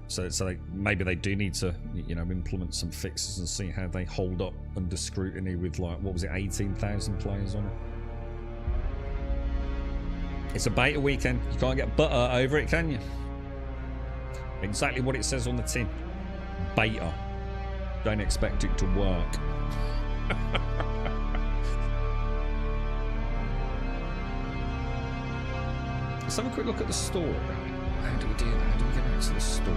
So maybe they do need to, you know, implement some fixes and see how they hold up under scrutiny with, like, what was it, 18,000 players on it. It's a beta weekend. You can't get butter over it, can you? Exactly what it says on the tin. Beta. Don't expect it to work. Let's have a quick look at the store. How do we do that? How do we get back to the store?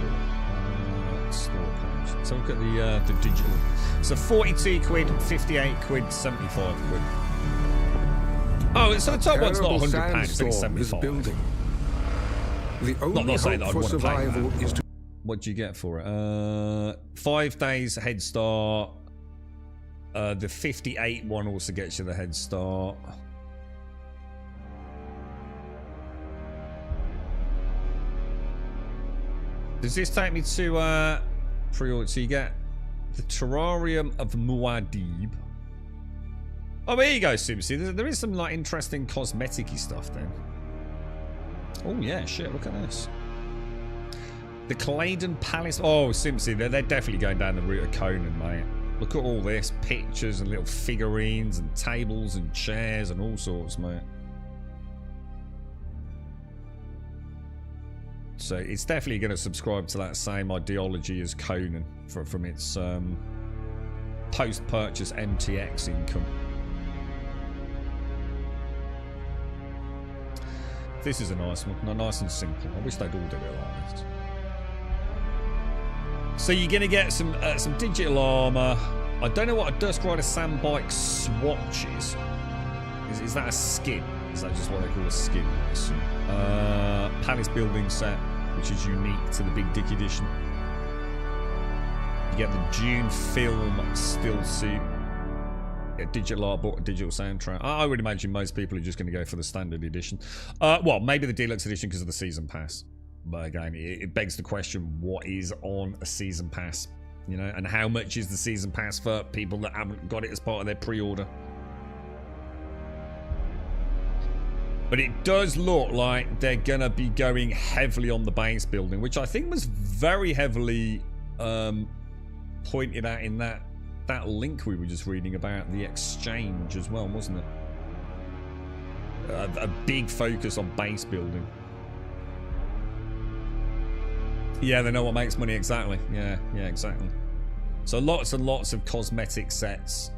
Store page. Let's have a look at the digital. So 42 quid, 58 quid, 75 quid. Oh, so the top one's not £100, it's like 75. The only hope for survival is to... What do you get for it? 5 days head start. The 58 one also gets you the head start. Does this take me to pre-order? So you get the Terrarium of Muad'Dib. Oh, there you go, Simpsy. There is some like interesting cosmetic-y stuff then. Oh yeah, shit, look at this. The Claydon Palace. Oh, Simpsy, they're definitely going down the route of Conan, mate. Look at all this. Pictures and little figurines and tables and chairs and all sorts, mate. So it's definitely going to subscribe to that same ideology as Conan from its post-purchase MTX income. This is a nice one. Nice and simple. I wish they'd all do it like this. So you're going to get some digital armor. I don't know what a Dusk Rider Sandbike swatch is. Is that a skin? Is that just what they call a skin, I assume? Palace building set, which is unique to the Big Dick edition. You get the Dune film still suit. A digital art book, a digital soundtrack. I would imagine most people are just going to go for the standard edition. Well, maybe the deluxe edition because of the season pass. But again, it begs the question, what is on a season pass? You know, and how much is the season pass for people that haven't got it as part of their pre-order? But it does look like they're going to be going heavily on the base building, which I think was very heavily pointed out in that link we were just reading about the exchange as well, wasn't it? A big focus on base building. Yeah, they know what makes money, exactly. Yeah, exactly. So lots and lots of cosmetic sets.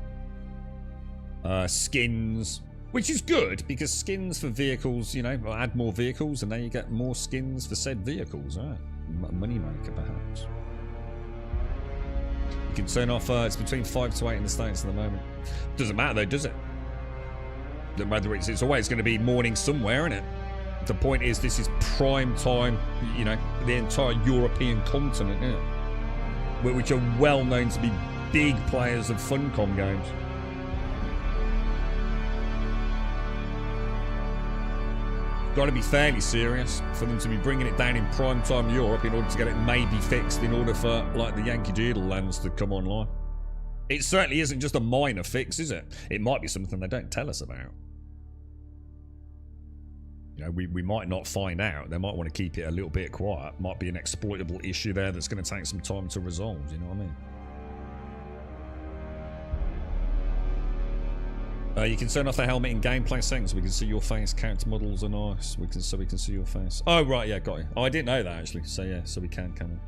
Skins, which is good, because skins for vehicles, you know, add more vehicles and then you get more skins for said vehicles. Right? Money maker, perhaps. You can turn off, it's between 5 to 8 in the States at the moment. Doesn't matter though, does it? Doesn't matter, it's always going to be morning somewhere, isn't it? The point is, this is prime time, you know, the entire European continent, isn't it? Which are well known to be big players of Funcom games. Got to be fairly serious for them to be bringing it down in prime time Europe in order to get it maybe fixed in order for, like, the Yankee Doodle lands to come online. It certainly isn't just a minor fix, is it? It might be something they don't tell us about. You know, we might not find out. They might want to keep it a little bit quiet. Might be an exploitable issue there that's going to take some time to resolve. You know what I mean? You can turn off the helmet in gameplay settings. We can see your face. Character models are nice. We can see your face. Oh right, yeah, got you. Oh, I didn't know that actually. So yeah, so we can we?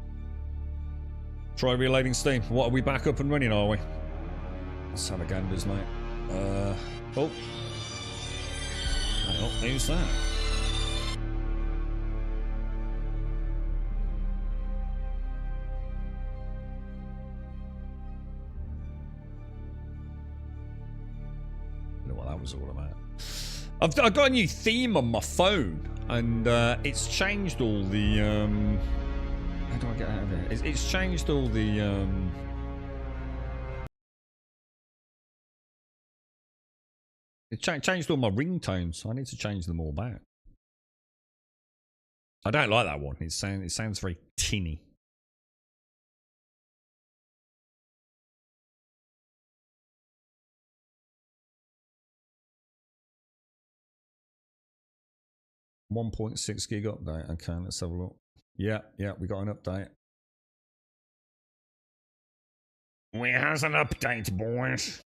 Try reloading Steam. What, are we back up and running? Are we? Let's have a ganders, mate. Oh. Oh, who's that? That was all about. I've got a new theme on my phone, and it's changed all the how do I get out of here? It's changed all the it changed all my ringtones, so I need to change them all back. I don't like that one. It sounds very tinny. .6 gig update. Okay, let's have a look. Yeah, we got an update. We has an update, boys.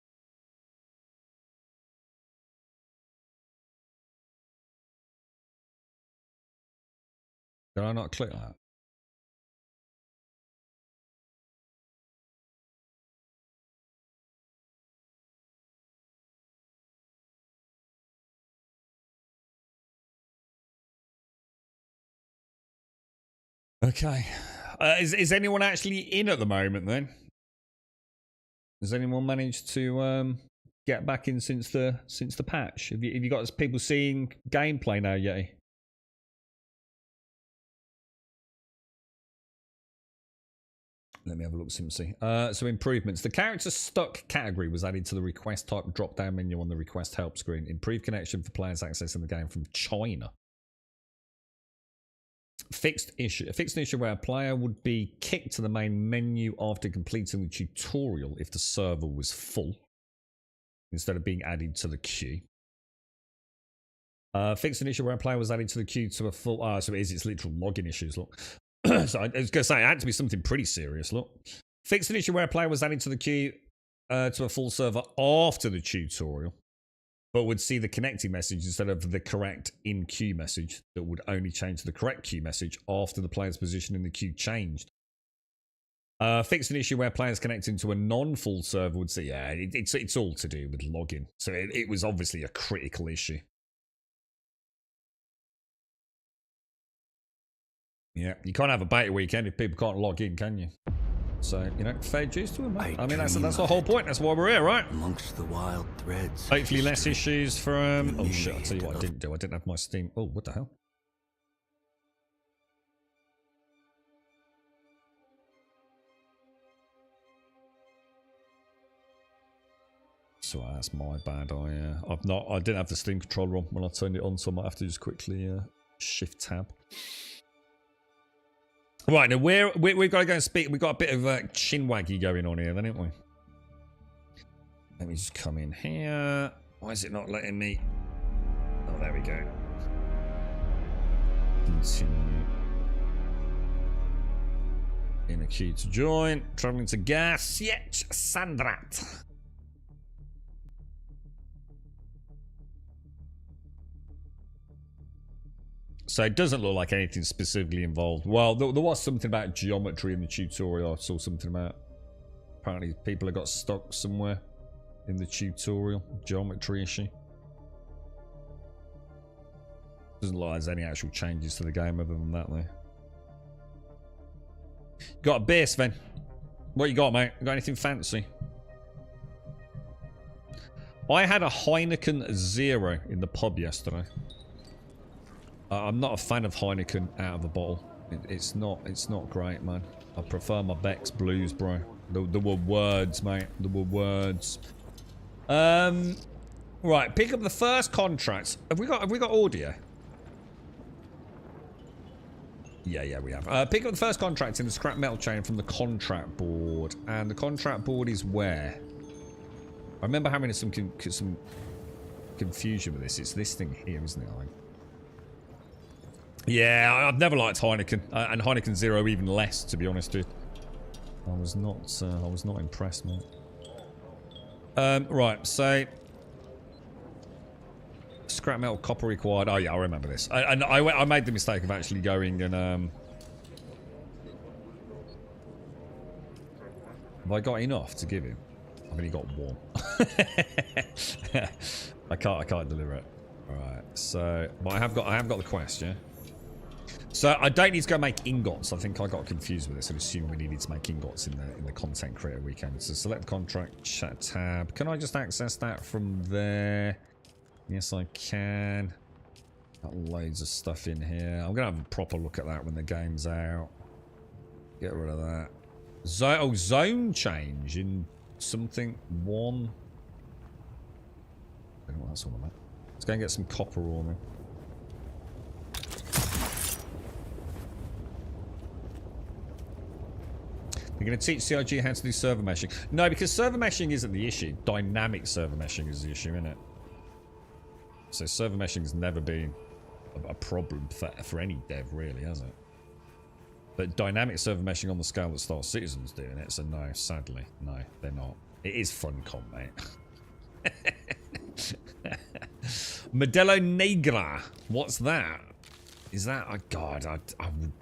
Did I not click that? Okay. Is anyone actually in at the moment then? Has anyone managed to get back in since the patch? Have you got people seeing gameplay now, Yeti? Let me have a look, see. So improvements. The character stuck category was added to the request type drop-down menu on the request help screen. Improved connection for players accessing the game from China. Fixed issue where a player would be kicked to the main menu after completing the tutorial if the server was full, instead of being added to the queue. Fixed an issue where a player was added to the queue to a full... so it's literal login issues, look. So I was going to say, it had to be something pretty serious, look. Fixed an issue where a player was added to the queue to a full server after the tutorial, but would see the connecting message instead of the correct in-queue message that would only change to the correct queue message after the player's position in the queue changed. Fix an issue where players connecting to a non-full server would say, yeah, it's all to do with login. So it was obviously a critical issue. Yeah, you can't have a beta weekend if people can't log in, can you? So, you know, fair dues to them, mate. I mean, that's the whole point. That's why we're here, right? Amongst the wild threads. Hopefully less issues from... Oh, shit, I'll tell you what I didn't do. I didn't have my Steam... Oh, what the hell? So that's my bad. I didn't have the Steam controller on when I turned it on, so I might have to just quickly shift tab. Right, now we've got to go and speak. We've got a bit of chinwaggy going on here, then, haven't we? Let me just come in here. Why is it not letting me? Oh, there we go. Continue. In a queue to join. Traveling to Gaar, Sietch Sandrat. So it doesn't look like anything specifically involved. Well, there was something about geometry in the tutorial. I saw something about... Apparently people have got stuck somewhere in the tutorial. Geometry issue. Doesn't look like there's any actual changes to the game other than that, though. Got a beer, Sven. What you got, mate? You got anything fancy? I had a Heineken Zero in the pub yesterday. I'm not a fan of Heineken out of a bottle. It's not great, man. I prefer my Beck's Blues, bro. There were words, mate. There were words. Right, pick up the first contract. Have we got audio? Yeah, we have. Pick up the first contract in the scrap metal chain from the contract board. And the contract board is where? I remember having some confusion with this. It's this thing here, isn't it? Yeah, I've never liked Heineken, and Heineken Zero even less, to be honest, dude. I was not impressed, mate. Right, so scrap metal, copper required. Oh yeah, I remember this. And I made the mistake of actually going and have I got enough to give him? I've only got one. I can't deliver it. All right, so but I have got the quest, yeah. So I don't need to go make ingots. I think I got confused with this and assumed we needed to make ingots in the content creator weekend. So select contract, chat tab. Can I just access that from there? Yes, I can. Got loads of stuff in here. I'm gonna have a proper look at that when the game's out. Get rid of that. Zone change in something one. I don't know what that's all about. Let's go and get some copper ore then. You're going to teach CIG how to do server meshing. No, because server meshing isn't the issue. Dynamic server meshing is the issue, isn't it? So server meshing has never been a problem for any dev, really, has it? But dynamic server meshing on the scale that Star Citizen's doing it, so no, sadly, no, they're not. It is fun comp, mate. Modelo Negra. What's that? Is that... Oh, God, I would...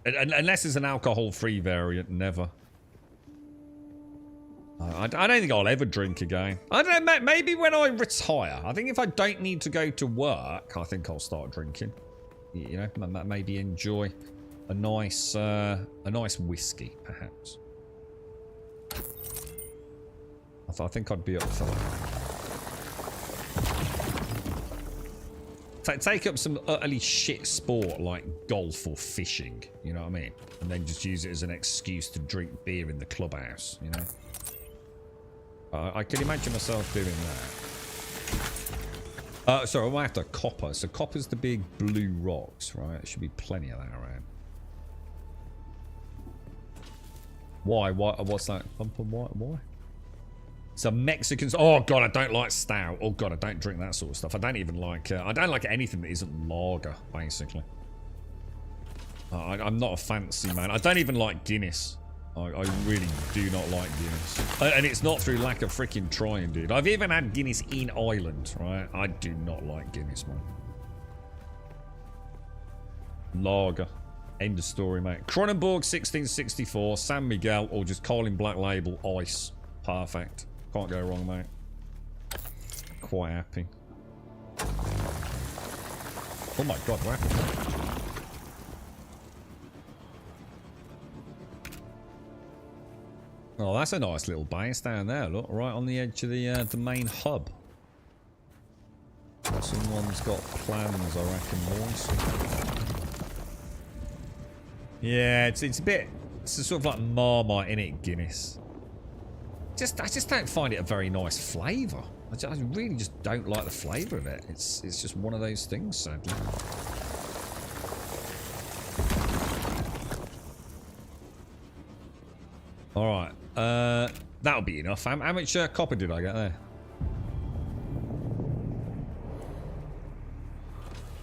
Unless it's an alcohol-free variant, never. I don't think I'll ever drink again. I don't know, maybe when I retire. I think if I don't need to go to work, I think I'll start drinking. You know, maybe enjoy a nice whiskey, perhaps. I think I'd be up for that. Take up some utterly shit sport like golf or fishing, you know what I mean? And then just use it as an excuse to drink beer in the clubhouse, you know? I can imagine myself doing that. Sorry, I might have to copper. So copper's the big blue rocks, right? There should be plenty of that around. Why? What's that? Why? Some Mexicans. Oh god, I don't like stout. Oh god, I don't drink that sort of stuff. I don't even like. I don't like anything that isn't lager, basically. I'm not a fancy man. I don't even like Guinness. I really do not like Guinness, and it's not through lack of freaking trying, dude. I've even had Guinness in Ireland, right? I do not like Guinness, man. Lager. End of story, mate. Cronenberg 1664, San Miguel, or just Carlin Black Label, Ice. Perfect. Can't go wrong, mate. Quite happy. Oh my god, what happened? Oh, that's a nice little base down there, look. Right on the edge of the main hub. Someone's got plans, I reckon, boys. Yeah, it's a bit... It's a sort of like Marmite, innit, Guinness? I just don't find it a very nice flavour. I really just don't like the flavour of it. It's just one of those things, sadly. Alright, that'll be enough. How much copper did I get there?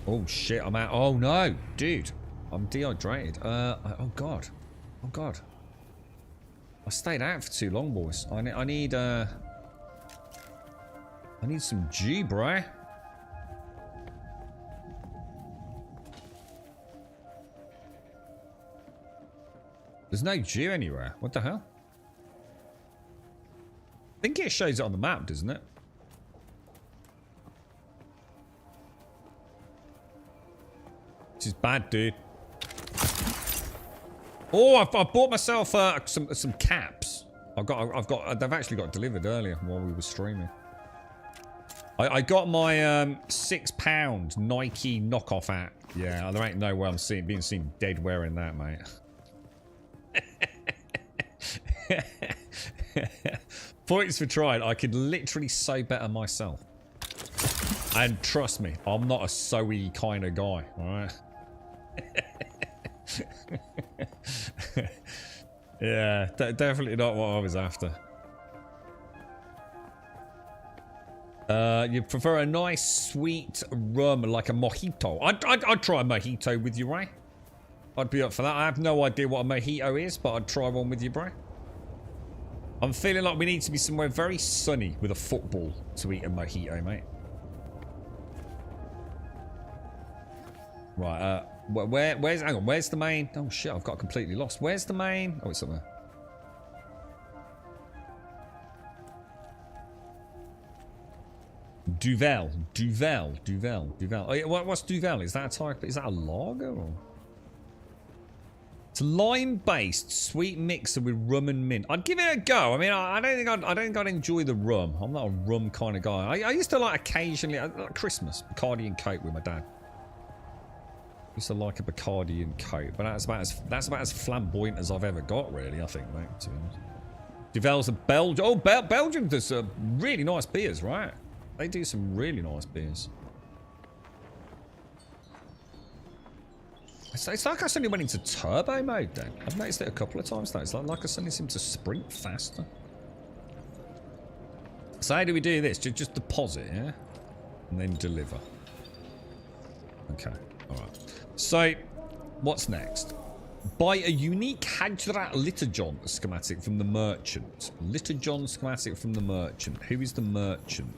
Oh shit, I'm out. Oh no, dude. I'm dehydrated. Oh god. Oh god. I stayed out for too long, boys. I need some G, bro. There's no G anywhere. What the hell? I think it shows it on the map, doesn't it? This is bad, dude. Oh, I bought myself some caps. They've actually got delivered earlier while we were streaming. I got my £6 Nike knockoff hat. Yeah, there ain't no way I'm being seen dead wearing that, mate. Points for trying. I could literally sew better myself. And trust me, I'm not a sewy kind of guy, alright? Yeah, definitely not what I was after. You prefer a nice sweet rum like a mojito. I'd try a mojito with you, Ray. I'd be up for that. I have no idea what a mojito is, but I'd try one with you, bro. I'm feeling like we need to be somewhere very sunny with a football to eat a mojito, mate. Right, hang on, where's the main? Oh shit, I've got completely lost. Where's the main? Oh, it's up there. Duvel. Oh, yeah, what's Duvel? Is that a type? Is that a lager or? It's a lime-based sweet mixer with rum and mint. I'd give it a go. I mean, I don't think I'd enjoy the rum. I'm not a rum kind of guy. I used to like occasionally like Christmas Bacardi and Coke with my dad. Used to like a Bacardi and Coke, but that's about as flamboyant as I've ever got, really. I think, mate. To be honest. Duvel's a Belgium. Oh, Belgium does really nice beers, right? They do some really nice beers. It's like I suddenly went into turbo mode then. I've noticed it a couple of times now. It's like I suddenly seem to sprint faster. So how do we do this? Just deposit, yeah? And then deliver. Okay, alright. So, what's next? Buy a unique Hadrat Liturgon schematic from the merchant. Liturgon schematic from the merchant. Who is the merchant?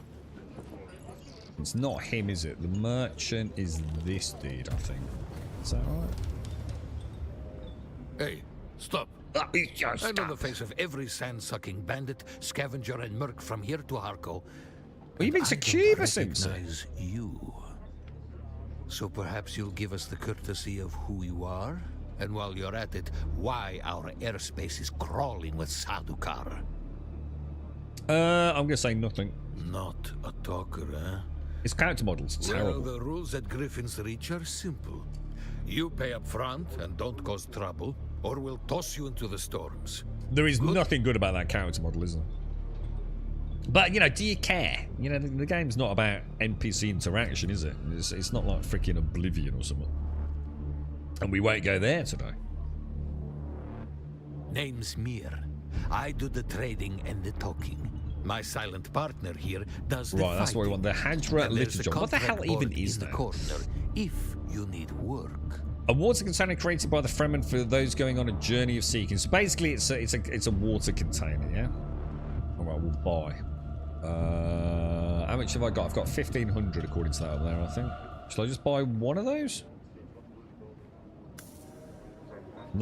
It's not him, is it? The merchant is this dude, I think. Is that right? Hey, stop. I know the face of every sand-sucking bandit, scavenger, and merc from here to Harko. Well, you've been to Cuba since. You. So perhaps you'll give us the courtesy of who you are, and while you're at it, why our airspace is crawling with Sardaukar. I'm gonna say nothing. Not a talker, huh? His character model's terrible. Well, the rules at Griffin's Reach are simple. You pay up front and don't cause trouble, or we'll toss you into the storms. There is nothing good about that character model, is there? But, you know, do you care? You know, the game's not about NPC interaction, is it? It's not like freaking Oblivion or something. And we won't go there today. Name's Mir. I do the trading and the talking. My silent partner here does the right, that's what we want. The Hadrat Liturgon. What the hell even is that? Corner if you need work. A water container created by the Fremen for those going on a journey of seeking. So basically, it's a water container, yeah. All right, we'll buy. How much have I got? I've got 1,500 according to that up there, I think. Shall I just buy one of those?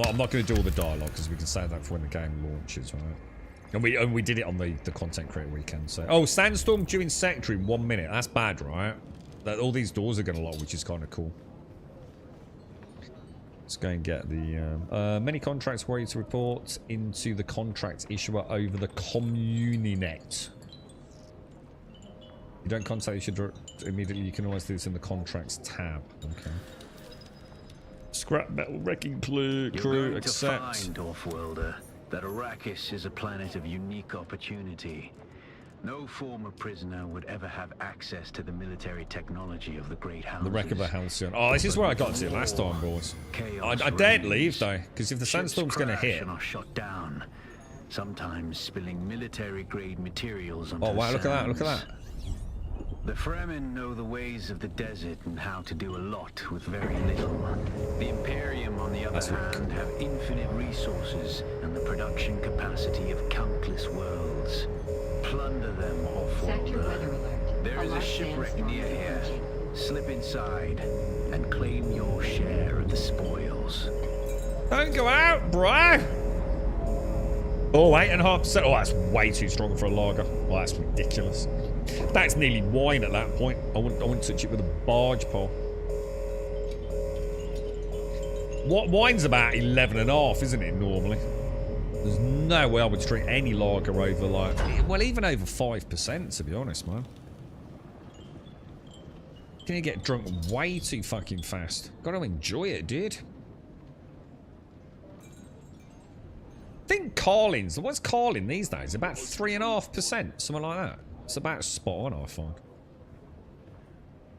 I'm not going to do all the dialogue because we can save that for when the game launches, right? And we did it on the content creator weekend. So sandstorm due in sector in 1 minute. That's bad, right? That all these doors are going to lock, which is kind of cool. Let's go and get the many contracts were to report into the contract issuer over the Communinet. You don't contact, you should immediately. You can always do this in the contracts tab. Okay. Scrap metal wrecking crew accept. Find, Offworlder, that Arrakis is a planet of unique opportunity. No former prisoner would ever have access to the military technology of the great houses. The wreck of a Halcyon. Oh, this is where I got to last time, boys. I daren't leave though, because if the sandstorm's going to hit. And are shot down, sometimes spilling military-grade materials onto Oh wow! Look at that! Look at that! The Fremen know the ways of the desert and how to do a lot with very little. The Imperium, on the other hand, have infinite resources and the production capacity of countless worlds. Plunder them, Offworlder. There is a shipwreck near here. Slip inside and claim your share of the spoils. Don't go out, bruh! Oh, 8.5%. Oh, that's way too strong for a lager. Oh, that's ridiculous. That's nearly wine at that point. I wouldn't touch it with a barge pole. What wine's about 11.5, isn't it, normally? There's no way I would drink any lager over, like, well, even over 5%, to be honest, man. Gonna get drunk way too fucking fast. Gotta enjoy it, dude. I think Carlin's, what's Carlin these days? About 3.5%, something like that. It's about spot on, I find.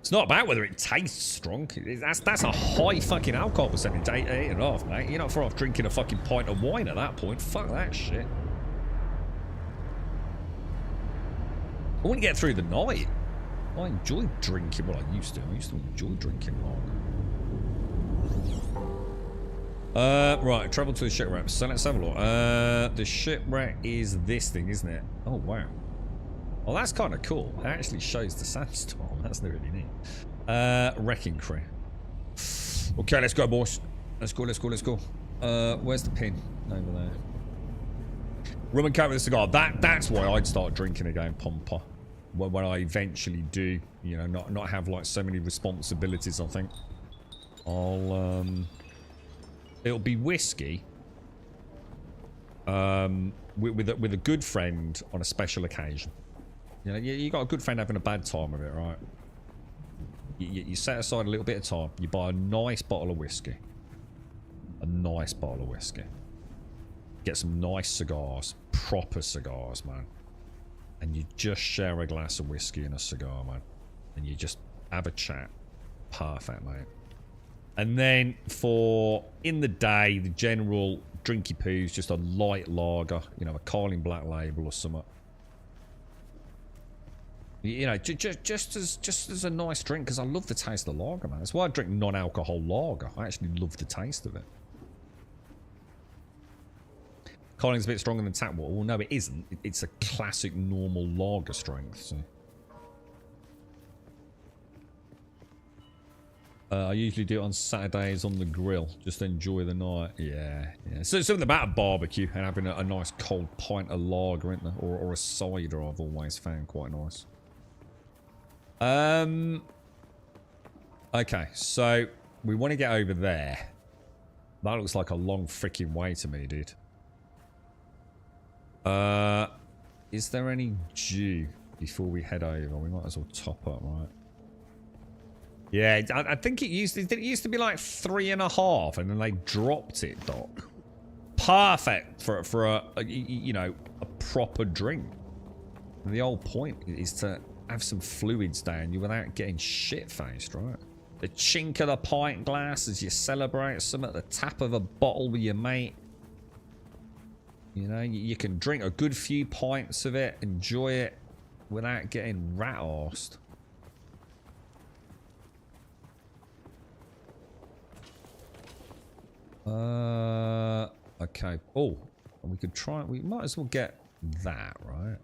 It's not about whether it tastes strong. That's a high fucking alcohol percentage, 8.5, mate. You're not far off drinking a fucking pint of wine at that point. Fuck that shit. I wouldn't get through the night. I enjoy drinking. Well, I used to. I used to enjoy drinking lager. Right, travel to the shipwreck. So let's have a look. The shipwreck is this thing, isn't it? Oh, wow. Oh, that's kind of cool. It actually shows the sandstorm. That's really neat. Wrecking crew. Okay, let's go, boys. Let's go, let's go, let's go. Where's the pin? Over there. Rum and coke with a cigar. That's why I'd start drinking again, Pompa. When I eventually do, you know, not have like so many responsibilities, I think. It'll be whiskey. With a good friend on a special occasion. You know, you got a good friend having a bad time of it, right? You set aside a little bit of time. You buy a nice bottle of whiskey. A nice bottle of whiskey. Get some nice cigars. Proper cigars, man. And you just share a glass of whiskey and a cigar, man. And you just have a chat. Perfect, mate. And then for, in the day, the general drinky poos, just a light lager. You know, a Carling Black Label or something. You know, just as a nice drink, because I love the taste of lager, man. That's why I drink non-alcohol lager. I actually love the taste of it. Carling's a bit stronger than tap water. Well, no, it isn't. It's a classic normal lager strength. So. I usually do it on Saturdays on the grill. Just enjoy the night. Yeah. So something about a barbecue and having a nice cold pint of lager, isn't there? Or a cider I've always found quite nice. Okay, so we want to get over there. That looks like a long freaking way to me, dude. Is there any dew before we head over? We might as well top up, right? Yeah, I think it used to be like 3.5, and then they dropped it, Doc. Perfect for a you know, a proper drink. And the whole point is to have some fluids down you without getting shit-faced, right? The chink of the pint glass as you celebrate some at the tap of a bottle with your mate. You know, you can drink a good few pints of it, enjoy it, without getting rat-arsed. Okay. Oh, we could try. We might as well get that, right?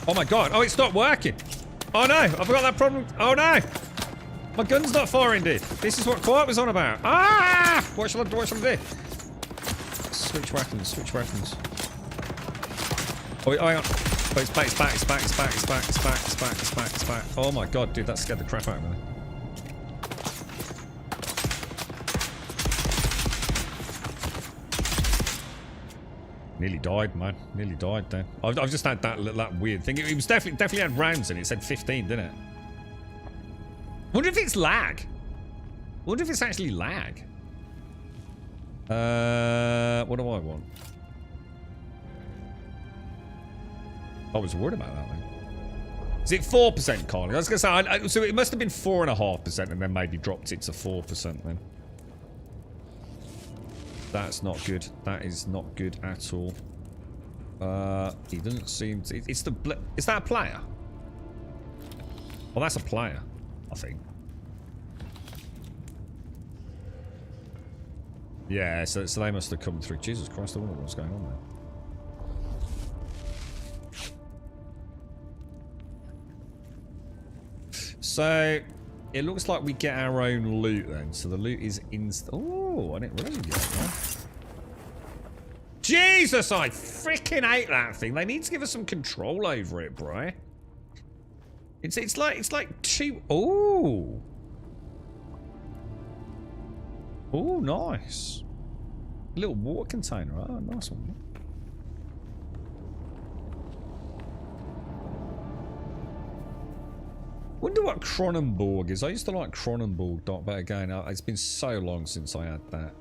Oh my god! Oh, it stopped working. Oh no, I've got that problem. Oh no! My gun's not firing, dude. This is what Quiet was on about. Ah! What shall I do? Switch weapons, switch weapons. Oh, hang on. Oh, it's back, it's back, it's back, it's back, it's back, it's back, it's back, it's back, it's back. Oh my god, dude, that scared the crap out of me. Nearly died, man. Nearly died then. I've just had that weird thing. It was definitely had rounds in it. It said 15, didn't it? Wonder if it's lag. Wonder if it's actually lag. What do I want? I was worried about that one. Is it 4%, Carly? I was going to say, so it must have been 4.5% and then maybe dropped it to 4% then. That's not good. That is not good at all. He doesn't seem to... It's the... Is that a player? Well, that's a player, I think. Yeah, so they must have come through. Jesus Christ, I wonder what's going on there. So, it looks like we get our own loot then. So the loot is in... Oh, I didn't realize you get that. Jesus, I freaking hate that thing. They need to give us some control over it, bro. It's like two... Oh. Oh, nice. Little water container. Oh, nice one. Wonder what Cronenborg is. I used to like Cronenborg, but again, it's been so long since I had that.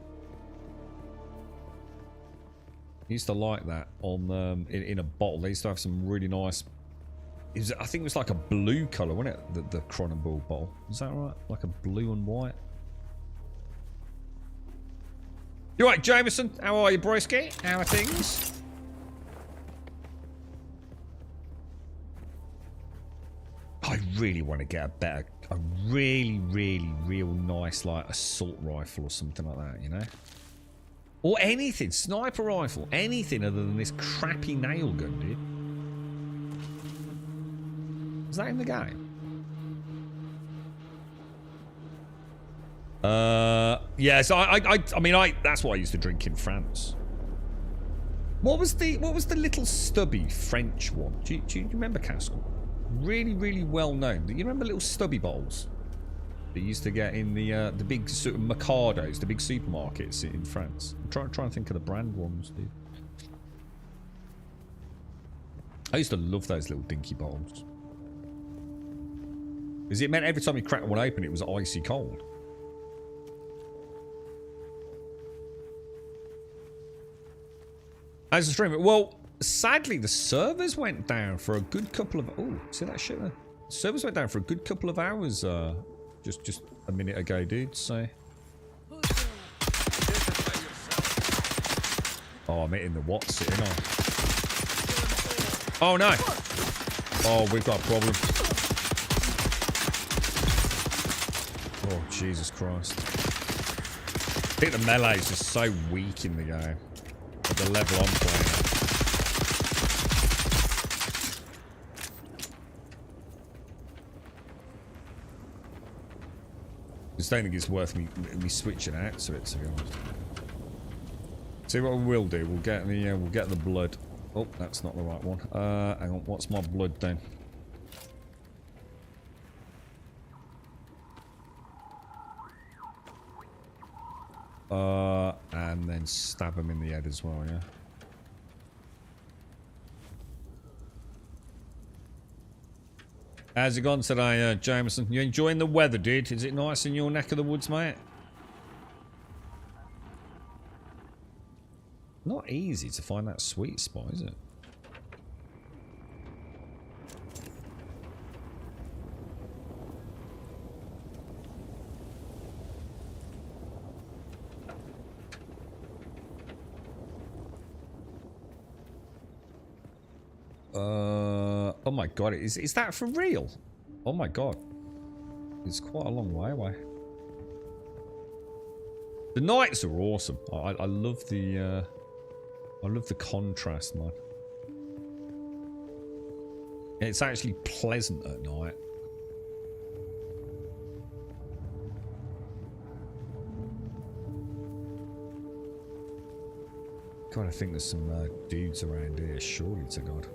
I used to like that on in a bottle. They used to have some really nice. I think it was like a blue colour, wasn't it? The Cronenborg bottle. Is that right? Like a blue and white. You right, Jameson? How are you, broski? How are things? I really want to get a really real nice like assault rifle or something like that, you know? Or anything, sniper rifle, anything other than this crappy nail gun, dude. Is that in the game? Yeah, so I mean, that's what I used to drink in France. What was the little stubby French one? Do you remember, Castle? Really well known. You remember little stubby bottles that you used to get in the big sort of Mercados, the big supermarkets in France? I'm trying to think of the brand ones, dude. I used to love those little dinky bottles. Because it meant every time you cracked one open, it was icy cold. As a streamer, well, sadly, the servers went down for a good couple of... Oh, see that shit there? The servers went down for a good couple of hours just a minute ago, dude, so... Oh, I'm hitting the what sitting on. Oh, no! Oh, we've got a problem. Oh, Jesus Christ. I think the melee is just so weak in the game. At the level I'm playing at. I just don't think it's worth me switching out to it, to be honest. See what we will do. We'll get the blood. Oh, that's not the right one. Hang on. What's my blood then? And then stab him in the head as well, yeah. How's it gone today, Jameson? You enjoying the weather, dude? Is it nice in your neck of the woods, mate? Not easy to find that sweet spot, is it? Oh my god, is that for real? Oh my god. It's quite a long way away. The nights are awesome. I love the contrast, man. It's actually pleasant at night. God, I think there's some dudes around here, surely to God.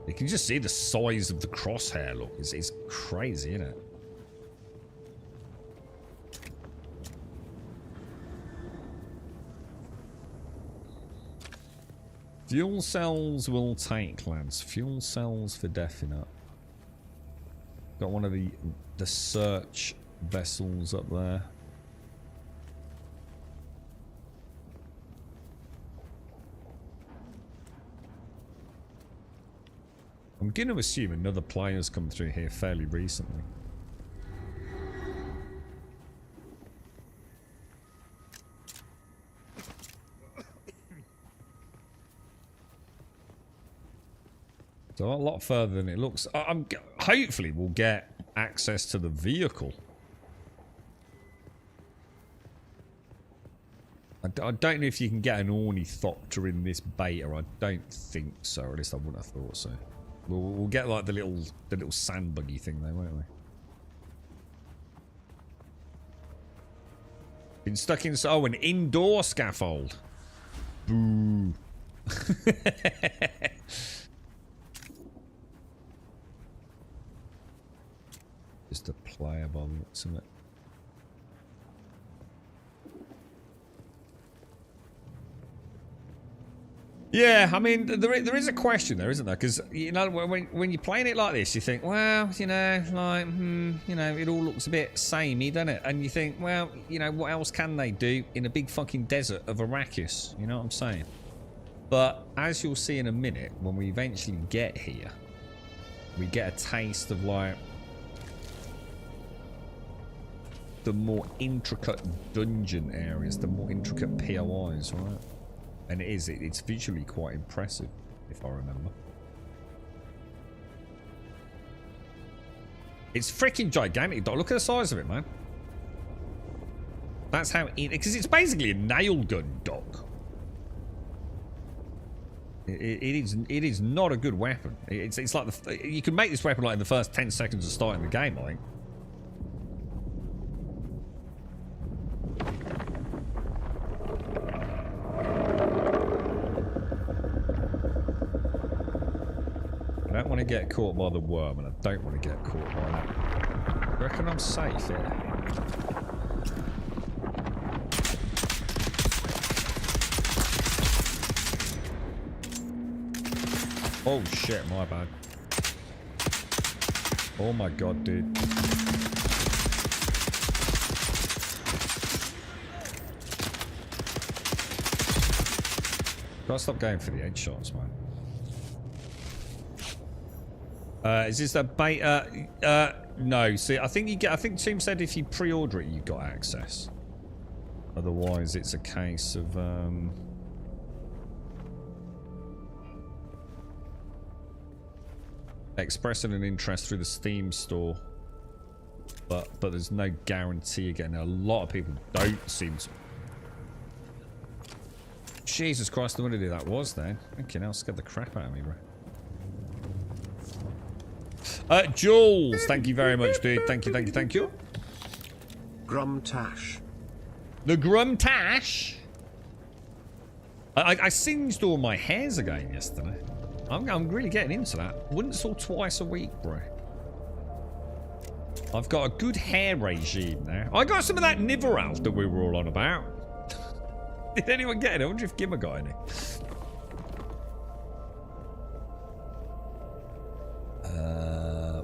You can just see the size of the crosshair, look. It's crazy, isn't it? Fuel cells will take, lads. Fuel cells for definite. Got one of the search vessels up there. I'm going to assume another player's come through here fairly recently. So a lot further than it looks. Hopefully we'll get access to the vehicle. I don't know if you can get an ornithopter in this beta. I don't think so. Or at least I wouldn't have thought so. We'll get like the little sand buggy thing though, won't we? Been stuck in an indoor scaffold. Boo. Just a player by the looks of it. Yeah, I mean, there is a question there, isn't there? Because, you know, when you're playing it like this, you think, well, you know, like, you know, it all looks a bit samey, doesn't it? And you think, well, you know, what else can they do in a big fucking desert of Arrakis? You know what I'm saying? But as you'll see in a minute, when we eventually get here, we get a taste of, like, the more intricate dungeon areas, the more intricate POIs, right? And it's visually quite impressive, if I remember. It's freaking gigantic, dog. Look at the size of it, man. That's how because it's basically a nail gun, dog. It is not a good weapon. It's like you can make this weapon like in the first 10 seconds of starting the game, I think. I don't want to get caught by the worm, and I don't want to get caught by that. I reckon I'm safe here. Oh shit, my bad. Oh my god, dude. Gotta stop going for the headshots, man. Is this a beta? No. See, I think Team said if you pre-order it, you got access. Otherwise, it's a case of expressing an interest through the Steam store, but there's no guarantee again. A lot of people don't seem to. Jesus Christ, I wonder who that was then. Okay, now scared the crap out of me, bro. Jules, thank you very much, dude. Thank you. Grumtash. The Grumtash? I singed all my hairs again yesterday. I'm really getting into that. Once or twice a week, bro. I've got a good hair regime now. I got some of that Niveralf that we were all on about. Did anyone get it? I wonder if Gimmer got any.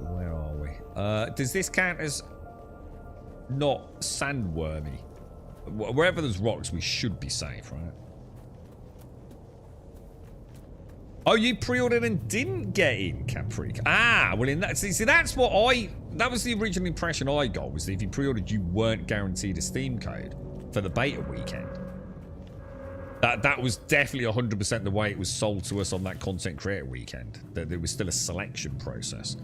Where are we? Does this count as not sandwormy? Wherever there's rocks, we should be safe, right? Oh, you pre-ordered and didn't get in, Caprica. Ah, well, in that see, that's what that was the original impression I got, was that if you pre-ordered, you weren't guaranteed a Steam code for the beta weekend. That was definitely 100% the way it was sold to us on that content creator weekend. That there was still a selection process.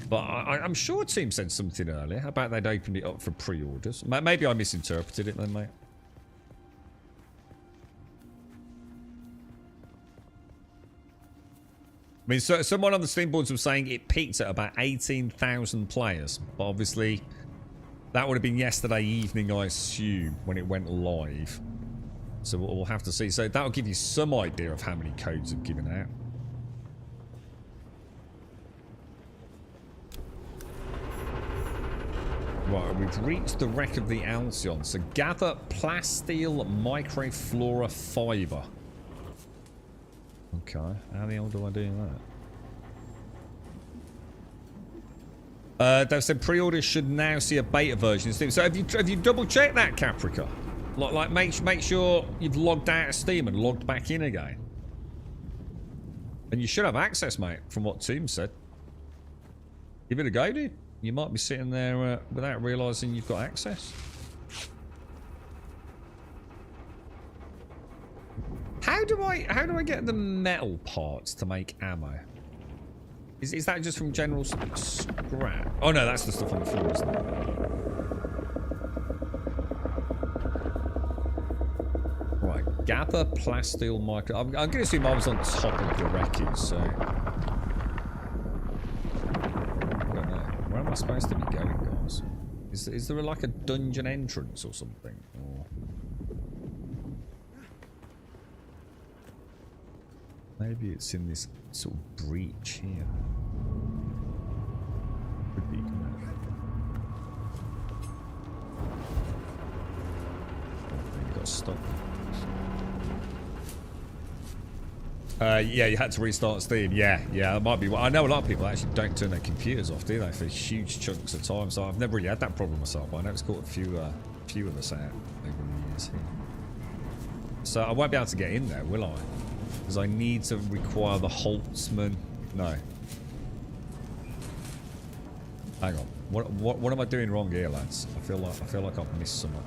But I'm sure Team said something earlier about they'd opened it up for pre-orders. Maybe I misinterpreted it then, mate. I mean, so someone on the Steam boards was saying it peaked at about 18,000 players. But obviously, that would have been yesterday evening, I assume, when it went live. So we'll have to see. So that'll give you some idea of how many codes have given out. Right, we've reached the wreck of the Alcyon. So gather plasteel microflora fiber. Okay, how the hell do I do that? They've said pre-orders should now see a beta version. So have you double checked that, Caprica? Like make sure you've logged out of Steam and logged back in again. And you should have access, mate, from what Toom said. Give it a go, dude. You might be sitting there without realising you've got access. How do I get the metal parts to make ammo? Is that just from general scrap? Oh no, that's the stuff on the floor, isn't it? Right, gather plasteel micro. I'm going to assume I was on top of the wreckage, so I don't know. Where am I supposed to be going, guys? Is there like a dungeon entrance or something? Or maybe it's in this sort of breach here. Could be, couldn't it? You got to stop. Yeah, you had to restart Steam. Yeah, that might be. I know a lot of people actually don't turn their computers off, do they, for huge chunks of time. So I've never really had that problem myself. But I know it's caught a few of us out over the years here. So I won't be able to get in there, will I? Because I need to require the Holtzman. No. Hang on. What am I doing wrong here, lads? I feel like I've missed something.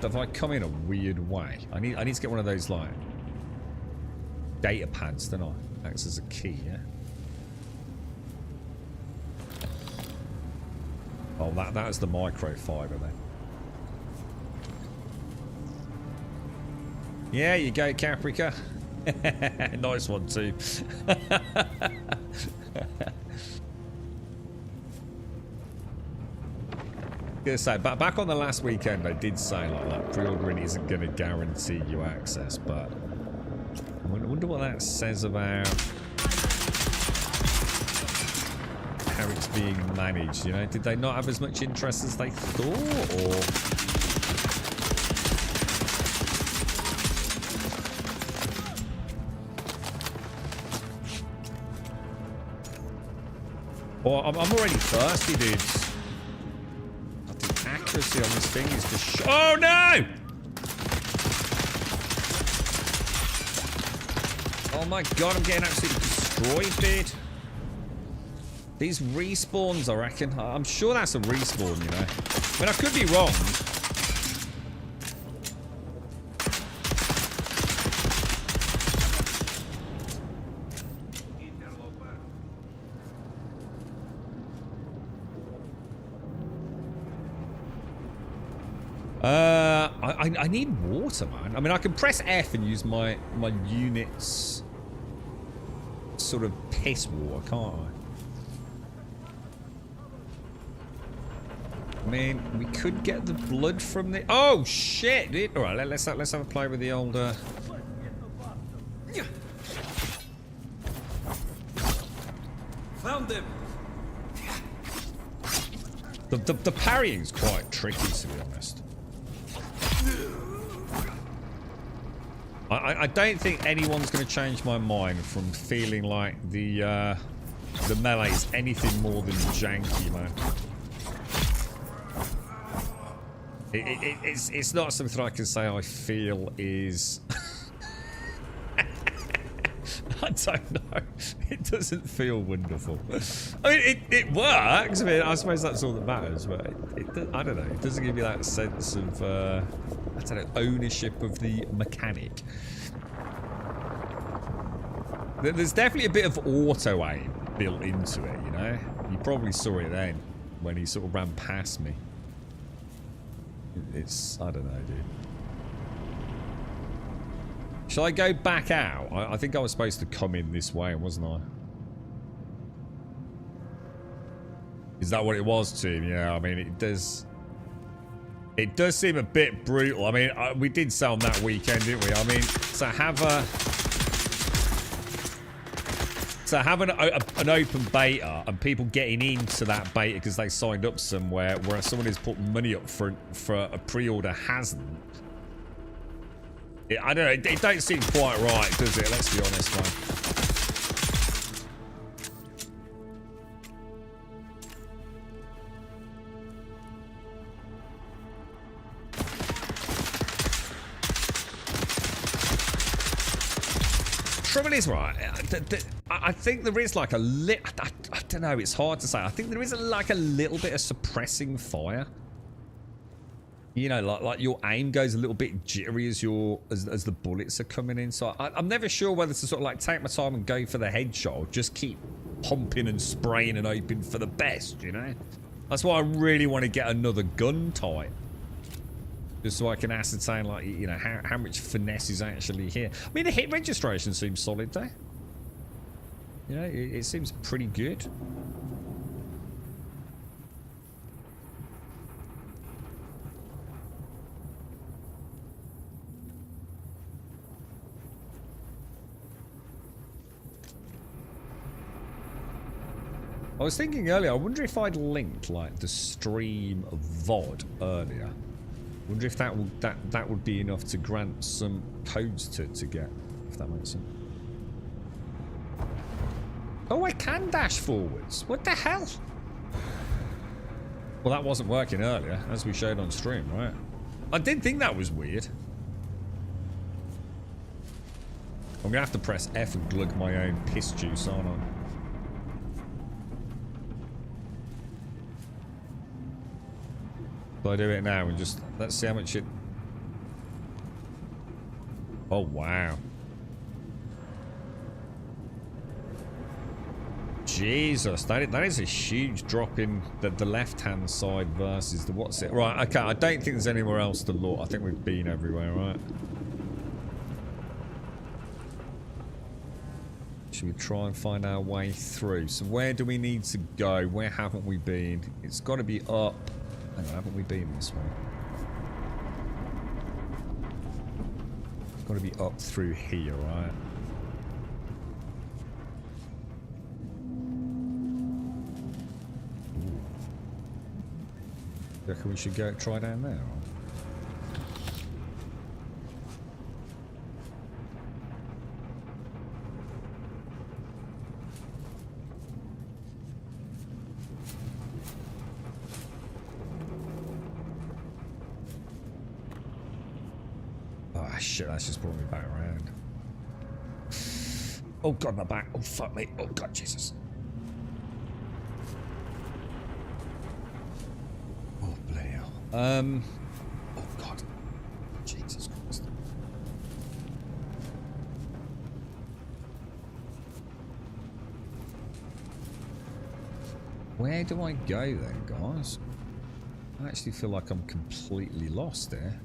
Have I come in a weird way? I need to get one of those like data pads, don't I? Acts as a key, yeah. Oh, that is the microfiber then. Yeah, you go, Caprica. Nice one too. Gonna say, back on the last weekend, I did say like pre-ordering isn't going to guarantee you access, but I wonder what that says about how it's being managed. You know, did they not have as much interest as they thought, or? Well, I'm already thirsty, dudes. The accuracy on this thing is just... Oh, no! Oh, my God, I'm getting absolutely destroyed, dude. These respawns, I reckon. I'm sure that's a respawn, you know. I mean, I could be wrong. I need water, man. I mean, I can press F and use my unit's sort of piss water, can't I? I mean, we could get the blood from the... Oh, shit, dude. All right, let's have a play with the old... Found them. The parrying's quite tricky, to be honest. I don't think anyone's going to change my mind from feeling like the melee is anything more than janky, man. It's not something I can say I feel is... I don't know. It doesn't feel wonderful. I mean, it works. I mean, I suppose that's all that matters, but I don't know. It doesn't give you that sense of, I don't know, ownership of the mechanic. There's definitely a bit of auto aim built into it, you know? You probably saw it then when he sort of ran past me. It's, I don't know, dude. Shall I go back out? I think I was supposed to come in this way, wasn't I? Is that what it was, team? Yeah, I mean, it does seem a bit brutal. I mean, we did sell them that weekend, didn't we? I mean, to have an open beta and people getting into that beta because they signed up somewhere where someone has put money up front for a pre-order hasn't. I don't know. It don't seem quite right, does it? Let's be honest, man. Trouble is, right, I think there is like a I don't know, it's hard to say. I think there is like a little bit of suppressing fire. You know, like your aim goes a little bit jittery as the bullets are coming in. So I'm never sure whether to sort of like take my time and go for the headshot or just keep pumping and spraying and hoping for the best, you know? That's why I really want to get another gun type. Just so I can ascertain, like, you know, how much finesse is actually here. I mean, the hit registration seems solid there. You know, it seems pretty good. I was thinking earlier, I wonder if I'd linked, like, the stream of VOD earlier. I wonder if that would be enough to grant some codes to get, if that makes sense. Oh, I can dash forwards. What the hell? Well, that wasn't working earlier, as we showed on stream, right? I did think that was weird. I'm gonna have to press F and glug my own piss juice, aren't I? So I do it now and just let's see how much it. Oh wow. Jesus, that is a huge drop in the left-hand side versus the what's it? Right, okay, I don't think there's anywhere else to look. I think we've been everywhere, right? Should we try and find our way through? So where do we need to go? Where haven't we been? It's got to be up. Hang on, haven't we been this way? It's got to be up through here, right? Do you reckon we should go try down there? Oh shit, that's just brought me back around. Oh god, my back. Oh fuck me. Oh god, Jesus. Oh bloody hell. Oh god. Jesus Christ. Where do I go then, guys? I actually feel like I'm completely lost there.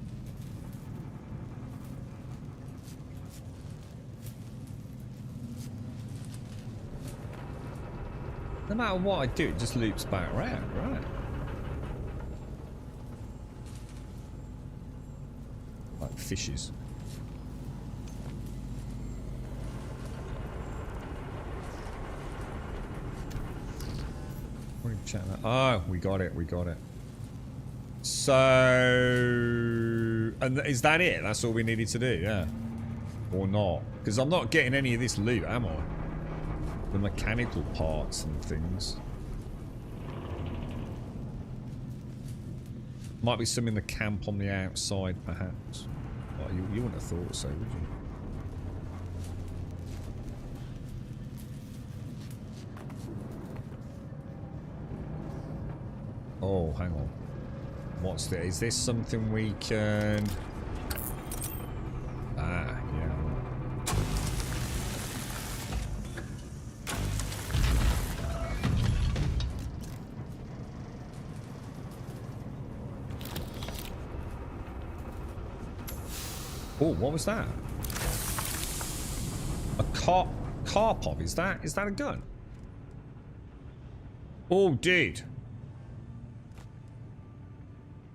No matter what I do, it just loops back around, right? Like fishes. What are you chatting about? Oh, we got it, we got it. So... And is that it? That's all we needed to do, yeah? Or not? Because I'm not getting any of this loot, am I? The mechanical parts and things. Might be some in the camp on the outside, perhaps. Well, you wouldn't have thought so, would you? Oh, hang on. What's this? Is this something we can... Ah, yeah. Oh, what was that? car pop. Is that a gun? Oh, dude.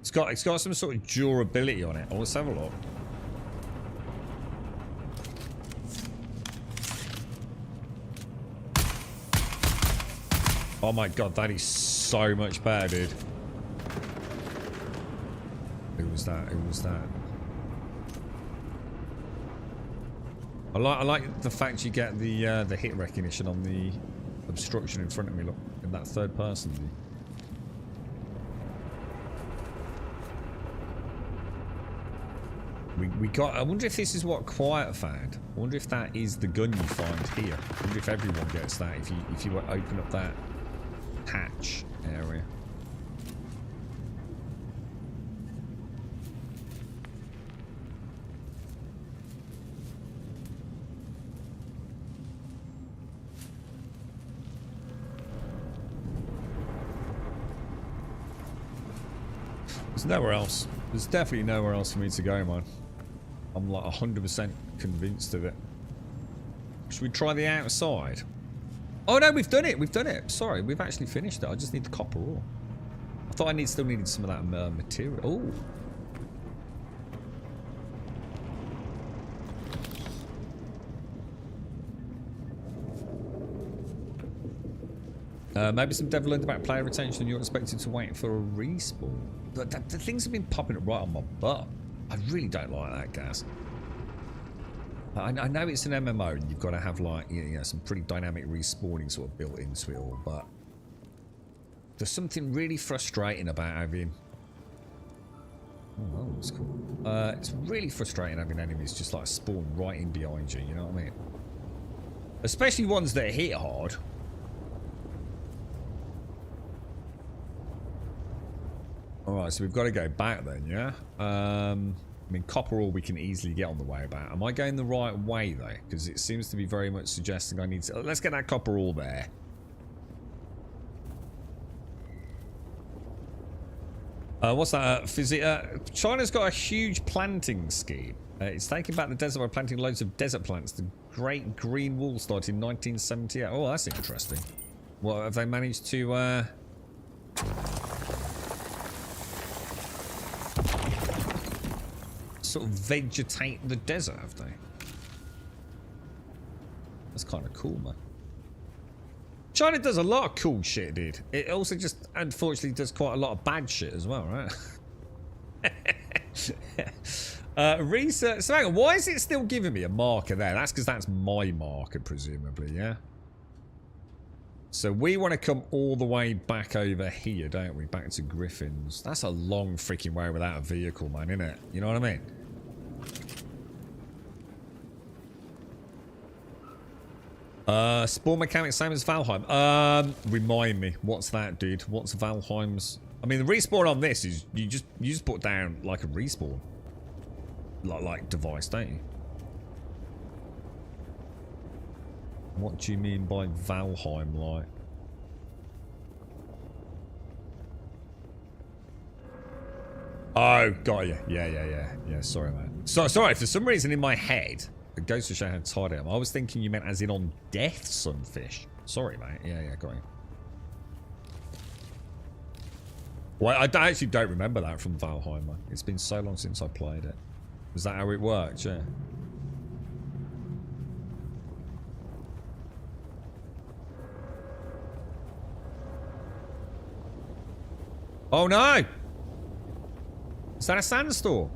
It's got some sort of durability on it. Oh, let's have a look. Oh my god, that is so much better, dude. Who was that? Who was that? I like the fact you get the hit recognition on the obstruction in front of me. Look, in that third person view. We got. I wonder if this is what Quiet found. I wonder if that is the gun you find here. I wonder if everyone gets that if you open up that hatch area. There's nowhere else. There's definitely nowhere else for me to go, man. I'm like 100% convinced of it. Should we try the outside? Oh no, we've done it. We've done it. Sorry, we've actually finished it. I just need the copper ore. I thought I still needed some of that material. Oh. Maybe some devil learned about player retention and you're expected to wait for a respawn. But the things have been popping up right on my butt. I really don't like that, Gaz. I know it's an MMO and you've got to have like, you know, some pretty dynamic respawning sort of built into it all, but there's something really frustrating about having... Oh, that was cool. It's really frustrating having enemies just like spawn right in behind you, you know what I mean? Especially ones that hit hard. Alright, so we've got to go back then, yeah? I mean, copper ore we can easily get on the way back. Am I going the right way, though? Because it seems to be very much suggesting I need to... Let's get that copper ore there. What's that? China's got a huge planting scheme. It's taking back the desert by planting loads of desert plants. The Great Green Wall started in 1978. Oh, that's interesting. What, have they managed to... sort of vegetate the desert, have they? That's kind of cool, man. China does a lot of cool shit, dude. It also just, unfortunately, does quite a lot of bad shit as well, right? Research. So hang on, why is it still giving me a marker there? That's because that's my marker, presumably, yeah? So we want to come all the way back over here, don't we? Back to Griffin's. That's a long freaking way without a vehicle, man, isn't it? You know what I mean? Spawn mechanics same as Valheim. Remind me, what's that, dude? What's Valheim's? I mean, the respawn on this is you just put down like a respawn, like device, don't you? What do you mean by Valheim, like? Oh, got you. Yeah, sorry, man. Sorry, for some reason in my head, it goes to show how tired I am. I was thinking you meant as in on death, sunfish. Sorry, mate. Yeah, got you. Well, I actually don't remember that from Valheim, man. It's been so long since I played it. Was that how it worked? Yeah. Oh no! Is that a sandstorm?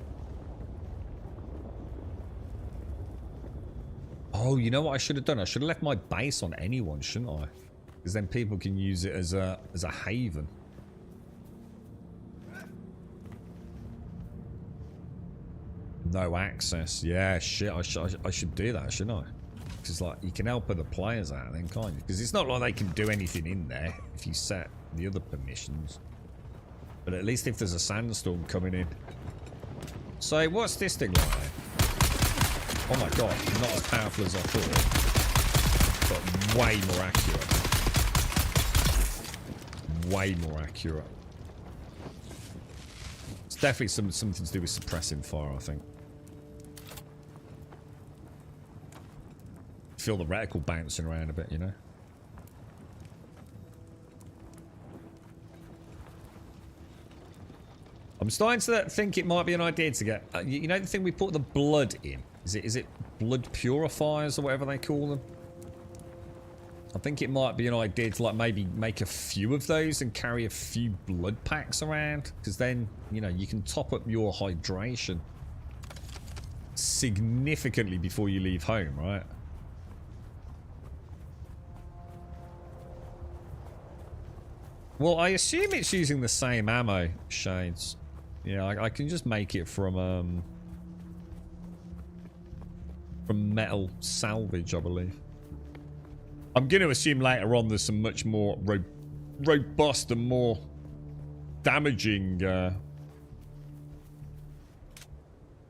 Oh, you know what I should have done? I should have left my base on anyone, shouldn't I? Because then people can use it as a haven. No access. Yeah, shit. I should do that, shouldn't I? Because like you can help other players out then, can't you? Because it's not like they can do anything in there if you set the other permissions. But at least if there's a sandstorm coming in. So what's this thing like then? Oh my god, not as powerful as I thought. But way more accurate. Way more accurate. It's definitely something to do with suppressing fire, I think. feel the reticle bouncing around a bit, you know? I'm starting to think it might be an idea to get... you know the thing we put the blood in? Is it blood purifiers or whatever they call them? I think it might be an idea to like maybe make a few of those and carry a few blood packs around. Because then, you know, you can top up your hydration significantly before you leave home, right? Well, I assume it's using the same ammo, Shades. Yeah, I can just make it from metal salvage, I believe. I'm going to assume later on there's some much more robust and more damaging...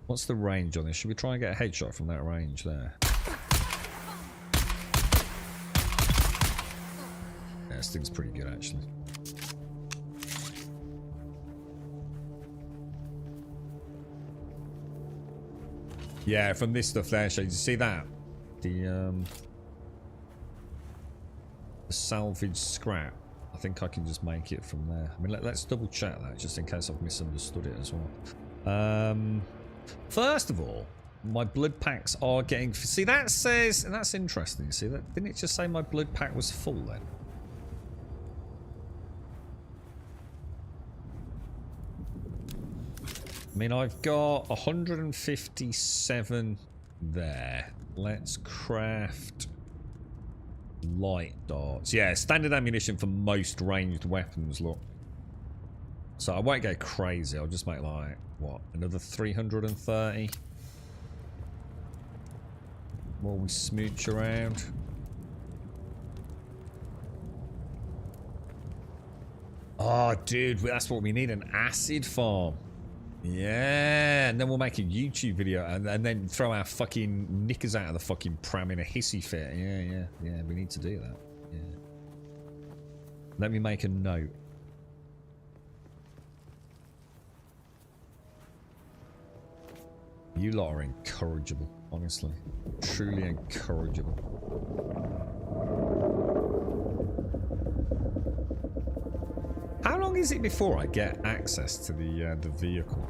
What's the range on this? Should we try and get a headshot from that range there? Yeah, this thing's pretty good, actually. Yeah, from this stuff there, Shades, you see that? The salvage scrap. I think I can just make it from there. I mean, let's double check that, just in case I've misunderstood it as well. First of all, my blood packs are getting... See, that says... And that's interesting, see that? Didn't it just say my blood pack was full then? I mean, I've got 157 there. Let's craft light darts. Yeah, standard ammunition for most ranged weapons, look. So I won't go crazy. I'll just make like, what, another 330? While we smooch around. Oh, dude, that's what we need, an acid farm. Yeah, and then we'll make a YouTube video and then throw our fucking knickers out of the fucking pram in a hissy fit. Yeah, we need to do that. Yeah. Let me make a note. You lot are incorrigible, honestly. Truly incorrigible. How long is it before I get access to the vehicle?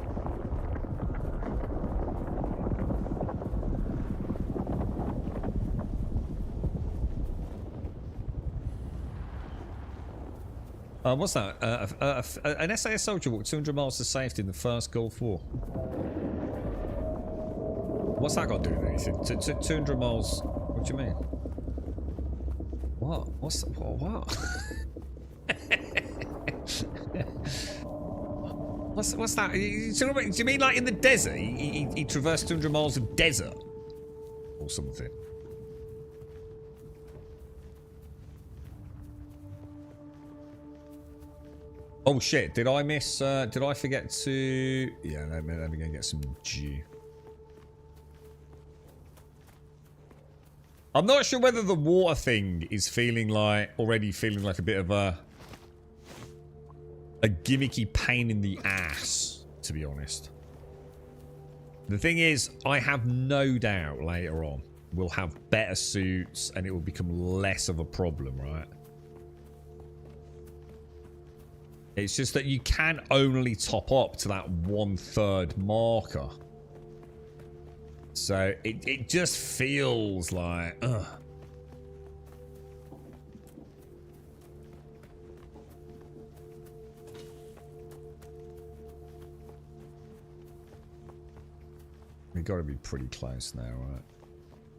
What's that? An SAS soldier walked 200 miles to safety in the first Gulf War. What's that got to do with anything? 200 miles... What do you mean? What? What's... What? What's that? Do you mean like in the desert? He traversed 200 miles of desert? Or something? Oh shit, did I miss... did I forget to... Yeah, let me go get some dew. I'm not sure whether the water thing is already feeling like a bit of a gimmicky pain in the ass, to be honest. The thing is, I have no doubt later on we'll have better suits and it will become less of a problem, right? It's just that you can only top up to that 1/3 marker. So it just feels like, ugh. We've got to be pretty close now, right?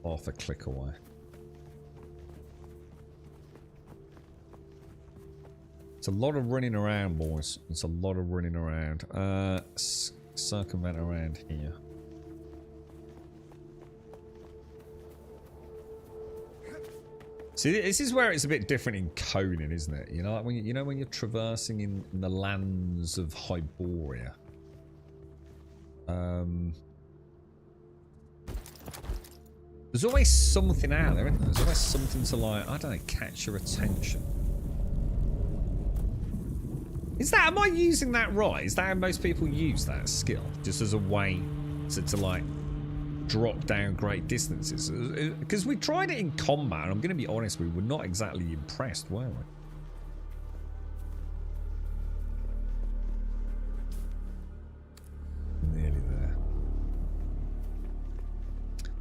Half a click away. It's a lot of running around, boys. It's a lot of running around. Circumvent around here. See, this is where it's a bit different in Conan, isn't it? You know, like when you're traversing in the lands of Hyboria. There's always something out there, isn't there? There's always something to, like, I don't know, catch your attention. Am I using that right? Is that how most people use that skill? Just as a way to like, drop down great distances. Because we tried it in combat, and I'm going to be honest, we were not exactly impressed, were we? Nearly there.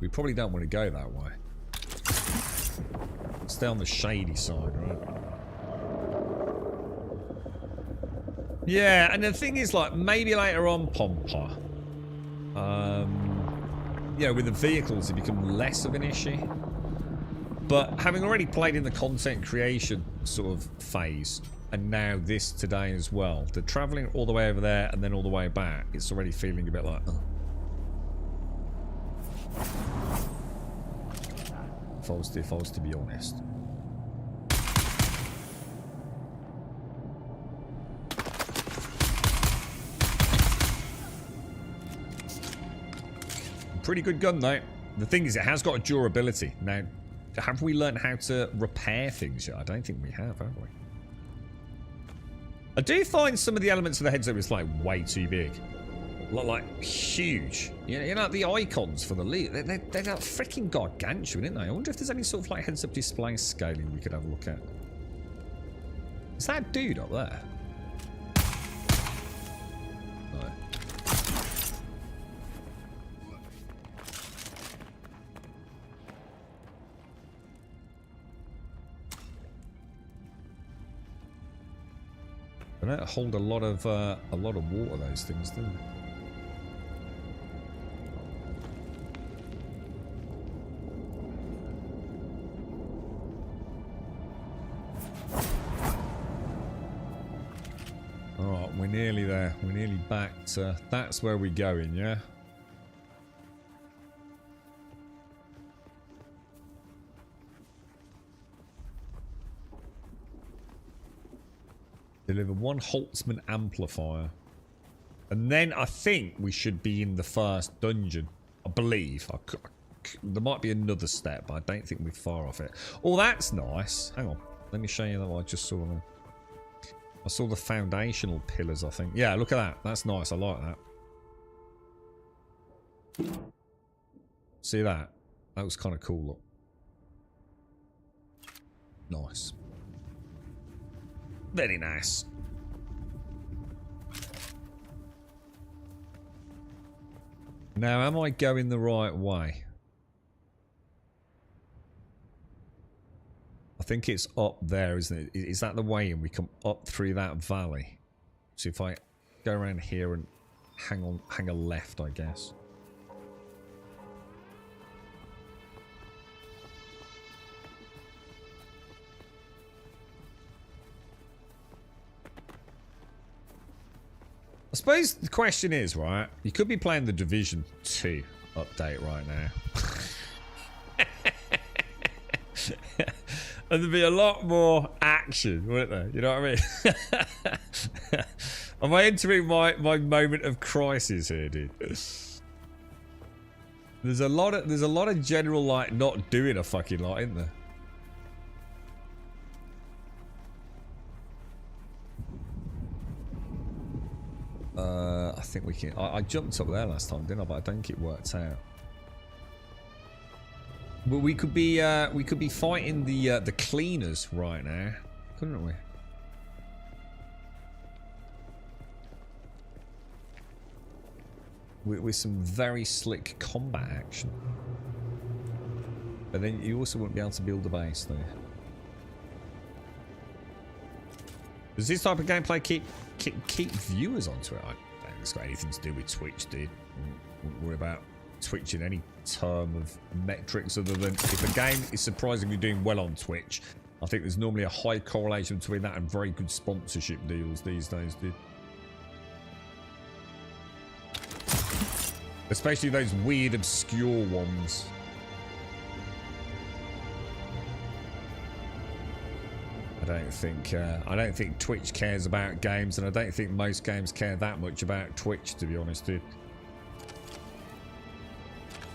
We probably don't want to go that way. Stay on the shady side, right? Yeah, and the thing is, like, maybe later on, Pompa, you know, with the vehicles, it become less of an issue. But having already played in the content creation sort of phase, and now this today as well, the travelling all the way over there and then all the way back, it's already feeling a bit like, oh. If I was to be honest. Pretty good gun though. The thing is, it has got a durability. Now, have we learned how to repair things yet? I don't think we have we? I do find some of the elements of the heads up is like way too big. Like huge. You know the icons for the lead, they're like freaking gargantuan, aren't they? I wonder if there's any sort of like heads up display scaling we could have a look at. Is that a dude up there? No. They don't hold a lot of water, those things, do they? Alright, we're nearly there. We're nearly back to... That's where we're going, yeah? Deliver 1 Holtzman amplifier. And then I think we should be in the first dungeon. I believe. There might be another step, but I don't think we're far off it. Oh, that's nice. Hang on. Let me show you what I just saw there. I saw the foundational pillars, I think. Yeah, look at that. That's nice. I like that. See that? That was kind of cool, look. Nice. Very nice. Now, am I going the right way? I think it's up there, isn't it? Is that the way? And we come up through that valley. So if I go around here and hang a left, I guess. I suppose the question is, right, you could be playing the Division 2 update right now. And there'd be a lot more action, wouldn't there? You know what I mean? Am I entering my moment of crisis here, dude? There's a lot of general, like, not doing a fucking lot, isn't there? I think we can. I jumped up there last time, didn't I? But I don't think it worked out. But we could be fighting the cleaners right now, couldn't we? With some very slick combat action. But then you also wouldn't be able to build a base though. Does this type of gameplay keep viewers onto it? I don't think it's got anything to do with Twitch, dude. Wouldn't worry about Twitch in any term of metrics other than if a game is surprisingly doing well on Twitch. I think there's normally a high correlation between that and very good sponsorship deals these days, dude. Especially those weird, obscure ones. I don't think Twitch cares about games, and I don't think most games care that much about Twitch, to be honest, dude.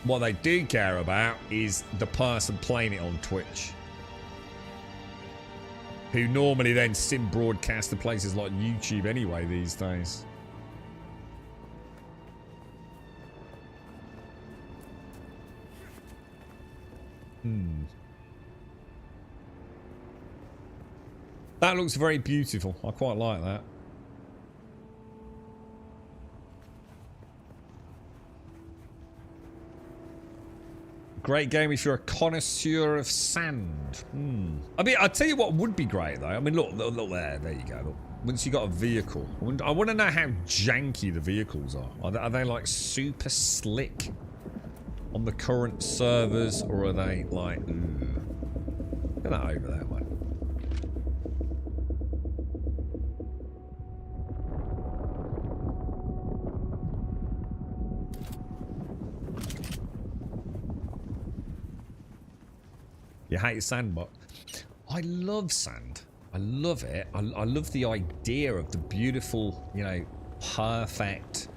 What they do care about is the person playing it on Twitch, who normally then sim broadcast to places like YouTube anyway these days. That looks very beautiful. I quite like that. Great game if you're a connoisseur of sand. I mean, I'll tell you what would be great, though. I mean, look there. There you go. Look. Once you got a vehicle. I want to know how janky the vehicles are. Are they like super slick on the current servers? Or are they like... Look at that over there, mate. You hate sandbox? I love sand. I love it. I love the idea of the beautiful, you know, perfect,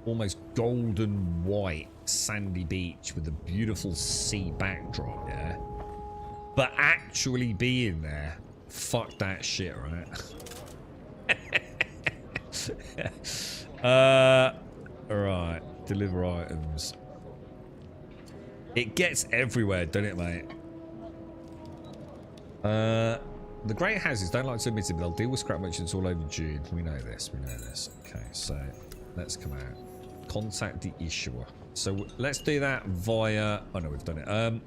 almost golden white sandy beach with a beautiful sea backdrop, yeah? But actually being there, fuck that shit, right? Right. Deliver items. It gets everywhere, doesn't it, mate? The great houses don't like to admit it, but they'll deal with scrap merchants all over Dune. We know this. Okay, so let's come out. Contact the issuer. So let's do that via... Oh no, we've done it.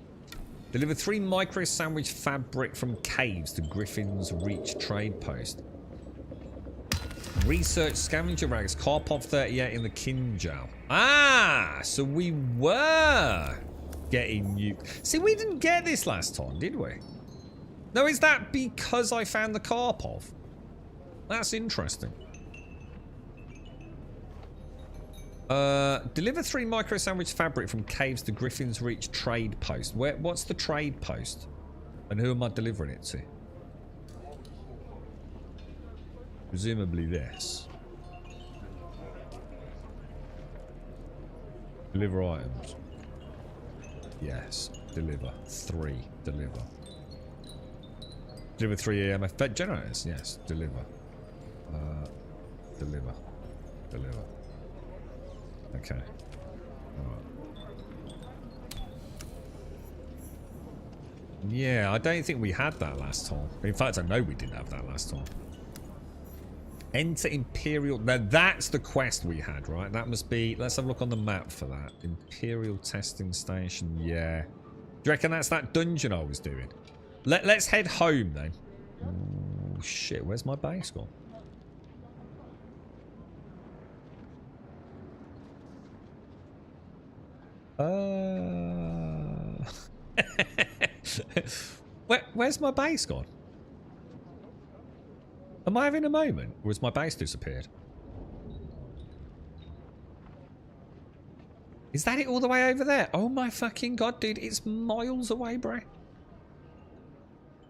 Deliver 3 micro sandwich fabric from caves to Griffin's Reach trade post. Research scavenger rags. Karpov 38 in the Kinjal. Ah, so we were getting new... See, we didn't get this last time, did we? No, is that because I found the Karpov? That's interesting. Deliver 3 micro sandwich fabric from caves to Griffin's Reach trade post. What's the trade post? And who am I delivering it to? Presumably this. Deliver items. Yes. Deliver. 3. Deliver. Deliver 3 EMF generators. Yes. Deliver. Deliver. Deliver. Okay. Alright. Yeah, I don't think we had that last time. In fact, I know we didn't have that last time. Enter Imperial... Now, that's the quest we had, right? That must be... Let's have a look on the map for that. Imperial Testing Station, yeah. Do you reckon that's that dungeon I was doing? Let's head home, then. Oh, shit. Where's my base gone? Where's my base gone? Am I having a moment? Or has my base disappeared? Is that it all the way over there? Oh my fucking god, dude. It's miles away, bro.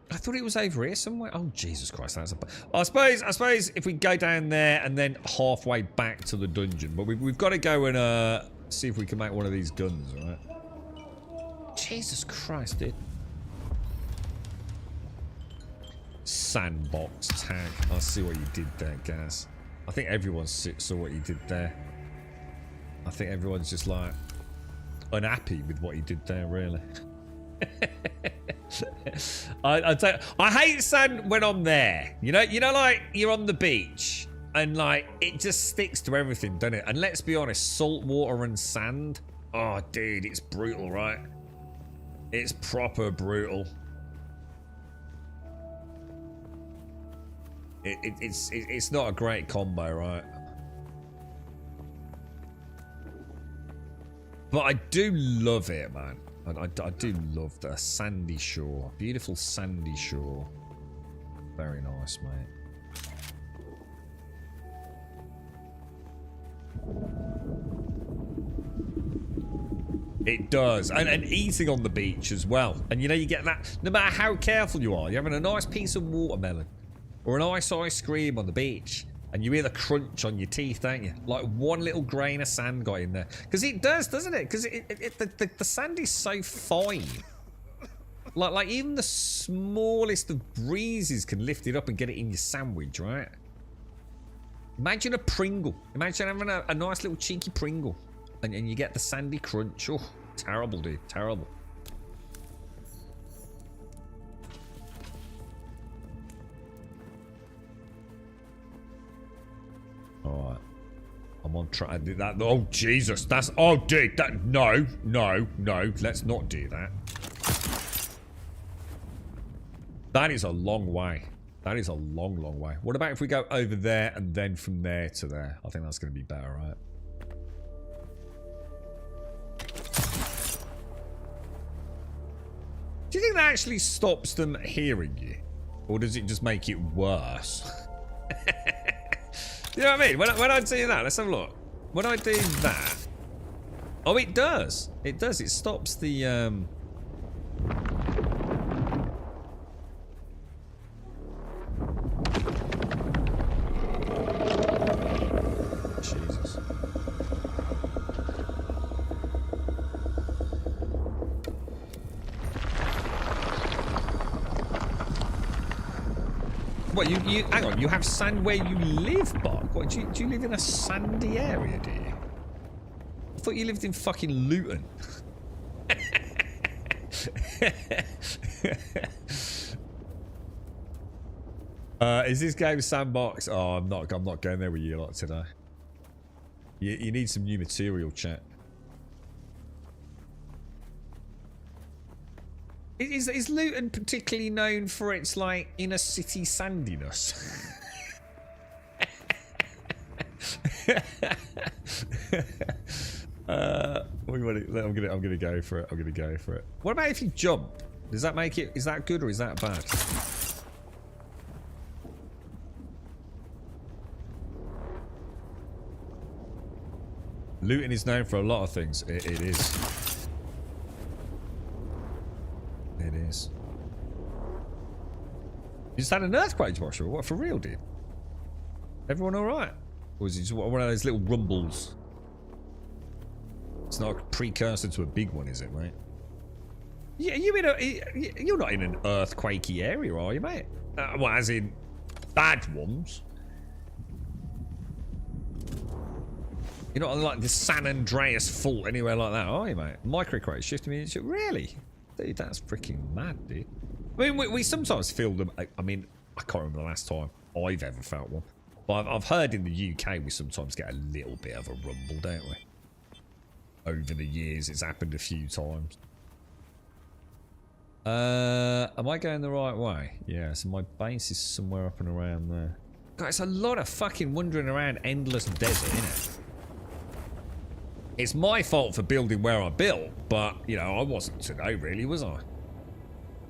I thought it was over here somewhere. Oh, Jesus Christ. That's a... I suppose if we go down there and then halfway back to the dungeon. But we've got to go and see if we can make one of these guns, right? Jesus Christ, dude. Sandbox tag. I see what you did there, Gaz. I think everyone saw what you did there. I think everyone's just like unhappy with what you did there, really. I hate sand when I'm there. You know, like you're on the beach and like it just sticks to everything, doesn't it? And let's be honest, salt water and sand. Oh, dude, it's brutal, right? It's proper brutal. It's not a great combo, right? But I do love it, man. I do love the sandy shore. Beautiful sandy shore. Very nice, mate. It does. And eating on the beach as well. And you know, you get that, no matter how careful you are, you're having a nice piece of watermelon or a nice ice cream on the beach. And you hear the crunch on your teeth, don't you? Like one little grain of sand got in there. Because it does, doesn't it? Because the sand is so fine. Like even the smallest of breezes can lift it up and get it in your sandwich, right? Imagine a Pringle. Imagine having a nice little cheeky Pringle. And you get the sandy crunch. Oh, terrible, dude. Terrible. Come on, try that. Oh, Jesus. That's... Oh, dude. That... No. No. No. Let's not do that. That is a long way. That is a long, long way. What about if we go over there and then from there to there? I think that's going to be better, right? Do you think that actually stops them hearing you? Or does it just make it worse? You know what I mean? When I do that, let's have a look. When I do that... Oh, it does. It does. It stops the... Jesus. What, you hang on, you have sand where you live, Bog? What, do you live in a sandy area, do you? I thought you lived in fucking Luton. Is this game sandbox? Oh, I'm not going there with you lot today. You need some new material, chat. Is Luton particularly known for its, like, inner city sandiness? I'm gonna go for it. I'm gonna go for it. What about if you jump? Does that make it? Is that good or is that bad? Luton is known for a lot of things. It is. It is. You just had an earthquake, Joshua. What, for real, dude? Everyone all right? Or is it just one of those little rumbles? It's not a precursor to a big one, is it, mate? Yeah, you're not in an earthquakey area, are you, mate? Well, as in bad ones. You're not like the San Andreas fault anywhere like that, are you, mate? Microcrate shifting me. Really? Dude, that's freaking mad, dude. I mean, we sometimes feel them. I mean, I can't remember the last time I've ever felt one. But I've heard in the UK we sometimes get a little bit of a rumble, don't we? Over the years, it's happened a few times. Am I going the right way? Yeah, so my base is somewhere up and around there. God, it's a lot of fucking wandering around endless desert, isn't it? It's my fault for building where I built, but, you know, I wasn't to know, really, was I?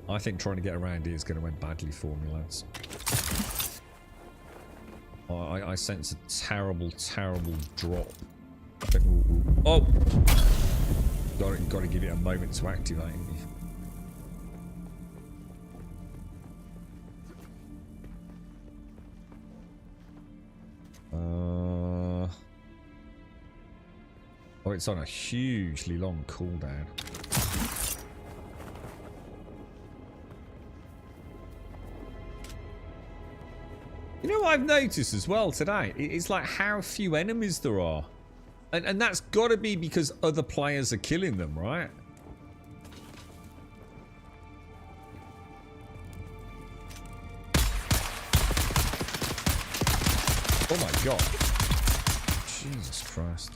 I think trying to get around here is going to end badly for me, lads. I sense a terrible, terrible drop. I think oh! Got to give it a moment to activate. Oh, it's on a hugely long cooldown. You know what I've noticed as well today? It's like how few enemies there are. And that's got to be because other players are killing them, right? Oh my god. Jesus Christ.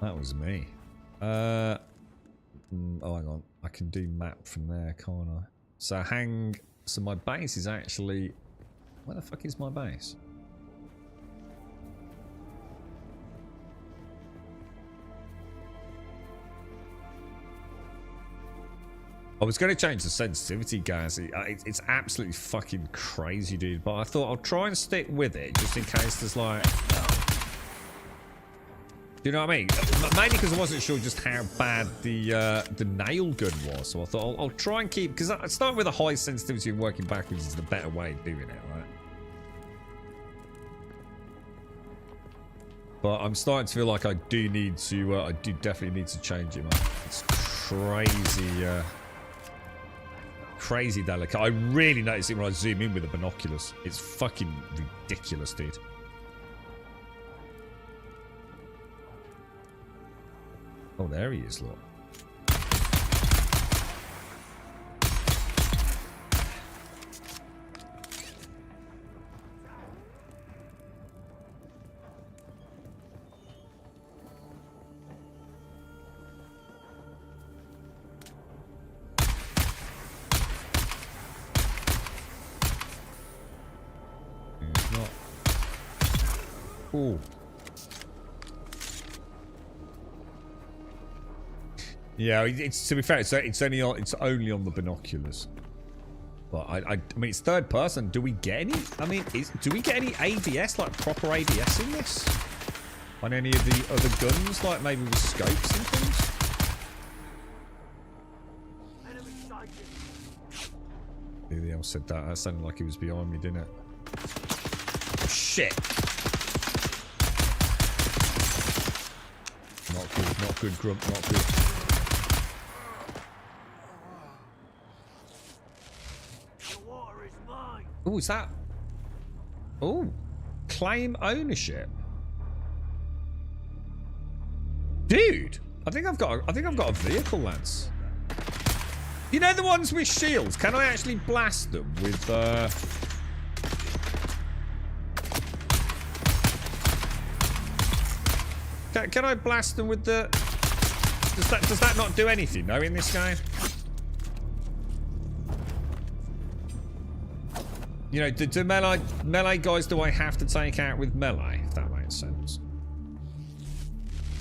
That was me. Oh, hang on. I can do map from there, can't I? So so my base is actually... Where the fuck is my base? I was going to change the sensitivity, guys. It's absolutely fucking crazy, dude. But I thought I'll try and stick with it, just in case there's like... Do you know what I mean? Mainly because I wasn't sure just how bad the nail gun was. So I thought I'll try and keep... Because starting with a high sensitivity and working backwards is the better way of doing it, right? But I'm starting to feel like I do need to... I do definitely need to change it, man. It's crazy... crazy delicate. I really notice it when I zoom in with the binoculars. It's fucking ridiculous, dude. Oh, there he is, look. Ooh. Yeah, it's to be fair, it's only on the binoculars. But I mean, it's third person. Do we get any? I mean, do we get any ADS, like proper ADS in this? On any of the other guns, like maybe with scopes and things? Who else said that? That sounded like he was behind me, didn't it? Oh, shit! Not good, Grump, not good. Oh, is that? Oh, claim ownership, dude. I think I've got a vehicle, lads. You know the ones with shields? Can I actually blast them with? Can I blast them with the? Does that not do anything? No, in this game. You know, do melee guys, do I have to take out with melee, if that makes sense?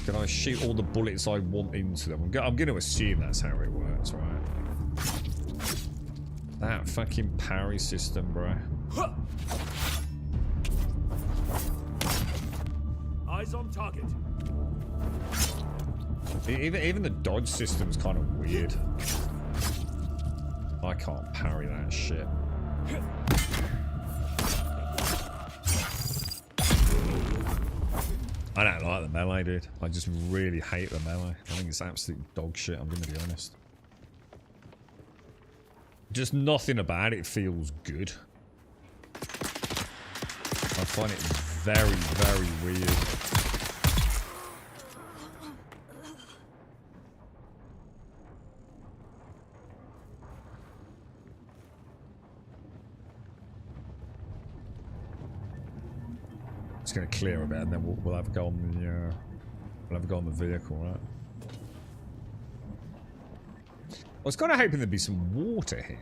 Can I shoot all the bullets I want into them? I'm going to assume that's how it works, right? That fucking parry system, bro. Eyes on target. Even the dodge system's kind of weird. I can't parry that shit. I don't like the melee, dude. I just really hate the melee. I think it's absolute dog shit, I'm gonna be honest. Just nothing about it feels good. I find it very, very weird. It's going to clear a bit, and then we'll have a go on the vehicle, right? I was kind of hoping there'd be some water here.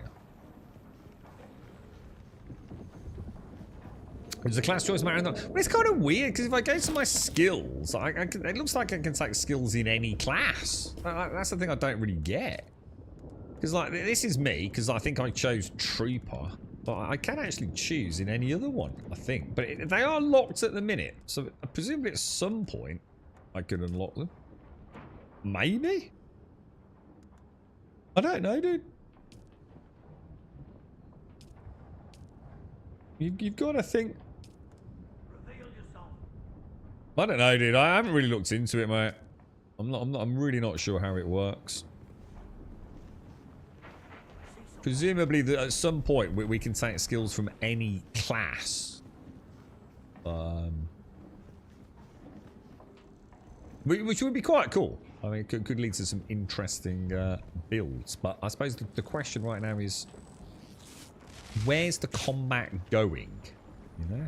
Does the class choice matter? Well, it's kind of weird because if I go to my skills, it looks like I can take skills in any class. That's the thing I don't really get. Because like this is me because I think I chose Trooper. But I can actually choose in any other one, I think. But they are locked at the minute. So presumably at some point, I could unlock them. Maybe? I don't know, dude. You've got to think. I don't know, dude. I haven't really looked into it, mate. I'm really not sure how it works. Presumably, at some point, we can take skills from any class. Which would be quite cool. I mean, it could lead to some interesting builds. But I suppose the question right now is, where's the combat going? You know?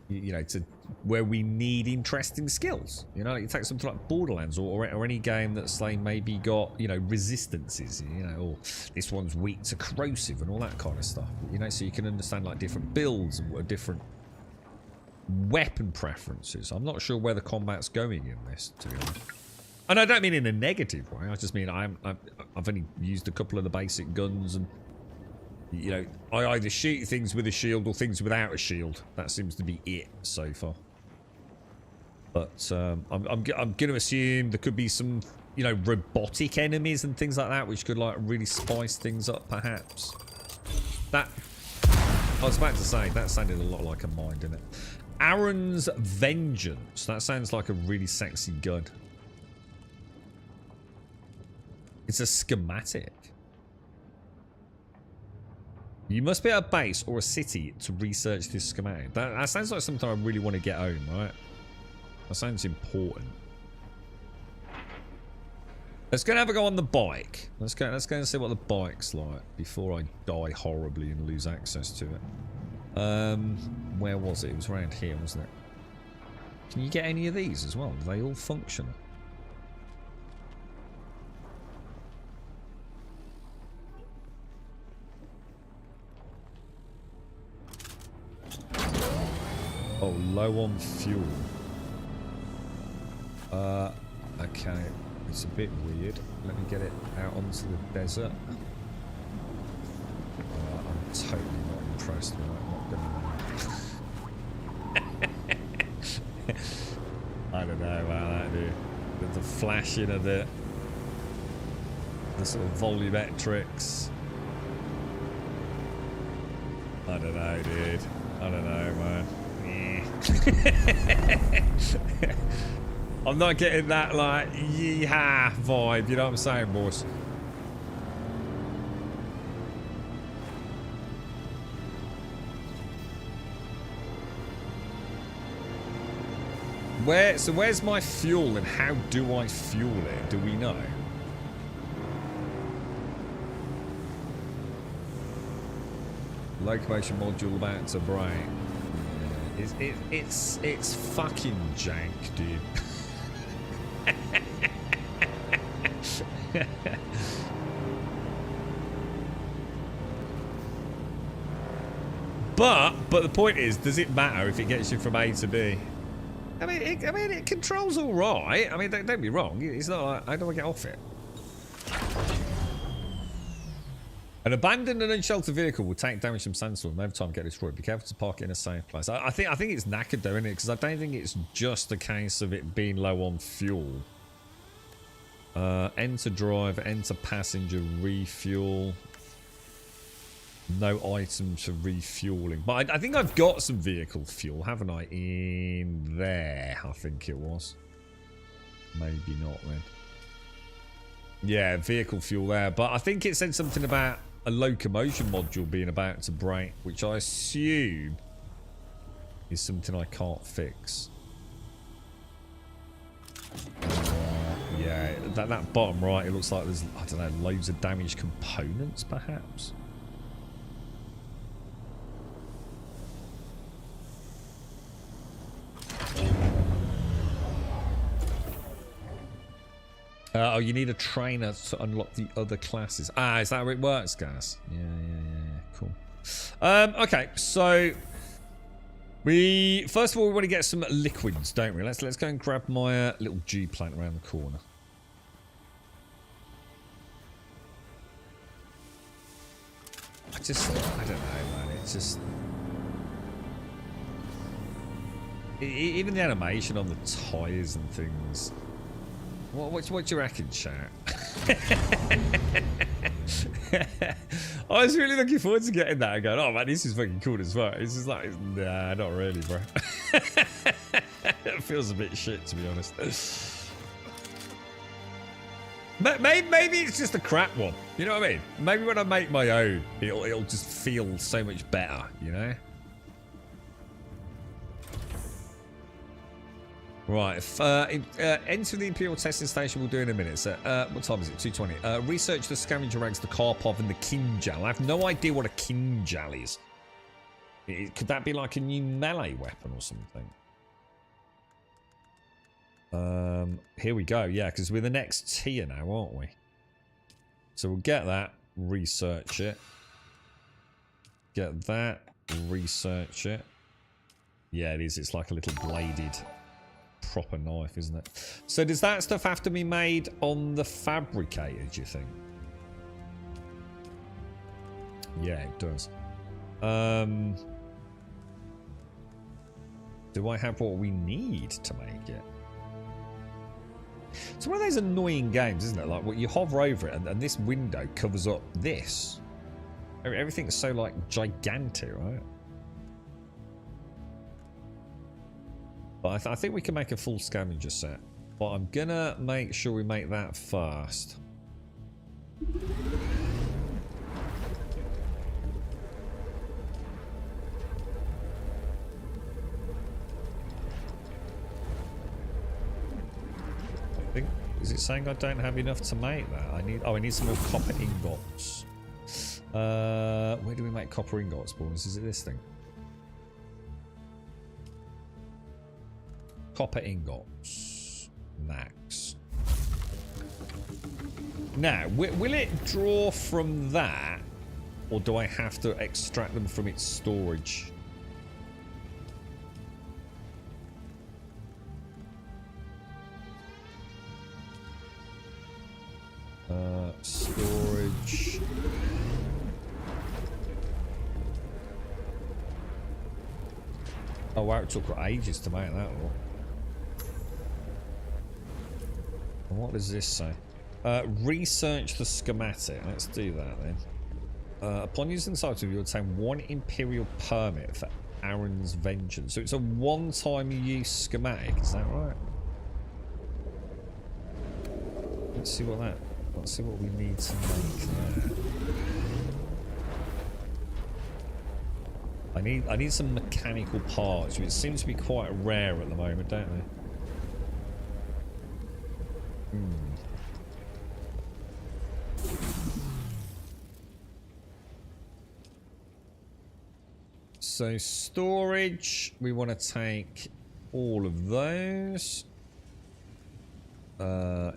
You know, to where we need interesting skills. You know, you take something like Borderlands or any game that's like maybe got, you know, resistances, you know, or this one's weak to corrosive and all that kind of stuff. You know, so you can understand like different builds and different weapon preferences. I'm not sure where the combat's going in this, to be honest. And I don't mean in a negative way. I just mean I've only used a couple of the basic guns, and you know, I either shoot things with a shield or things without a shield. That seems to be it so far. But I'm going to assume there could be some, you know, robotic enemies and things like that, which could like really spice things up, perhaps. That I was about to say that sounded a lot like a mine, didn't it? Aaron's Vengeance. That sounds like a really sexy gun. It's a schematic. You must be at a base or a city to research this schematic. That sounds like something I really want to get home, right? That sounds important. Let's go and have a go on the bike. Let's go and see what the bike's like before I die horribly and lose access to it. Where was it? It was around here, wasn't it? Can you get any of these as well? Are they all functional? Low on fuel. Okay. It's a bit weird. Let me get it out onto the desert. I'm totally not impressed with that. Not gonna I don't know about that, dude. The flashing of the sort of volumetrics. I don't know, dude. I don't know, man. I'm not getting that, like, yeehaw vibe, you know what I'm saying, boys? Where's my fuel and how do I fuel it? Do we know? Locomotion module about to break. It's fucking jank, dude. But the point is, does it matter if it gets you from A to B? I mean, it controls all right. I mean, don't be wrong. It's not like, how do I get off it? An abandoned and unsheltered vehicle will take damage from sandstorm and over time get destroyed. Be careful to park it in a safe place. I think it's knackered though, isn't it? Because I don't think it's just a case of it being low on fuel. Enter driver, enter passenger, refuel. No items for refueling. But I think I've got some vehicle fuel, haven't I? In there, I think it was. Maybe not then. Yeah, vehicle fuel there. But I think it said something about a locomotion module being about to break, which I assume is something I can't fix. Yeah, that bottom right, it looks like there's, I don't know, loads of damaged components, perhaps. Oh, you need a trainer to unlock the other classes. Ah, is that how it works, guys? Yeah, cool. Okay, so first of all we want to get some liquids, don't we? Let's go and grab my little G plant around the corner. I don't know, man. It's just even the animation on the tires and things. What do you reckon, chat? I was really looking forward to getting that and going, oh man, this is fucking cool as well. It's just like, nah, not really, bro. It feels a bit shit, to be honest. Maybe it's just a crap one. You know what I mean? Maybe when I make my own, it'll just feel so much better, you know? Right, enter the Imperial testing station. We'll do in a minute. So, what time is it? 2:20. Research the scavenger rags, the Karpov, and the Kinjal. I have no idea what a Kinjal is. Could that be like a new melee weapon or something? Here we go. Yeah, because we're the next tier now, aren't we? So we'll get that. Research it. Get that. Research it. Yeah, it is. It's like a little bladed proper knife, isn't it? So does that stuff have to be made on the fabricator, do you think? Yeah, it does. Do I have what we need to make it? It's one of those annoying games, isn't it? Like, what you hover over it and this window covers up this. Everything's so, like, gigantic, right? But I think we can make a full scavenger set. But I'm gonna make sure we make that first. I think, is it saying I don't have enough to make that? I need some more copper ingots. Where do we make copper ingots, boys? Is it this thing? Copper ingots. Max. Now, will it draw from that? Or do I have to extract them from its storage? Storage. Oh wow, it took ages to make that one. And what does this say? Research the schematic. Let's do that then. Upon using the site, you obtain 1 Imperial permit for Aaron's Vengeance. So it's a one-time use schematic, is that right? Let's see what we need to make there. I need some mechanical parts, which seems to be quite rare at the moment, don't they? So storage, we want to take all of those.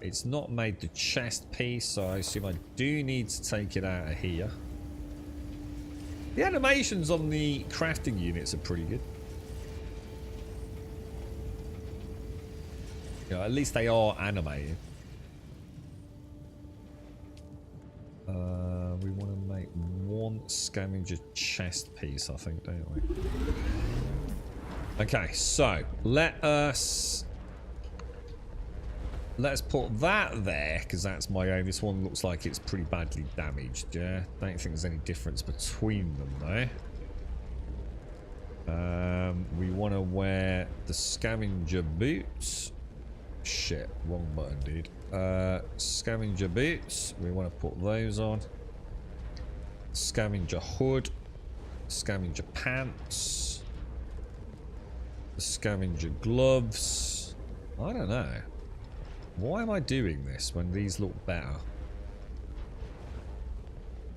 It's not made the chest piece, so I assume I do need to take it out of here. The animations on the crafting units are pretty good. You know, at least they are animated. We want to make 1 scavenger chest piece, I think, don't we? Okay, so let's put that there, because that's my own. This one looks like it's pretty badly damaged, yeah? Don't think there's any difference between them, though. We want to wear the scavenger boots. Shit, wrong button, dude. Scavenger boots. We want to put those on. Scavenger hood. Scavenger pants. The scavenger gloves. I don't know. Why am I doing this when these look better?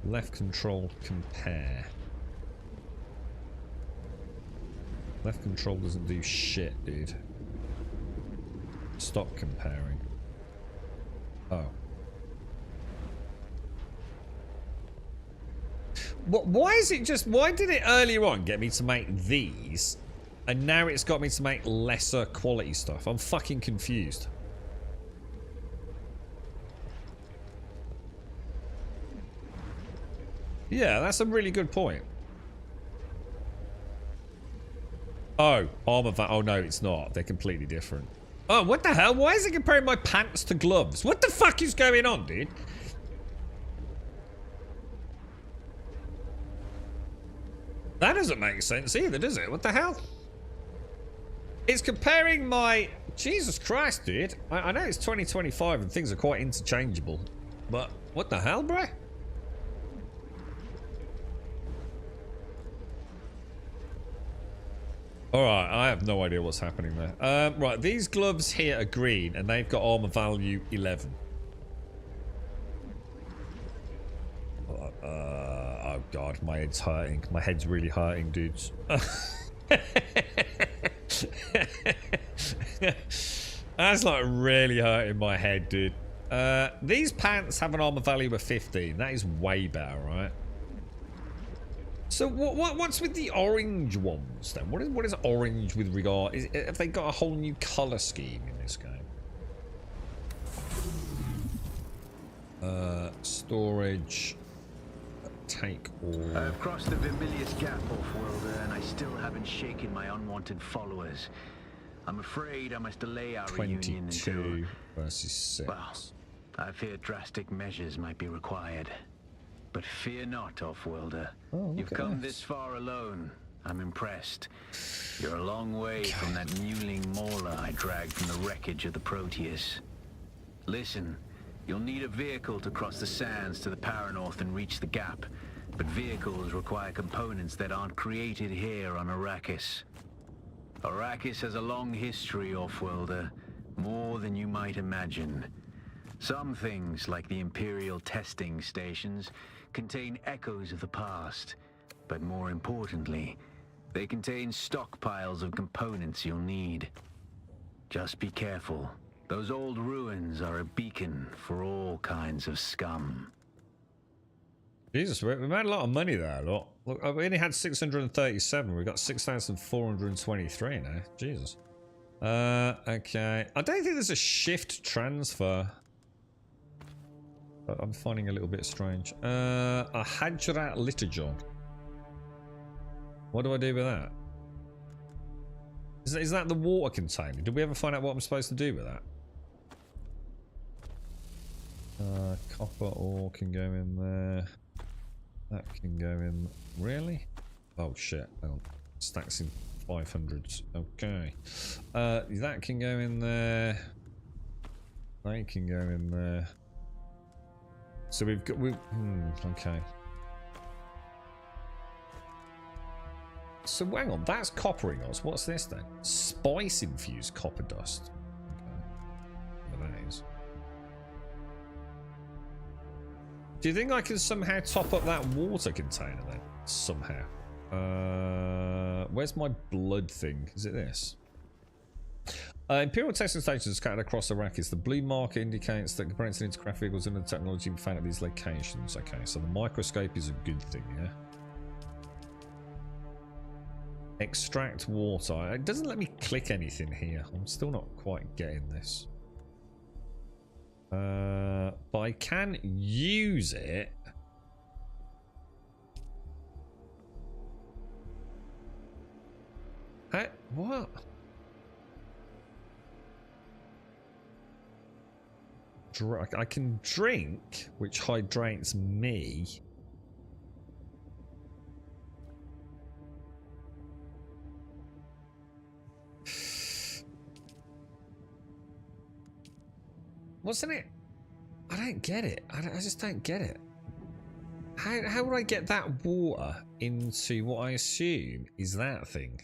Left control compare. Left control doesn't do shit, dude. Stop comparing. Oh. Why is it just... Why did it earlier on get me to make these, and now it's got me to make lesser quality stuff? I'm fucking confused. Yeah, that's a really good point. Oh, armor van. Oh, no, it's not. They're completely different. Oh, what the hell? Why is it comparing my pants to gloves? What the fuck is going on, dude? That doesn't make sense either, does it? What the hell? It's comparing my... Jesus Christ, dude. I know it's 2025 and things are quite interchangeable. But what the hell, bro? Alright, I have no idea what's happening there. Right, these gloves here are green and they've got armor value 11. Oh god, my head's hurting. My head's really hurting, dudes. That's like really hurting my head, dude. These pants have an armor value of 15. That is way better, right? So what's with the orange ones then? What is orange with regard? Have they got a whole new color scheme in this game? Storage. Take all. I've crossed the Vermilius Gap, Off-Worlder, and I still haven't shaken my unwanted followers. I'm afraid I must delay our reunion until... 22 versus 6. Well, I fear drastic measures might be required. But fear not, Off-Worlder. Oh, you've come this far alone. I'm impressed. You're a long way from that mewling mauler I dragged from the wreckage of the Proteus. Listen, you'll need a vehicle to cross the sands to the Paranorth and reach the gap. But vehicles require components that aren't created here on Arrakis. Arrakis has a long history, Off-Worlder. More than you might imagine. Some things, like the Imperial testing stations, contain echoes of the past, but more importantly, they contain stockpiles of components you'll need. Just be careful. Those old ruins are a beacon for all kinds of scum. Jesus, we made a lot of money there, look. Look, we only had 637. We got 6,423 now. Jesus. Okay. I don't think there's a shift transfer. I'm finding a little bit strange. A Hajrat Litajon. What do I do with that? Is that the water container? Did we ever find out what I'm supposed to do with that? Copper ore can go in there. That can go in. Really? Oh shit. Oh, stacks in 500s. Okay. That can go in there. They can go in there. So we've got. Okay. So hang on, that's copper ingots. What's this then? Spice infused copper dust. Okay. What that is. Do you think I can somehow top up that water container then? Somehow. Where's my blood thing? Is it this? Imperial testing stations scattered across Arrakis. The blue marker indicates that components into craft vehicles and the technology found at these locations. Okay, so the microscope is a good thing, yeah? Extract water. It doesn't let me click anything here. I'm still not quite getting this. But I can use it. Hey, what? I can drink, which hydrates me. Wasn't it? I don't get it. I just don't get it. How would I get that water into what I assume is that thing?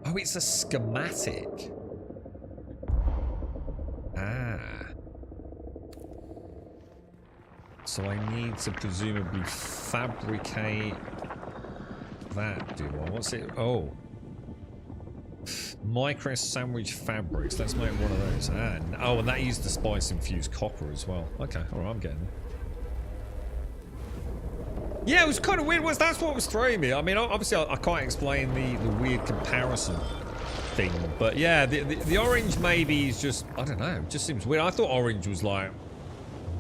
Oh, it's a schematic. Ah. So I need to presumably fabricate that, do I? What's it? Oh. Micro sandwich fabrics. Let's make one of those. And oh, and that used the spice infused copper as well. Okay, alright, I'm getting it. Yeah, it was kind of weird. That's what was throwing me. I mean, obviously, I can't explain the weird comparison thing, but yeah, the orange maybe is just, I don't know, it just seems weird. I thought orange was like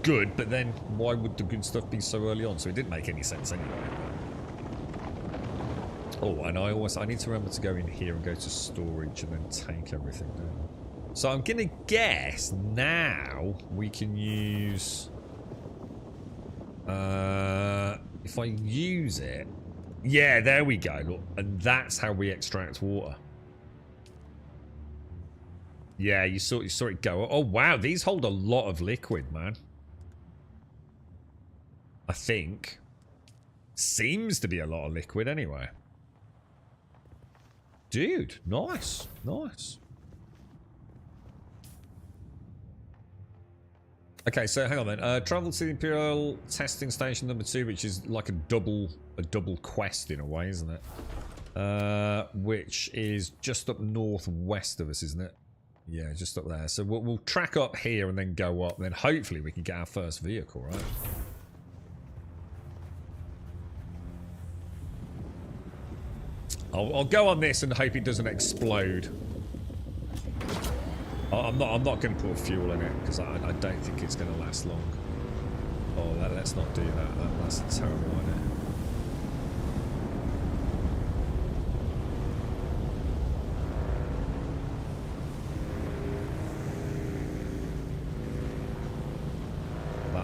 good, but then why would the good stuff be so early on? So it didn't make any sense anyway. Oh, and I need to remember to go in here and go to storage and then take everything down. So I'm gonna guess now we can use if I use it, yeah, there we go, look, and that's how we extract water. Yeah, you saw it go. Oh wow, these hold a lot of liquid, man. I think seems to be a lot of liquid anyway. Dude, nice, nice. Okay, so hang on then. Travel to the Imperial Testing Station number 2, which is like a double quest in a way, isn't it? Which is just up northwest of us, isn't it? Yeah, just up there. So we'll track up here and then go up. Then hopefully we can get our first vehicle, right? I'll go on this and hope it doesn't explode. I'm not going to put fuel in it because I don't think it's going to last long. Oh, let's not do that. That's a terrible idea.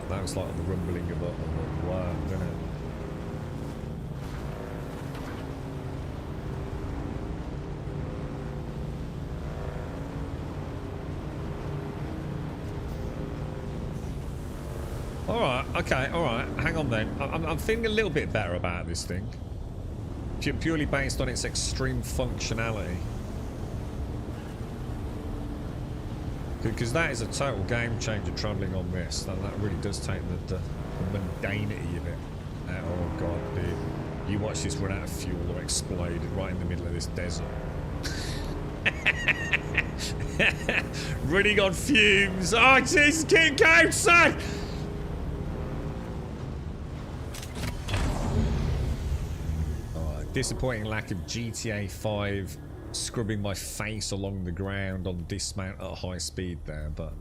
That was like the rumbling of a worm, didn't it? Alright, okay, alright. Hang on then. I'm feeling a little bit better about this thing. Purely based on its extreme functionality. Because that is a total game changer travelling on this. That really does take the mundanity of it. Oh god, dude. You watch this run out of fuel or explode right in the middle of this desert. Running on fumes. Oh Jesus, keep going, son! Disappointing lack of GTA 5 scrubbing my face along the ground on dismount at high speed there, but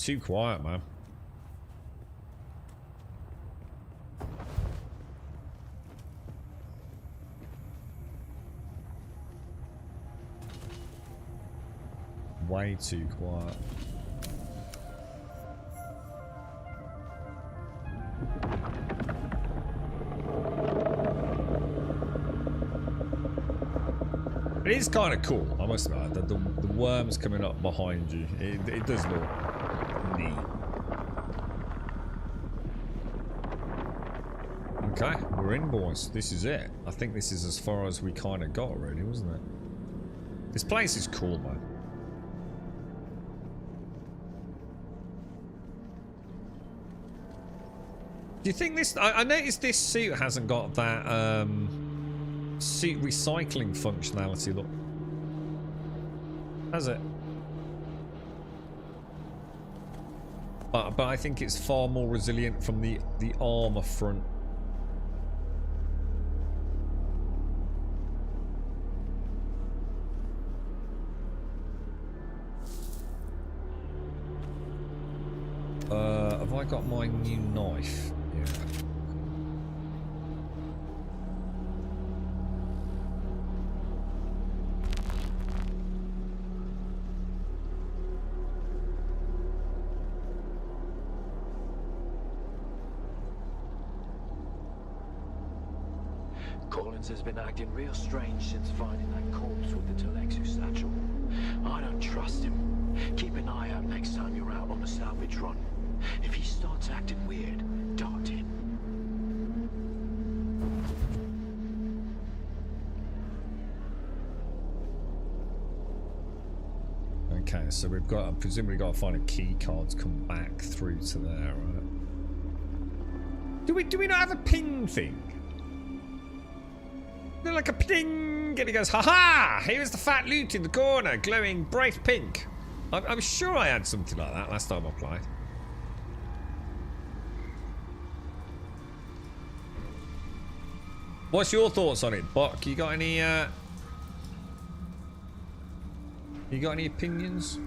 too quiet, man. Way too quiet. It is kind of cool, I must admit. The worms coming up behind you. It does look neat. Okay, we're in, boys. This is it. I think this is as far as we kind of got, really, wasn't it? This place is cool, man. Do you think this... I noticed this suit hasn't got that, suit recycling functionality, look. Has it? But I think it's far more resilient from the armor front. Have I got my new knife? Yeah. Collins has been acting real strange since finding that corpse with the Telexu satchel. I don't trust him. Keep an eye out next time you're out on a salvage run. If he starts acting weird, dart in. Okay, so we've got, presumably got to find a key card to come back through to there, right? Do we not have a ping thing? They're like a ping, and he goes, ha! Here's the fat loot in the corner, glowing bright pink. I'm sure I had something like that last time I played. What's your thoughts on it, Buck? You got any opinions?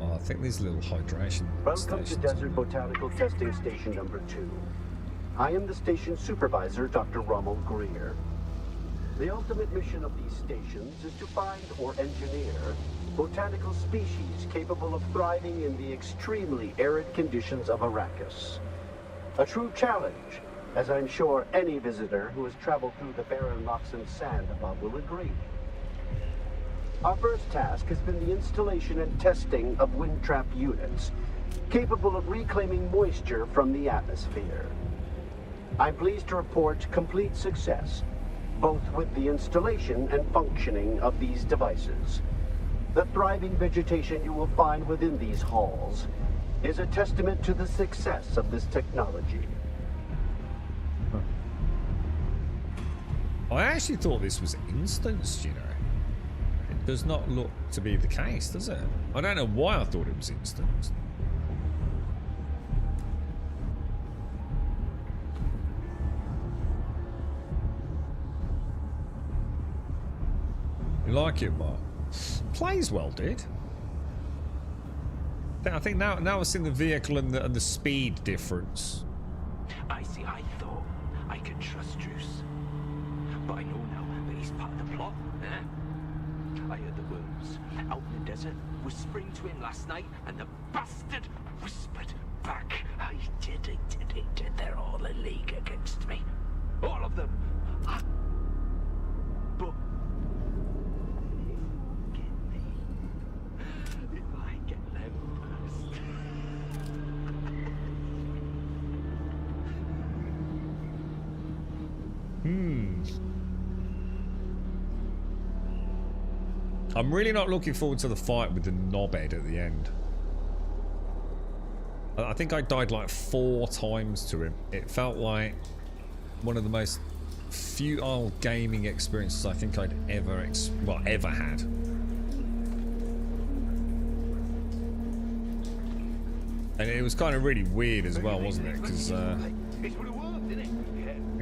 Oh, I think there's a little hydration. Welcome to Desert Botanical Testing Station number 2. I am the station supervisor, Dr. Rommel Greer. The ultimate mission of these stations is to find or engineer botanical species capable of thriving in the extremely arid conditions of Arrakis. A true challenge, as I'm sure any visitor who has traveled through the barren rocks and sand above will agree. Our first task has been the installation and testing of wind trap units, capable of reclaiming moisture from the atmosphere. I'm pleased to report complete success, both with the installation and functioning of these devices. The thriving vegetation you will find within these halls is a testament to the success of this technology. I actually thought this was instanced, you know. It does not look to be the case, does it? I don't know why I thought it was instanced. You like it, Mark? Plays well, dude. I think now I've seen the vehicle and the speed difference. I thought I could trust Druce. But I know now that he's part of the plot, eh? I heard the worms out in the desert whispering to him last night, and the bastard whispered back. I did. They're all a league against me. All of them. But I'm really not looking forward to the fight with the knobhead at the end. I think I died like 4 times to him. It felt like one of the most futile gaming experiences I think I'd ever had. And it was kind of really weird as well, wasn't it? Because I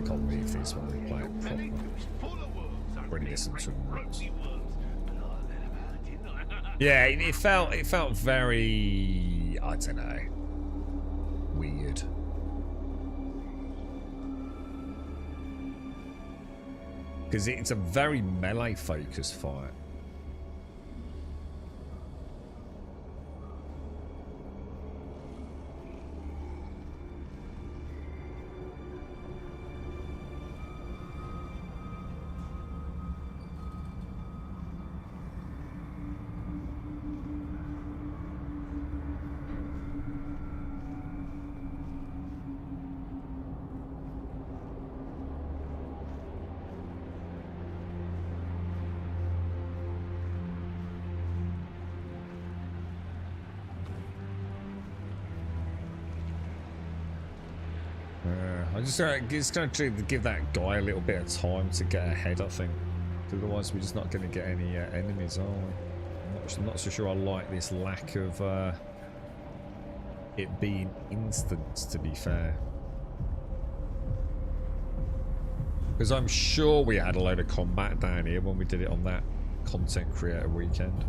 can't believe this when we play it properly. Already listened to it. Yeah, it felt very, I don't know, weird. Because it's a very melee focused fight. I'm just going to give that guy a little bit of time to get ahead, I think. Otherwise, we're just not going to get any enemies, are we? I'm not so sure I like this lack of it being instant, to be fair. Because I'm sure we had a load of combat down here when we did it on that content creator weekend.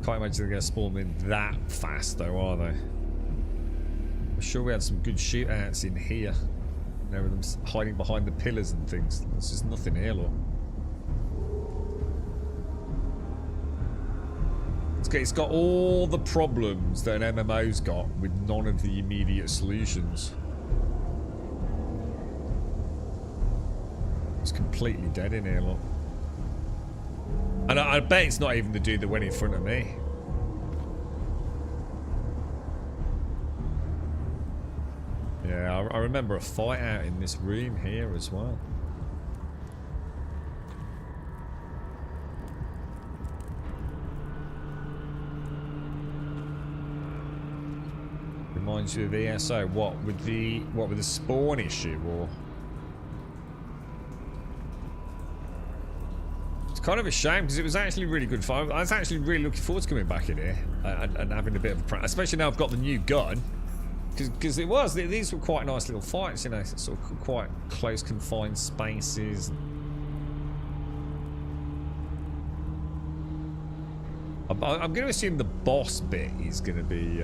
Can't imagine they're going to spawn in that fast, though, are they? I'm sure we had some good shootouts in here. There were them hiding behind the pillars and things. There's just nothing here, look. It's got all the problems that an MMO's got with none of the immediate solutions. It's completely dead in here, look. And I bet it's not even the dude that went in front of me. Yeah, I remember a fight out in this room here as well. Reminds you of the ESO. What with the spawn issue, or? It's kind of a shame because it was actually really good fun. I was actually really looking forward to coming back in here and having a bit of a practice, especially now I've got the new gun. Because these were quite nice little fights, you know, sort of quite close confined spaces. I'm going to assume the boss bit is going to be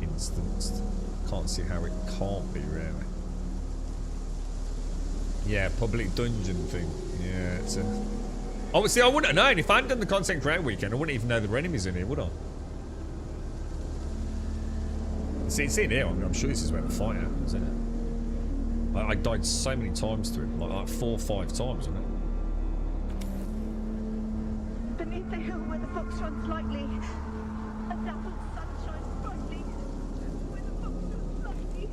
instanced. Can't see how it can't be, really. Yeah, public dungeon thing. Yeah, it's a... Oh, see, I wouldn't have known. If I hadn't done the content creator weekend, I wouldn't even know there were enemies in here, would I? See, it's in here. I mean, I'm sure this is where the fight happens, isn't it? I died so many times to it, like 4 or 5 times, wasn't it? Beneath the hill where the fox runs lightly, a dappled sun shines brightly. Where the fox runs lightly.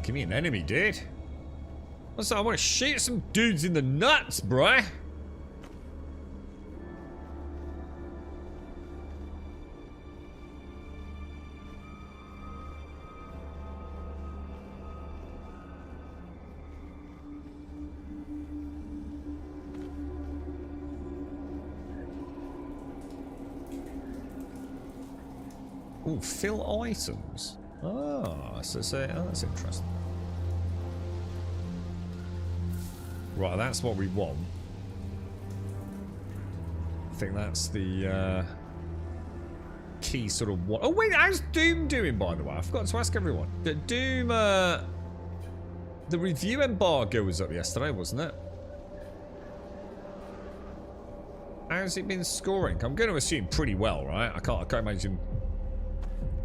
Give me an enemy, dude. Also, I want to shoot some dudes in the nuts, bruh. Ooh, fill items. Oh, that's interesting. Right, that's what we want. I think that's the key sort of what. Oh wait, how's Doom doing, by the way? I forgot to ask everyone. The Doom, the review embargo was up yesterday, wasn't it? How's it been scoring? I'm going to assume pretty well, right? I can't imagine.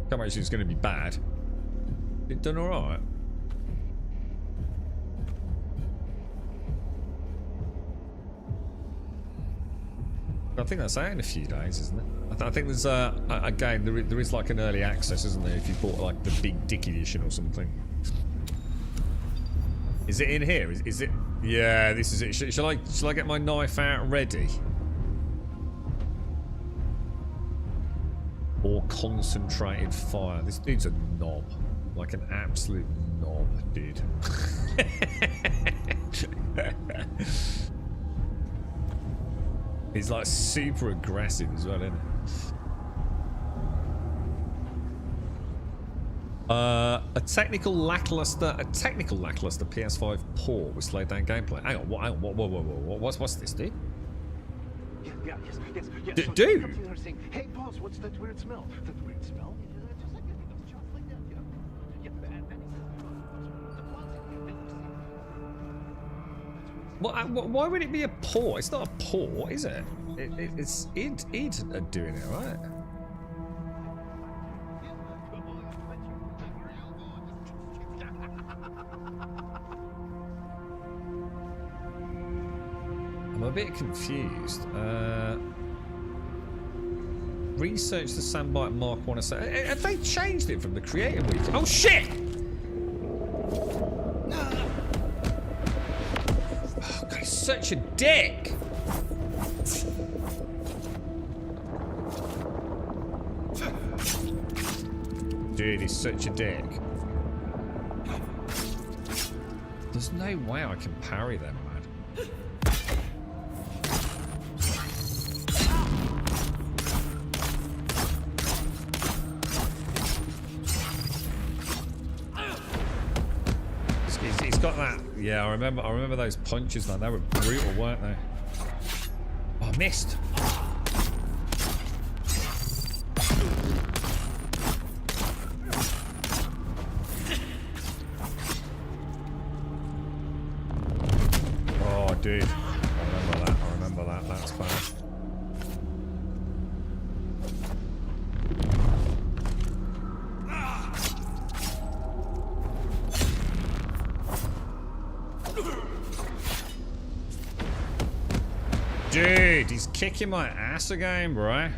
Can't imagine it's going to be bad. It done all right. I think that's out in a few days, isn't it? I think there's again there is like an early access, isn't there? If you bought like the Big Dick edition or something. Is it in here? Is it? Yeah, this is it. Shall I get my knife out ready? Or concentrated fire. This dude's a knob. Like an absolute knob, dude. He's like super aggressive as well, isn't he? A technical lackluster PS5 port with slowed down gameplay. Hang on, whoa, what's this, dude? Yes. Dude! Hey, boss, what's that weird smell? That weird smell? Why would it be a port? It's not a port, is it? It's id are doing it, right? I'm a bit confused. Research the Sandbite Mark 1. Have they changed it from the Creator Week? Oh shit! Oh god, he's such a dick! Dude, he's such a dick. There's no way I can parry them, man. He's got that. Yeah, I remember those punches, man. They were brutal, weren't they? Oh, I missed. Oh, dude. I remember that. That's bad. Dude, he's kicking my ass again, bro.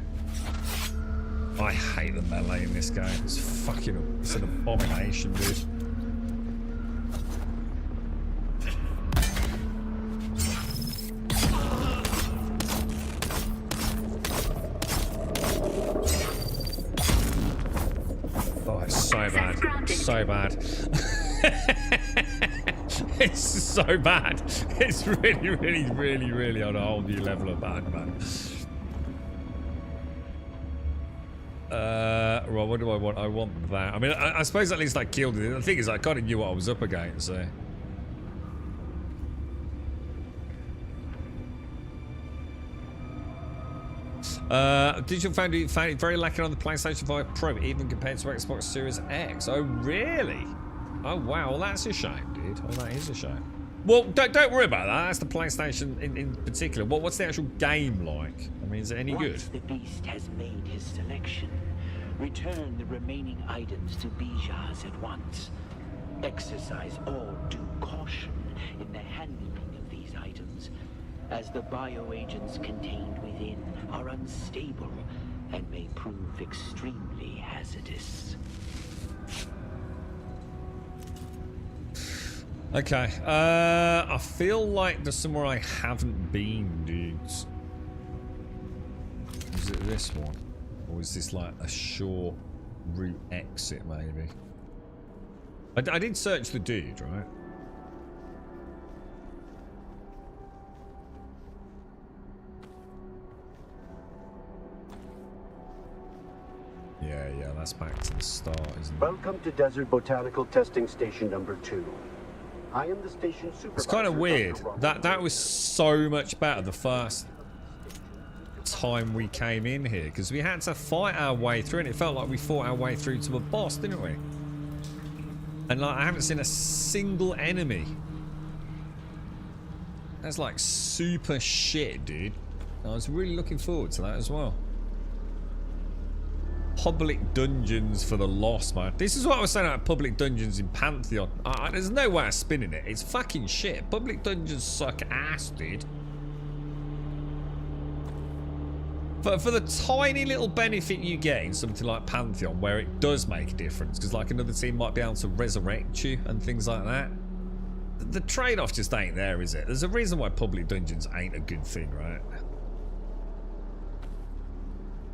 I hate the melee in this game. It's an abomination, dude. Oh, it's so bad. So bad. It's so bad. It's really on a whole new level of bad, man. Right, what do I want? I want that. I mean, I suppose at least I killed it. The thing is, I kind of knew what I was up against, so. Digital found it very lacking on the PlayStation 5 Pro, even compared to Xbox Series X. Oh, really? Oh, wow. Well, that's a shame, dude. Oh, that is a shame. Well, don't worry about that. That's the PlayStation in particular. What's the actual game like? I mean, is it any good? Once the beast has made his selection, return the remaining items to Bijaz at once. Exercise all due caution in the handling of these items, as the bioagents contained within are unstable and may prove extremely hazardous. Okay, I feel like there's somewhere I haven't been, dudes. Is it this one? Or is this like a short route exit, maybe? I did search the dude, right? Yeah, that's back to the start, isn't it? Welcome to Desert Botanical Testing Station number 2. I am the station supervisor. It's kind of weird. That was so much better the first time we came in here, because we had to fight our way through, and it felt like we fought our way through to a boss, didn't we? And like, I haven't seen a single enemy. That's like super shit, dude. I was really looking forward to that as well. Public dungeons for the lost, man. This is what I was saying about public dungeons in Pantheon. There's no way of spinning it. It's fucking shit. Public dungeons suck ass, dude. For the tiny little benefit you get in something like Pantheon, where it does make a difference, because like another team might be able to resurrect you and things like that. The trade-off just ain't there, is it? There's a reason why public dungeons ain't a good thing, right?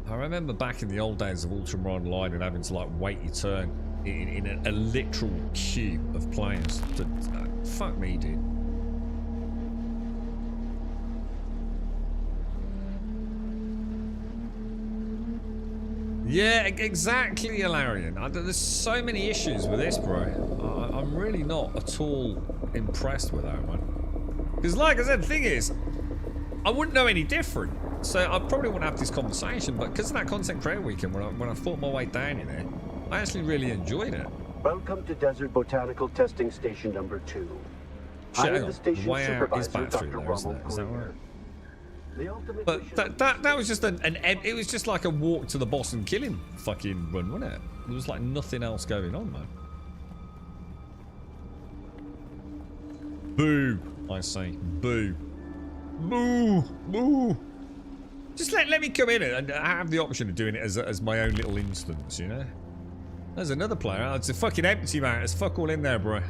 I remember back in the old days of Ultima Online and having to like wait your turn in a literal queue of players. Fuck me, dude. Yeah, exactly, Ilarion. There's so many issues with this, bro. I'm really not at all impressed with that one. Because, like I said, the thing is, I wouldn't know any different. So I probably wouldn't have this conversation, but because of that content creator weekend, when I fought my way down in there, I actually really enjoyed it. Welcome to Desert Botanical Testing Station number 2. I am the station supervisor, Dr. Rommel Greer. But that was just it was just like a walk to the boss and kill him fucking run, wasn't it? There was like nothing else going on, man. Boo, I say, boo, boo, boo. Just let me come in and have the option of doing it as my own little instance, you know. There's another player. Oh, it's a fucking empty, man. There's fuck all in there, bro.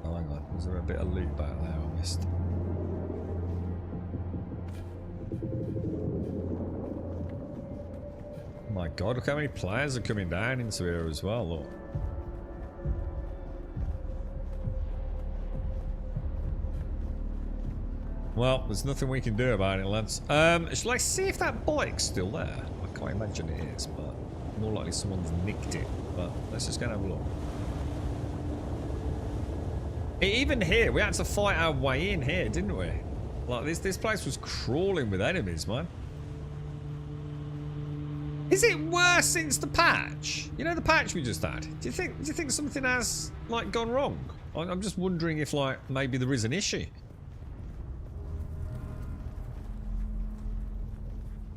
Oh, hang on. Was there a bit of loot back there I missed? Oh my god, look how many players are coming down into here as well, look. Well, there's nothing we can do about it, lads. Shall I see if that bike's still there? I can't imagine it is, but more likely someone's nicked it. But let's just go and have a look. Even here, we had to fight our way in here, didn't we? Like this place was crawling with enemies, man. Is it worse since the patch? You know the patch we just had? Do you think something has like gone wrong? I'm just wondering if like maybe there is an issue.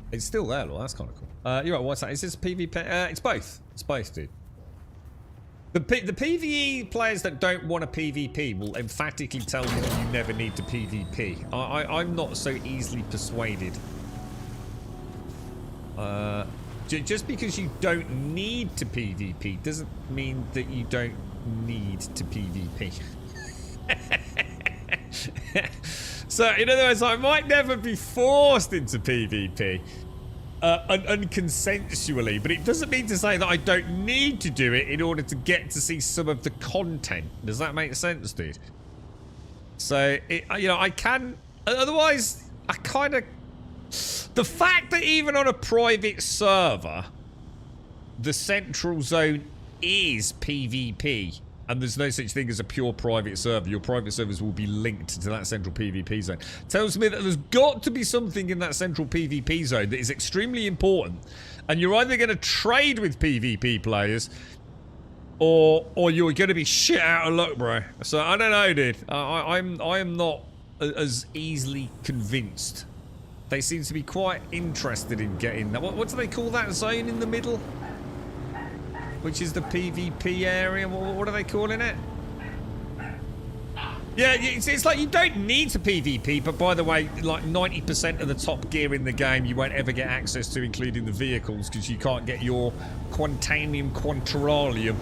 It's still there, though. That's kind of cool. You're right. What's that? Is this PvP? It's both. It's both, dude. The PvE players that don't want a PvP will emphatically tell you that you never need to PvP. I'm not so easily persuaded. Just because you don't need to PvP doesn't mean that you don't need to PvP. So, in other words, I might never be forced into PvP unconsensually, but it doesn't mean to say that I don't need to do it in order to get to see some of the content. Does that make sense, dude? So, you know, I can... Otherwise, I kind of... The fact that even on a private server, the central zone is PvP, and there's no such thing as a pure private server. Your private servers will be linked to that central PvP zone. Tells me that there's got to be something in that central PvP zone that is extremely important. And you're either going to trade with PvP players, or you're going to be shit out of luck, bro. So I don't know, dude. I am not as easily convinced. They seem to be quite interested in getting that. What do they call that zone in the middle? Which is the PvP area. What are they calling it? Yeah, it's like you don't need to PvP, but by the way, like 90% of the top gear in the game you won't ever get access to, including the vehicles, because you can't get your Quantanium Quantaralium,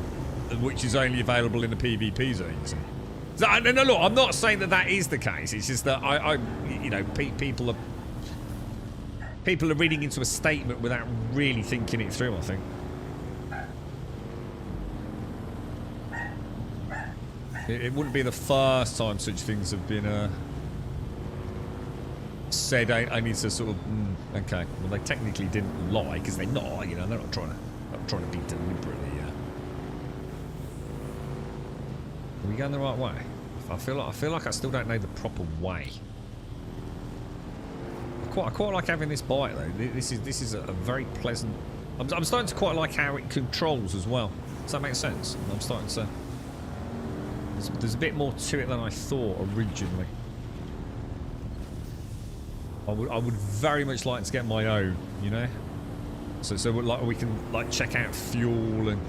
which is only available in the PvP zone. So, no, look, I'm not saying that that is the case. It's just that you know, people are reading into a statement without really thinking it through, I think. It wouldn't be the first time such things have been said. I need to sort of okay. Well, they technically didn't lie because they're not. You know, they're not trying to be deliberately. Are we going the right way? I feel like I still don't know the proper way. I quite like having this bike though. This is a very pleasant. I'm starting to quite like how it controls as well. Does that make sense? I'm starting to. There's a bit more to it than I thought originally. I would very much like to get my own, you know. So like we can like check out fuel and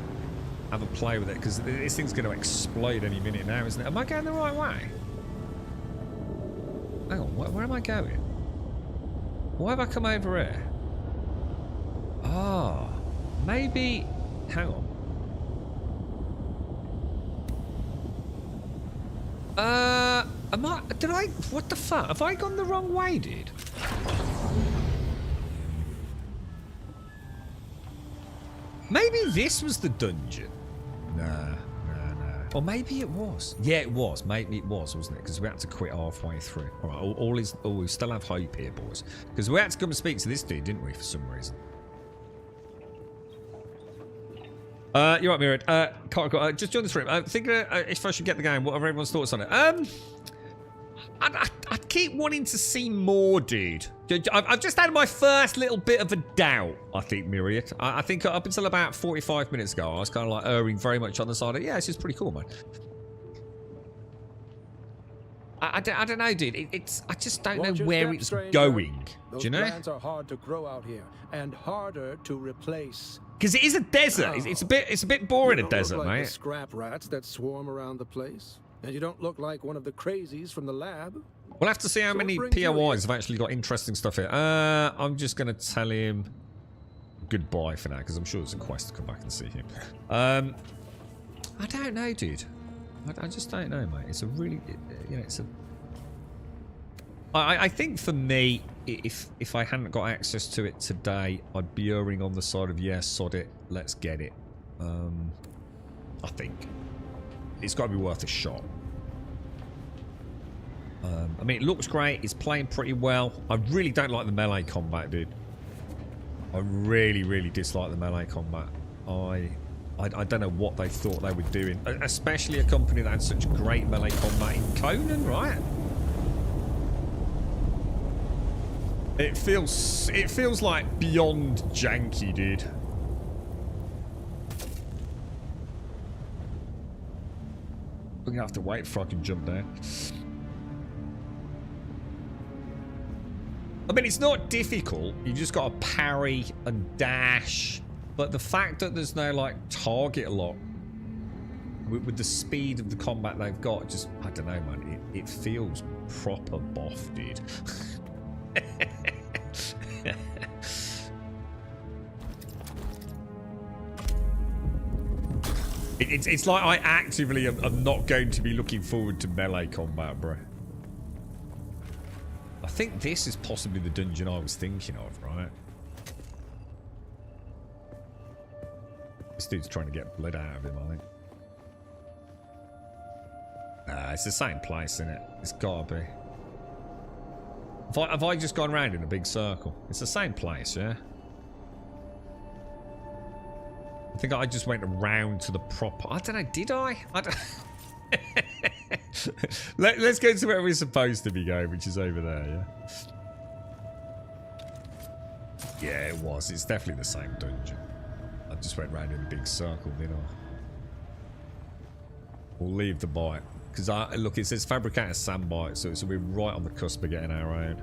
have a play with it, because this thing's going to explode any minute now, isn't it? Am I going the right way? Hang on, where am I going? Why have I come over here? Ah, maybe. Hang on. What the fuck? Have I gone the wrong way, dude? Maybe this was the dungeon. Nah. Or maybe it was. Yeah, it was. Maybe it was, wasn't it? Because we had to quit halfway through. All right, we still have hope here, boys. Because we had to come and speak to this dude, didn't we, for some reason? You're right, Mirror. Just join this room. Think if I should get the game. What are everyone's thoughts on it? I keep wanting to see more, dude. I've just had my first little bit of a doubt, I think, Myriad. I think up until about 45 minutes ago, I was kind of like erring very much on the side of, yeah, this is pretty cool, man. I don't know, dude. I just don't know where it's going. Do you know? Those plants are hard to grow out here and harder to replace. Because it is a desert. It's a bit boring, a desert, like mate. The scrap rats that swarm around the place. And you don't look like one of the crazies from the lab. We'll have to see how many POIs have actually got interesting stuff here. I'm just going to tell him goodbye for now, because I'm sure there's a quest to come back and see him. I don't know, dude. I just don't know, mate. It's a really, you know, it's a... I think for me, if I hadn't got access to it today, I'd be erring on the side of, yeah, sod it, let's get it. I think. It's got to be worth a shot. I mean, it looks great. It's playing pretty well. I really don't like the melee combat, dude. I really, really dislike the melee combat. I don't know what they thought they were doing. Especially a company that had such great melee combat in Conan, right? It feels like beyond janky, dude. We're gonna have to wait before I can jump there. I mean, it's not difficult. You just got to parry and dash. But the fact that there's no, like, target lock with the speed of the combat they've got, just, I don't know, man. It feels proper boff, dude. It's like I actively am not going to be looking forward to melee combat, bro. I think this is possibly the dungeon I was thinking of, right? This dude's trying to get blood out of him, I think. Nah, it's the same place, isn't it? It's gotta be. Have I just gone round in a big circle? It's the same place, yeah? I think I just went around to the proper... I don't know, did I? I don't... Let's go to where we're supposed to be going, which is over there, yeah? Yeah, it was. It's definitely the same dungeon. I just went round in a big circle, didn't I? We'll leave the bite. Because, look, it says fabricate a sandbite, so we're right on the cusp of getting our own.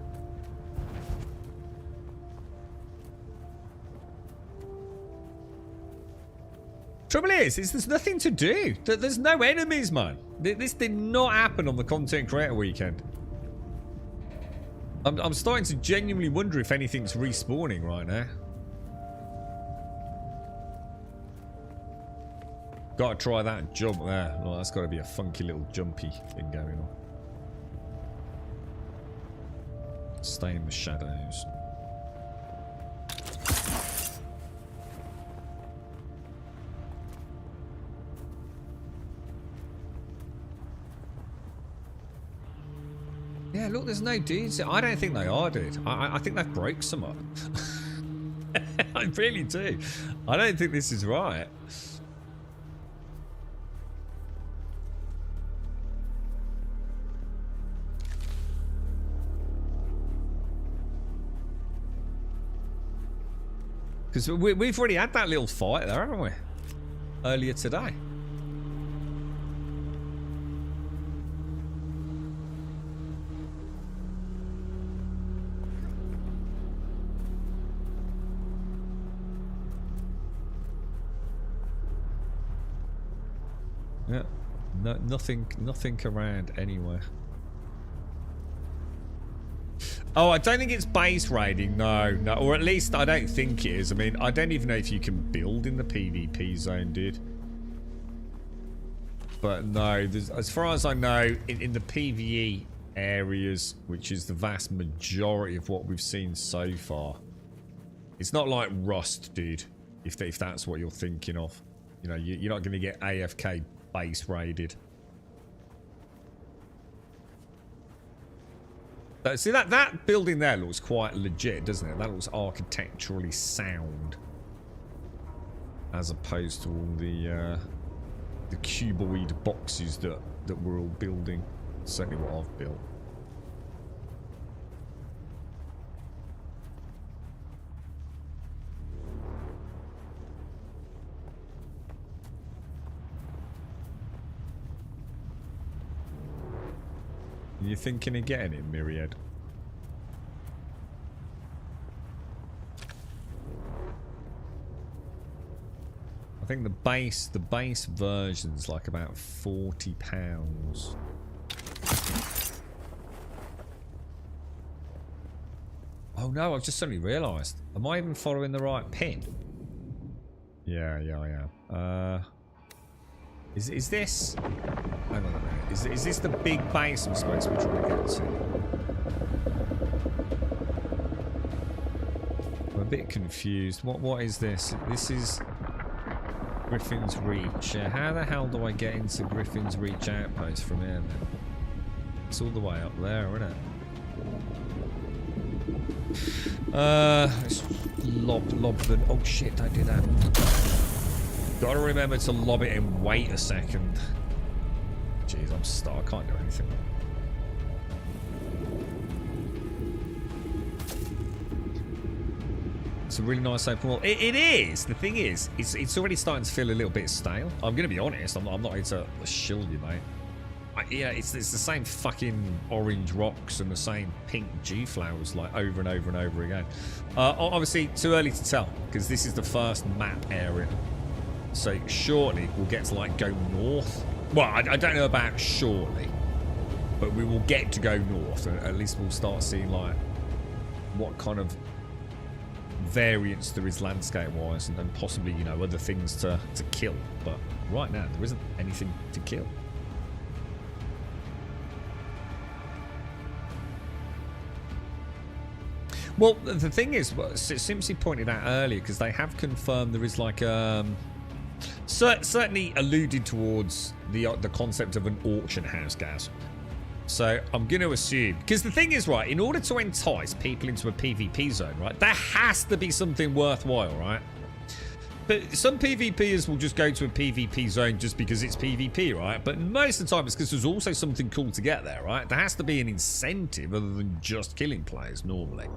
Trouble is there's nothing to do. There's no enemies, man. This did not happen on the Content Creator Weekend. I'm starting to genuinely wonder if anything's respawning right now. Gotta try that jump there. Oh, that's gotta be a funky little jumpy thing going on. Stay in the shadows. Yeah, look, there's no dudes. I don't think they are, dude. I think they've broke some up. I really do. I don't think this is right. Because we've already had that little fight there, haven't we? Earlier today. Yeah, no, nothing around anywhere. Oh, I don't think it's base raiding, no, or at least I don't think it is. I mean, I don't even know if you can build in the PvP zone, dude. But no, as far as I know, in the PvE areas, which is the vast majority of what we've seen so far, it's not like Rust, dude, if that's what you're thinking of. You know, you're not going to get AFK base raided. See, that building there looks quite legit, doesn't it? That looks architecturally sound. As opposed to all the cuboid boxes that we're all building. Certainly what I've built. You thinking of getting it, Myriad? I think the base version's like about £40. Oh no, I've just suddenly realised. Am I even following the right pin? Yeah, I am. Is this... Hang on a minute. Is this the big base I'm supposed to be trying to get to? I'm a bit confused. What is this? This is Griffin's Reach. How the hell do I get into Griffin's Reach outpost from here then? It's all the way up there, isn't it? Let's lob the... Oh shit, I did that. Gotta remember to lob it and wait a second. Jeez, I'm stuck. I can't do anything. It's a really nice open world. It is. The thing is, it's already starting to feel a little bit stale. I'm going to be honest. I'm not here to shill you, mate. Yeah, it's the same fucking orange rocks and the same pink G-flowers like over and over and over again. Obviously, too early to tell because this is the first map area. So shortly we'll get to like go north. Well, I don't know about shortly, but we will get to go north, and at least we'll start seeing like what kind of variance there is landscape-wise, and possibly, you know, other things to kill. But right now there isn't anything to kill. Well, the thing is, Simpsy pointed out earlier, because they have confirmed there is like certainly alluded towards the concept of an auction house, guys. So I'm going to assume, because the thing is, right, in order to entice people into a PvP zone, right, there has to be something worthwhile, right? But some PvPers will just go to a PvP zone just because it's PvP, right? But most of the time it's because there's also something cool to get there, right? There has to be an incentive other than just killing players normally.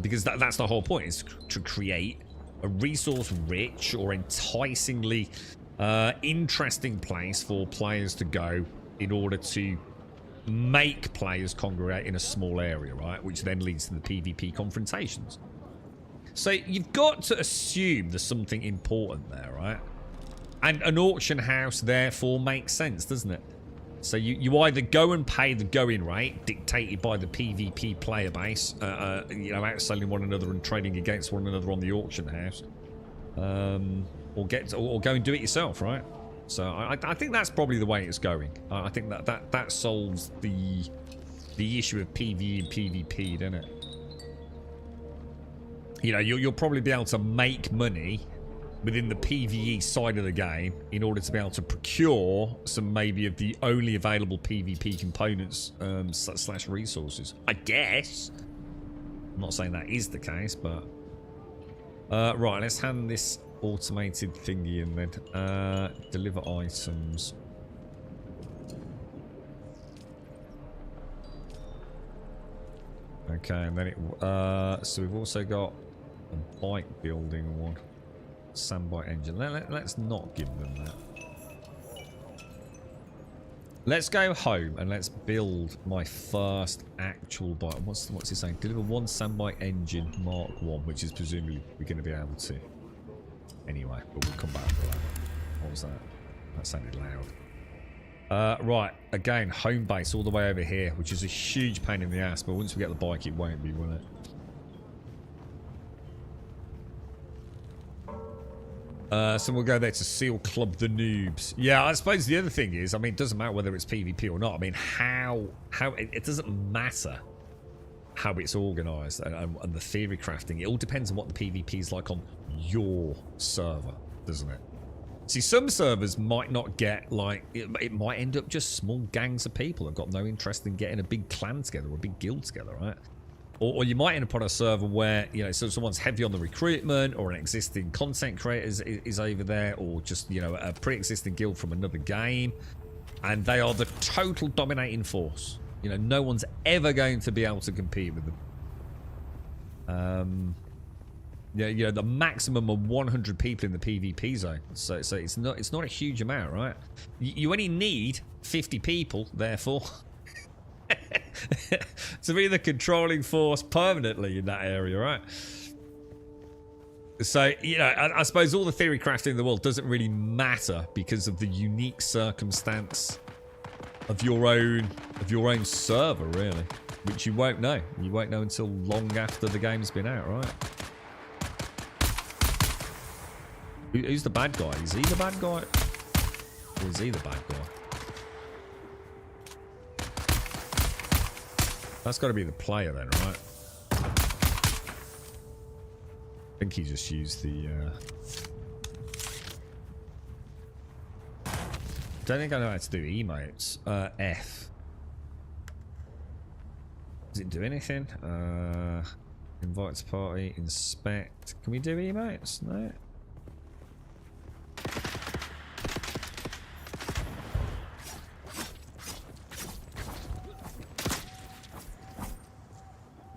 Because that's the whole point, is to create a resource-rich or enticingly interesting place for players to go in order to make players congregate in a small area, right? Which then leads to the PvP confrontations. So you've got to assume there's something important there, right? And an auction house therefore makes sense, doesn't it? So you either go and pay the going rate dictated by the PvP player base, you know, outselling one another and trading against one another on the auction house, or go and do it yourself, right? So I think that's probably the way it's going. I think that solves the issue of PvE and PvP, doesn't it? You know, you'll probably be able to make money within the PvE side of the game in order to be able to procure some maybe of the only available PvP components slash resources. I guess. I'm not saying that is the case, but right, let's hand this automated thingy in then. Deliver items. Okay, and then it so we've also got a bike building one. Sandbite engine. Let's not give them that. Let's go home and let's build my first actual bike. What's he saying? Deliver one Sandbite engine Mark 1, which is presumably we're going to be able to. Anyway, but we'll come back to that. What was that? That sounded loud. Right, again, home base all the way over here, which is a huge pain in the ass, but once we get the bike, it won't be, will it? So we'll go there to Seal Club the Noobs. Yeah, I suppose the other thing is, I mean, it doesn't matter whether it's PvP or not. I mean, how it doesn't matter how it's organised and the theory crafting. It all depends on what the PvP is like on your server, doesn't it? See, some servers might not get, like, it might end up just small gangs of people who've got no interest in getting a big clan together or a big guild together, right? Or you might end up on a server where, you know, so someone's heavy on the recruitment, or an existing content creator is over there, or just, you know, a pre-existing guild from another game, and they are the total dominating force. You know, no one's ever going to be able to compete with them. Yeah, you know, the maximum of 100 people in the PvP zone. So it's not a huge amount, right? You only need 50 people, therefore, to be the controlling force permanently in that area, right? So, you know, I suppose all the theory crafting in the world doesn't really matter because of the unique circumstance of your own server, really, which you won't know. You won't know until long after the game's been out, right? Who's the bad guy? Is he the bad guy? Or is he the bad guy? That's got to be the player then, right? I think he just used the... Don't think I know how to do emotes. F. Does it do anything? Invite to party, inspect. Can we do emotes? No.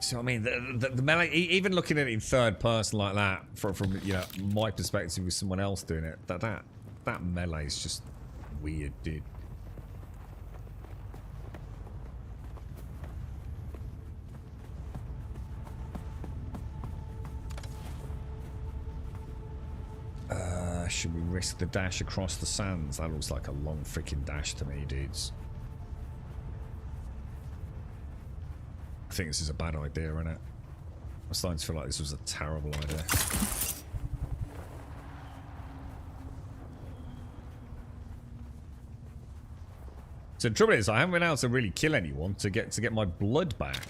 So I mean, the melee, even looking at it in third person like that, from you know, my perspective with someone else doing it, that melee is just weird, dude. Should we risk the dash across the sands? That looks like a long freaking dash to me, dudes. I think this is a bad idea, isn't it? I'm starting to feel like this was a terrible idea. So the trouble is, I haven't been able to really kill anyone to get my blood back.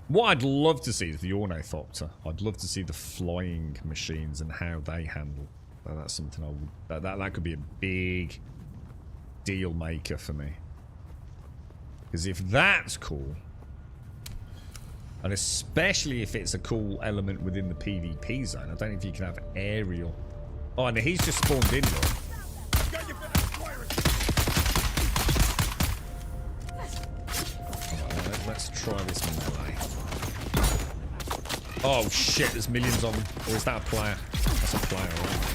What I'd love to see is the Ornithopter. I'd love to see the flying machines and how they handle. That's something I would. That could be a big deal maker for me. Because if that's cool, and especially if it's a cool element within the PvP zone, I don't know if you can have aerial. Oh, and he's just spawned in though. Alright, let's try this melee. Oh shit, there's millions of them. Or is that a player? That's a player, right?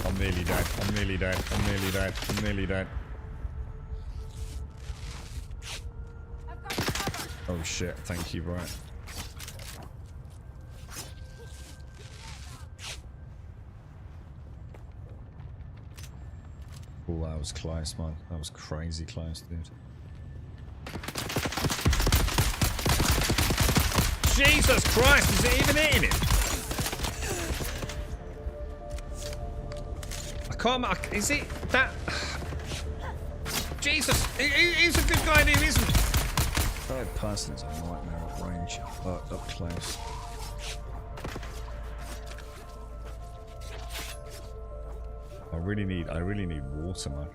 I'm nearly dead. I'm nearly dead. I'm nearly dead. I'm nearly dead. Oh shit, thank you, right. Oh, that was close, man. That was crazy close, dude. Jesus Christ, is it even hitting him? I can't... Is it that... Jesus! He's a good guy and he isn't. Third person's a nightmare at range. Up close. I really need water, man.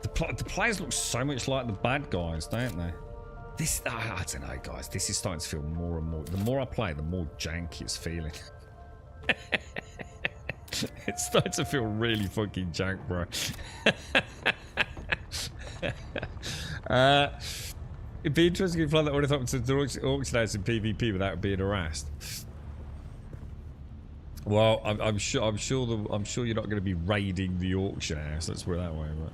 The players look so much like the bad guys, don't they? This, I don't know, guys. This is starting to feel more and more. The more I play, the more janky it's feeling. It's starting to feel really fucking jank, bro. It'd be interesting if that would have happened to the auction house in PvP without being harassed. Well, I'm sure you're not going to be raiding the auction house. Let's put it that way, but.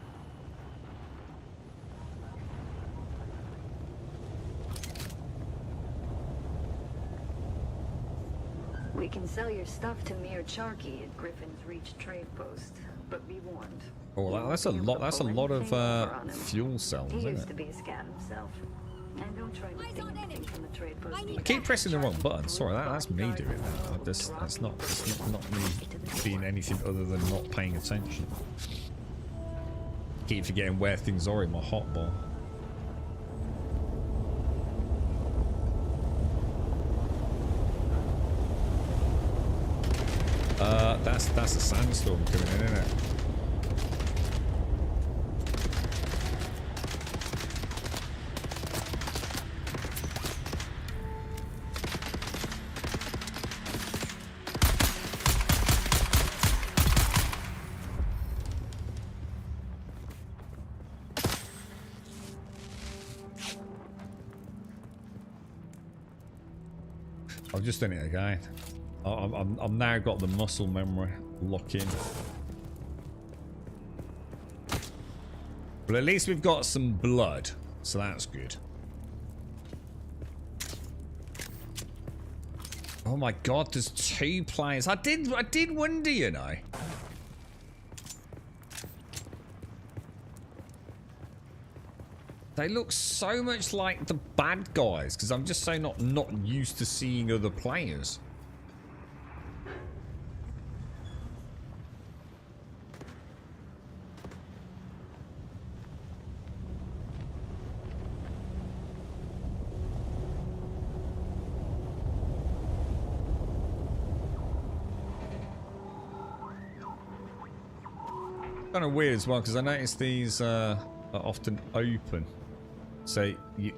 We can sell your stuff to Mir Charky at Griffin's Reach trade post, but be warned. Oh, that's a lot. That's a lot of fuel cells, He isn't used it? to be a scam himself. And don't try to take anything from the trade post. I keep pressing the wrong button. Sorry, that's me doing that. That's not me being anything other than not paying attention. Keep forgetting where things are in my hotbar. That's a sandstorm coming in, isn't it? I've just done it again. I've now got the muscle memory lock in. But at least we've got some blood, so that's good. Oh my god, there's 2 players. I did wonder, you know. They look so much like the bad guys because I'm just so not used to seeing other players. Kind of weird as well because I noticed these are often open. So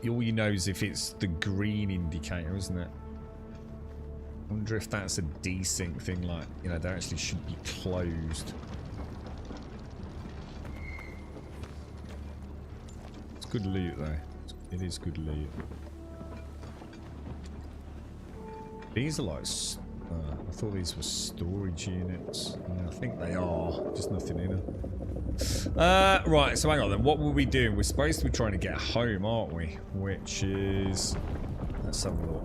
all you know is if it's the green indicator, isn't it? I wonder if that's a desync thing, like, you know, they actually should be closed. It's good loot though. It is good loot. These are like, I thought these were storage units. I think they are, just nothing in them. Right, so hang on then. What were we doing? We're supposed to be trying to get home, aren't we? Which is... Let's have a look.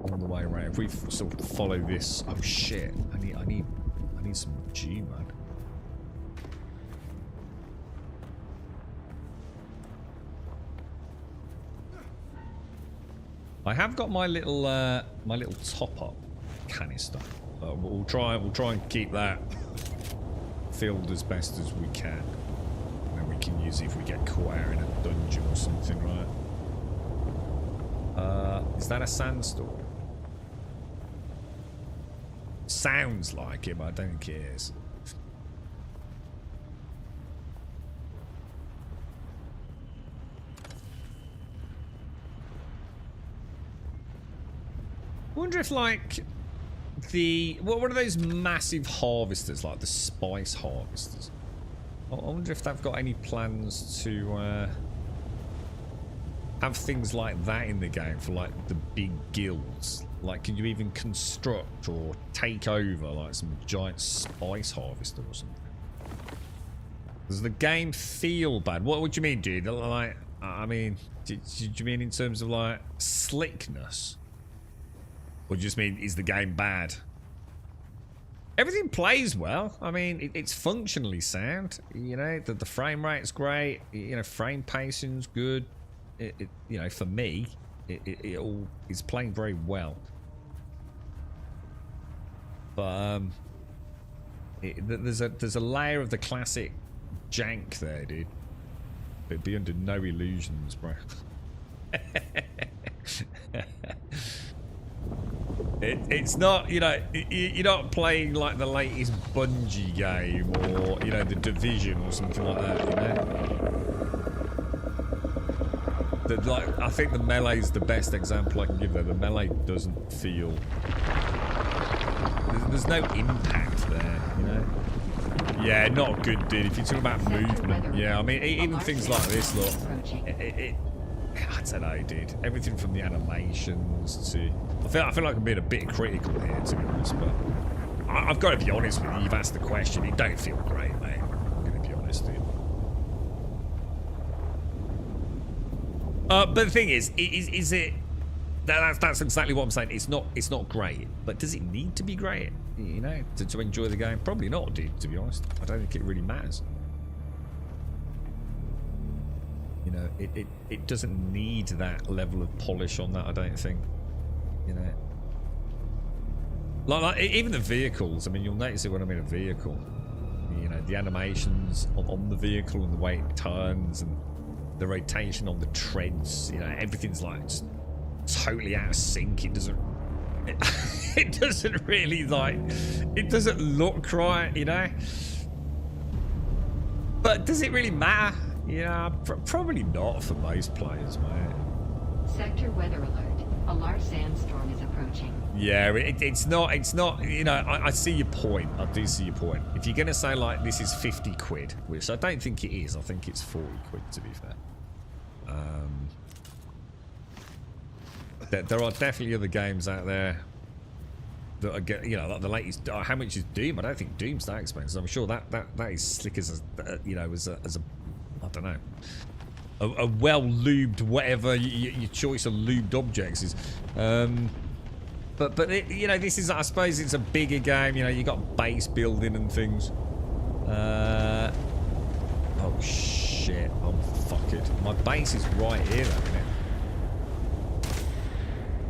All the way around. If we sort of follow this... Oh shit. I need some G, man. I have got my little top-up canister. We'll try and keep that filled as best as we can. And then we can use it if we get caught out in a dungeon or something, right? Is that a sandstorm? Sounds like it, but I don't think it is. I wonder if, like, what are those massive harvesters, like the spice harvesters? I wonder if they've got any plans to have things like that in the game for, like, the big guilds. Like, can you even construct or take over, like, some giant spice harvester or something? Does the game feel bad? What do you mean, dude? Like, I mean, do you mean in terms of, like, slickness? Or do you just mean, is the game bad? Everything plays well. I mean, it's functionally sound. You know, the frame rate's great. You know, frame pacing's good. You know, for me, it all is playing very well. But there's a layer of the classic jank there, dude. It'd be under no illusions, bro. It's not, you know, you're not playing like the latest Bungie game or, you know, the Division or something like that, you know? Like, I think the melee's the best example I can give there. The melee doesn't feel... There's no impact there, you know? Yeah, not good, dude. If you're talking about movement, yeah, I mean, even things like this, look, I don't know, dude. Everything from the animations to... I feel like I'm being a bit critical here, to be honest, but I've got to be honest with you. You've asked the question. It don't feel great, mate. I'm going to be honest, dude. But the thing is it... That's exactly what I'm saying. It's not great, but does it need to be great? You know, to enjoy the game? Probably not, dude, to be honest. I don't think it really matters. You know, it doesn't need that level of polish on that, I don't think. You know, like even the vehicles. I mean, you'll notice it when I'm in a vehicle. You know, the animations on the vehicle and the way it turns and the rotation on the treads, you know, everything's like just totally out of sync. It doesn't it doesn't really like, it doesn't look right, you know. But does it really matter? Yeah, probably not for most players, mate. Sector weather alert. A large sandstorm is approaching. Yeah, it's not, you know, I see your point. I do see your point. If you're going to say, like, this is 50 quid, which I don't think it is. I think it's 40 quid, to be fair. There are definitely other games out there that are, you know, like the latest. How much is Doom? I don't think Doom's that expensive. I'm sure that is slick as a, you know, as a I don't know, a well lubed whatever your choice of lubed objects is. But it, you know, this is, I suppose it's a bigger game. You know, you got base building and things. Oh shit! I'm fucked. My base is right here, though, isn't it?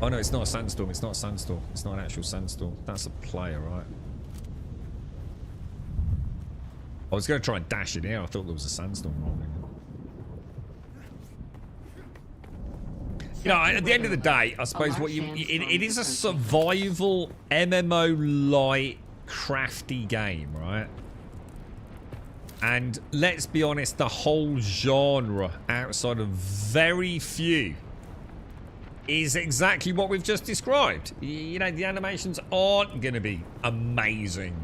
Oh no, it's not a sandstorm. It's not a sandstorm. It's not an actual sandstorm. That's a player, right? I was going to try and dash it here. I thought there was a sandstorm rolling. You know, at the end of the day, I suppose what you it is a survival MMO light crafty game, right? And let's be honest, the whole genre outside of very few is exactly what we've just described. You know, the animations aren't going to be amazing.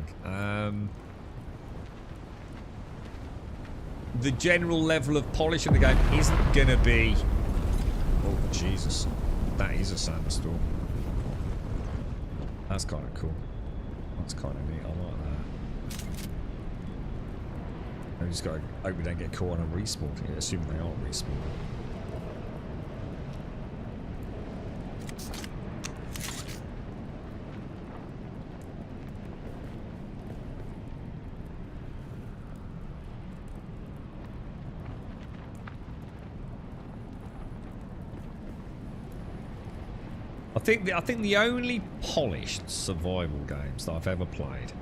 The general level of polish in the game isn't going to be... Oh, Jesus. That is a sandstorm. That's kind of cool. That's kind of neat. I like that. I just got to hope we don't get caught on a respawn. I assume they are respawning. I think the only polished survival games that I've ever played,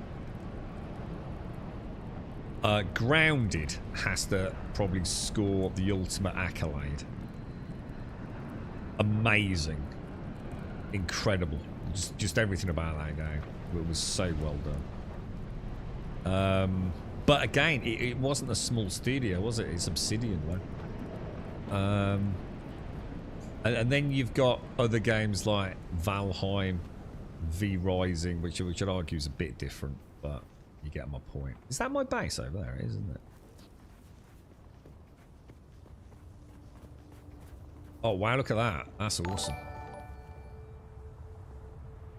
Grounded has to probably score the ultimate accolade. Amazing, incredible, just everything about that game. It was so well done. But again, it wasn't a small studio, was it? It's Obsidian, though. And then you've got other games like Valheim, V Rising, which I'd argue is a bit different, but you get my point. Is that my base over there, isn't it? Oh wow, look at that. That's awesome.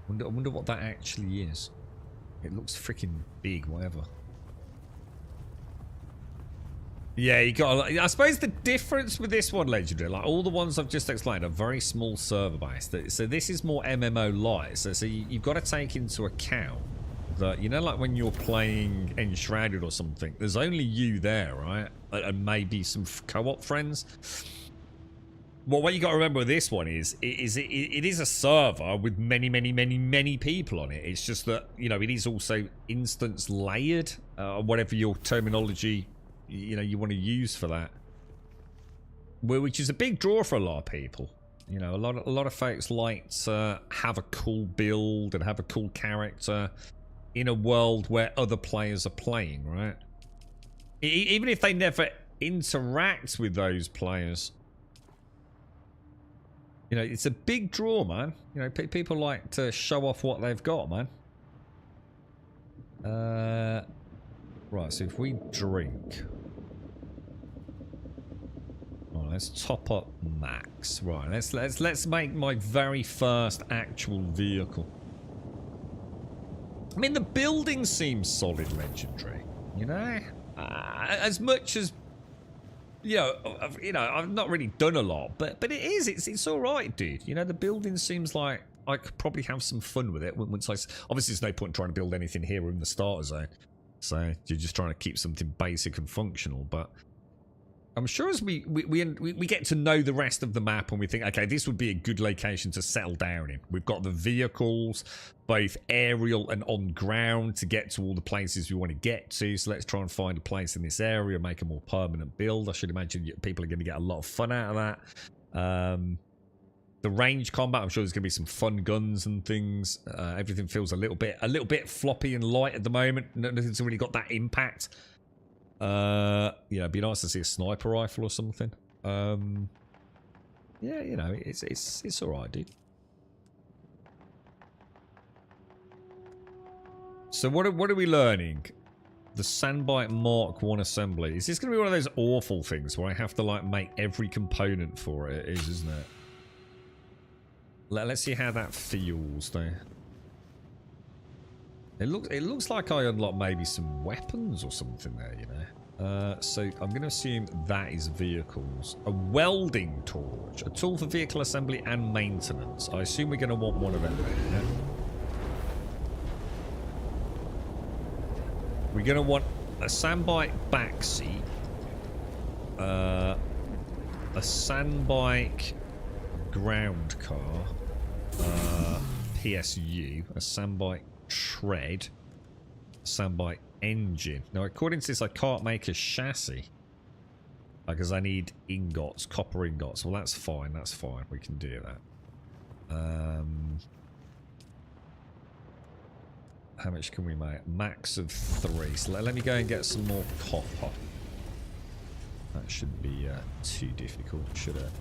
I wonder what that actually is. It looks freaking big, whatever. Yeah, you got. I suppose the difference with this one, Legendary, like all the ones I've just explained, are very small server based. So this is more MMO light. So you've got to take into account that, you know, like when you're playing Enshrouded or something, there's only you there, right? And maybe some co-op friends. Well, what you got to remember with this one is it is a server with many people on it. It's just that, you know, it is also instance layered, whatever your terminology, you know, you want to use for that, which is a big draw for a lot of people. You know, a lot of folks like to have a cool build and have a cool character in a world where other players are playing, right? Even if they never interact with those players, you know, it's a big draw, man. You know, people like to show off what they've got, man. Right, so if we drink... Right, let's top up max. Right, let's make my very first actual vehicle. I mean, the building seems solid, Legendary. You know? As much as... You know, I've not really done a lot, but it is. It's all right, dude. You know, the building seems like I could probably have some fun with it. Once obviously, there's no point in trying to build anything here. We're in the starter zone. So you're just trying to keep something basic and functional, but I'm sure as we get to know the rest of the map and we think, okay, this would be a good location to settle down in. We've got the vehicles, both aerial and on ground, to get to all the places we want to get to. So let's try and find a place in this area, make a more permanent build. I should imagine people are going to get a lot of fun out of that. The range combat, I'm sure there's going to be some fun guns and things. Everything feels a little bit floppy and light at the moment. Nothing's really got that impact. Yeah, it'd be nice to see a sniper rifle or something. Yeah, you know, it's all right, dude. So what are we learning? The Sandbite Mark 1 assembly. Is this going to be one of those awful things where I have to like make every component for it? It is, isn't it? Let's see how that feels though. It looks like I unlocked maybe some weapons or something there, you know. So I'm going to assume that is vehicles. A welding torch, a tool for vehicle assembly and maintenance. I assume we're going to want one of them there, yeah? We're going to want a Sandbike backseat, a Sandbike ground car, PSU, a Sandbike tread, Sandbike engine. Now, according to this, I can't make a chassis because I need ingots, copper ingots. Well, that's fine. That's fine. We can do that. How much can we make? Max of 3. So let me go and get some more copper. That shouldn't be too difficult, should it?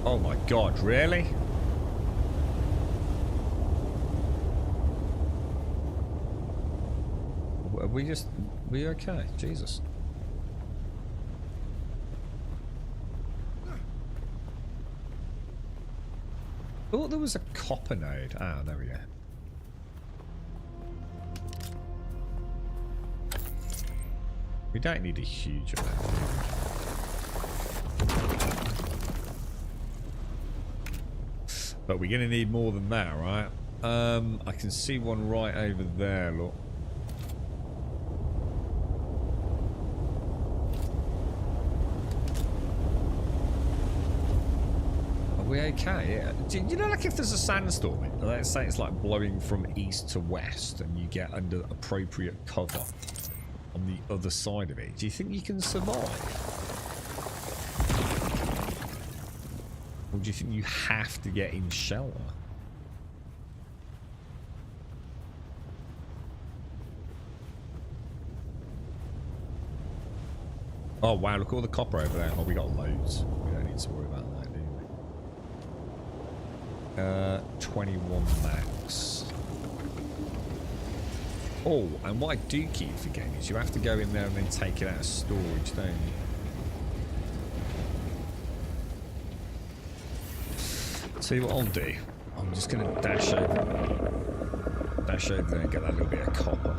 Oh my god, really? Are we okay? Jesus. I thought there was a copper node. Ah, there we go. We don't need a huge amount. But we're going to need more than that, right? I can see one right over there, look. Are we okay? Yeah. Do you know, like if there's a sandstorm, let's say it's like blowing from east to west and you get under appropriate cover on the other side of it, do you think you can survive? Or do you think you have to get in shelter? Oh wow, look at all the copper over there. Oh, we got loads. We don't need to worry about that, do we? 21 max. Oh, and what I do keep forgetting is you have to go in there and then take it out of storage, don't you? See what I'll do. I'm just gonna dash over there and get that little bit of copper.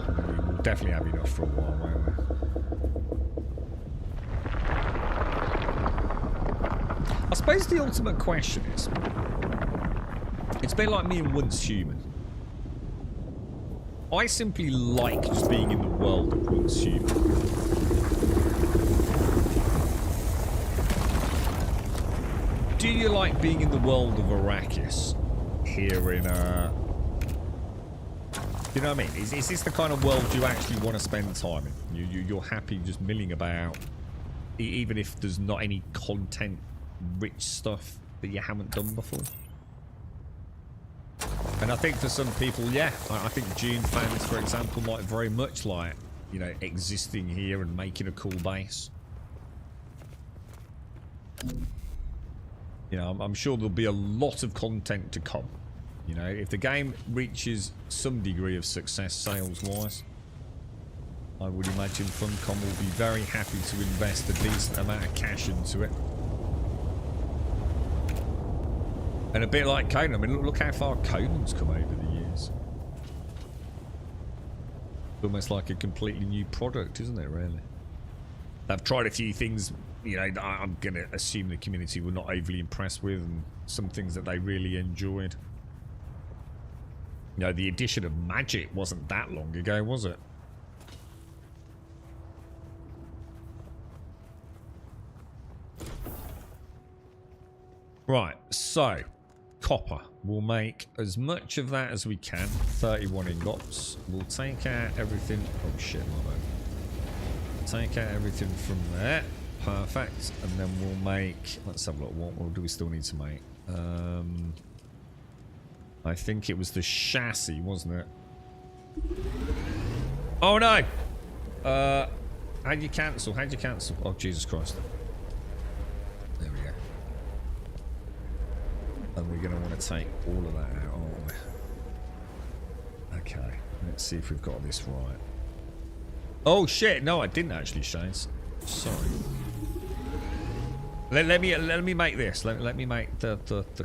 We'll definitely have enough for a while, won't we? I suppose the ultimate question is, it's a bit like me and Once Human. I simply like just being in the world of Once Human. Do you like being in the world of Arrakis here in, you know what I mean? Is this the kind of world you actually want to spend time in? You're happy just milling about, even if there's not any content-rich stuff that you haven't done before? And I think for some people, yeah, I think Dune fans, for example, might very much like, you know, existing here and making a cool base. You know, I'm sure there'll be a lot of content to come. You know, if the game reaches some degree of success sales-wise, I would imagine Funcom will be very happy to invest a decent amount of cash into it. And a bit like Conan, I mean, look how far Conan's come over the years. Almost like a completely new product, isn't it, really? They've tried a few things you know, I'm going to assume the community were not overly impressed with, and some things that they really enjoyed. You know, the addition of magic wasn't that long ago, was it? Right, so copper. We'll make as much of that as we can. 31 ingots. We'll take out everything. Oh shit, my bad. Take out everything from there. Perfect. And then we'll make. Let's have a look. What do we still need to make? I think it was the chassis, wasn't it? Oh no! How'd you cancel? How'd you cancel? Oh Jesus Christ! There we go. And we're going to want to take all of that out, aren't we? Okay, let's see if we've got this right. Oh shit! No, I didn't actually, Shane. Sorry. Let me make this. Let me make the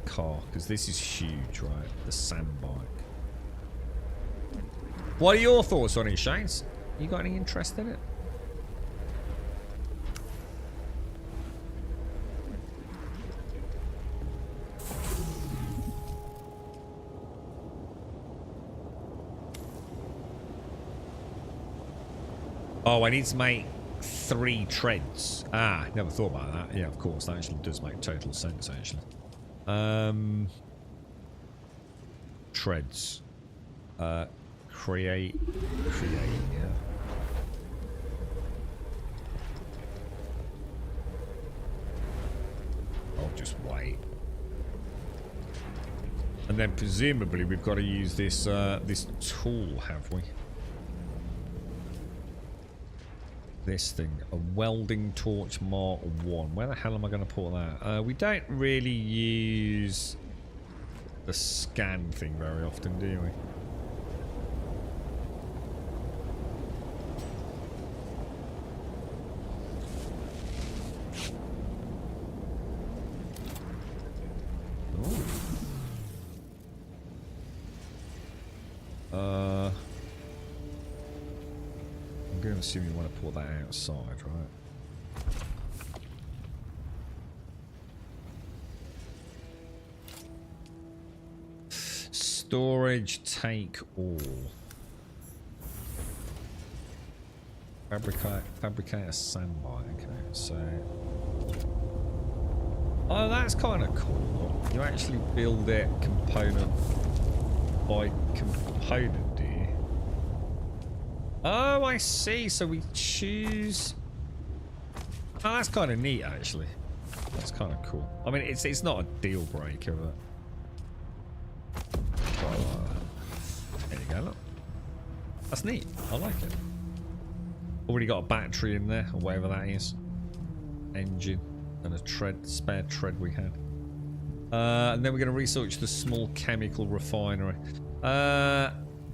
car, because this is huge, right? The sand bike. What are your thoughts on it, Shane? You got any interest in it? Oh, I need to make 3 treads. Ah, never thought about that. Yeah, of course, that actually does make total sense, actually. Treads. Create, yeah. I'll just wait. And then presumably we've got to use this this tool, have we? This thing, a welding torch Mark 1. Where the hell am I going to put that? We don't really use the scan thing very often, do we? I'm going to assume you want to pull that outside, right? Storage, take all. Fabricate a sandbite. Okay, so. Oh, that's kind of cool. You actually build it component by component, do you? Oh, I see. So we choose. Oh, that's kind of neat, actually. That's kind of cool. I mean, it's not a deal breaker, but. There you go. Look, that's neat. I like it. Already got a battery in there, or whatever that is. Engine and a spare tread we had. And then we're going to research the small chemical refinery.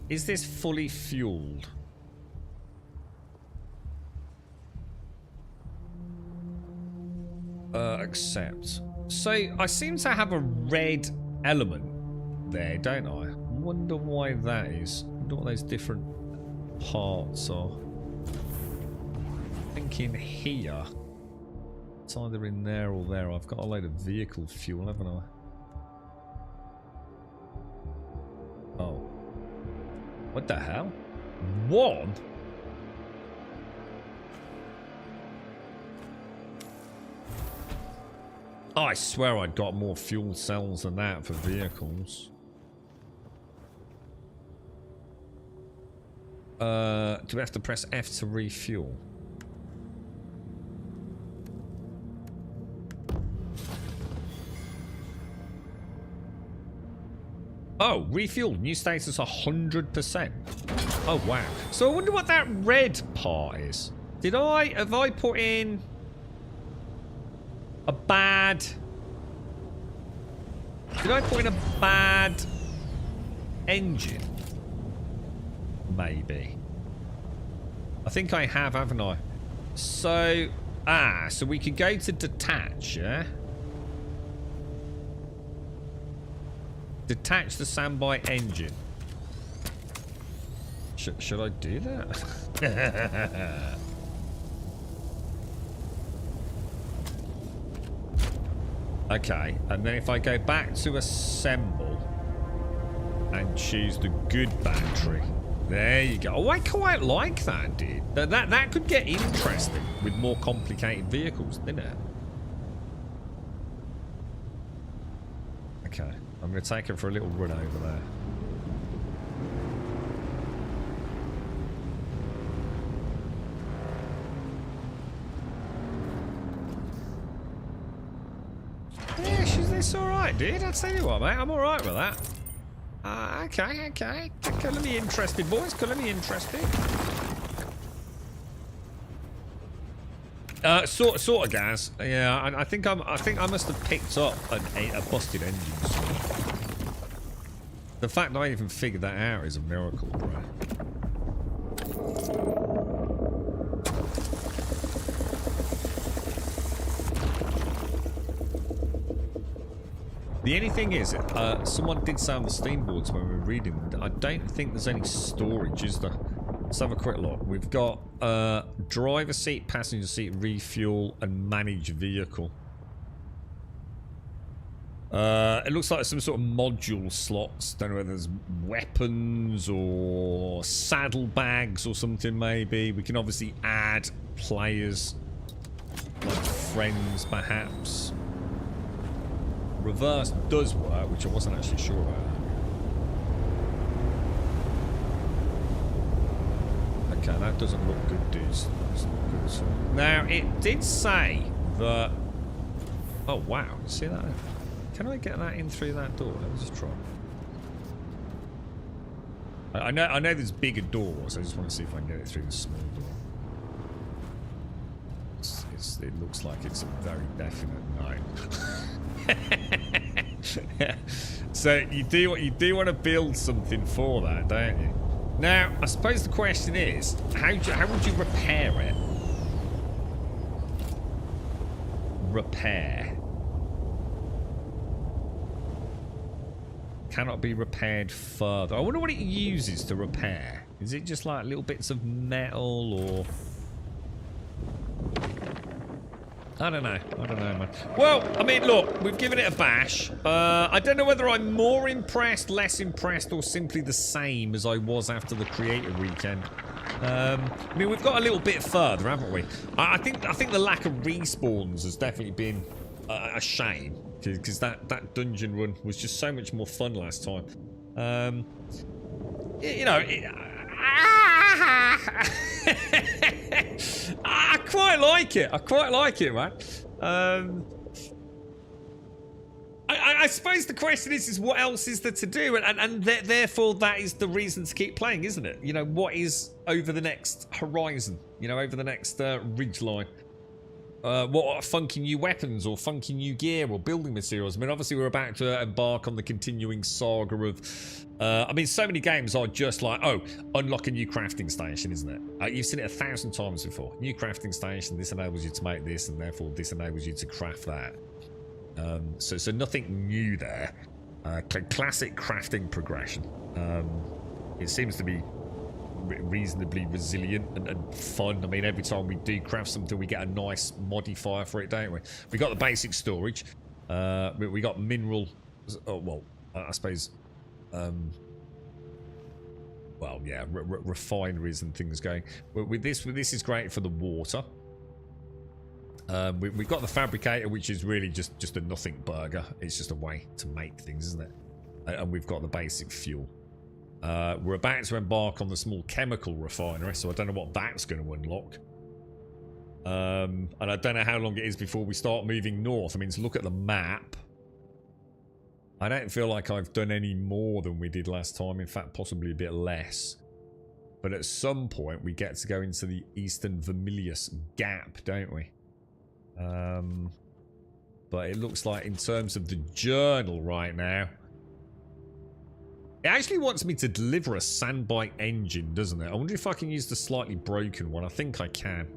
Is this fully fueled? Accept. So I seem to have a red element there, don't I? Wonder why that is. Wonder what those different parts are. Thinking here. It's either in there or there. I've got a load of vehicle fuel, haven't I? Oh. What the hell? 1? Oh, I swear I'd got more fuel cells than that for vehicles. Do we have to press F to refuel? Oh, refuel. New status 100%. Oh, wow. So I wonder what that red part is. Have I put in a bad... Did I put in a bad engine? Maybe. I think I have, haven't I? So, so we could go to detach, yeah? Detach the sandbite engine. Should I do that? Okay, and then if I go back to assemble and choose the good battery, there you go. Oh, I quite like that, dude. That could get interesting with more complicated vehicles, didn't it? Okay, I'm going to take it for a little run over there. Yeah, it's alright, dude. I'll tell you what, mate. I'm alright with that. Okay. Colour me interested, boys. Colour me interested. Sort of gas. Yeah, I think I must have picked up a busted engine. The fact that I even figured that out is a miracle, bro. The only thing is, someone did say on the Steam boards when we were reading, I don't think there's any storage, is there? Let's have a quick look. We've got driver seat, passenger seat, refuel, and manage vehicle. It looks like some sort of module slots. Don't know whether there's weapons or saddlebags or something, maybe. We can obviously add players, like friends, perhaps. Reverse does work, which I wasn't actually sure about. Okay, that doesn't look good, dudes. Doesn't look good at all. Now, it did say that... Oh, wow. See that? Can I get that in through that door? Let me just try. I know there's bigger doors. I just want to see if I can get it through the small door. It looks like it's a very definite no. So you do want to build something for that, don't you? Now, I suppose the question is, how would you repair it? Repair. Cannot be repaired further. I wonder what it uses to repair. Is it just like little bits of metal or... I don't know, man. Well, I mean, look, we've given it a bash. I don't know whether I'm more impressed, less impressed, or simply the same as I was after the creator weekend. I mean, we've got a little bit further, haven't we? I think the lack of respawns has definitely been a shame, because that dungeon run was just so much more fun last time. You know. I quite like it. I quite like it, man. I suppose the question is what else is there to do, and therefore that is the reason to keep playing, isn't it? You know, what is over the next horizon? You know, over the next ridgeline. What are funky new weapons or funky new gear or building materials? I mean, obviously we're about to embark on the continuing saga of... I mean, so many games are just like, oh, unlock a new crafting station, isn't it? You've seen it 1,000 times before. New crafting station, this enables you to make this, and therefore this enables you to craft that. So nothing new there. Classic crafting progression. It seems to be reasonably resilient and fun. I mean, every time we do craft something, we get a nice modifier for it, don't we? We got the basic storage. We got mineral... Oh, well, I suppose... well, yeah, refineries and things going. With this is great for the water. We've got the fabricator, which is really just a nothing burger. It's just a way to make things, isn't it? And we've got the basic fuel. We're about to embark on the small chemical refinery, so I don't know what that's going to unlock. And I don't know how long it is before we start moving north. I mean, to look at the map, I don't feel like I've done any more than we did last time. In fact, possibly a bit less. But at some point, we get to go into the Eastern Vermilius Gap, don't we? But it looks like in terms of the journal right now, it actually wants me to deliver a sandbite engine, doesn't it? I wonder if I can use the slightly broken one. I think I can.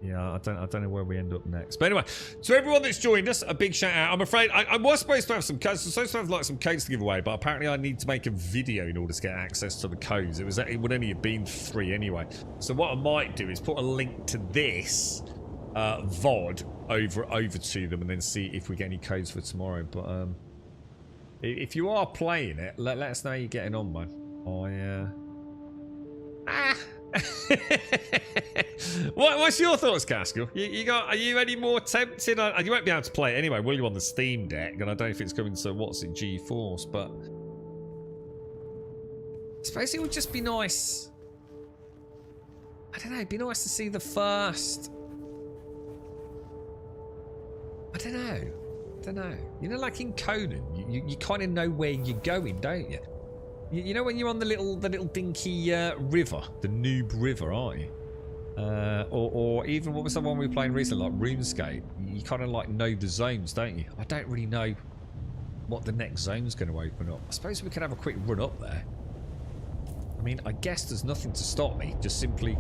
Yeah, I don't know where we end up next. But anyway, to everyone that's joined us, a big shout out. I'm afraid I was supposed to have some codes. I was supposed to have like some codes to give away, but apparently I need to make a video in order to get access to the codes. It would only have been 3 anyway. So what I might do is put a link to this VOD over to them and then see if we get any codes for tomorrow. But if you are playing it, let us know how you're getting on, man. What's your thoughts, Gaskell? Are you any more tempted? You won't be able to play it anyway, will you, on the Steam Deck? And I don't know if it's coming to GeForce, but I suppose it would just be nice. I don't know. It'd be nice to see the first. I don't know. You know, like in Conan, you kind of know where you're going, don't you? You know when you're on the little dinky river, the Noob River, aren't you? Or even what was the one we were playing recently, like RuneScape? You kind of like know the zones, don't you? I don't really know what the next zone's going to open up. I suppose we could have a quick run up there. I mean, I guess there's nothing to stop me. Just simply,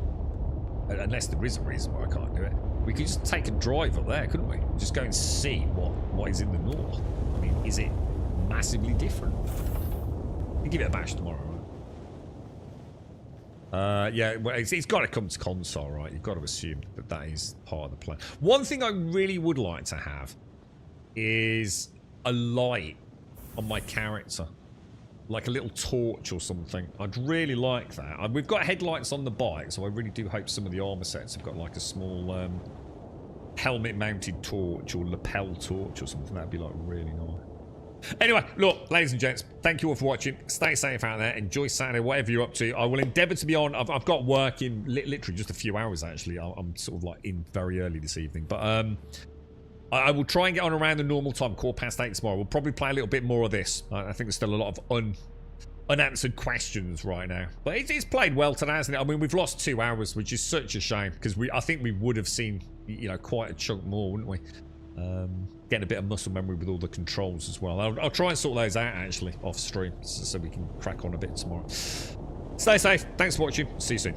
unless there is a reason why I can't do it, we could just take a drive up there, couldn't we? Just go and see what is in the north. I mean, is it massively different? We'll give it a bash tomorrow, right? Yeah, well, it's got to come to console, right? You've got to assume that is part of the plan. One thing I really would like to have is a light on my character. Like a little torch or something. I'd really like that. We've got headlights on the bike, so I really do hope some of the armor sets have got like a small helmet-mounted torch or lapel torch or something. That'd be like really nice. Anyway, look, ladies and gents, thank you all for watching. Stay safe out there. Enjoy Saturday, whatever you're up to. I will endeavour to be on. I've got work in literally just a few hours, actually. I'm sort of like in very early this evening. But I will try and get on around the normal time, 8:15 tomorrow. We'll probably play a little bit more of this. I think there's still a lot of unanswered questions right now. But it's played well today, hasn't it? I mean, we've lost 2 hours, which is such a shame, because I think we would have seen, you know, quite a chunk more, wouldn't we? Getting a bit of muscle memory with all the controls as well. I'll try and sort those out, actually, off stream, so we can crack on a bit tomorrow. Stay safe. Thanks for watching. See you soon.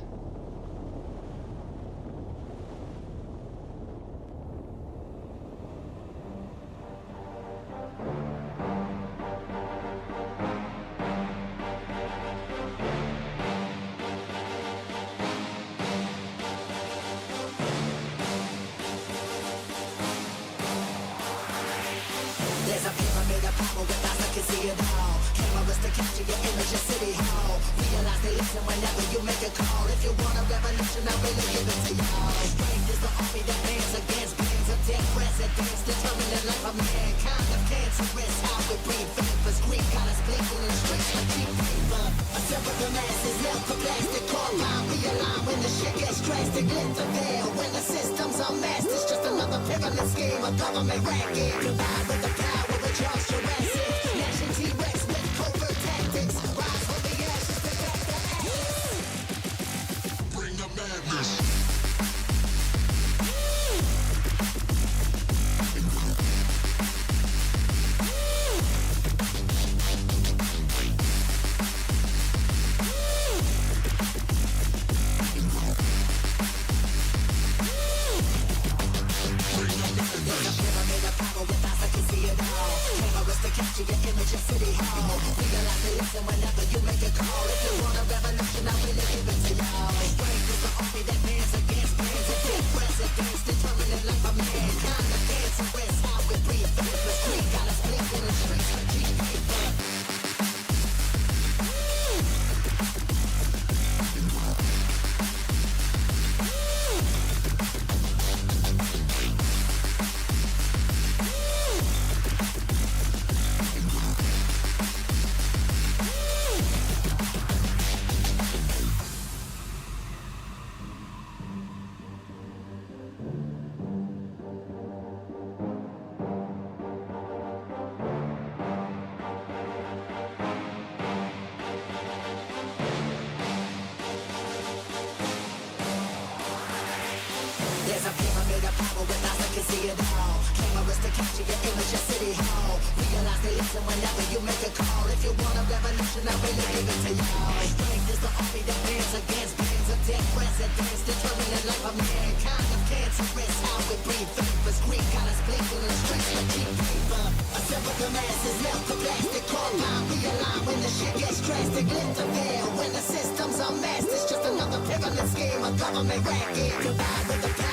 When the systems are messed, it's just another pyramid scheme, a government racket. Goodbye with the